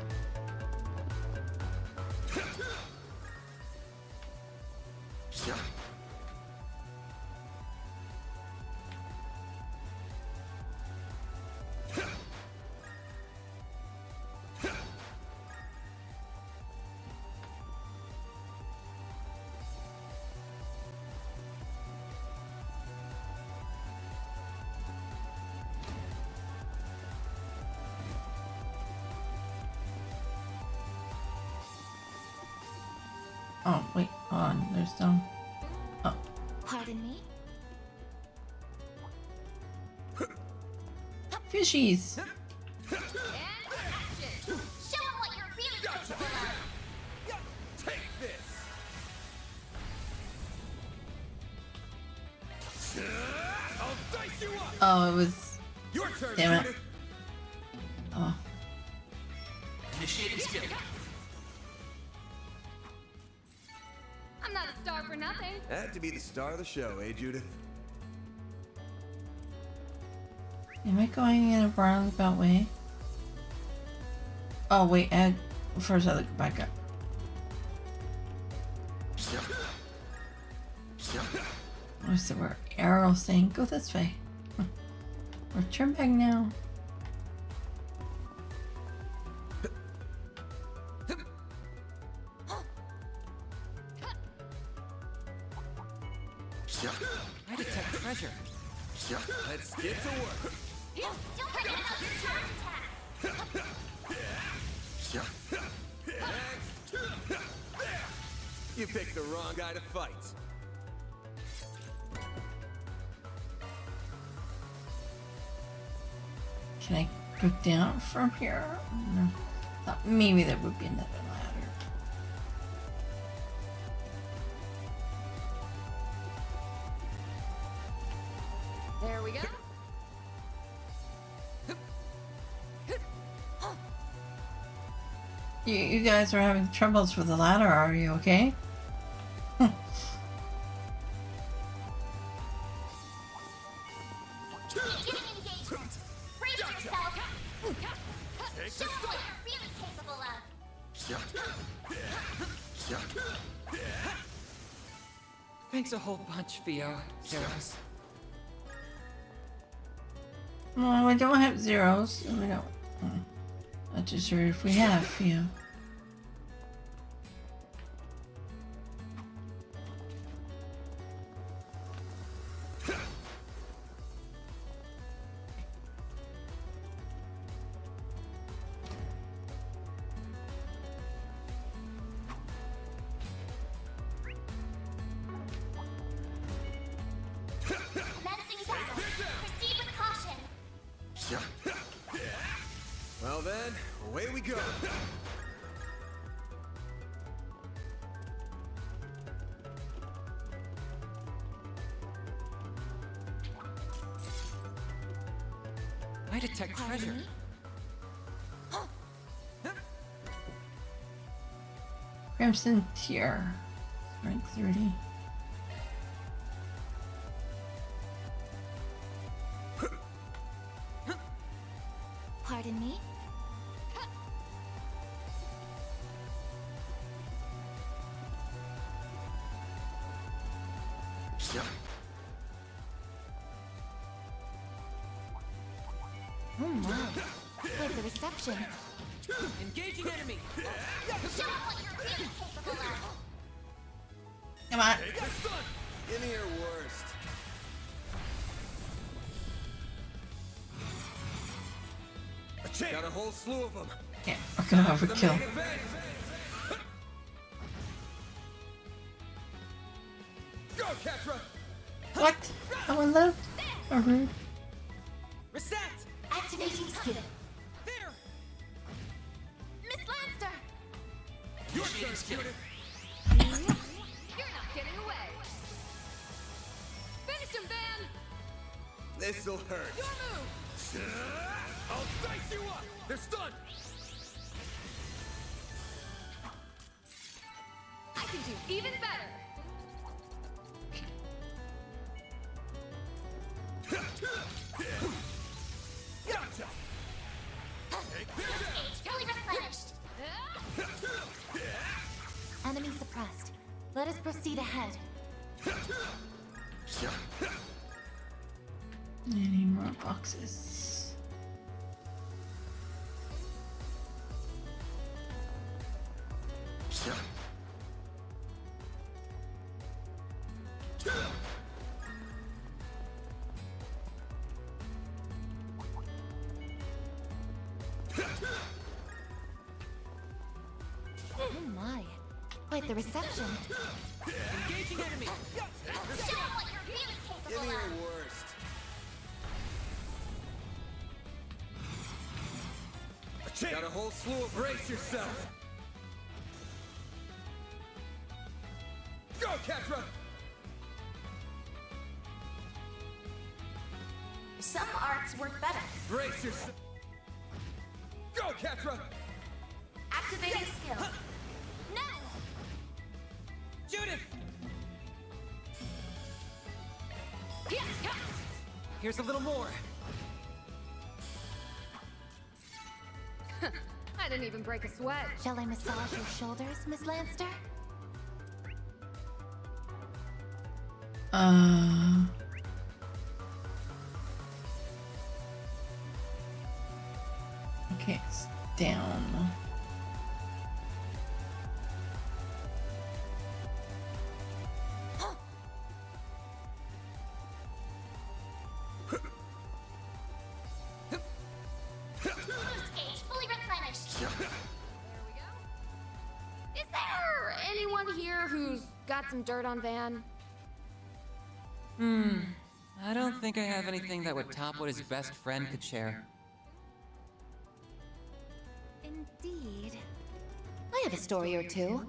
Oh, wait, hold on. There's some. Oh. Pardon me? Fishies! And action! Show them what you're really capable of! Take this! I'll dice you up! Oh, it was. Your turn, Damn it. Judith. Oh. Initiating skill. I'm not a star for nothing. Had to be the star of the show, eh, Judith? Am I going in a roundabout way? Oh, wait, first I look back up. What's the word? Arrow saying, go this way. Or turn back now. I detect treasure. Let's get to work. Don't forget about the charge attack! You picked the wrong guy to fight. Can I go down from here? No. Thought maybe there would be another ladder. There we go. You guys are having troubles with the ladder, are you okay? Beginning engagement! Brace yourself! Show them what you're really capable of! Thanks a whole bunch, Theo. Zeros. Well, we don't have zeros. We don't. Not too sure if we have, yeah. Commencing battle. Proceed with caution. Well then, away we go. I detect treasure. Crimson Tier. Rank 30. Pardon me? Oh my. Quite the reception. Engaging enemy. Show them what you're really capable of! Come on. Take the stun. Give me your worst. Got a whole slew of them. Yeah, we're gonna have a kill. Go, Catra! What? Someone left? Or rude? Reset. Activating skill. There. Miss Lancer! Your turn, Judith. You're not getting away. Finish him, Van. This'll hurt. Your move. I'll dice you up. They're stunned. I can do even better. Gotcha! Fully replenished. Enemy suppressed. Let us proceed ahead. Any more boxes? Oh my. Quite the reception. Engaging enemy! Show 'em what you're really Give capable me of. your worst. Got a whole slew of... Brace yourself! Go, Ketra! Some arts work better. Brace yourself! Go, Ketra! Activating skill. No! Judith! Here's a little more. I didn't even break a sweat. Shall I massage your shoulders, Miss Lanster? Okay, it's down. Boost gauge fully replenished. There we go. Is there anyone here who's got some dirt on Van? I don't think I have anything that would top what his best friend could share. Indeed. I have a story or two.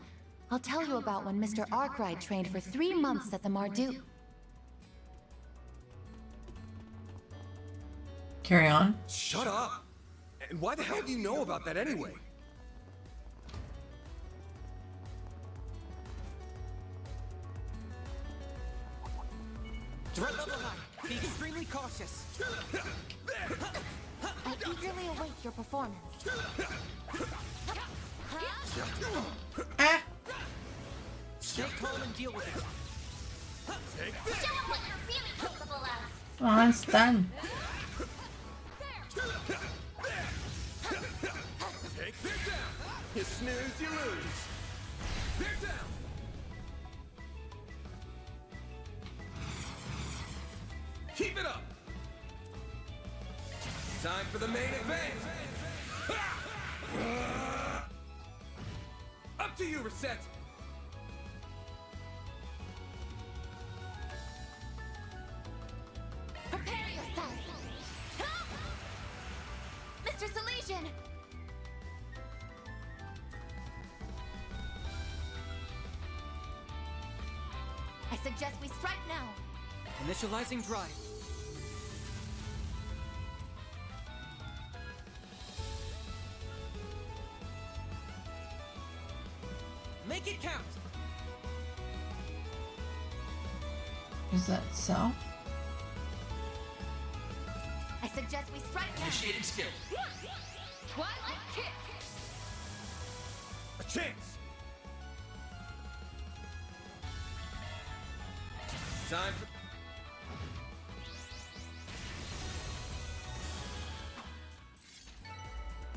I'll tell you about when Mr. Arkride trained for 3 months at the Marduk. Carry on. Shut up! And why the hell do you know about that anyway? Threat level high. Be extremely cautious. I eagerly await your performance. Stay calm and deal with it. Show 'em what you're really capable of. Oh, it's done. Take this down! You snooze, you lose! They're down! Keep it up! Time for the main event! Up to you, Reset! Prepare yourself! Mr. Salesian! I suggest we strike now. Initializing drive. Make it count. Is that so? I suggest we strike now. Initiating skill. Twilight kick. A chance! Time for...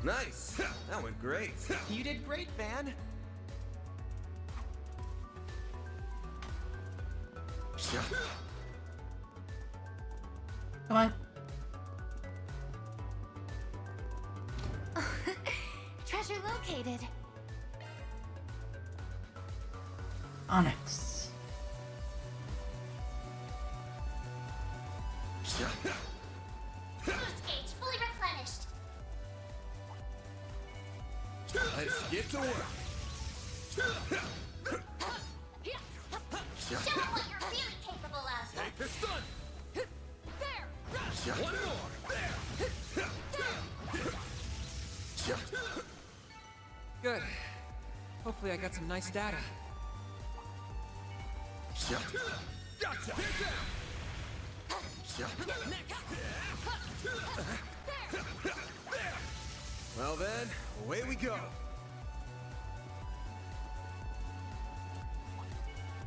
Nice! That went great. You did great, Van. Come on. Treasure located. Onyx. Boost gauge fully replenished. Let's get to work. Show 'em what you're really capable of. Take this stun. There. One more. Good. Hopefully I got some nice data. Gotcha. Get down. Well then, away we go.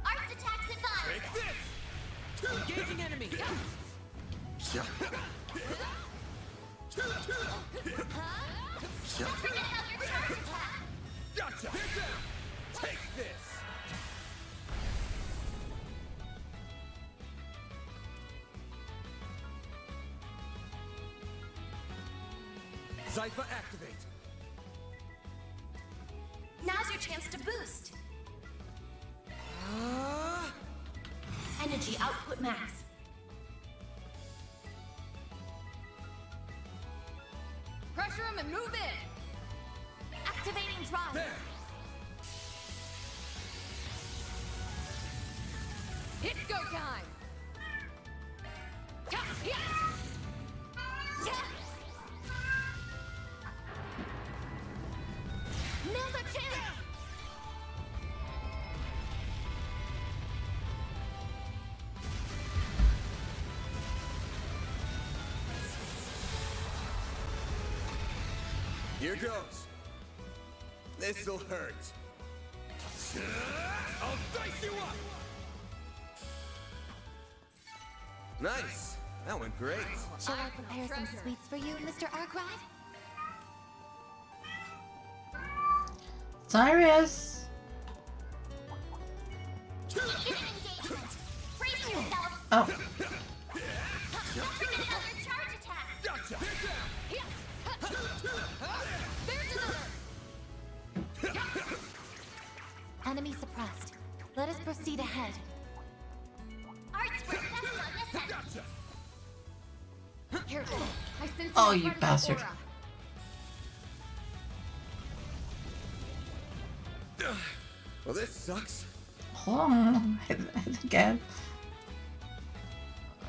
Arts attacks advance. Take this! Engaging enemy! Forget about your charge attack. Gotcha! Get down! Take this! Zypha activate! Now's your chance to boost. Energy output max. Pressure him and move in. Activating drive. There! It's go time. Now's our chance. Here goes. This'll hurt. I'll dice you up! Nice. That went great. Shall I prepare some sweets for you, Mr. Arkride? Cyrus! Begin engagement. Brace yourself. Oh. Don't forget about your charge attack. Gotcha! There's another. Enemy suppressed. Let us proceed ahead. Arts work best on this end. Gotcha! Careful. I sense Oh, an you incredible bastard. aura. Well, this sucks. Hold on. Hit again.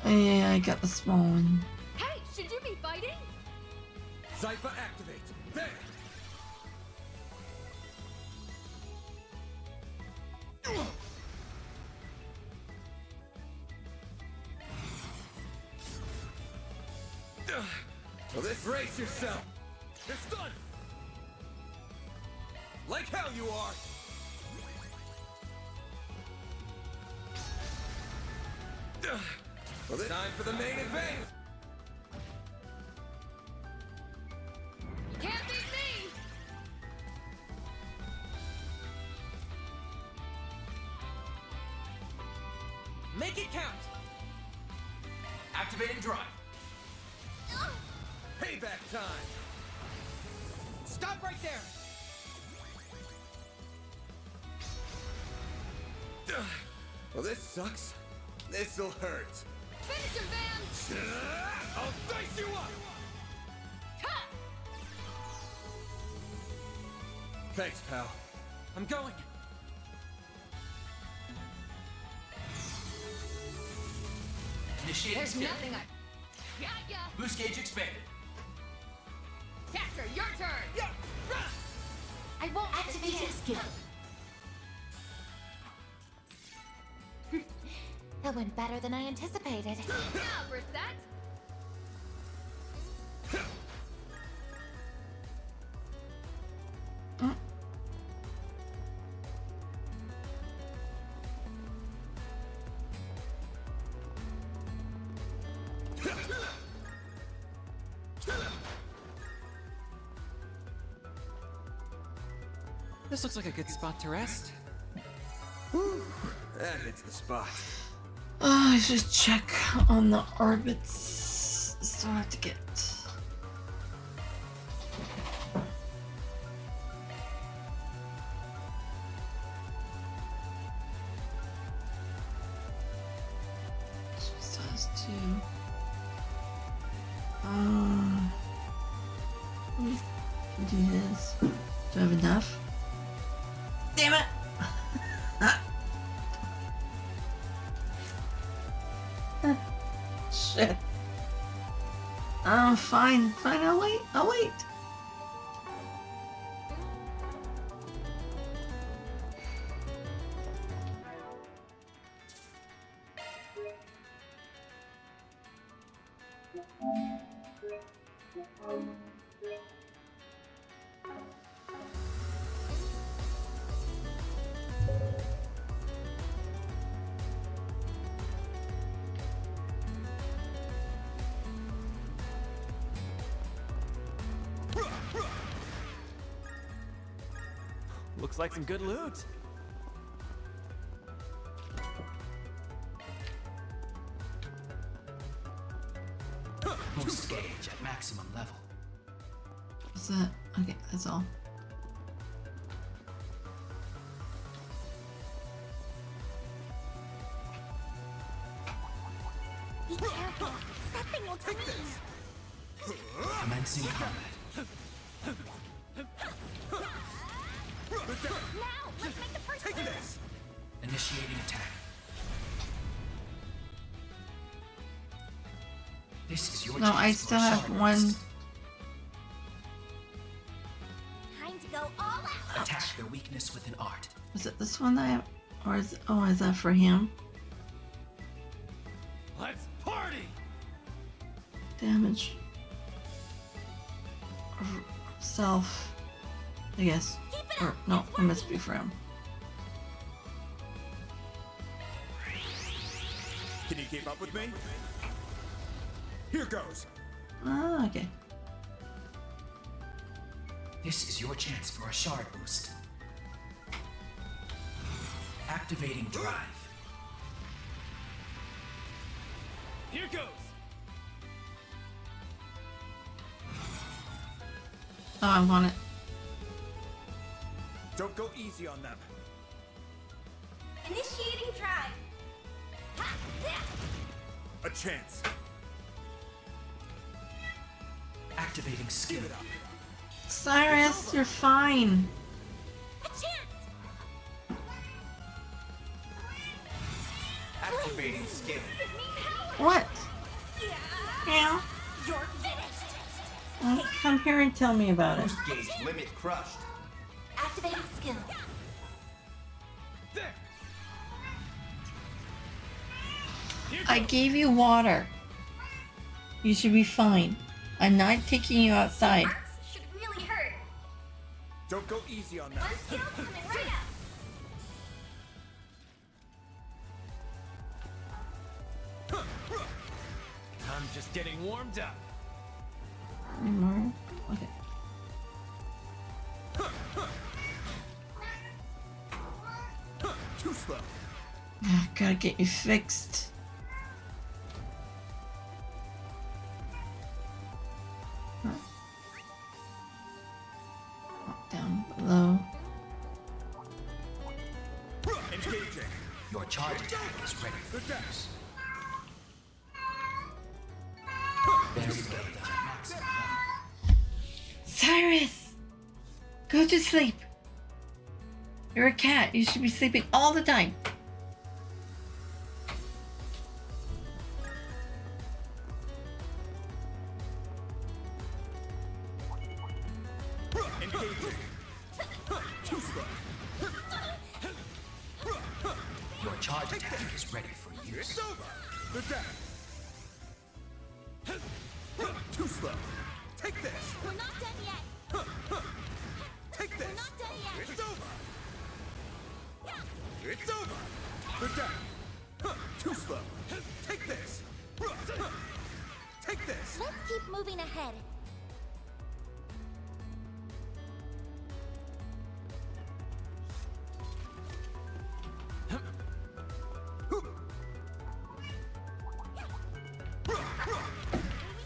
Yeah, I got the small one. Hey, should you be fighting? Zypha activate. There! Well, this brace yourself. You're stunned. Like hell you are. Well, this time for the main event. Can't beat me. Make it count! Activating drive. Payback time. Stop right there! Well, this sucks. This'll hurt. Finish him, Van. I'll dice you up. Ha! Thanks, pal. I'm going. Initiating There's skill. nothing I... Got ya. Boost gauge expanded. Catcher, your turn. I won't activate your skill. That went better than I anticipated. Now, Brissette. This looks like a good spot to rest. That hits the spot. Oh, I should check on the orbits. Still have to get. Just has to. Do this. Do I have enough? Damn it! Shit. Fine, I'll wait. Looks like some good loot. Boost gauge at maximum level. Is that okay? That's all. Be careful. That thing looks mean. Commencing combat. Now, let's make the first Take this. Initiating attack. This is your No, chance I for still a have sharp one. boost. Time to go all out. Attack their weakness with an art. Is it this one that I have, or is oh, is that for him? Let's party! Damage. Or self. I guess. Or no, it must be for him. Can you keep up with me? Here goes. Ah, okay. This is your chance for a shard boost. Activating drive. Here goes! Oh, I want it. Don't go easy on them. Initiating drive. Ha! A chance. Activating skill. Cyrus, you're fine. A chance. Activating skill. What? Yeah. You're finished. Well, come here and tell me about it. Boost gauge limit crushed. Activating skill. There! I gave you water. You should be fine. I'm not taking you outside. Should really hurt. Don't go easy on them. One skill coming right up. I'm just getting warmed up. Any more? Okay. Too slow. Ah, gotta get you fixed. Down below. Engaging. Your charge attack is ready for use. Very well done at maximum level. Cyrus! Go to sleep. You're a cat. You should be sleeping all the time. Engaging. Too slow. Your charge attack is ready for use. It's over. The death. Too slow. Take this. We're not done yet. Take this. We're not done yet. It's over. It's over. The death. Too slow. Take this. Take this. Let's keep moving ahead.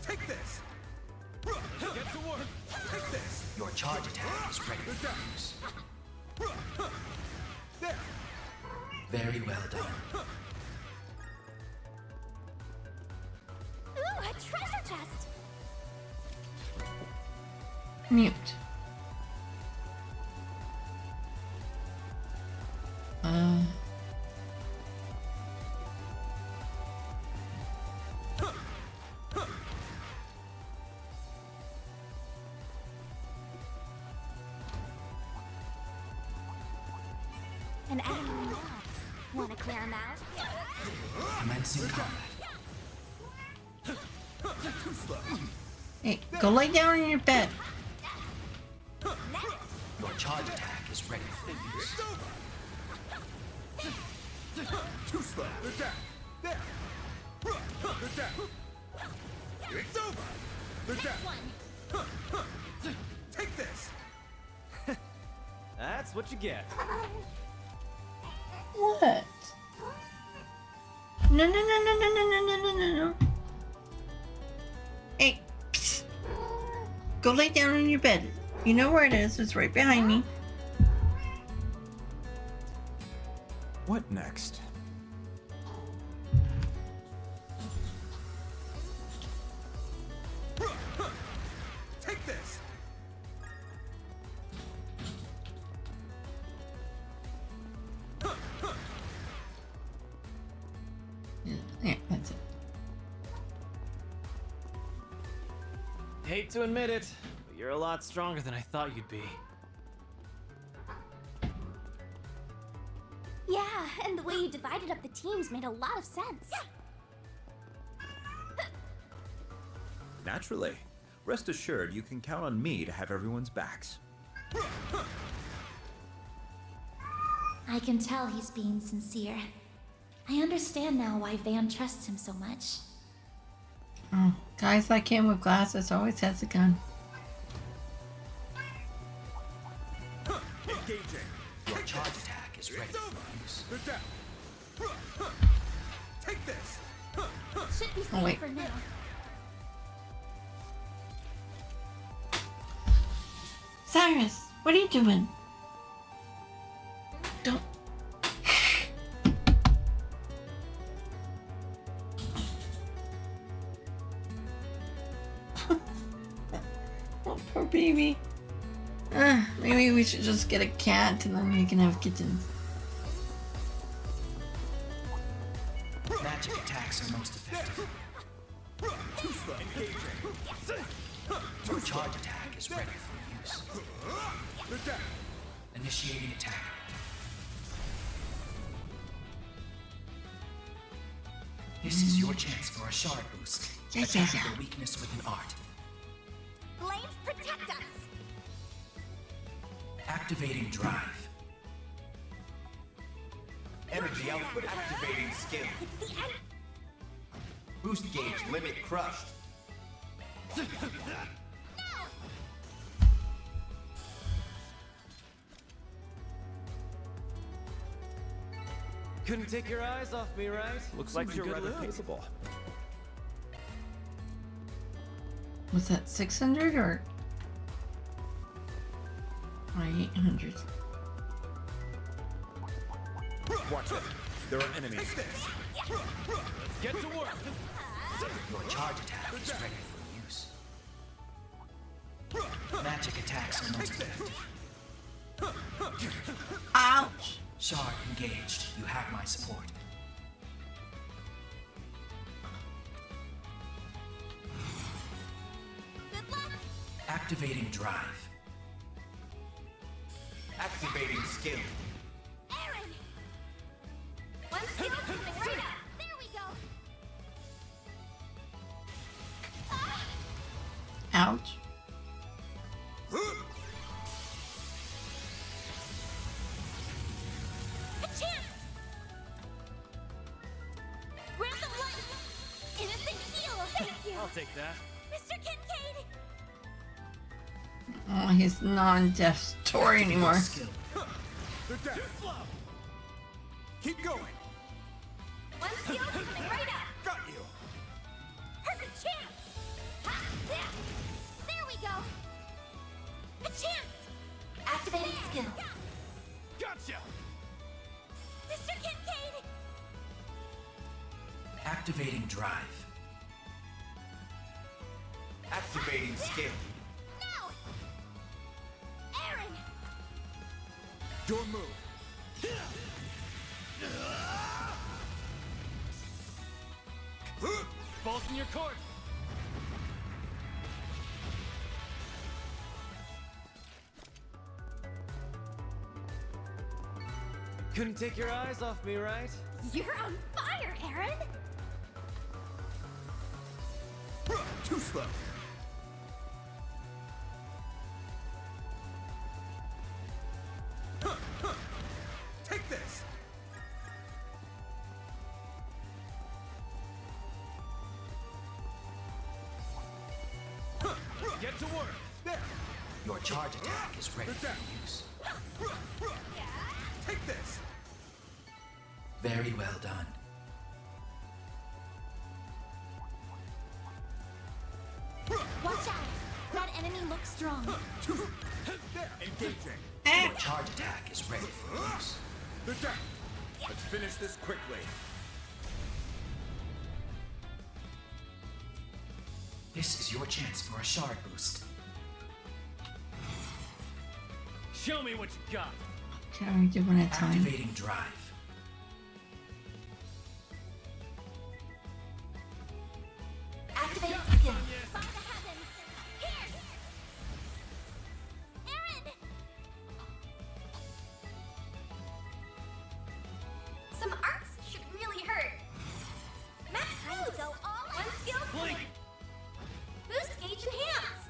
Take this. Get to work! Take this. Your charge attack is ready for use. There. Very well done. Ooh, a treasure chest. Mute. An enemy lab. Want to clear him out? Commencing combat. Hey, go lay down in your bed. Your charge attack is ready for use. Too slow. They're down. There. They're down. It's over. They're down. Take this. That's what you get. What? No, no, no, no, no, no, no, no, no, no. Hey, psst. Go lay down in your bed. You know where it is. It's right behind me. What next? Take this. Yeah, that's it. Hate to admit it, but you're a lot stronger than I thought you'd be. Yeah, and the way you divided up the teams made a lot of sense. Naturally. Rest assured, you can count on me to have everyone's backs. I can tell he's being sincere. I understand now why Van trusts him so much. Oh, guys like him with glasses always has a gun. Engaging. Your charge attack is ready for use. They're down. Take this. Should be Oh, wait. safe for now. Cyrus, what are you doing? Don't. Oh, poor baby. Maybe we should just get a cat and then we can have kittens. Magic attacks are most effective. Your charge attack is ready for use. Initiating attack. This is your chance for a shard boost. Attack your weakness with an art. Flames protect us. Activating drive. Energy output activating skill. It's the end. Boost gauge limit crushed. Couldn't take your eyes off me, right? Looks Some like you're good rather loot. capable. Was that 600 or my 800? Watch it. There are enemies. Get to work. Your charge attack is ready for use. Magic attacks are most effective. Ouch! Shard engaged. You have my support. Good luck. Activating drive. Activating skill. Aaron. One skill coming right up. There we go. Ouch. A chance. Random light. Innocent heal. Thank you. I'll take that. Mr. Kincaid. Oh, he's non-deaf story anymore. Skill. They're down. Keep going. One skill coming right up. Got you. Perfect chance. Ha, yeah. There we go. A chance. Activating skill. Gotcha. Mr. Kincaid. Activating drive. Activating skill. No. Aaron. Your move. Balls in your court. Couldn't take your eyes off me, right? You're on fire, Aaron. Too slow. Take this. Get to work. There. Your charge attack is ready for use. Take this. Very well done. Watch out! That enemy looks strong. There. Engaging. Your charge attack is ready for use. They're down. Let's finish this quickly. This is your chance for a shard boost. Show me what you got. Can we do one at a time? Activating drive. Activate skill. By the heavens. Here! Aaron! Some arcs should really hurt. Max boost! Go all one skill point. Boost gauge enhanced.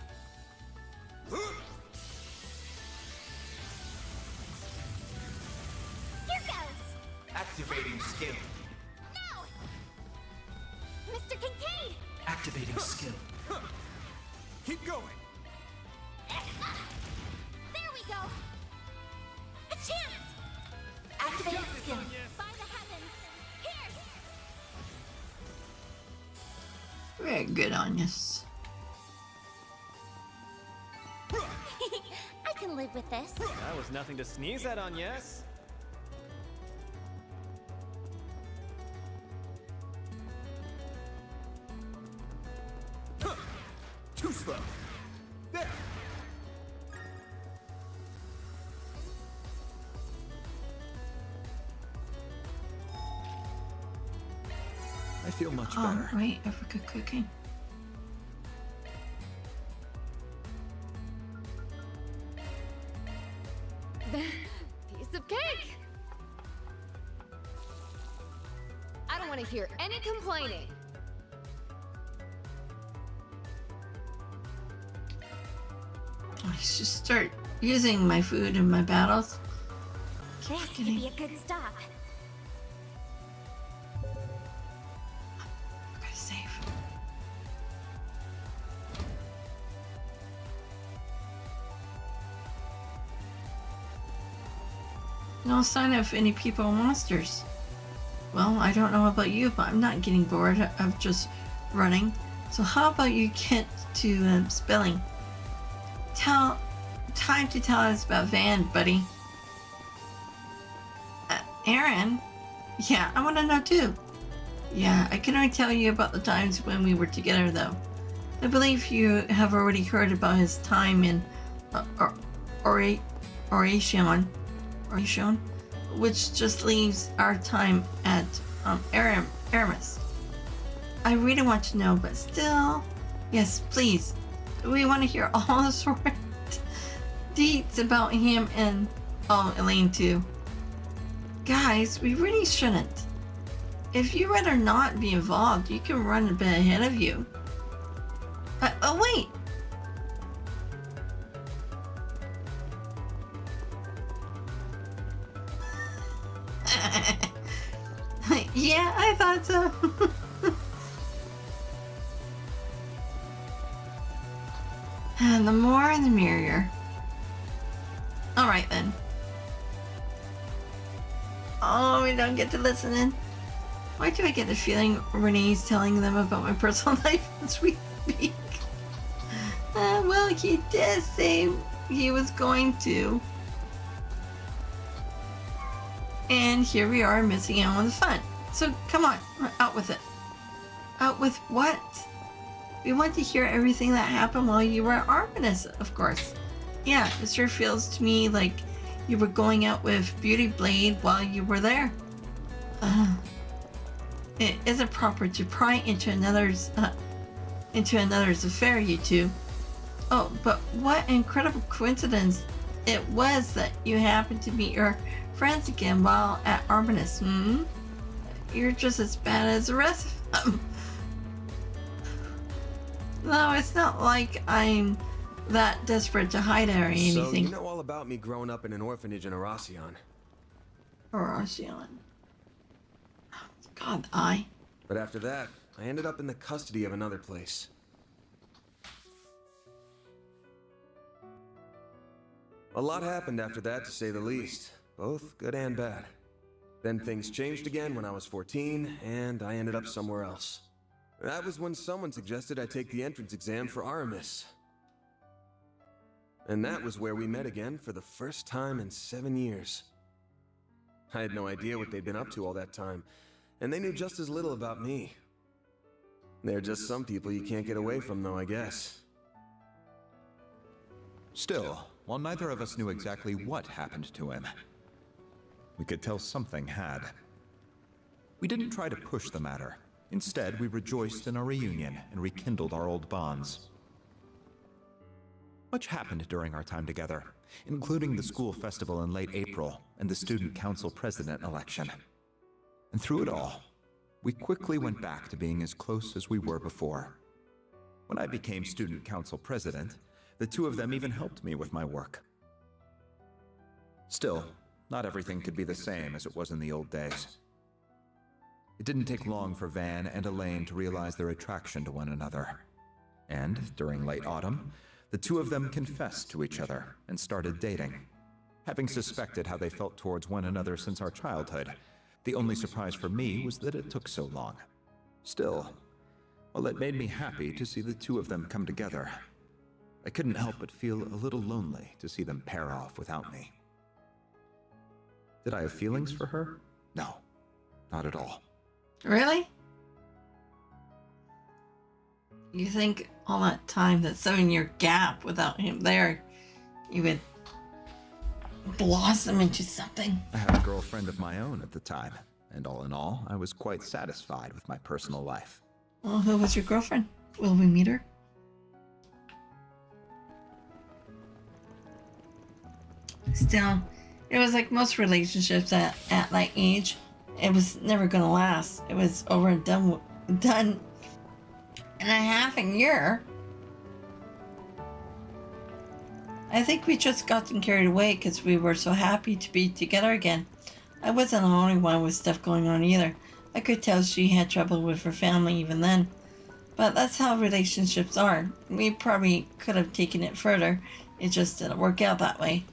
Here goes. Activating skill. No! Mr. Kincaid! Activating skill. Keep going. There we go. A chance. Activate skill. By the heavens. Here. Very good on this. I can live with this. That was nothing to sneeze at on, yes? Too slow. There. I feel much Oh, better. right, Africa cooking. Piece of cake! I don't want to hear any complaining. I should start using my food in my battles. This could be a good stop. I gotta save. No sign of any people or monsters. Well, I don't know about you, but I'm not getting bored of just running. So how about you get to spelling? Time to tell us about Van, buddy. Aaron? Yeah, I want to know too. Yeah, I can only tell you about the times when we were together, though. I believe you have already heard about his time in Oration, which just leaves our time at Aramis. I really want to know, but still, yes, please. We want to hear all the sort of deets about him and Elaine too. Guys, we really shouldn't. If you'd rather not be involved, you can run a bit ahead of you. Oh wait! Yeah, I thought so. And the more the merrier. Alright then. Oh, we don't get to listen in. Why do I get the feeling Renee's telling them about my personal life as we speak? Well, he did say he was going to. And here we are missing out on the fun. So come on, out with it. Out with what? We want to hear everything that happened while you were at Arminis, of course. Yeah, it sure feels to me like you were going out with Beauty Blade while you were there. It isn't proper to pry into another's affair, you two. Oh, but what incredible coincidence it was that you happened to meet your friends again while at Arminis, hmm? You're just as bad as the rest of them. No, it's not like I'm that desperate to hide or anything. So, you know all about me growing up in an orphanage in Arasion. Arasion. God, But after that, I ended up in the custody of another place. A lot happened after that, to say the least. Both good and bad. Then things changed again when I was 14, and I ended up somewhere else. That was when someone suggested I take the entrance exam for Aramis. And that was where we met again for the first time in 7 years. I had no idea what they'd been up to all that time, and they knew just as little about me. They're just some people you can't get away from, though, I guess. Still, while neither of us knew exactly what happened to him, we could tell something had. We didn't try to push the matter. Instead, we rejoiced in our reunion and rekindled our old bonds. Much happened during our time together, including the school festival in late April and the student council president election. And through it all, we quickly went back to being as close as we were before. When I became student council president, the two of them even helped me with my work. Still, not everything could be the same as it was in the old days. It didn't take long for Van and Elaine to realize their attraction to one another. And during late autumn, the two of them confessed to each other and started dating. Having suspected how they felt towards one another since our childhood, the only surprise for me was that it took so long. Still, while it made me happy to see the two of them come together, I couldn't help but feel a little lonely to see them pair off without me. Did I have feelings for her? No, not at all. Really? You think all that time, that 7-year gap without him there, you would blossom into something? I had a girlfriend of my own at the time, and all in all, I was quite satisfied with my personal life. Well, who was your girlfriend? Will we meet her? Still, it was like most relationships at that age, it was never gonna last. It was over and done in a half a year. I think we just gotten carried away because we were so happy to be together again. I wasn't the only one with stuff going on either. I could tell she had trouble with her family even then. But that's how relationships are. We probably could have taken it further. It just didn't work out that way.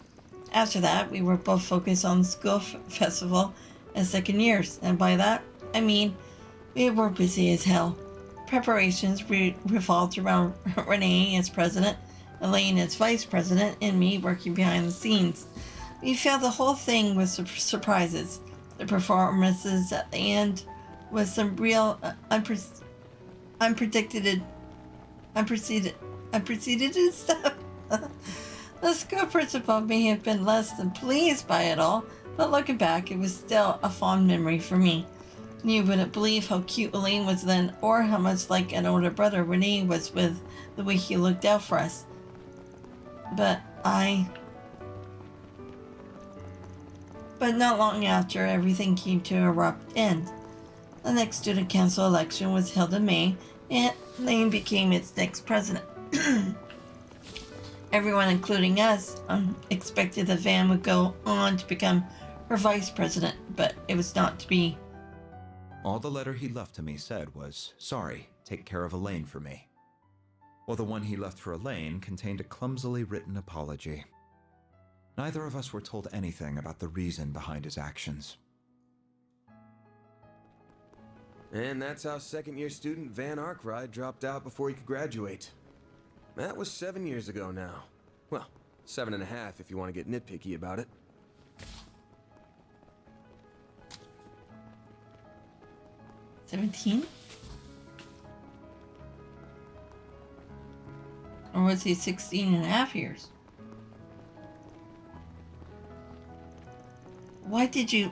After that, we were both focused on the school festival and second years, and by that, I mean we were busy as hell. Preparations revolved around Renee as president, Elaine as vice president, and me working behind the scenes. We filled the whole thing with surprises. The performances at the end was some real unprecedented stuff. The school principal may have been less than pleased by it all, but looking back, it was still a fond memory for me. You wouldn't believe how cute Elaine was then, or how much like an older brother Renee was with the way he looked out for us. But not long after, everything came to an abrupt end. The next student council election was held in May, and Elaine became its next president. Everyone, including us, expected that Van would go on to become her vice president, but it was not to be. All the letter he left to me said was, "Sorry, take care of Elaine for me." While the one he left for Elaine contained a clumsily written apology. Neither of us were told anything about the reason behind his actions. And that's how second-year student Van Arkride dropped out before he could graduate. That was 7 years ago now. Well, 7.5 if you want to get nitpicky about it. $17? Or was he 16.5 years? Why did you...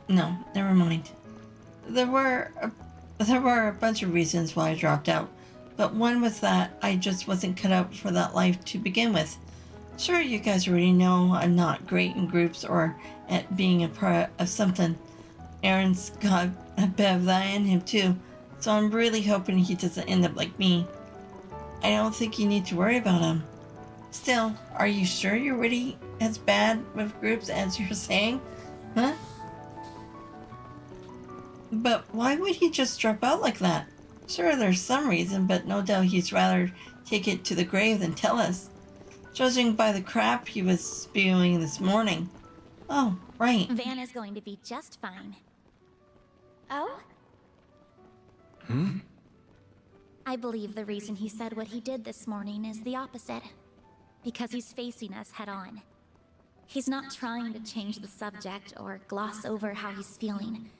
no, never mind. There were a bunch of reasons why I dropped out, but one was that I just wasn't cut out for that life to begin with. Sure, you guys already know I'm not great in groups or at being a part of something. Aaron's got a bit of that in him too, so I'm really hoping he doesn't end up like me. I don't think you need to worry about him. Still, are you sure you're really as bad with groups as you're saying? Huh? But why would he just drop out like that? Sure, there's some reason, but no doubt he'd rather take it to the grave than tell us. Judging by the crap he was spewing this morning. Oh, right. Vanna's going to be just fine. Oh? I believe the reason he said what he did this morning is the opposite. Because he's facing us head on. He's not trying to change the subject or gloss over how he's feeling.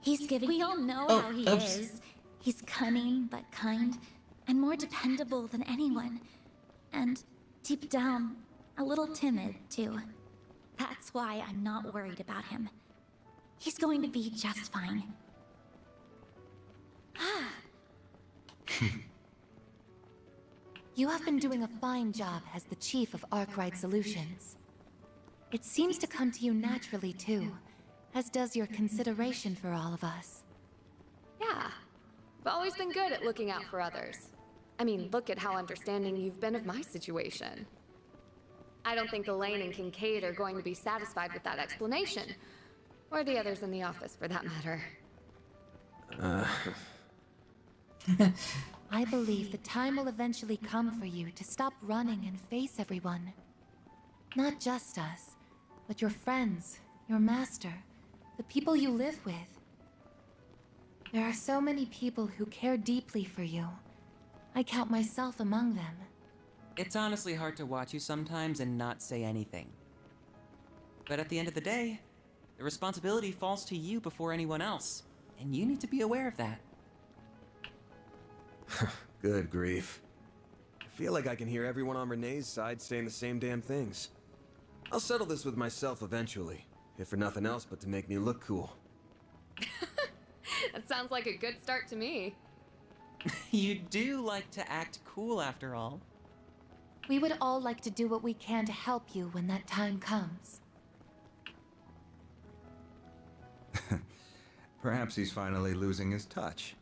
He's giving— We all know how he is. He's cunning but kind, and more dependable than anyone. And deep down, a little timid, too. That's why I'm not worried about him. He's going to be just fine. You have been doing a fine job as the chief of Arkride Solutions. It seems to come to you naturally, too, as does your consideration for all of us. Yeah. I've always been good at looking out for others. I mean, look at how understanding you've been of my situation. I don't think Elaine and Kincaid are going to be satisfied with that explanation. Or the others in the office, for that matter. I believe the time will eventually come for you to stop running and face everyone. Not just us, but your friends, your master, the people you live with. There are so many people who care deeply for you. I count myself among them. It's honestly hard to watch you sometimes and not say anything. But at the end of the day, the responsibility falls to you before anyone else, and you need to be aware of that. Good grief. I feel like I can hear everyone on Renee's side saying the same damn things. I'll settle this with myself eventually, if for nothing else but to make me look cool. That sounds like a good start to me. You do like to act cool after all. We would all like to do what we can to help you when that time comes. Perhaps he's finally losing his touch.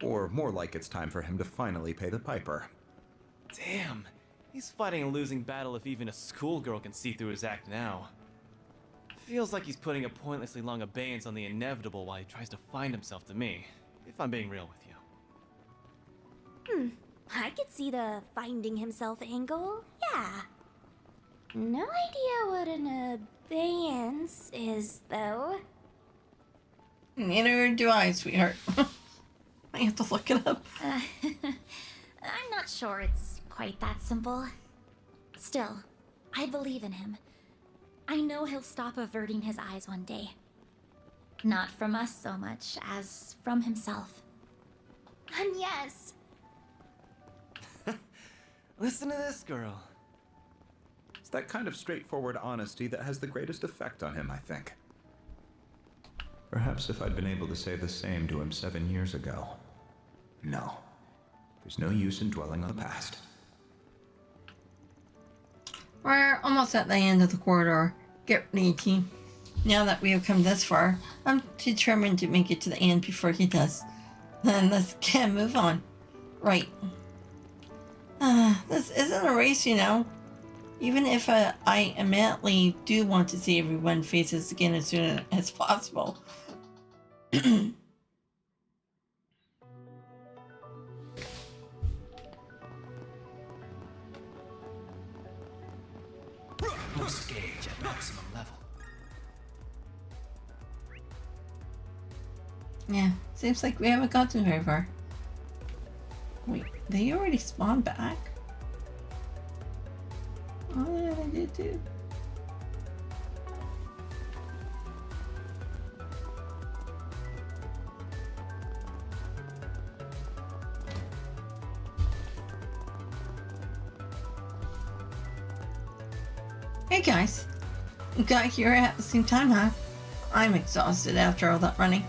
Or more like it's time for him to finally pay the piper. Damn, he's fighting a losing battle if even a schoolgirl can see through his act now. Feels like he's putting a pointlessly long abeyance on the inevitable while he tries to find himself to me, if I'm being real with you. I could see the finding himself angle, yeah. No idea what an abeyance is, though. Neither do I, sweetheart. I have to look it up. I'm not sure it's quite that simple. Still, I believe in him. I know he'll stop averting his eyes one day. Not from us so much as from himself. And yes! Listen to this girl. It's that kind of straightforward honesty that has the greatest effect on him, I think. Perhaps if I'd been able to say the same to him 7 years ago. No. There's no use in dwelling on the past. We're almost at the end of the corridor. Get ready, team. Now that we have come this far, I'm determined to make it to the end before he does. Then let's get move on. Right. This isn't a race, you know. Even if I immediately do want to see everyone faces again as soon as possible. Boost gauge at maximum level. Yeah, seems like we haven't gotten very far. Wait, they already spawned back? Oh yeah, they did too. Hey guys, you got here at the same time, huh? I'm exhausted after all that running.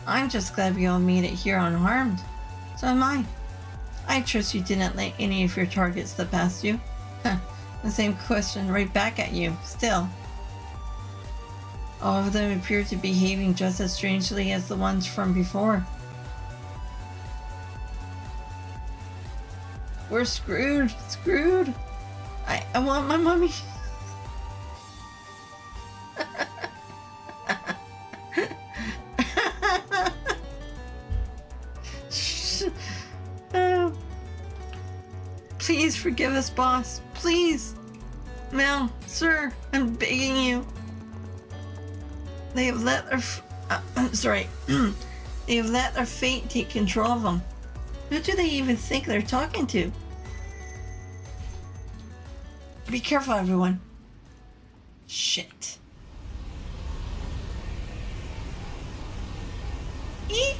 I'm just glad we all made it here unharmed. So am I. I trust you didn't let any of your targets slip past you. The same question right back at you, still. All of them appear to be behaving just as strangely as the ones from before. We're screwed. Screwed. I want my mummy. Please forgive us, boss. Please. Mel, sir, I'm begging you. They have let their they have let their fate take control of them. Who do they even think they're talking to? Be careful, everyone. Shit. Eek.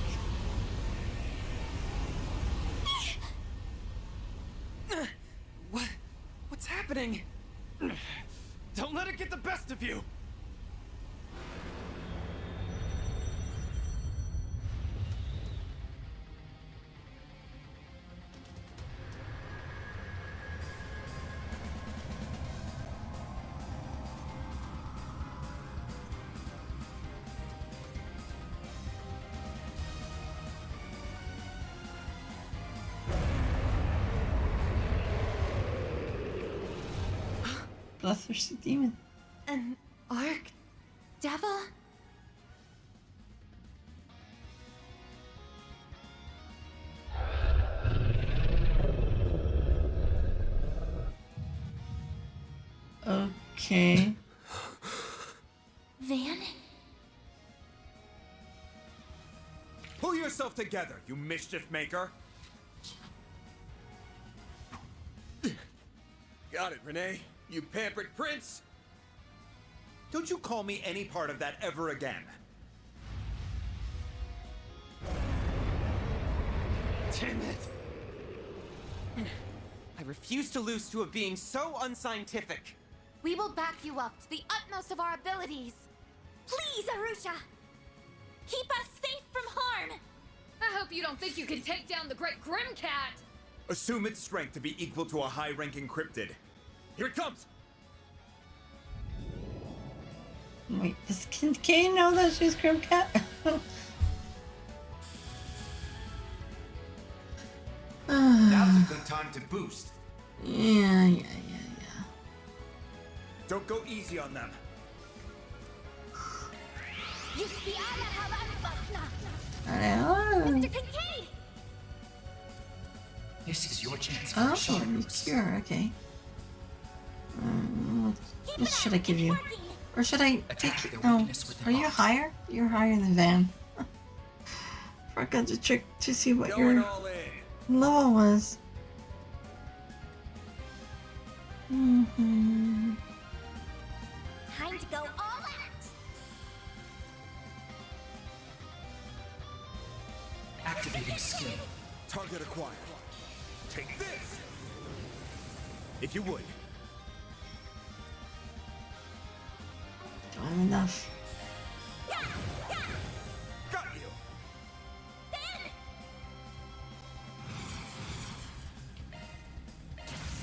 What's happening? Don't let it get the best of you! Bloodthirsty demon. An Ark Devil? Okay. Van? Pull yourself together, you mischief maker! Got it, Renee. You pampered prince! Don't you call me any part of that ever again. Damn it! I refuse to lose to a being so unscientific. We will back you up to the utmost of our abilities. Please, Arusha! Keep us safe from harm! I hope you don't think you can take down the Great Grim Cat! Assume its strength to be equal to a high-ranking cryptid. Here it comes! Wait, does Kincaid know that she's Grim Cat? Now's a good time to boost. Yeah. Don't go easy on them. Mr. Kincaid! This is your chance for Oh, a chartreuse. sure, okay. What should I give you? Or should I take you? No. Are you higher? You're higher than Van. Forgot to check to see what your level was. Time to go all out! Activating skill. Target acquired. Take this! If you would. Don't have enough. Got you!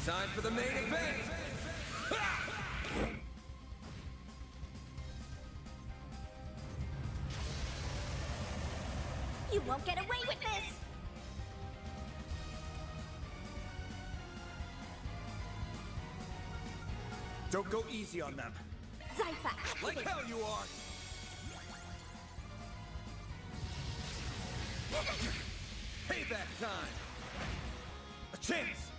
Time for the main event! You won't get away with this! Don't go easy on them. Zypha, Like hell you are! Payback time! A chance!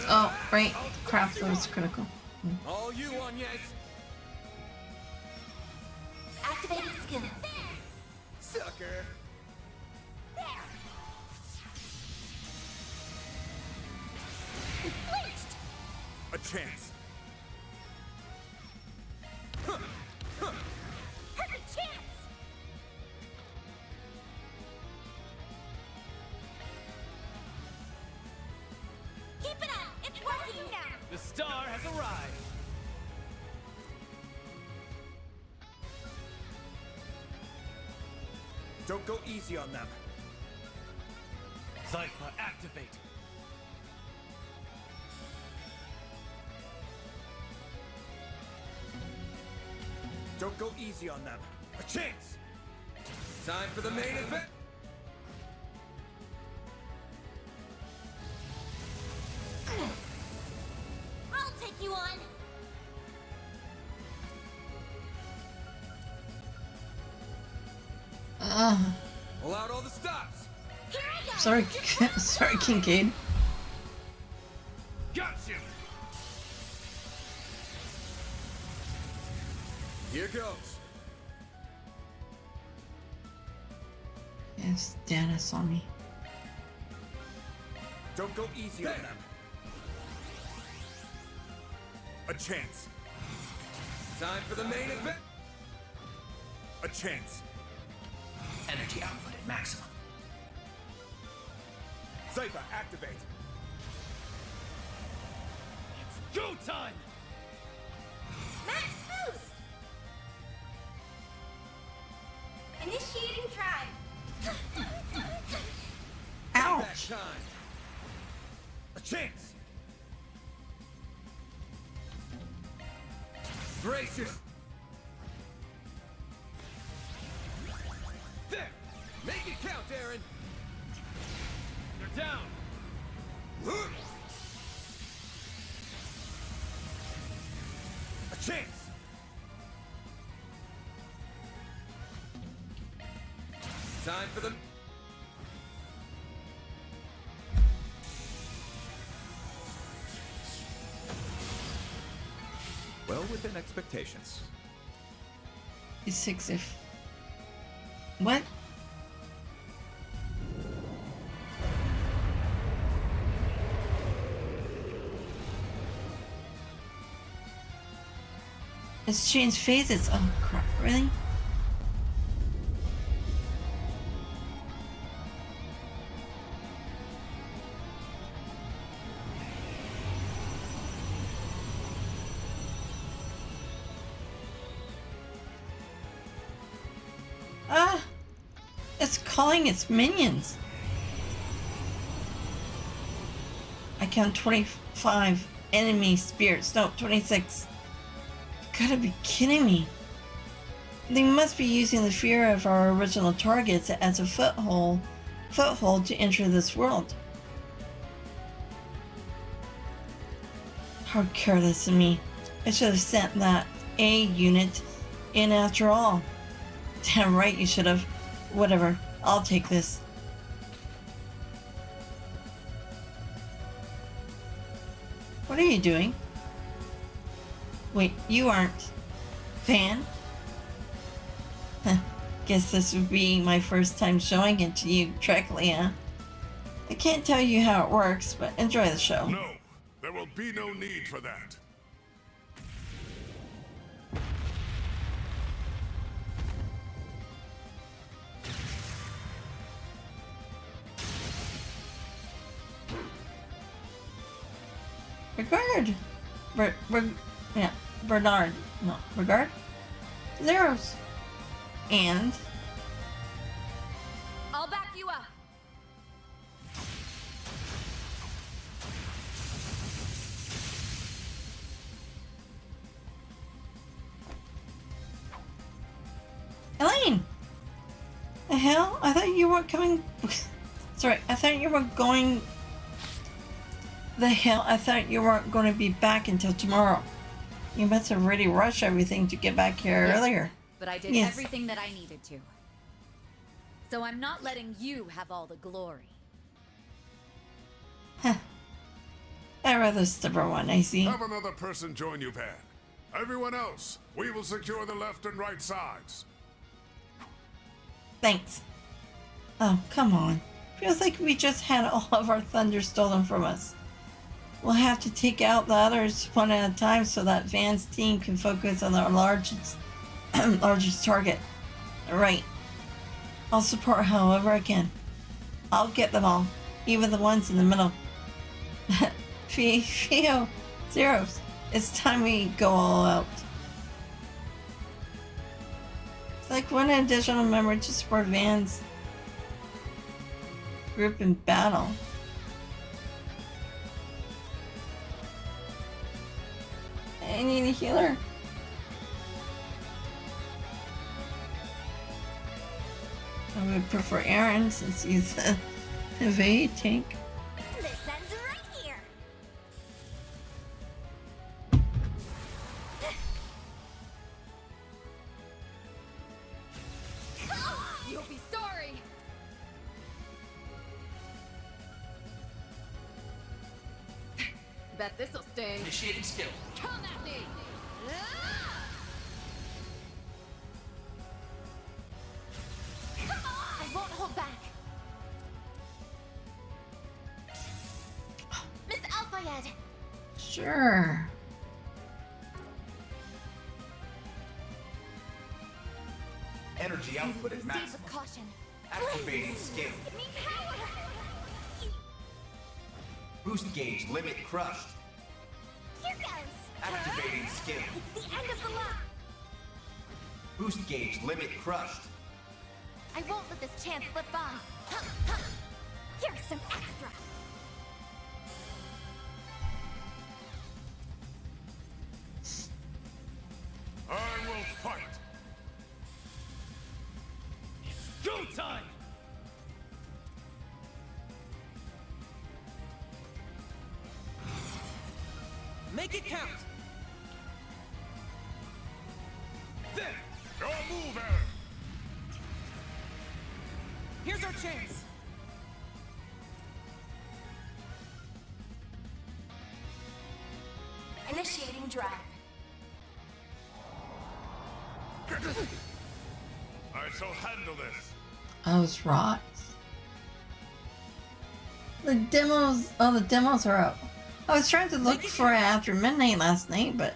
Oh, right. Craft was critical. All you on, yes! activating skill. Sucker! Flinched! A chance. Perfect chance! Keep it up! It's working now! The star has arrived! Don't go easy on them. Zypha, activate! Don't go easy on them. A chance! Time for the main event. I'll take you on. Pull out all the stops. Here I go. Sorry, sorry, Kincaid. Got you. Here goes. Yes, Dana saw me. Don't go easy on them. A chance. Time for the main event. A chance. Energy output at maximum. Zypher, activate. It's go time. Max boost. Initiating drive. Ouch! Time. A chance. Brace your... There! Make it count, Aaron! You're down! A chance! Time for the... Well within expectations. He's 6 if... What? It's changed phases. Oh crap, really? It's calling its minions. I count 25 enemy spirits. No, 26. You gotta be kidding me. They must be using the fear of our original targets as a foothold to enter this world. How careless of me. I should have sent that A unit in after all. Damn right you should have. Whatever, I'll take this. What are you doing? Wait, you aren't Fan? Huh, guess this would be my first time showing it to you directly, huh? I can't tell you how it works, but enjoy the show. No, there will be no need for that. Regard! Bernard. No, regard? Zeros. And... I'll back you up. Elaine! The hell? I thought you weren't coming... Sorry, I thought you were going... The hell? I thought you weren't going to be back until tomorrow. You must have really rushed everything to get back here earlier. But I did everything that I needed to. So I'm not letting you have all the glory. Huh. A rather stubborn one, I see. Have another person join you, Van. Everyone else, we will secure the left and right sides. Thanks. Oh, come on. Feels like we just had all of our thunder stolen from us. We'll have to take out the others one at a time so that Van's team can focus on our largest target. Right. I'll support however I can. I'll get them all, even the ones in the middle. Theo, Zeros, it's time we go all out. It's like one additional member to support Van's group in battle. I need a healer. I would prefer Aaron since he's a evade tank. This ends right here. You'll be sorry. Bet this'll sting. Initiating skill. Come at me. Come on! I won't hold back. Miss Alfayed. Sure. Energy output at maximum. With caution. Activating skill. Give me power. Boost gauge limit crushed. Here goes. Activating skill. It's the end of the line. Boost gauge limit crushed. I won't let this chance slip by. Here's some extra. I will fight. It's go time! Make it count! Then, your move, Aaron! Here's our chance! Initiating drive. I shall handle this. Those rocks. The demos. Oh, the demos are out. I was trying to look for it after midnight last night, but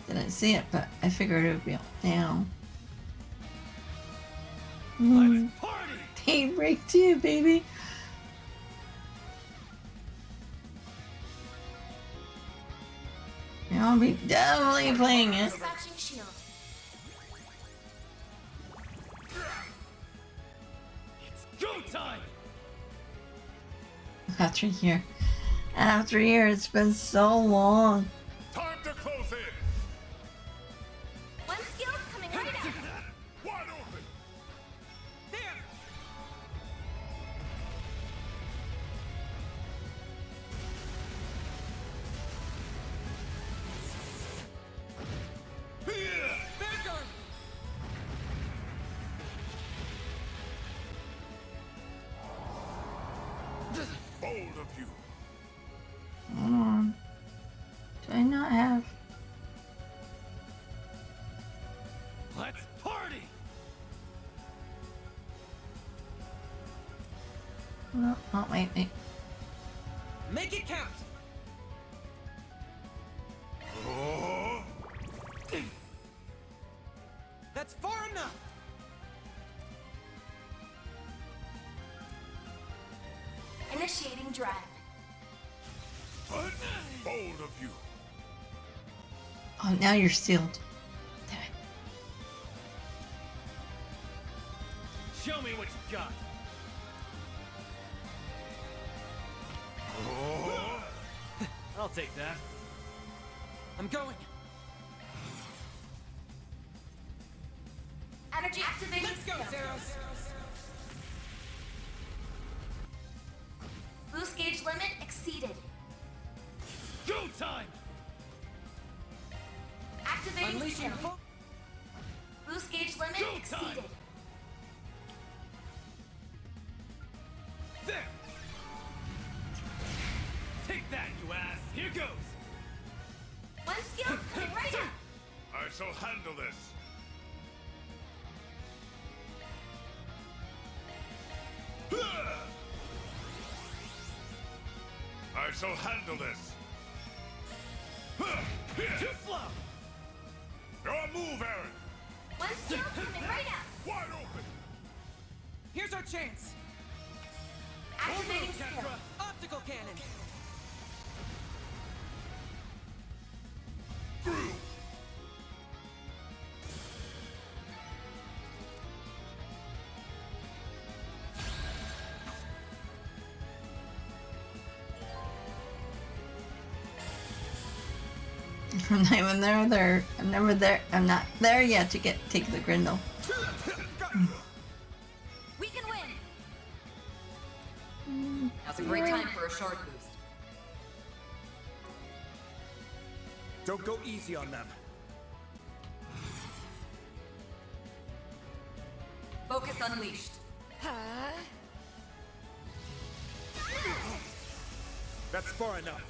didn't see it. But I figured it would be out now. Daybreak 2, baby. Yeah, I'll be definitely playing it. Dispatching shield. It's go time! After a year. After a year, it's been so long. Time to close in. One skill coming right up. Wide open. Vanguard! Bold of you. Hold on. Do I not have? Let's party! No, oh, wait. Make it count! Oh. That's far enough! Initiating drive. Bold of you. Oh, now you're sealed. Damn it. Show me what you got. Oh. I'll take that. I'm going! Energy activating. Let's go, Zeros! Boost gauge limit exceeded. Go time! Activating Unleashing skill. Boost gauge limit Go exceeded. time. There! Take that, you ass! Here goes! One skill coming right up. I shall handle this. I shall handle this. Too slow! Your move, Aaron. One skill coming right up. Wide open. Here's our chance! Activating skill. Optical cannon! Through. I'm not even there. I'm never there. I'm not there yet to take the Grindel. Now's a great time for a short boost. Don't go easy on them. Focus unleashed. That's far enough.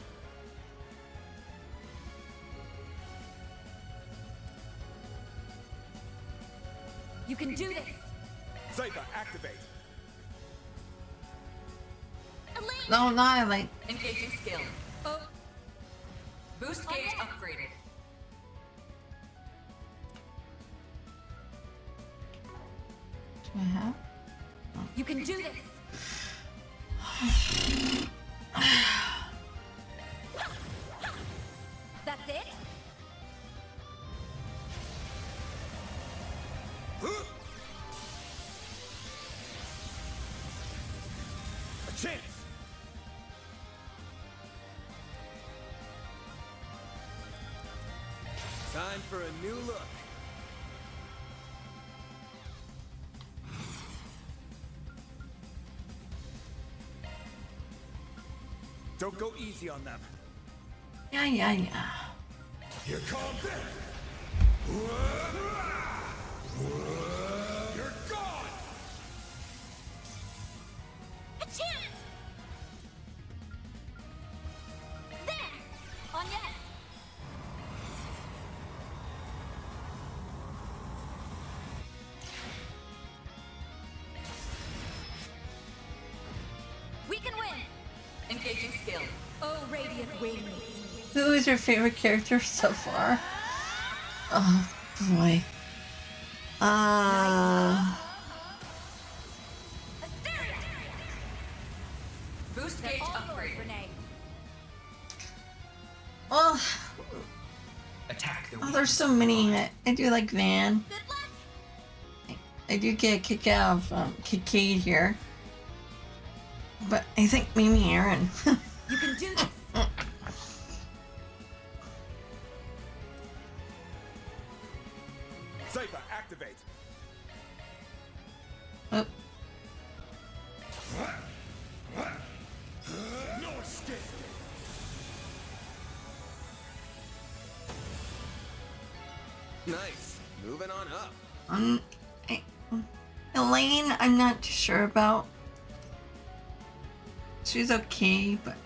You can do this! Zypher, activate. No, not like. Engaging skill. Oh. Boost gauge upgraded. Do I have? You can do this! That's it? A chance! Time for a new look. Don't go easy on them. Yeah. Here comes it! You're gone! A chance! There! On yes! We can win! Engaging skill. Oh, radiant wings. Who is your favorite character so far? Oh boy. Boost gauge upgrade. Renee. Oh, Attack the there's so many. I do like Van. I do get a kick out of Kincaid here. But I think maybe Aaron. You can do this. Zypher, activate. Oh. No escape. Nice. Moving on up. Elaine, I'm not too sure about. She's okay, but.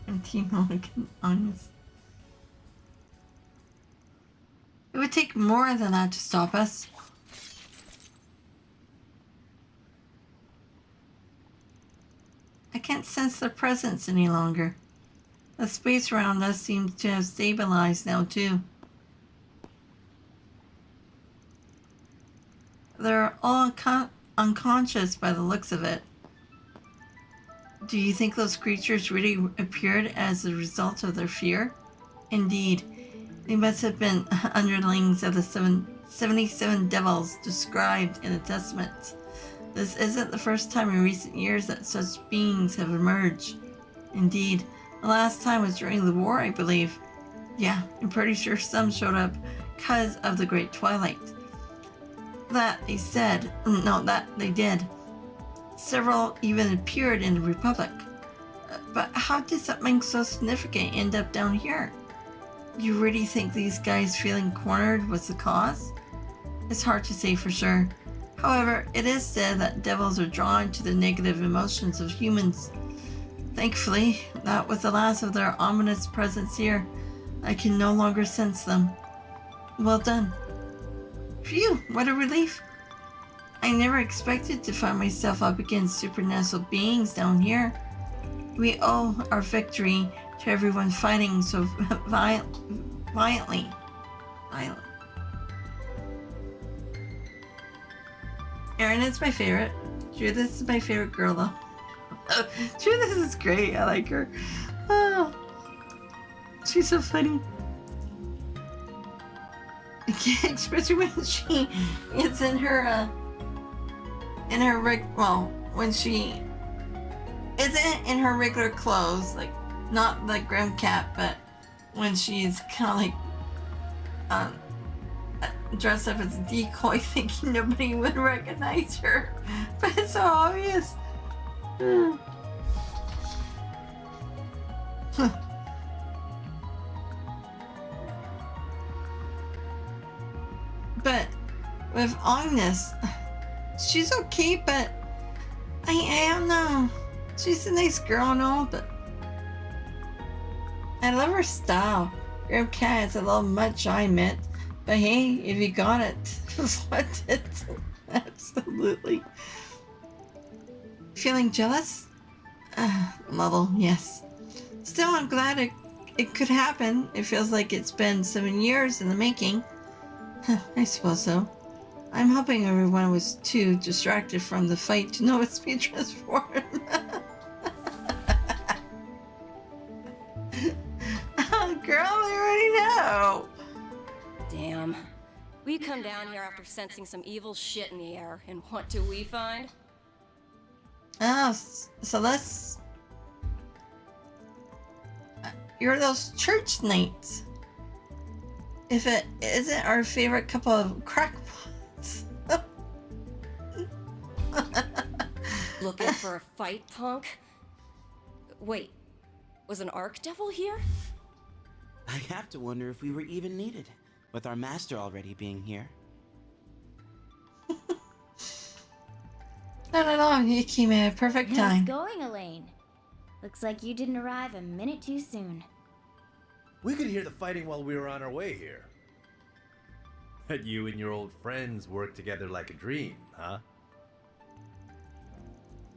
And Team Mulligan, honest. It would take more than that to stop us. I can't sense their presence any longer. The space around us seems to have stabilized now, too. They're all unconscious by the looks of it. Do you think those creatures really appeared as a result of their fear? Indeed, they must have been underlings of the 77 devils described in the Testament. This isn't the first time in recent years that such beings have emerged. Indeed, the last time was during the war, I believe. Yeah, I'm pretty sure some showed up because of the Great Twilight. That they said. No, that they did. Several even appeared in the Republic. But how did something so significant end up down here? You really think these guys feeling cornered was the cause? It's hard to say for sure. However, it is said that devils are drawn to the negative emotions of humans. Thankfully, that was the last of their ominous presence here. I can no longer sense them. Well done. Phew, what a relief. I never expected to find myself up against supernatural beings down here. We owe our victory to everyone fighting so violently. Erin is my favorite. Judith is my favorite girl though. Judith is great. I like her. Oh, she's so funny. Especially when she is in her when she isn't in her regular clothes, like Not the Grim Cat, but when she's kind of like dressed up as a decoy, thinking nobody would recognize her, but it's so obvious. But with Agnes, she's okay, but I don't know. She's a nice girl and all, but I love her style. Grim Cat is a little much, I admit. But hey, if you got it, what it? Absolutely. Feeling jealous? A little, yes. Still, I'm glad it could happen. It feels like it's been 7 years in the making. I suppose so. I'm hoping everyone was too distracted from the fight to notice me transform. Oh, girl, I already know. Damn. We come down here after sensing some evil shit in the air, and what do we find? Oh, so let's... You're those church knights. If it isn't our favorite couple of crackpots. Looking for a fight, punk? Wait, was an Archdevil here? I have to wonder if we were even needed, with our master already being here. Not at all. You came at a perfect time. How's going, Elaine? Looks like you didn't arrive a minute too soon. We could hear the fighting while we were on our way here. But you and your old friends work together like a dream, huh?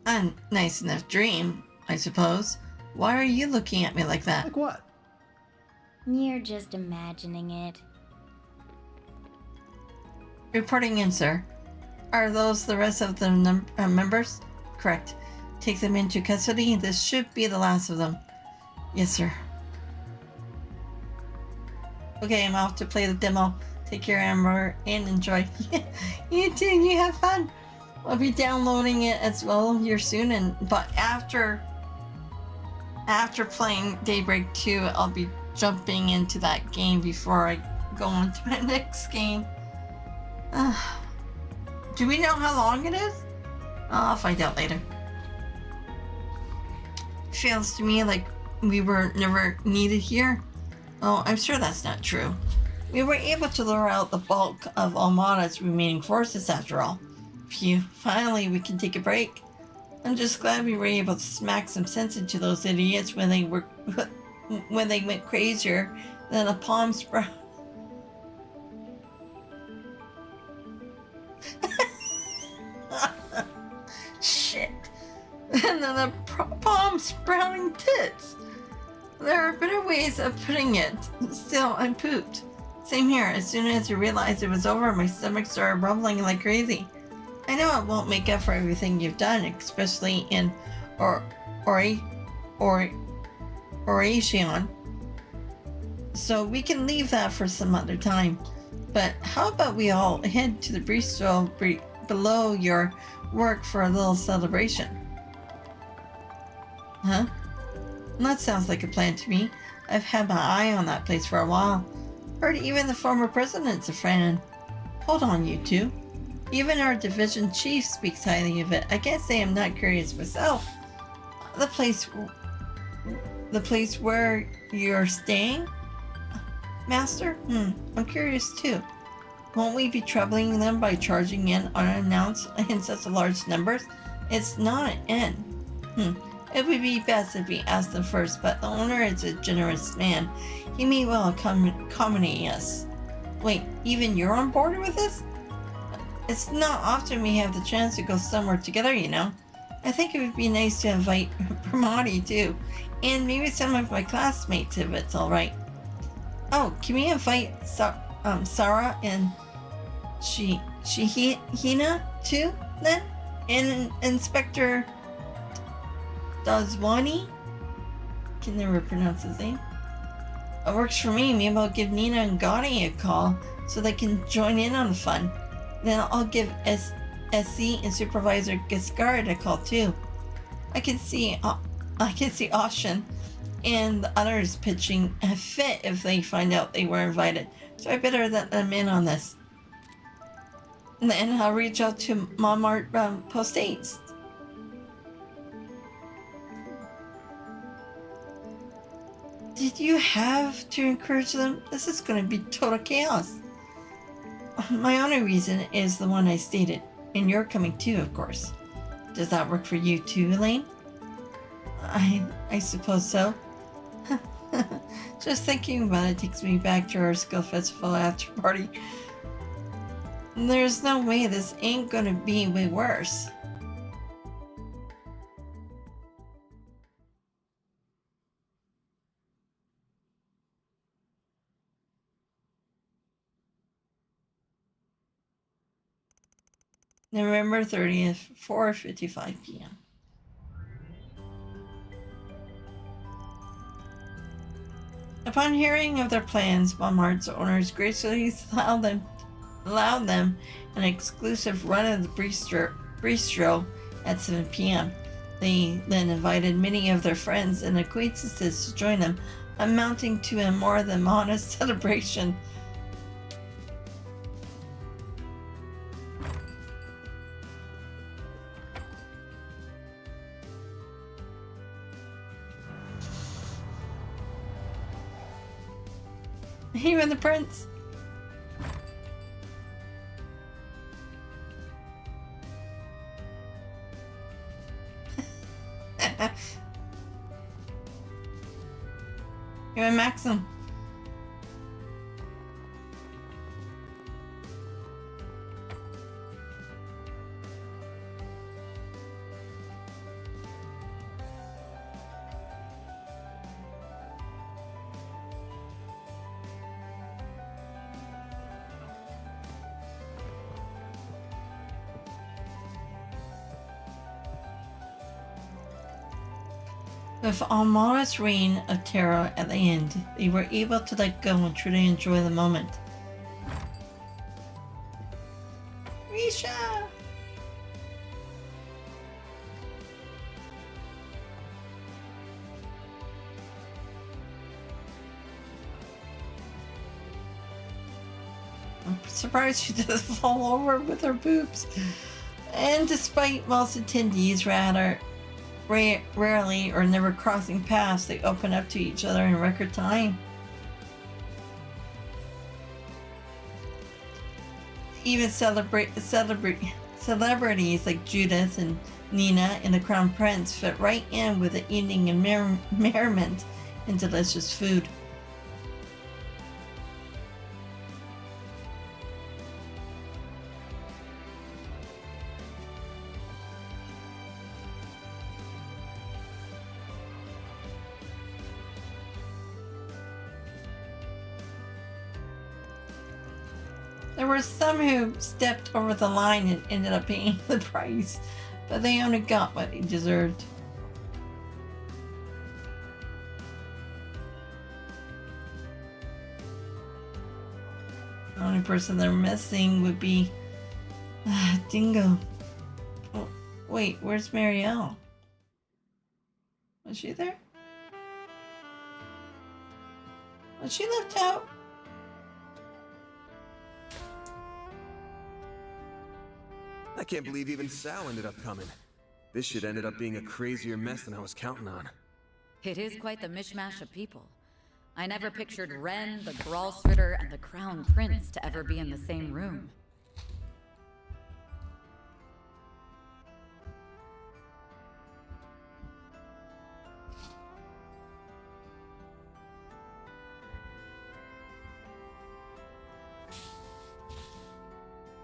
A nice enough dream, I suppose. Why are you looking at me like that? Like what? You're just imagining it. Reporting in, sir. Are those the rest of the members? Correct. Take them into custody. This should be the last of them. Yes, sir. Okay, I'm off to play the demo. Take care, Amber, and enjoy. You too. You have fun. I'll be downloading it as well here soon, but after playing Daybreak 2, I'll be jumping into that game before I go into my next game. Do we know how long it is? I'll find out later. Feels to me like we were never needed here. Oh, I'm sure that's not true. We were able to lure out the bulk of Almada's remaining forces after all. Phew, finally we can take a break. I'm just glad we were able to smack some sense into those idiots when they went crazier than a palm sprout. Shit. And then the palm sprouting tits. There are better ways of putting it. Still, I'm pooped. Same here. As soon as I realized it was over, my stomach started rumbling like crazy. I know it won't make up for everything you've done, especially in Oration. So we can leave that for some other time. But how about we all head to the bistro below your work for a little celebration? Huh? That sounds like a plan to me. I've had my eye on that place for a while. Heard even the former president's a friend. Hold on, you two. Even our division chief speaks highly of it. I can't say I'm not curious myself. The place where you're staying? Master? I'm curious too. Won't we be troubling them by charging in unannounced in such large numbers? It's not an inn. It would be best if we asked them first, but the owner is a generous man. He may well accommodate us. Wait, even you're on board with this? It's not often we have the chance to go somewhere together, you know. I think it would be nice to invite Pramati too, and maybe some of my classmates if it's alright. Oh, can we invite Sarah and Shihina too, then? And Inspector Dazwani? Can never pronounce his name. It works for me. Maybe I'll give Nina and Gotti a call so they can join in on the fun. Then I'll give SC and Supervisor Giscard a call too. I can see Oshin and the others pitching a fit if they find out they were invited. So I better let them in on this. And then I'll reach out to Montmartre post-haste. Did you have to encourage them? This is going to be total chaos. My only reason is the one I stated, and you're coming too, of course. Does that work for you too, Elaine? I suppose so. Just thinking about it takes me back to our Skill Festival after party. There's no way this ain't gonna be way worse. November 30th, 4:55 p.m. Upon hearing of their plans, Montmartre's owners graciously allowed them an exclusive run of the bistro at 7 p.m. They then invited many of their friends and acquaintances to join them, amounting to a more than modest celebration. Even the prince. Even Maxim. With Almana's reign of terror at the end, they were able to let go and truly enjoy the moment. Risha! I'm surprised she doesn't fall over with her boobs. And despite most attendees rarely or never crossing paths, they open up to each other in record time. Even celebrities like Judith and Nina and the Crown Prince fit right in with the evening and merriment and delicious food. There were some who stepped over the line and ended up paying the price, but they only got what they deserved. The only person they're missing would be Dingo. Oh, wait, where's Marielle? Was she there? Was she left out? I can't believe even Sal ended up coming. This shit ended up being a crazier mess than I was counting on. It is quite the mishmash of people. I never pictured Ren, the Gralsritter, and the Crown Prince to ever be in the same room.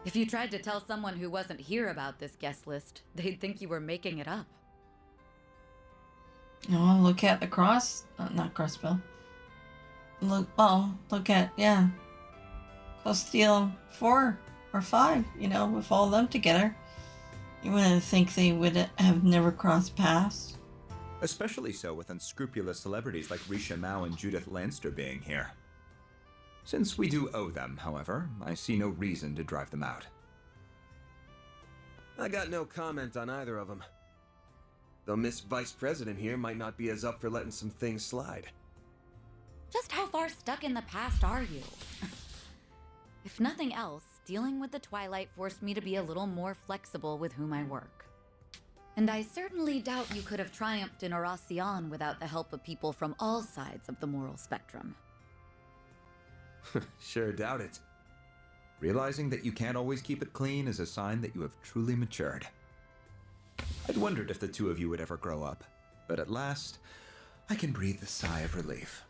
If you tried to tell someone who wasn't here about this guest list, they'd think you were making it up. Oh, look at the not crossbow. Look at, yeah. Castile 4 or 5, with all of them together. You wouldn't think they would have never crossed paths. Especially so with unscrupulous celebrities like Risha Mao and Judith Lanster being here. Since we do owe them, however, I see no reason to drive them out. I got no comment on either of them. Though Miss Vice President here might not be as up for letting some things slide. Just how far stuck in the past are you? If nothing else, dealing with the Twilight forced me to be a little more flexible with whom I work. And I certainly doubt you could have triumphed in Oracion without the help of people from all sides of the moral spectrum. Sure doubt it. Realizing that you can't always keep it clean is a sign that you have truly matured. I'd wondered if the two of you would ever grow up, but at last, I can breathe a sigh of relief.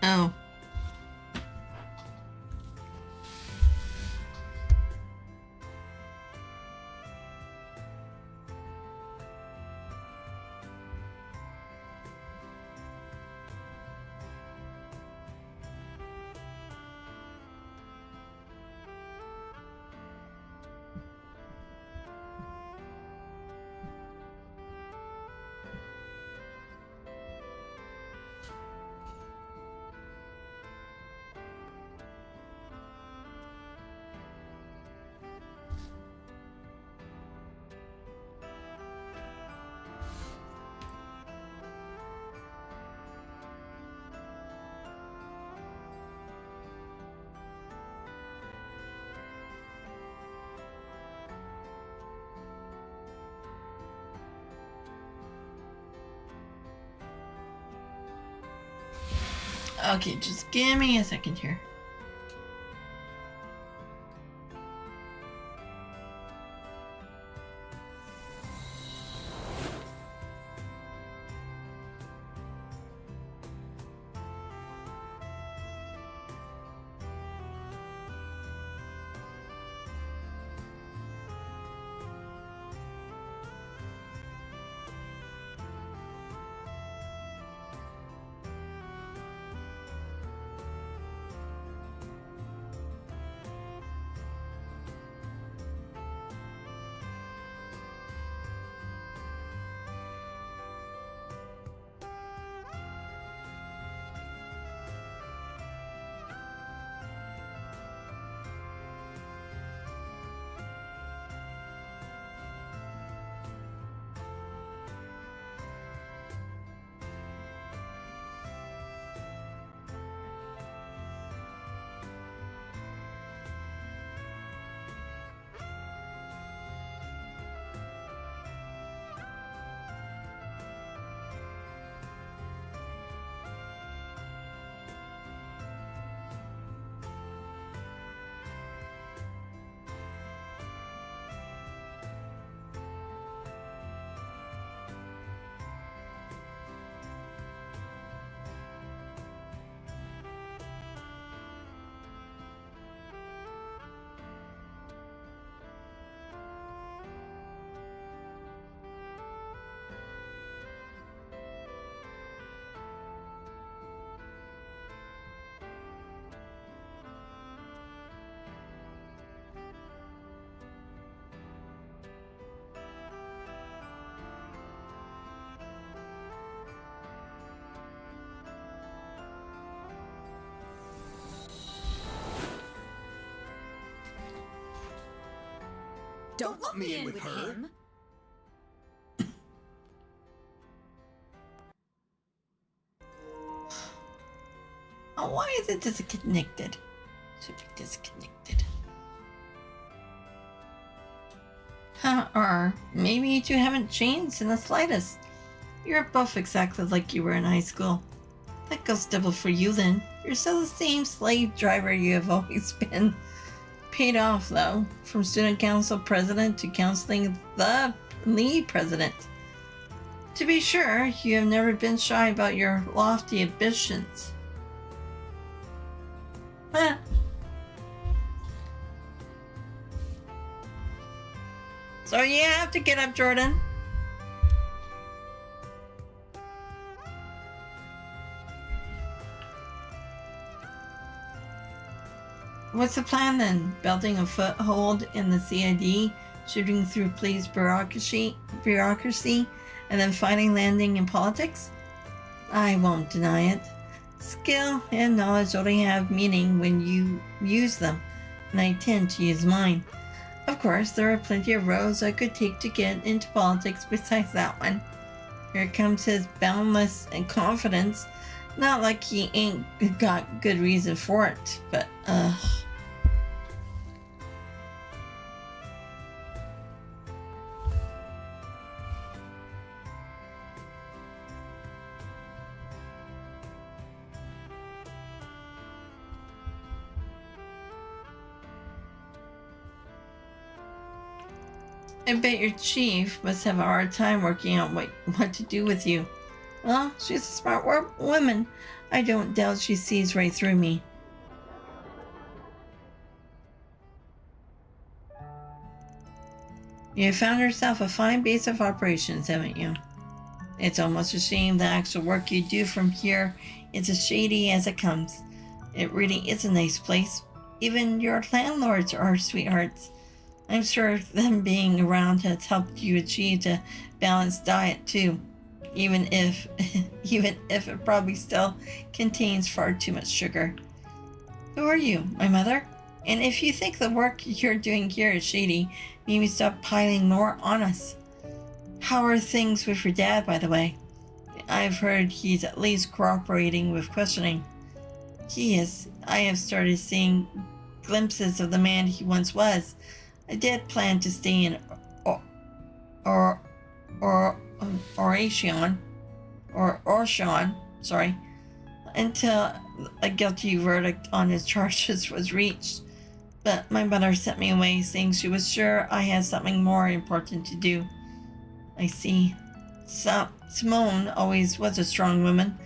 Oh. Okay, just give me a second here. Don't let me in with her. him. Oh, why is it disconnected? Should be disconnected. Huh, or maybe you two haven't changed in the slightest. You're both exactly like you were in high school. That goes double for you then. You're still the same slave driver you have always been. Paid off though, from student council president to counseling the lead president. To be sure, you have never been shy about your lofty ambitions. Huh. So you have to get up, Jordan. What's the plan then? Building a foothold in the CID, shooting through police bureaucracy, and then finally landing in politics? I won't deny it. Skill and knowledge only have meaning when you use them, and I tend to use mine. Of course, there are plenty of roads I could take to get into politics besides that one. Here comes his boundless confidence. Not like he ain't got good reason for it, but I bet your chief must have a hard time working out what to do with you. Well, she's a smart woman. I don't doubt she sees right through me. You have found yourself a fine base of operations, haven't you? It's almost a shame the actual work you do from here is as shady as it comes. It really is a nice place. Even your landlords are sweethearts. I'm sure them being around has helped you achieve a balanced diet too. Even if it probably still contains far too much sugar. Who are you, my mother? And if you think the work you're doing here is shady, maybe stop piling more on us. How are things with your dad, by the way? I've heard he's at least cooperating with questioning. He is. I have started seeing glimpses of the man he once was. I did plan to stay in Orshawn, until a guilty verdict on his charges was reached. But my mother sent me away, saying she was sure I had something more important to do. I see. Simone always was a strong woman,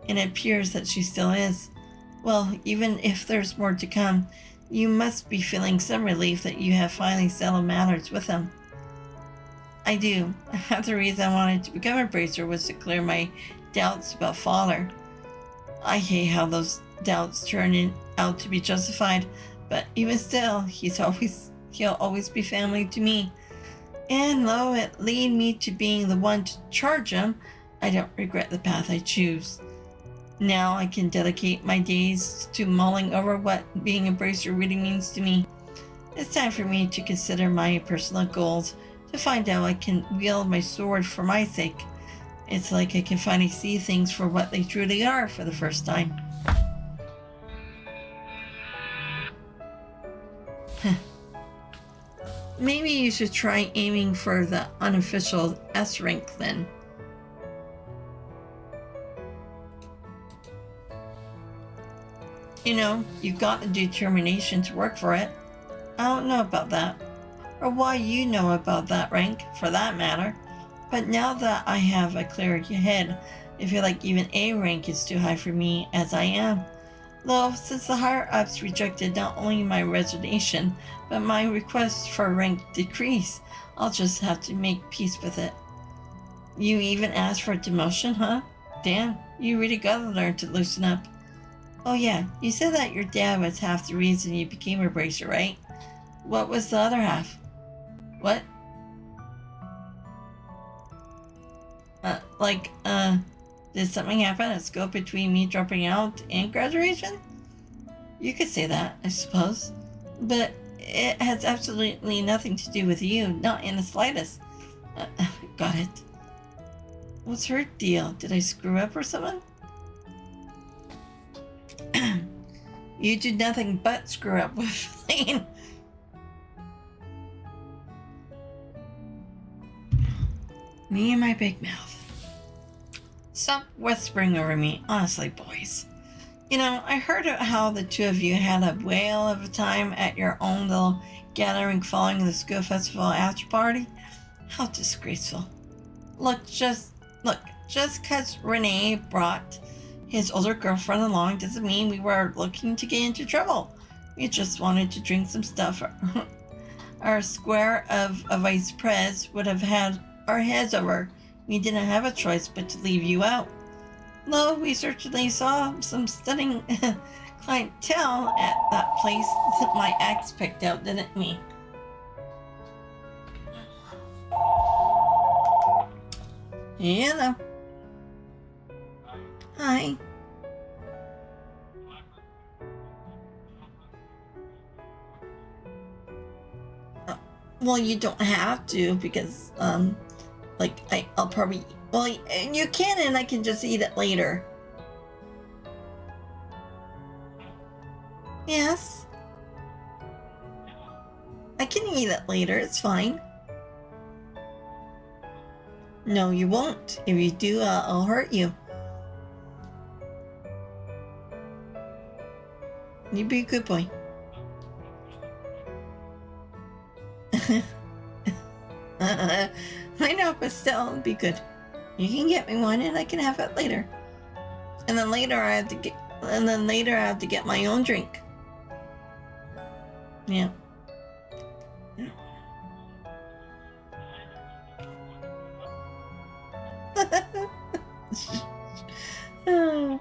and it appears that she still is. Well, even if there's more to come, you must be feeling some relief that you have finally settled matters with him. I do. Half the reason I wanted to become a bracer was to clear my doubts about father. I hate how those doubts turn out to be justified, but even still, he'll always be family to me. And though it led me to being the one to charge him, I don't regret the path I choose. Now I can dedicate my days to mulling over what being a bracer really means to me. It's time for me to consider my personal goals, to find out I can wield my sword for my sake. It's like I can finally see things for what they truly are for the first time. Maybe you should try aiming for the unofficial S rank then. You know, you've got the determination to work for it. I don't know about that, or why you know about that rank, for that matter. But now that I have a clearer head, I feel like even A rank is too high for me as I am. Though, since the higher-ups rejected not only my resignation, but my request for a rank decrease, I'll just have to make peace with it. You even asked for a demotion, huh? Damn, you really gotta learn to loosen up. Oh yeah, you said that your dad was half the reason you became a bracer, right? What was the other half? What? Did something happen at school between me dropping out and graduation? You could say that, I suppose. But it has absolutely nothing to do with you, not in the slightest. Got it. What's her deal? Did I screw up or something? You did nothing but screw up with Lane. Me and my big mouth. Stop whispering over me, honestly, boys. You know, I heard how the two of you had a whale of a time at your own little gathering following the school festival after party. How disgraceful. Look, just because Renee brought his older girlfriend along doesn't mean we were looking to get into trouble. We just wanted to drink some stuff. Our square of vice pres would have had our heads over. We didn't have a choice but to leave you out. Though we certainly saw some stunning clientele at that place that my ex picked out, didn't we? Yeah, though. Hi. Well, you don't have to because, like, I'll probably... Well, you can, and I can just eat it later. Yes. I can eat it later, it's fine. No, you won't. If you do, I'll hurt you. You be a good boy. I know, but still, be good. You can get me one, and I can have it later. And then later I have to get my own drink. Yeah. Oh.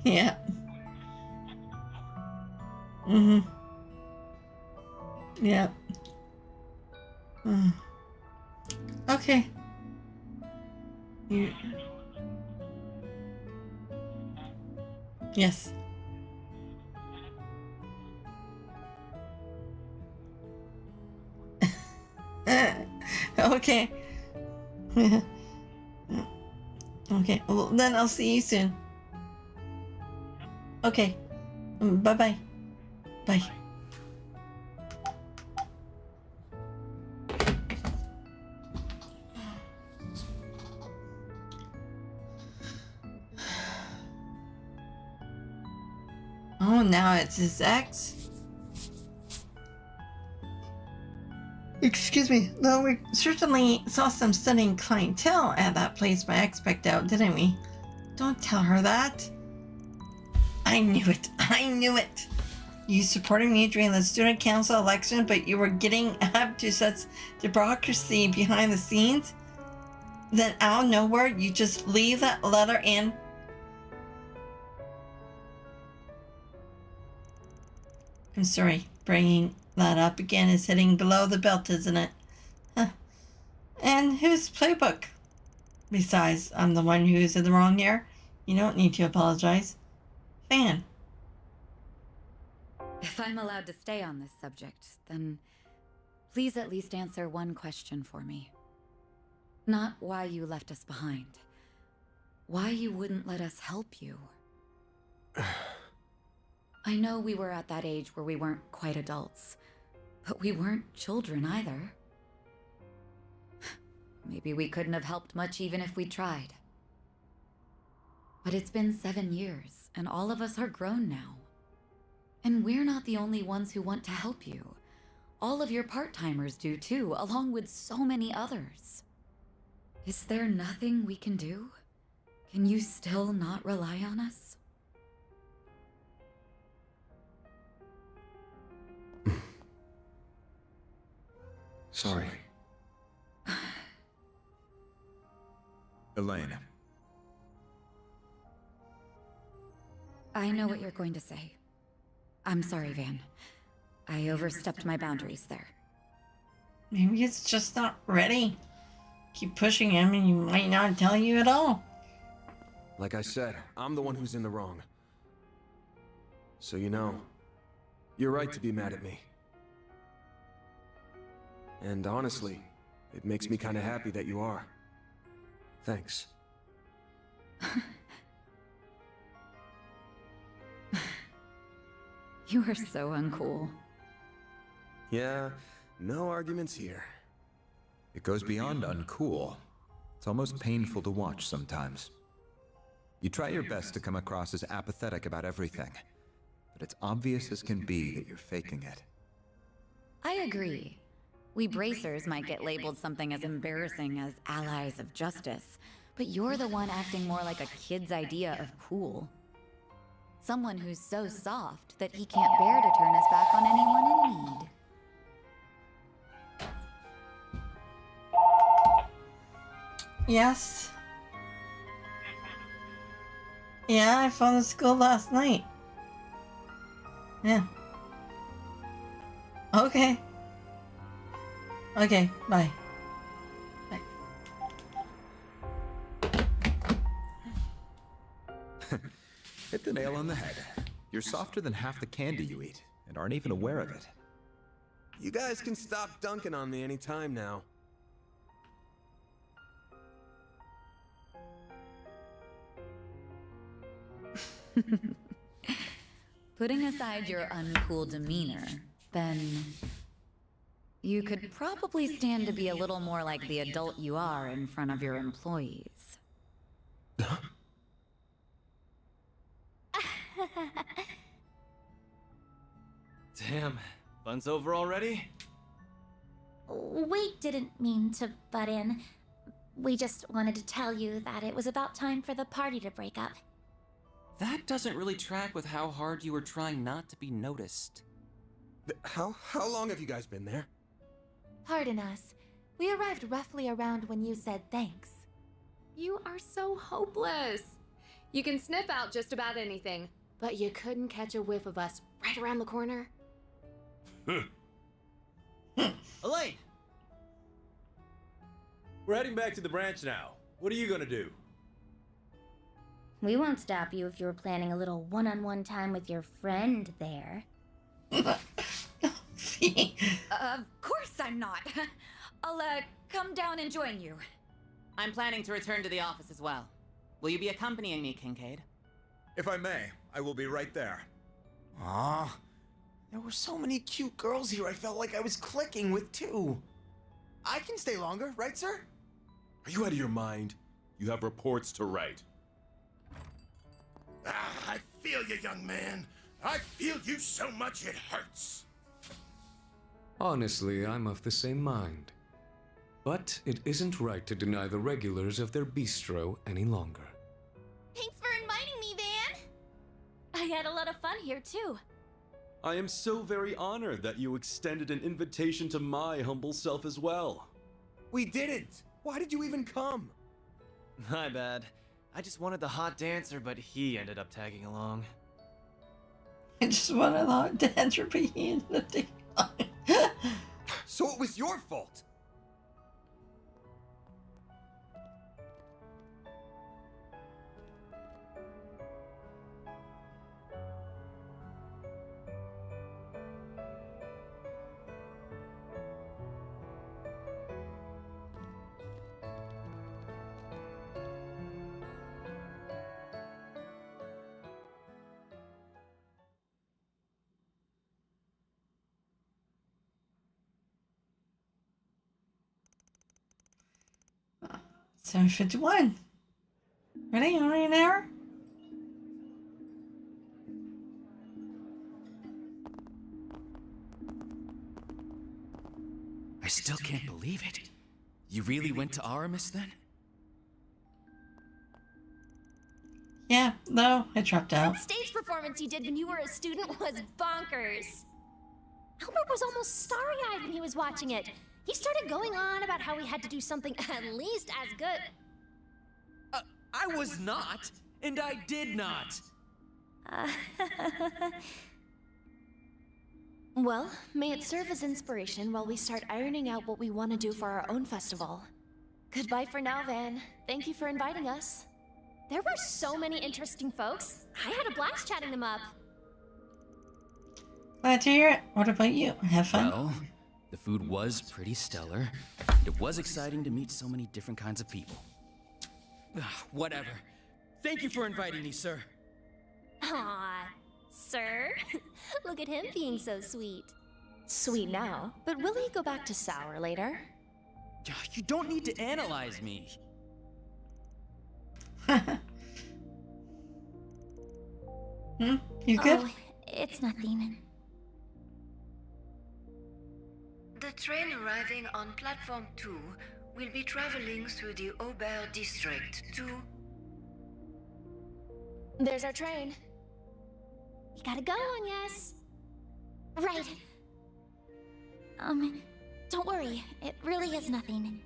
Yeah. Yeah. Okay. You... Yes. Okay. Okay. Well, then I'll see you soon. Okay. Bye-bye. Bye. Oh, now it's his ex. Excuse me. Though we certainly saw some stunning clientele at that place my ex picked out, didn't we? Don't tell her that. I knew it. I knew it. You supported me during the student council election, but you were getting up to such democracy behind the scenes. Then out of nowhere, you just leave that letter in. I'm sorry, bringing that up again is hitting below the belt, isn't it? Huh. And whose playbook? Besides, I'm the one who's in the wrong here. You don't need to apologize. Fan. If I'm allowed to stay on this subject, then please at least answer one question for me. Not why you left us behind. Why you wouldn't let us help you. I know we were at that age where we weren't quite adults, but we weren't children either. Maybe we couldn't have helped much even if we tried. But it's been 7 years, and all of us are grown now. And we're not the only ones who want to help you. All of your part-timers do too, along with so many others. Is there nothing we can do? Can you still not rely on us? Sorry. Elaine. I know what you're going to say. I'm sorry, Van. I overstepped my boundaries there. Maybe it's just not ready. Keep pushing him and he might not tell you at all. Like I said, I'm the one who's in the wrong. So you know, you're right to be mad at me. And honestly, it makes me kind of happy that you are. Thanks. You are so uncool. Yeah, no arguments here. It goes beyond uncool. It's almost painful to watch sometimes. You try your best to come across as apathetic about everything, but it's obvious as can be that you're faking it. I agree. We bracers might get labeled something as embarrassing as allies of justice, but you're the one acting more like a kid's idea of cool. Someone who's so soft that he can't bear to turn his back on anyone in need. Yes. Yeah, I phoned the school last night. Yeah. Okay. Okay, bye. Hit the nail on the head. You're softer than half the candy you eat, and aren't even aware of it. You guys can stop dunking on me anytime now. Putting aside your uncool demeanor, then you could probably stand to be a little more like the adult you are in front of your employees. Damn, fun's over already? We didn't mean to butt in. We just wanted to tell you that it was about time for the party to break up. That doesn't really track with how hard you were trying not to be noticed. How long have you guys been there? Pardon us. We arrived roughly around when you said thanks. You are so hopeless. You can sniff out just about anything, but you couldn't catch a whiff of us right around the corner. Elaine! We're heading back to the branch now. What are you gonna do? We won't stop you if you were planning a little one-on-one time with your friend there. Of course I'm not. I'll, come down and join you. I'm planning to return to the office as well. Will you be accompanying me, Kincaid? If I may, I will be right there. Aw, there were so many cute girls here I felt like I was clicking with too. I can stay longer, right, sir? Are you out of your mind? You have reports to write. I feel you, young man. I feel you so much it hurts. Honestly, I'm of the same mind. But it isn't right to deny the regulars of their bistro any longer. Thanks for inviting me, Van! I had a lot of fun here, too. I am so very honored that you extended an invitation to my humble self as well. We didn't! Why did you even come? My bad. I just wanted the hot dancer, but he ended up tagging along. I just wanted the hot dancer, but he ended up taking along. So it was your fault! Seven 51. Ready? Only an hour? I still can't believe it. You really went to Aramis then? Yeah, no, I dropped out. That stage performance you did when you were a student was bonkers. Albert was almost starry-eyed when he was watching it. He started going on about how we had to do something at least as good. I was not, and I did not. Well, may it serve as inspiration while we start ironing out what we want to do for our own festival. Goodbye for now, Van. Thank you for inviting us. There were so many interesting folks. I had a blast chatting them up. Glad to hear it. What about you? Have fun? Well, the food was pretty stellar, and it was exciting to meet so many different kinds of people. Whatever. Thank you for inviting me, sir. Aw, sir. Look at him being so sweet. Sweet now, but will he go back to sour later? You don't need to analyze me. You good? Oh, it's nothing. The train arriving on platform 2 will be traveling through the Aubert district to... There's our train. You gotta go, Agnes. Right. Don't worry. It really is nothing.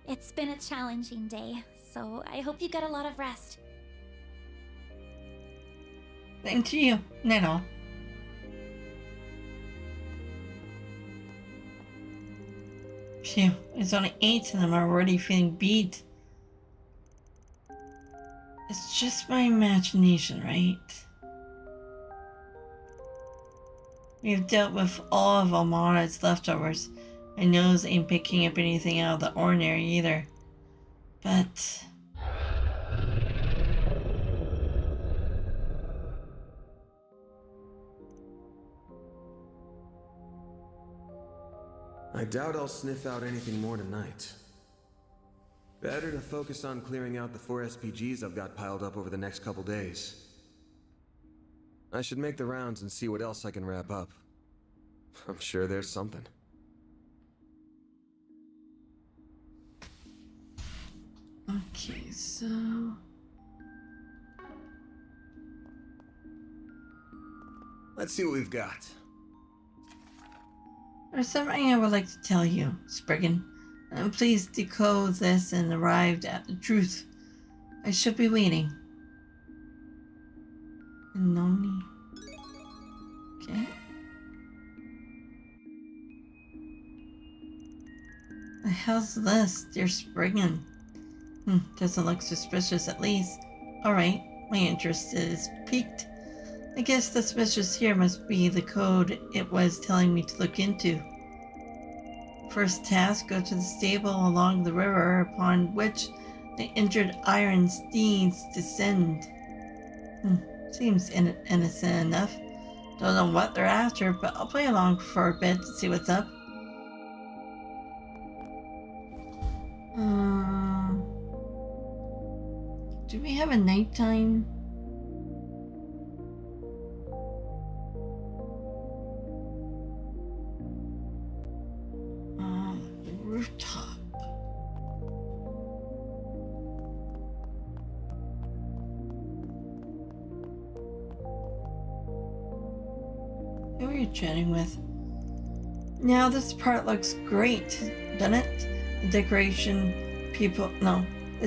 It's been a challenging day, so I hope you got a lot of rest. Same to you. Not all. Phew, it's only 8 and I'm already feeling beat. It's just my imagination, right? We've dealt with all of Almara's leftovers. My nose ain't picking up anything out of the ordinary either. But... I doubt I'll sniff out anything more tonight. Better to focus on clearing out the 4 SPGs I've got piled up over the next couple days. I should make the rounds and see what else I can wrap up. I'm sure there's something. Okay, so... Let's see what we've got. There's something I would like to tell you, Spriggan. Please decode this and arrive at the truth. I should be waiting. Noni. Okay. The hell's this, dear Spriggan? Doesn't look suspicious at least. Alright, my interest is piqued. I guess the suspicious here must be the code it was telling me to look into. First task, go to the stable along the river upon which the injured iron steeds descend. Seems innocent enough. Don't know what they're after, but I'll play along for a bit to see what's up. Do we have a nighttime? Rooftop. Who are you chatting with? Now this part looks great, doesn't it? The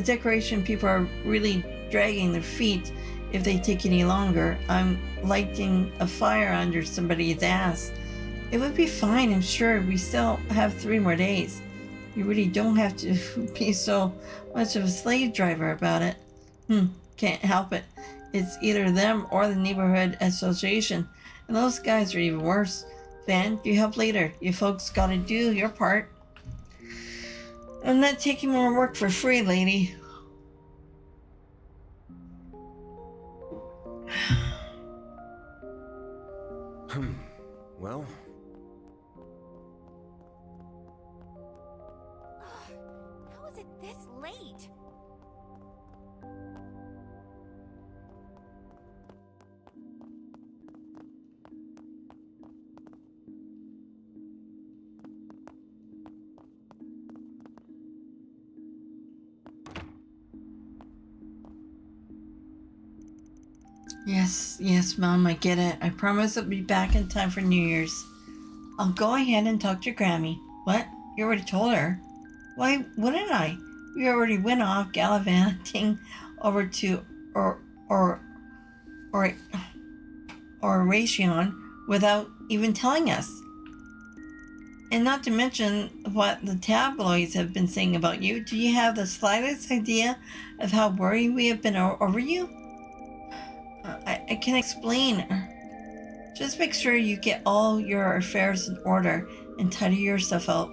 decoration people are really dragging their feet if they take any longer. I'm lighting a fire under somebody's ass. It would be fine, I'm sure. We still have 3 more days. You really don't have to be so much of a slave driver about it. Can't help it. It's either them or the neighborhood association. And those guys are even worse. Van, you help later. You folks gotta do your part. I'm not taking more work for free, lady. Well... How is it this late? Yes, Mom, I get it. I promise I'll be back in time for New Year's. I'll go ahead and talk to Grammy. What? You already told her? Why wouldn't I? We already went off gallivanting over to Raytheon without even telling us. And not to mention what the tabloids have been saying about you. Do you have the slightest idea of how worried we have been over you? I can explain. Just make sure you get all your affairs in order and tidy yourself up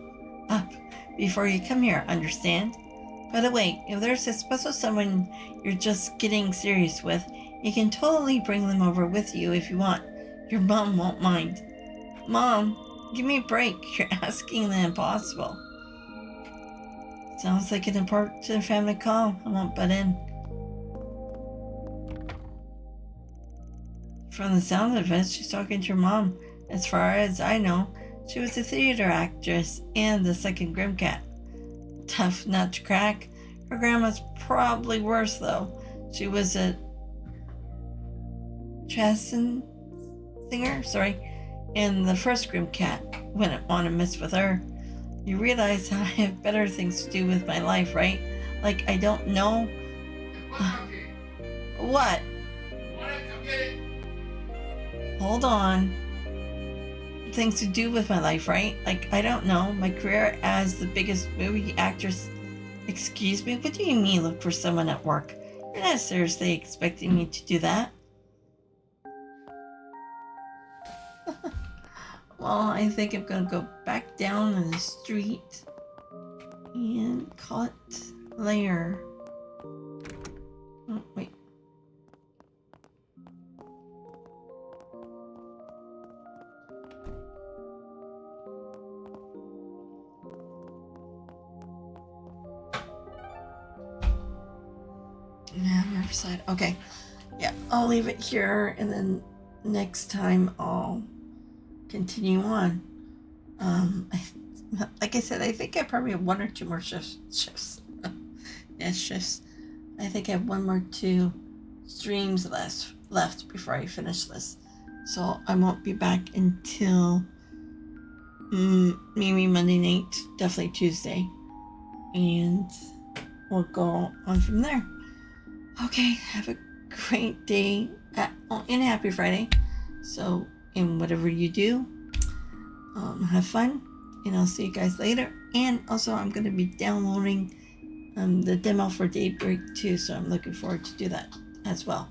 before you come here, understand? By the way, if there's a special someone you're just getting serious with, you can totally bring them over with you if you want. Your mom won't mind. Mom, give me a break. You're asking the impossible. Sounds like an important family call. I won't butt in. From the sound of it, she's talking to your mom. As far as I know, she was a theater actress and the second Grimcat. Tough nut to crack. Her grandma's probably worse, though. She was a Chassin singer, and the first Grimcat. Wouldn't want to mess with her. You realize I have better things to do with my life, right? Like, I don't know. What? Hold on. Things to do with my life, right? Like, I don't know. My career as the biggest movie actress. Excuse me? What do you mean look for someone at work? You're not seriously expecting me to do that. Well, I think I'm gonna go back down in the street and call it later. Oh, wait. Yeah, Riverside. Okay. Yeah, I'll leave it here, and then next time I'll continue on. Like I said, I think I probably have 1 or 2 more shifts. Yeah, shifts. I think I have 1 more 2 streams left before I finish this. So I won't be back until maybe Monday night, definitely Tuesday. And we'll go on from there. Okay, have a great day and happy Friday. So, in whatever you do, have fun, and I'll see you guys later. And also, I'm going to be downloading the demo for Daybreak too, so I'm looking forward to do that as well.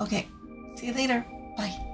Okay, see you later. Bye.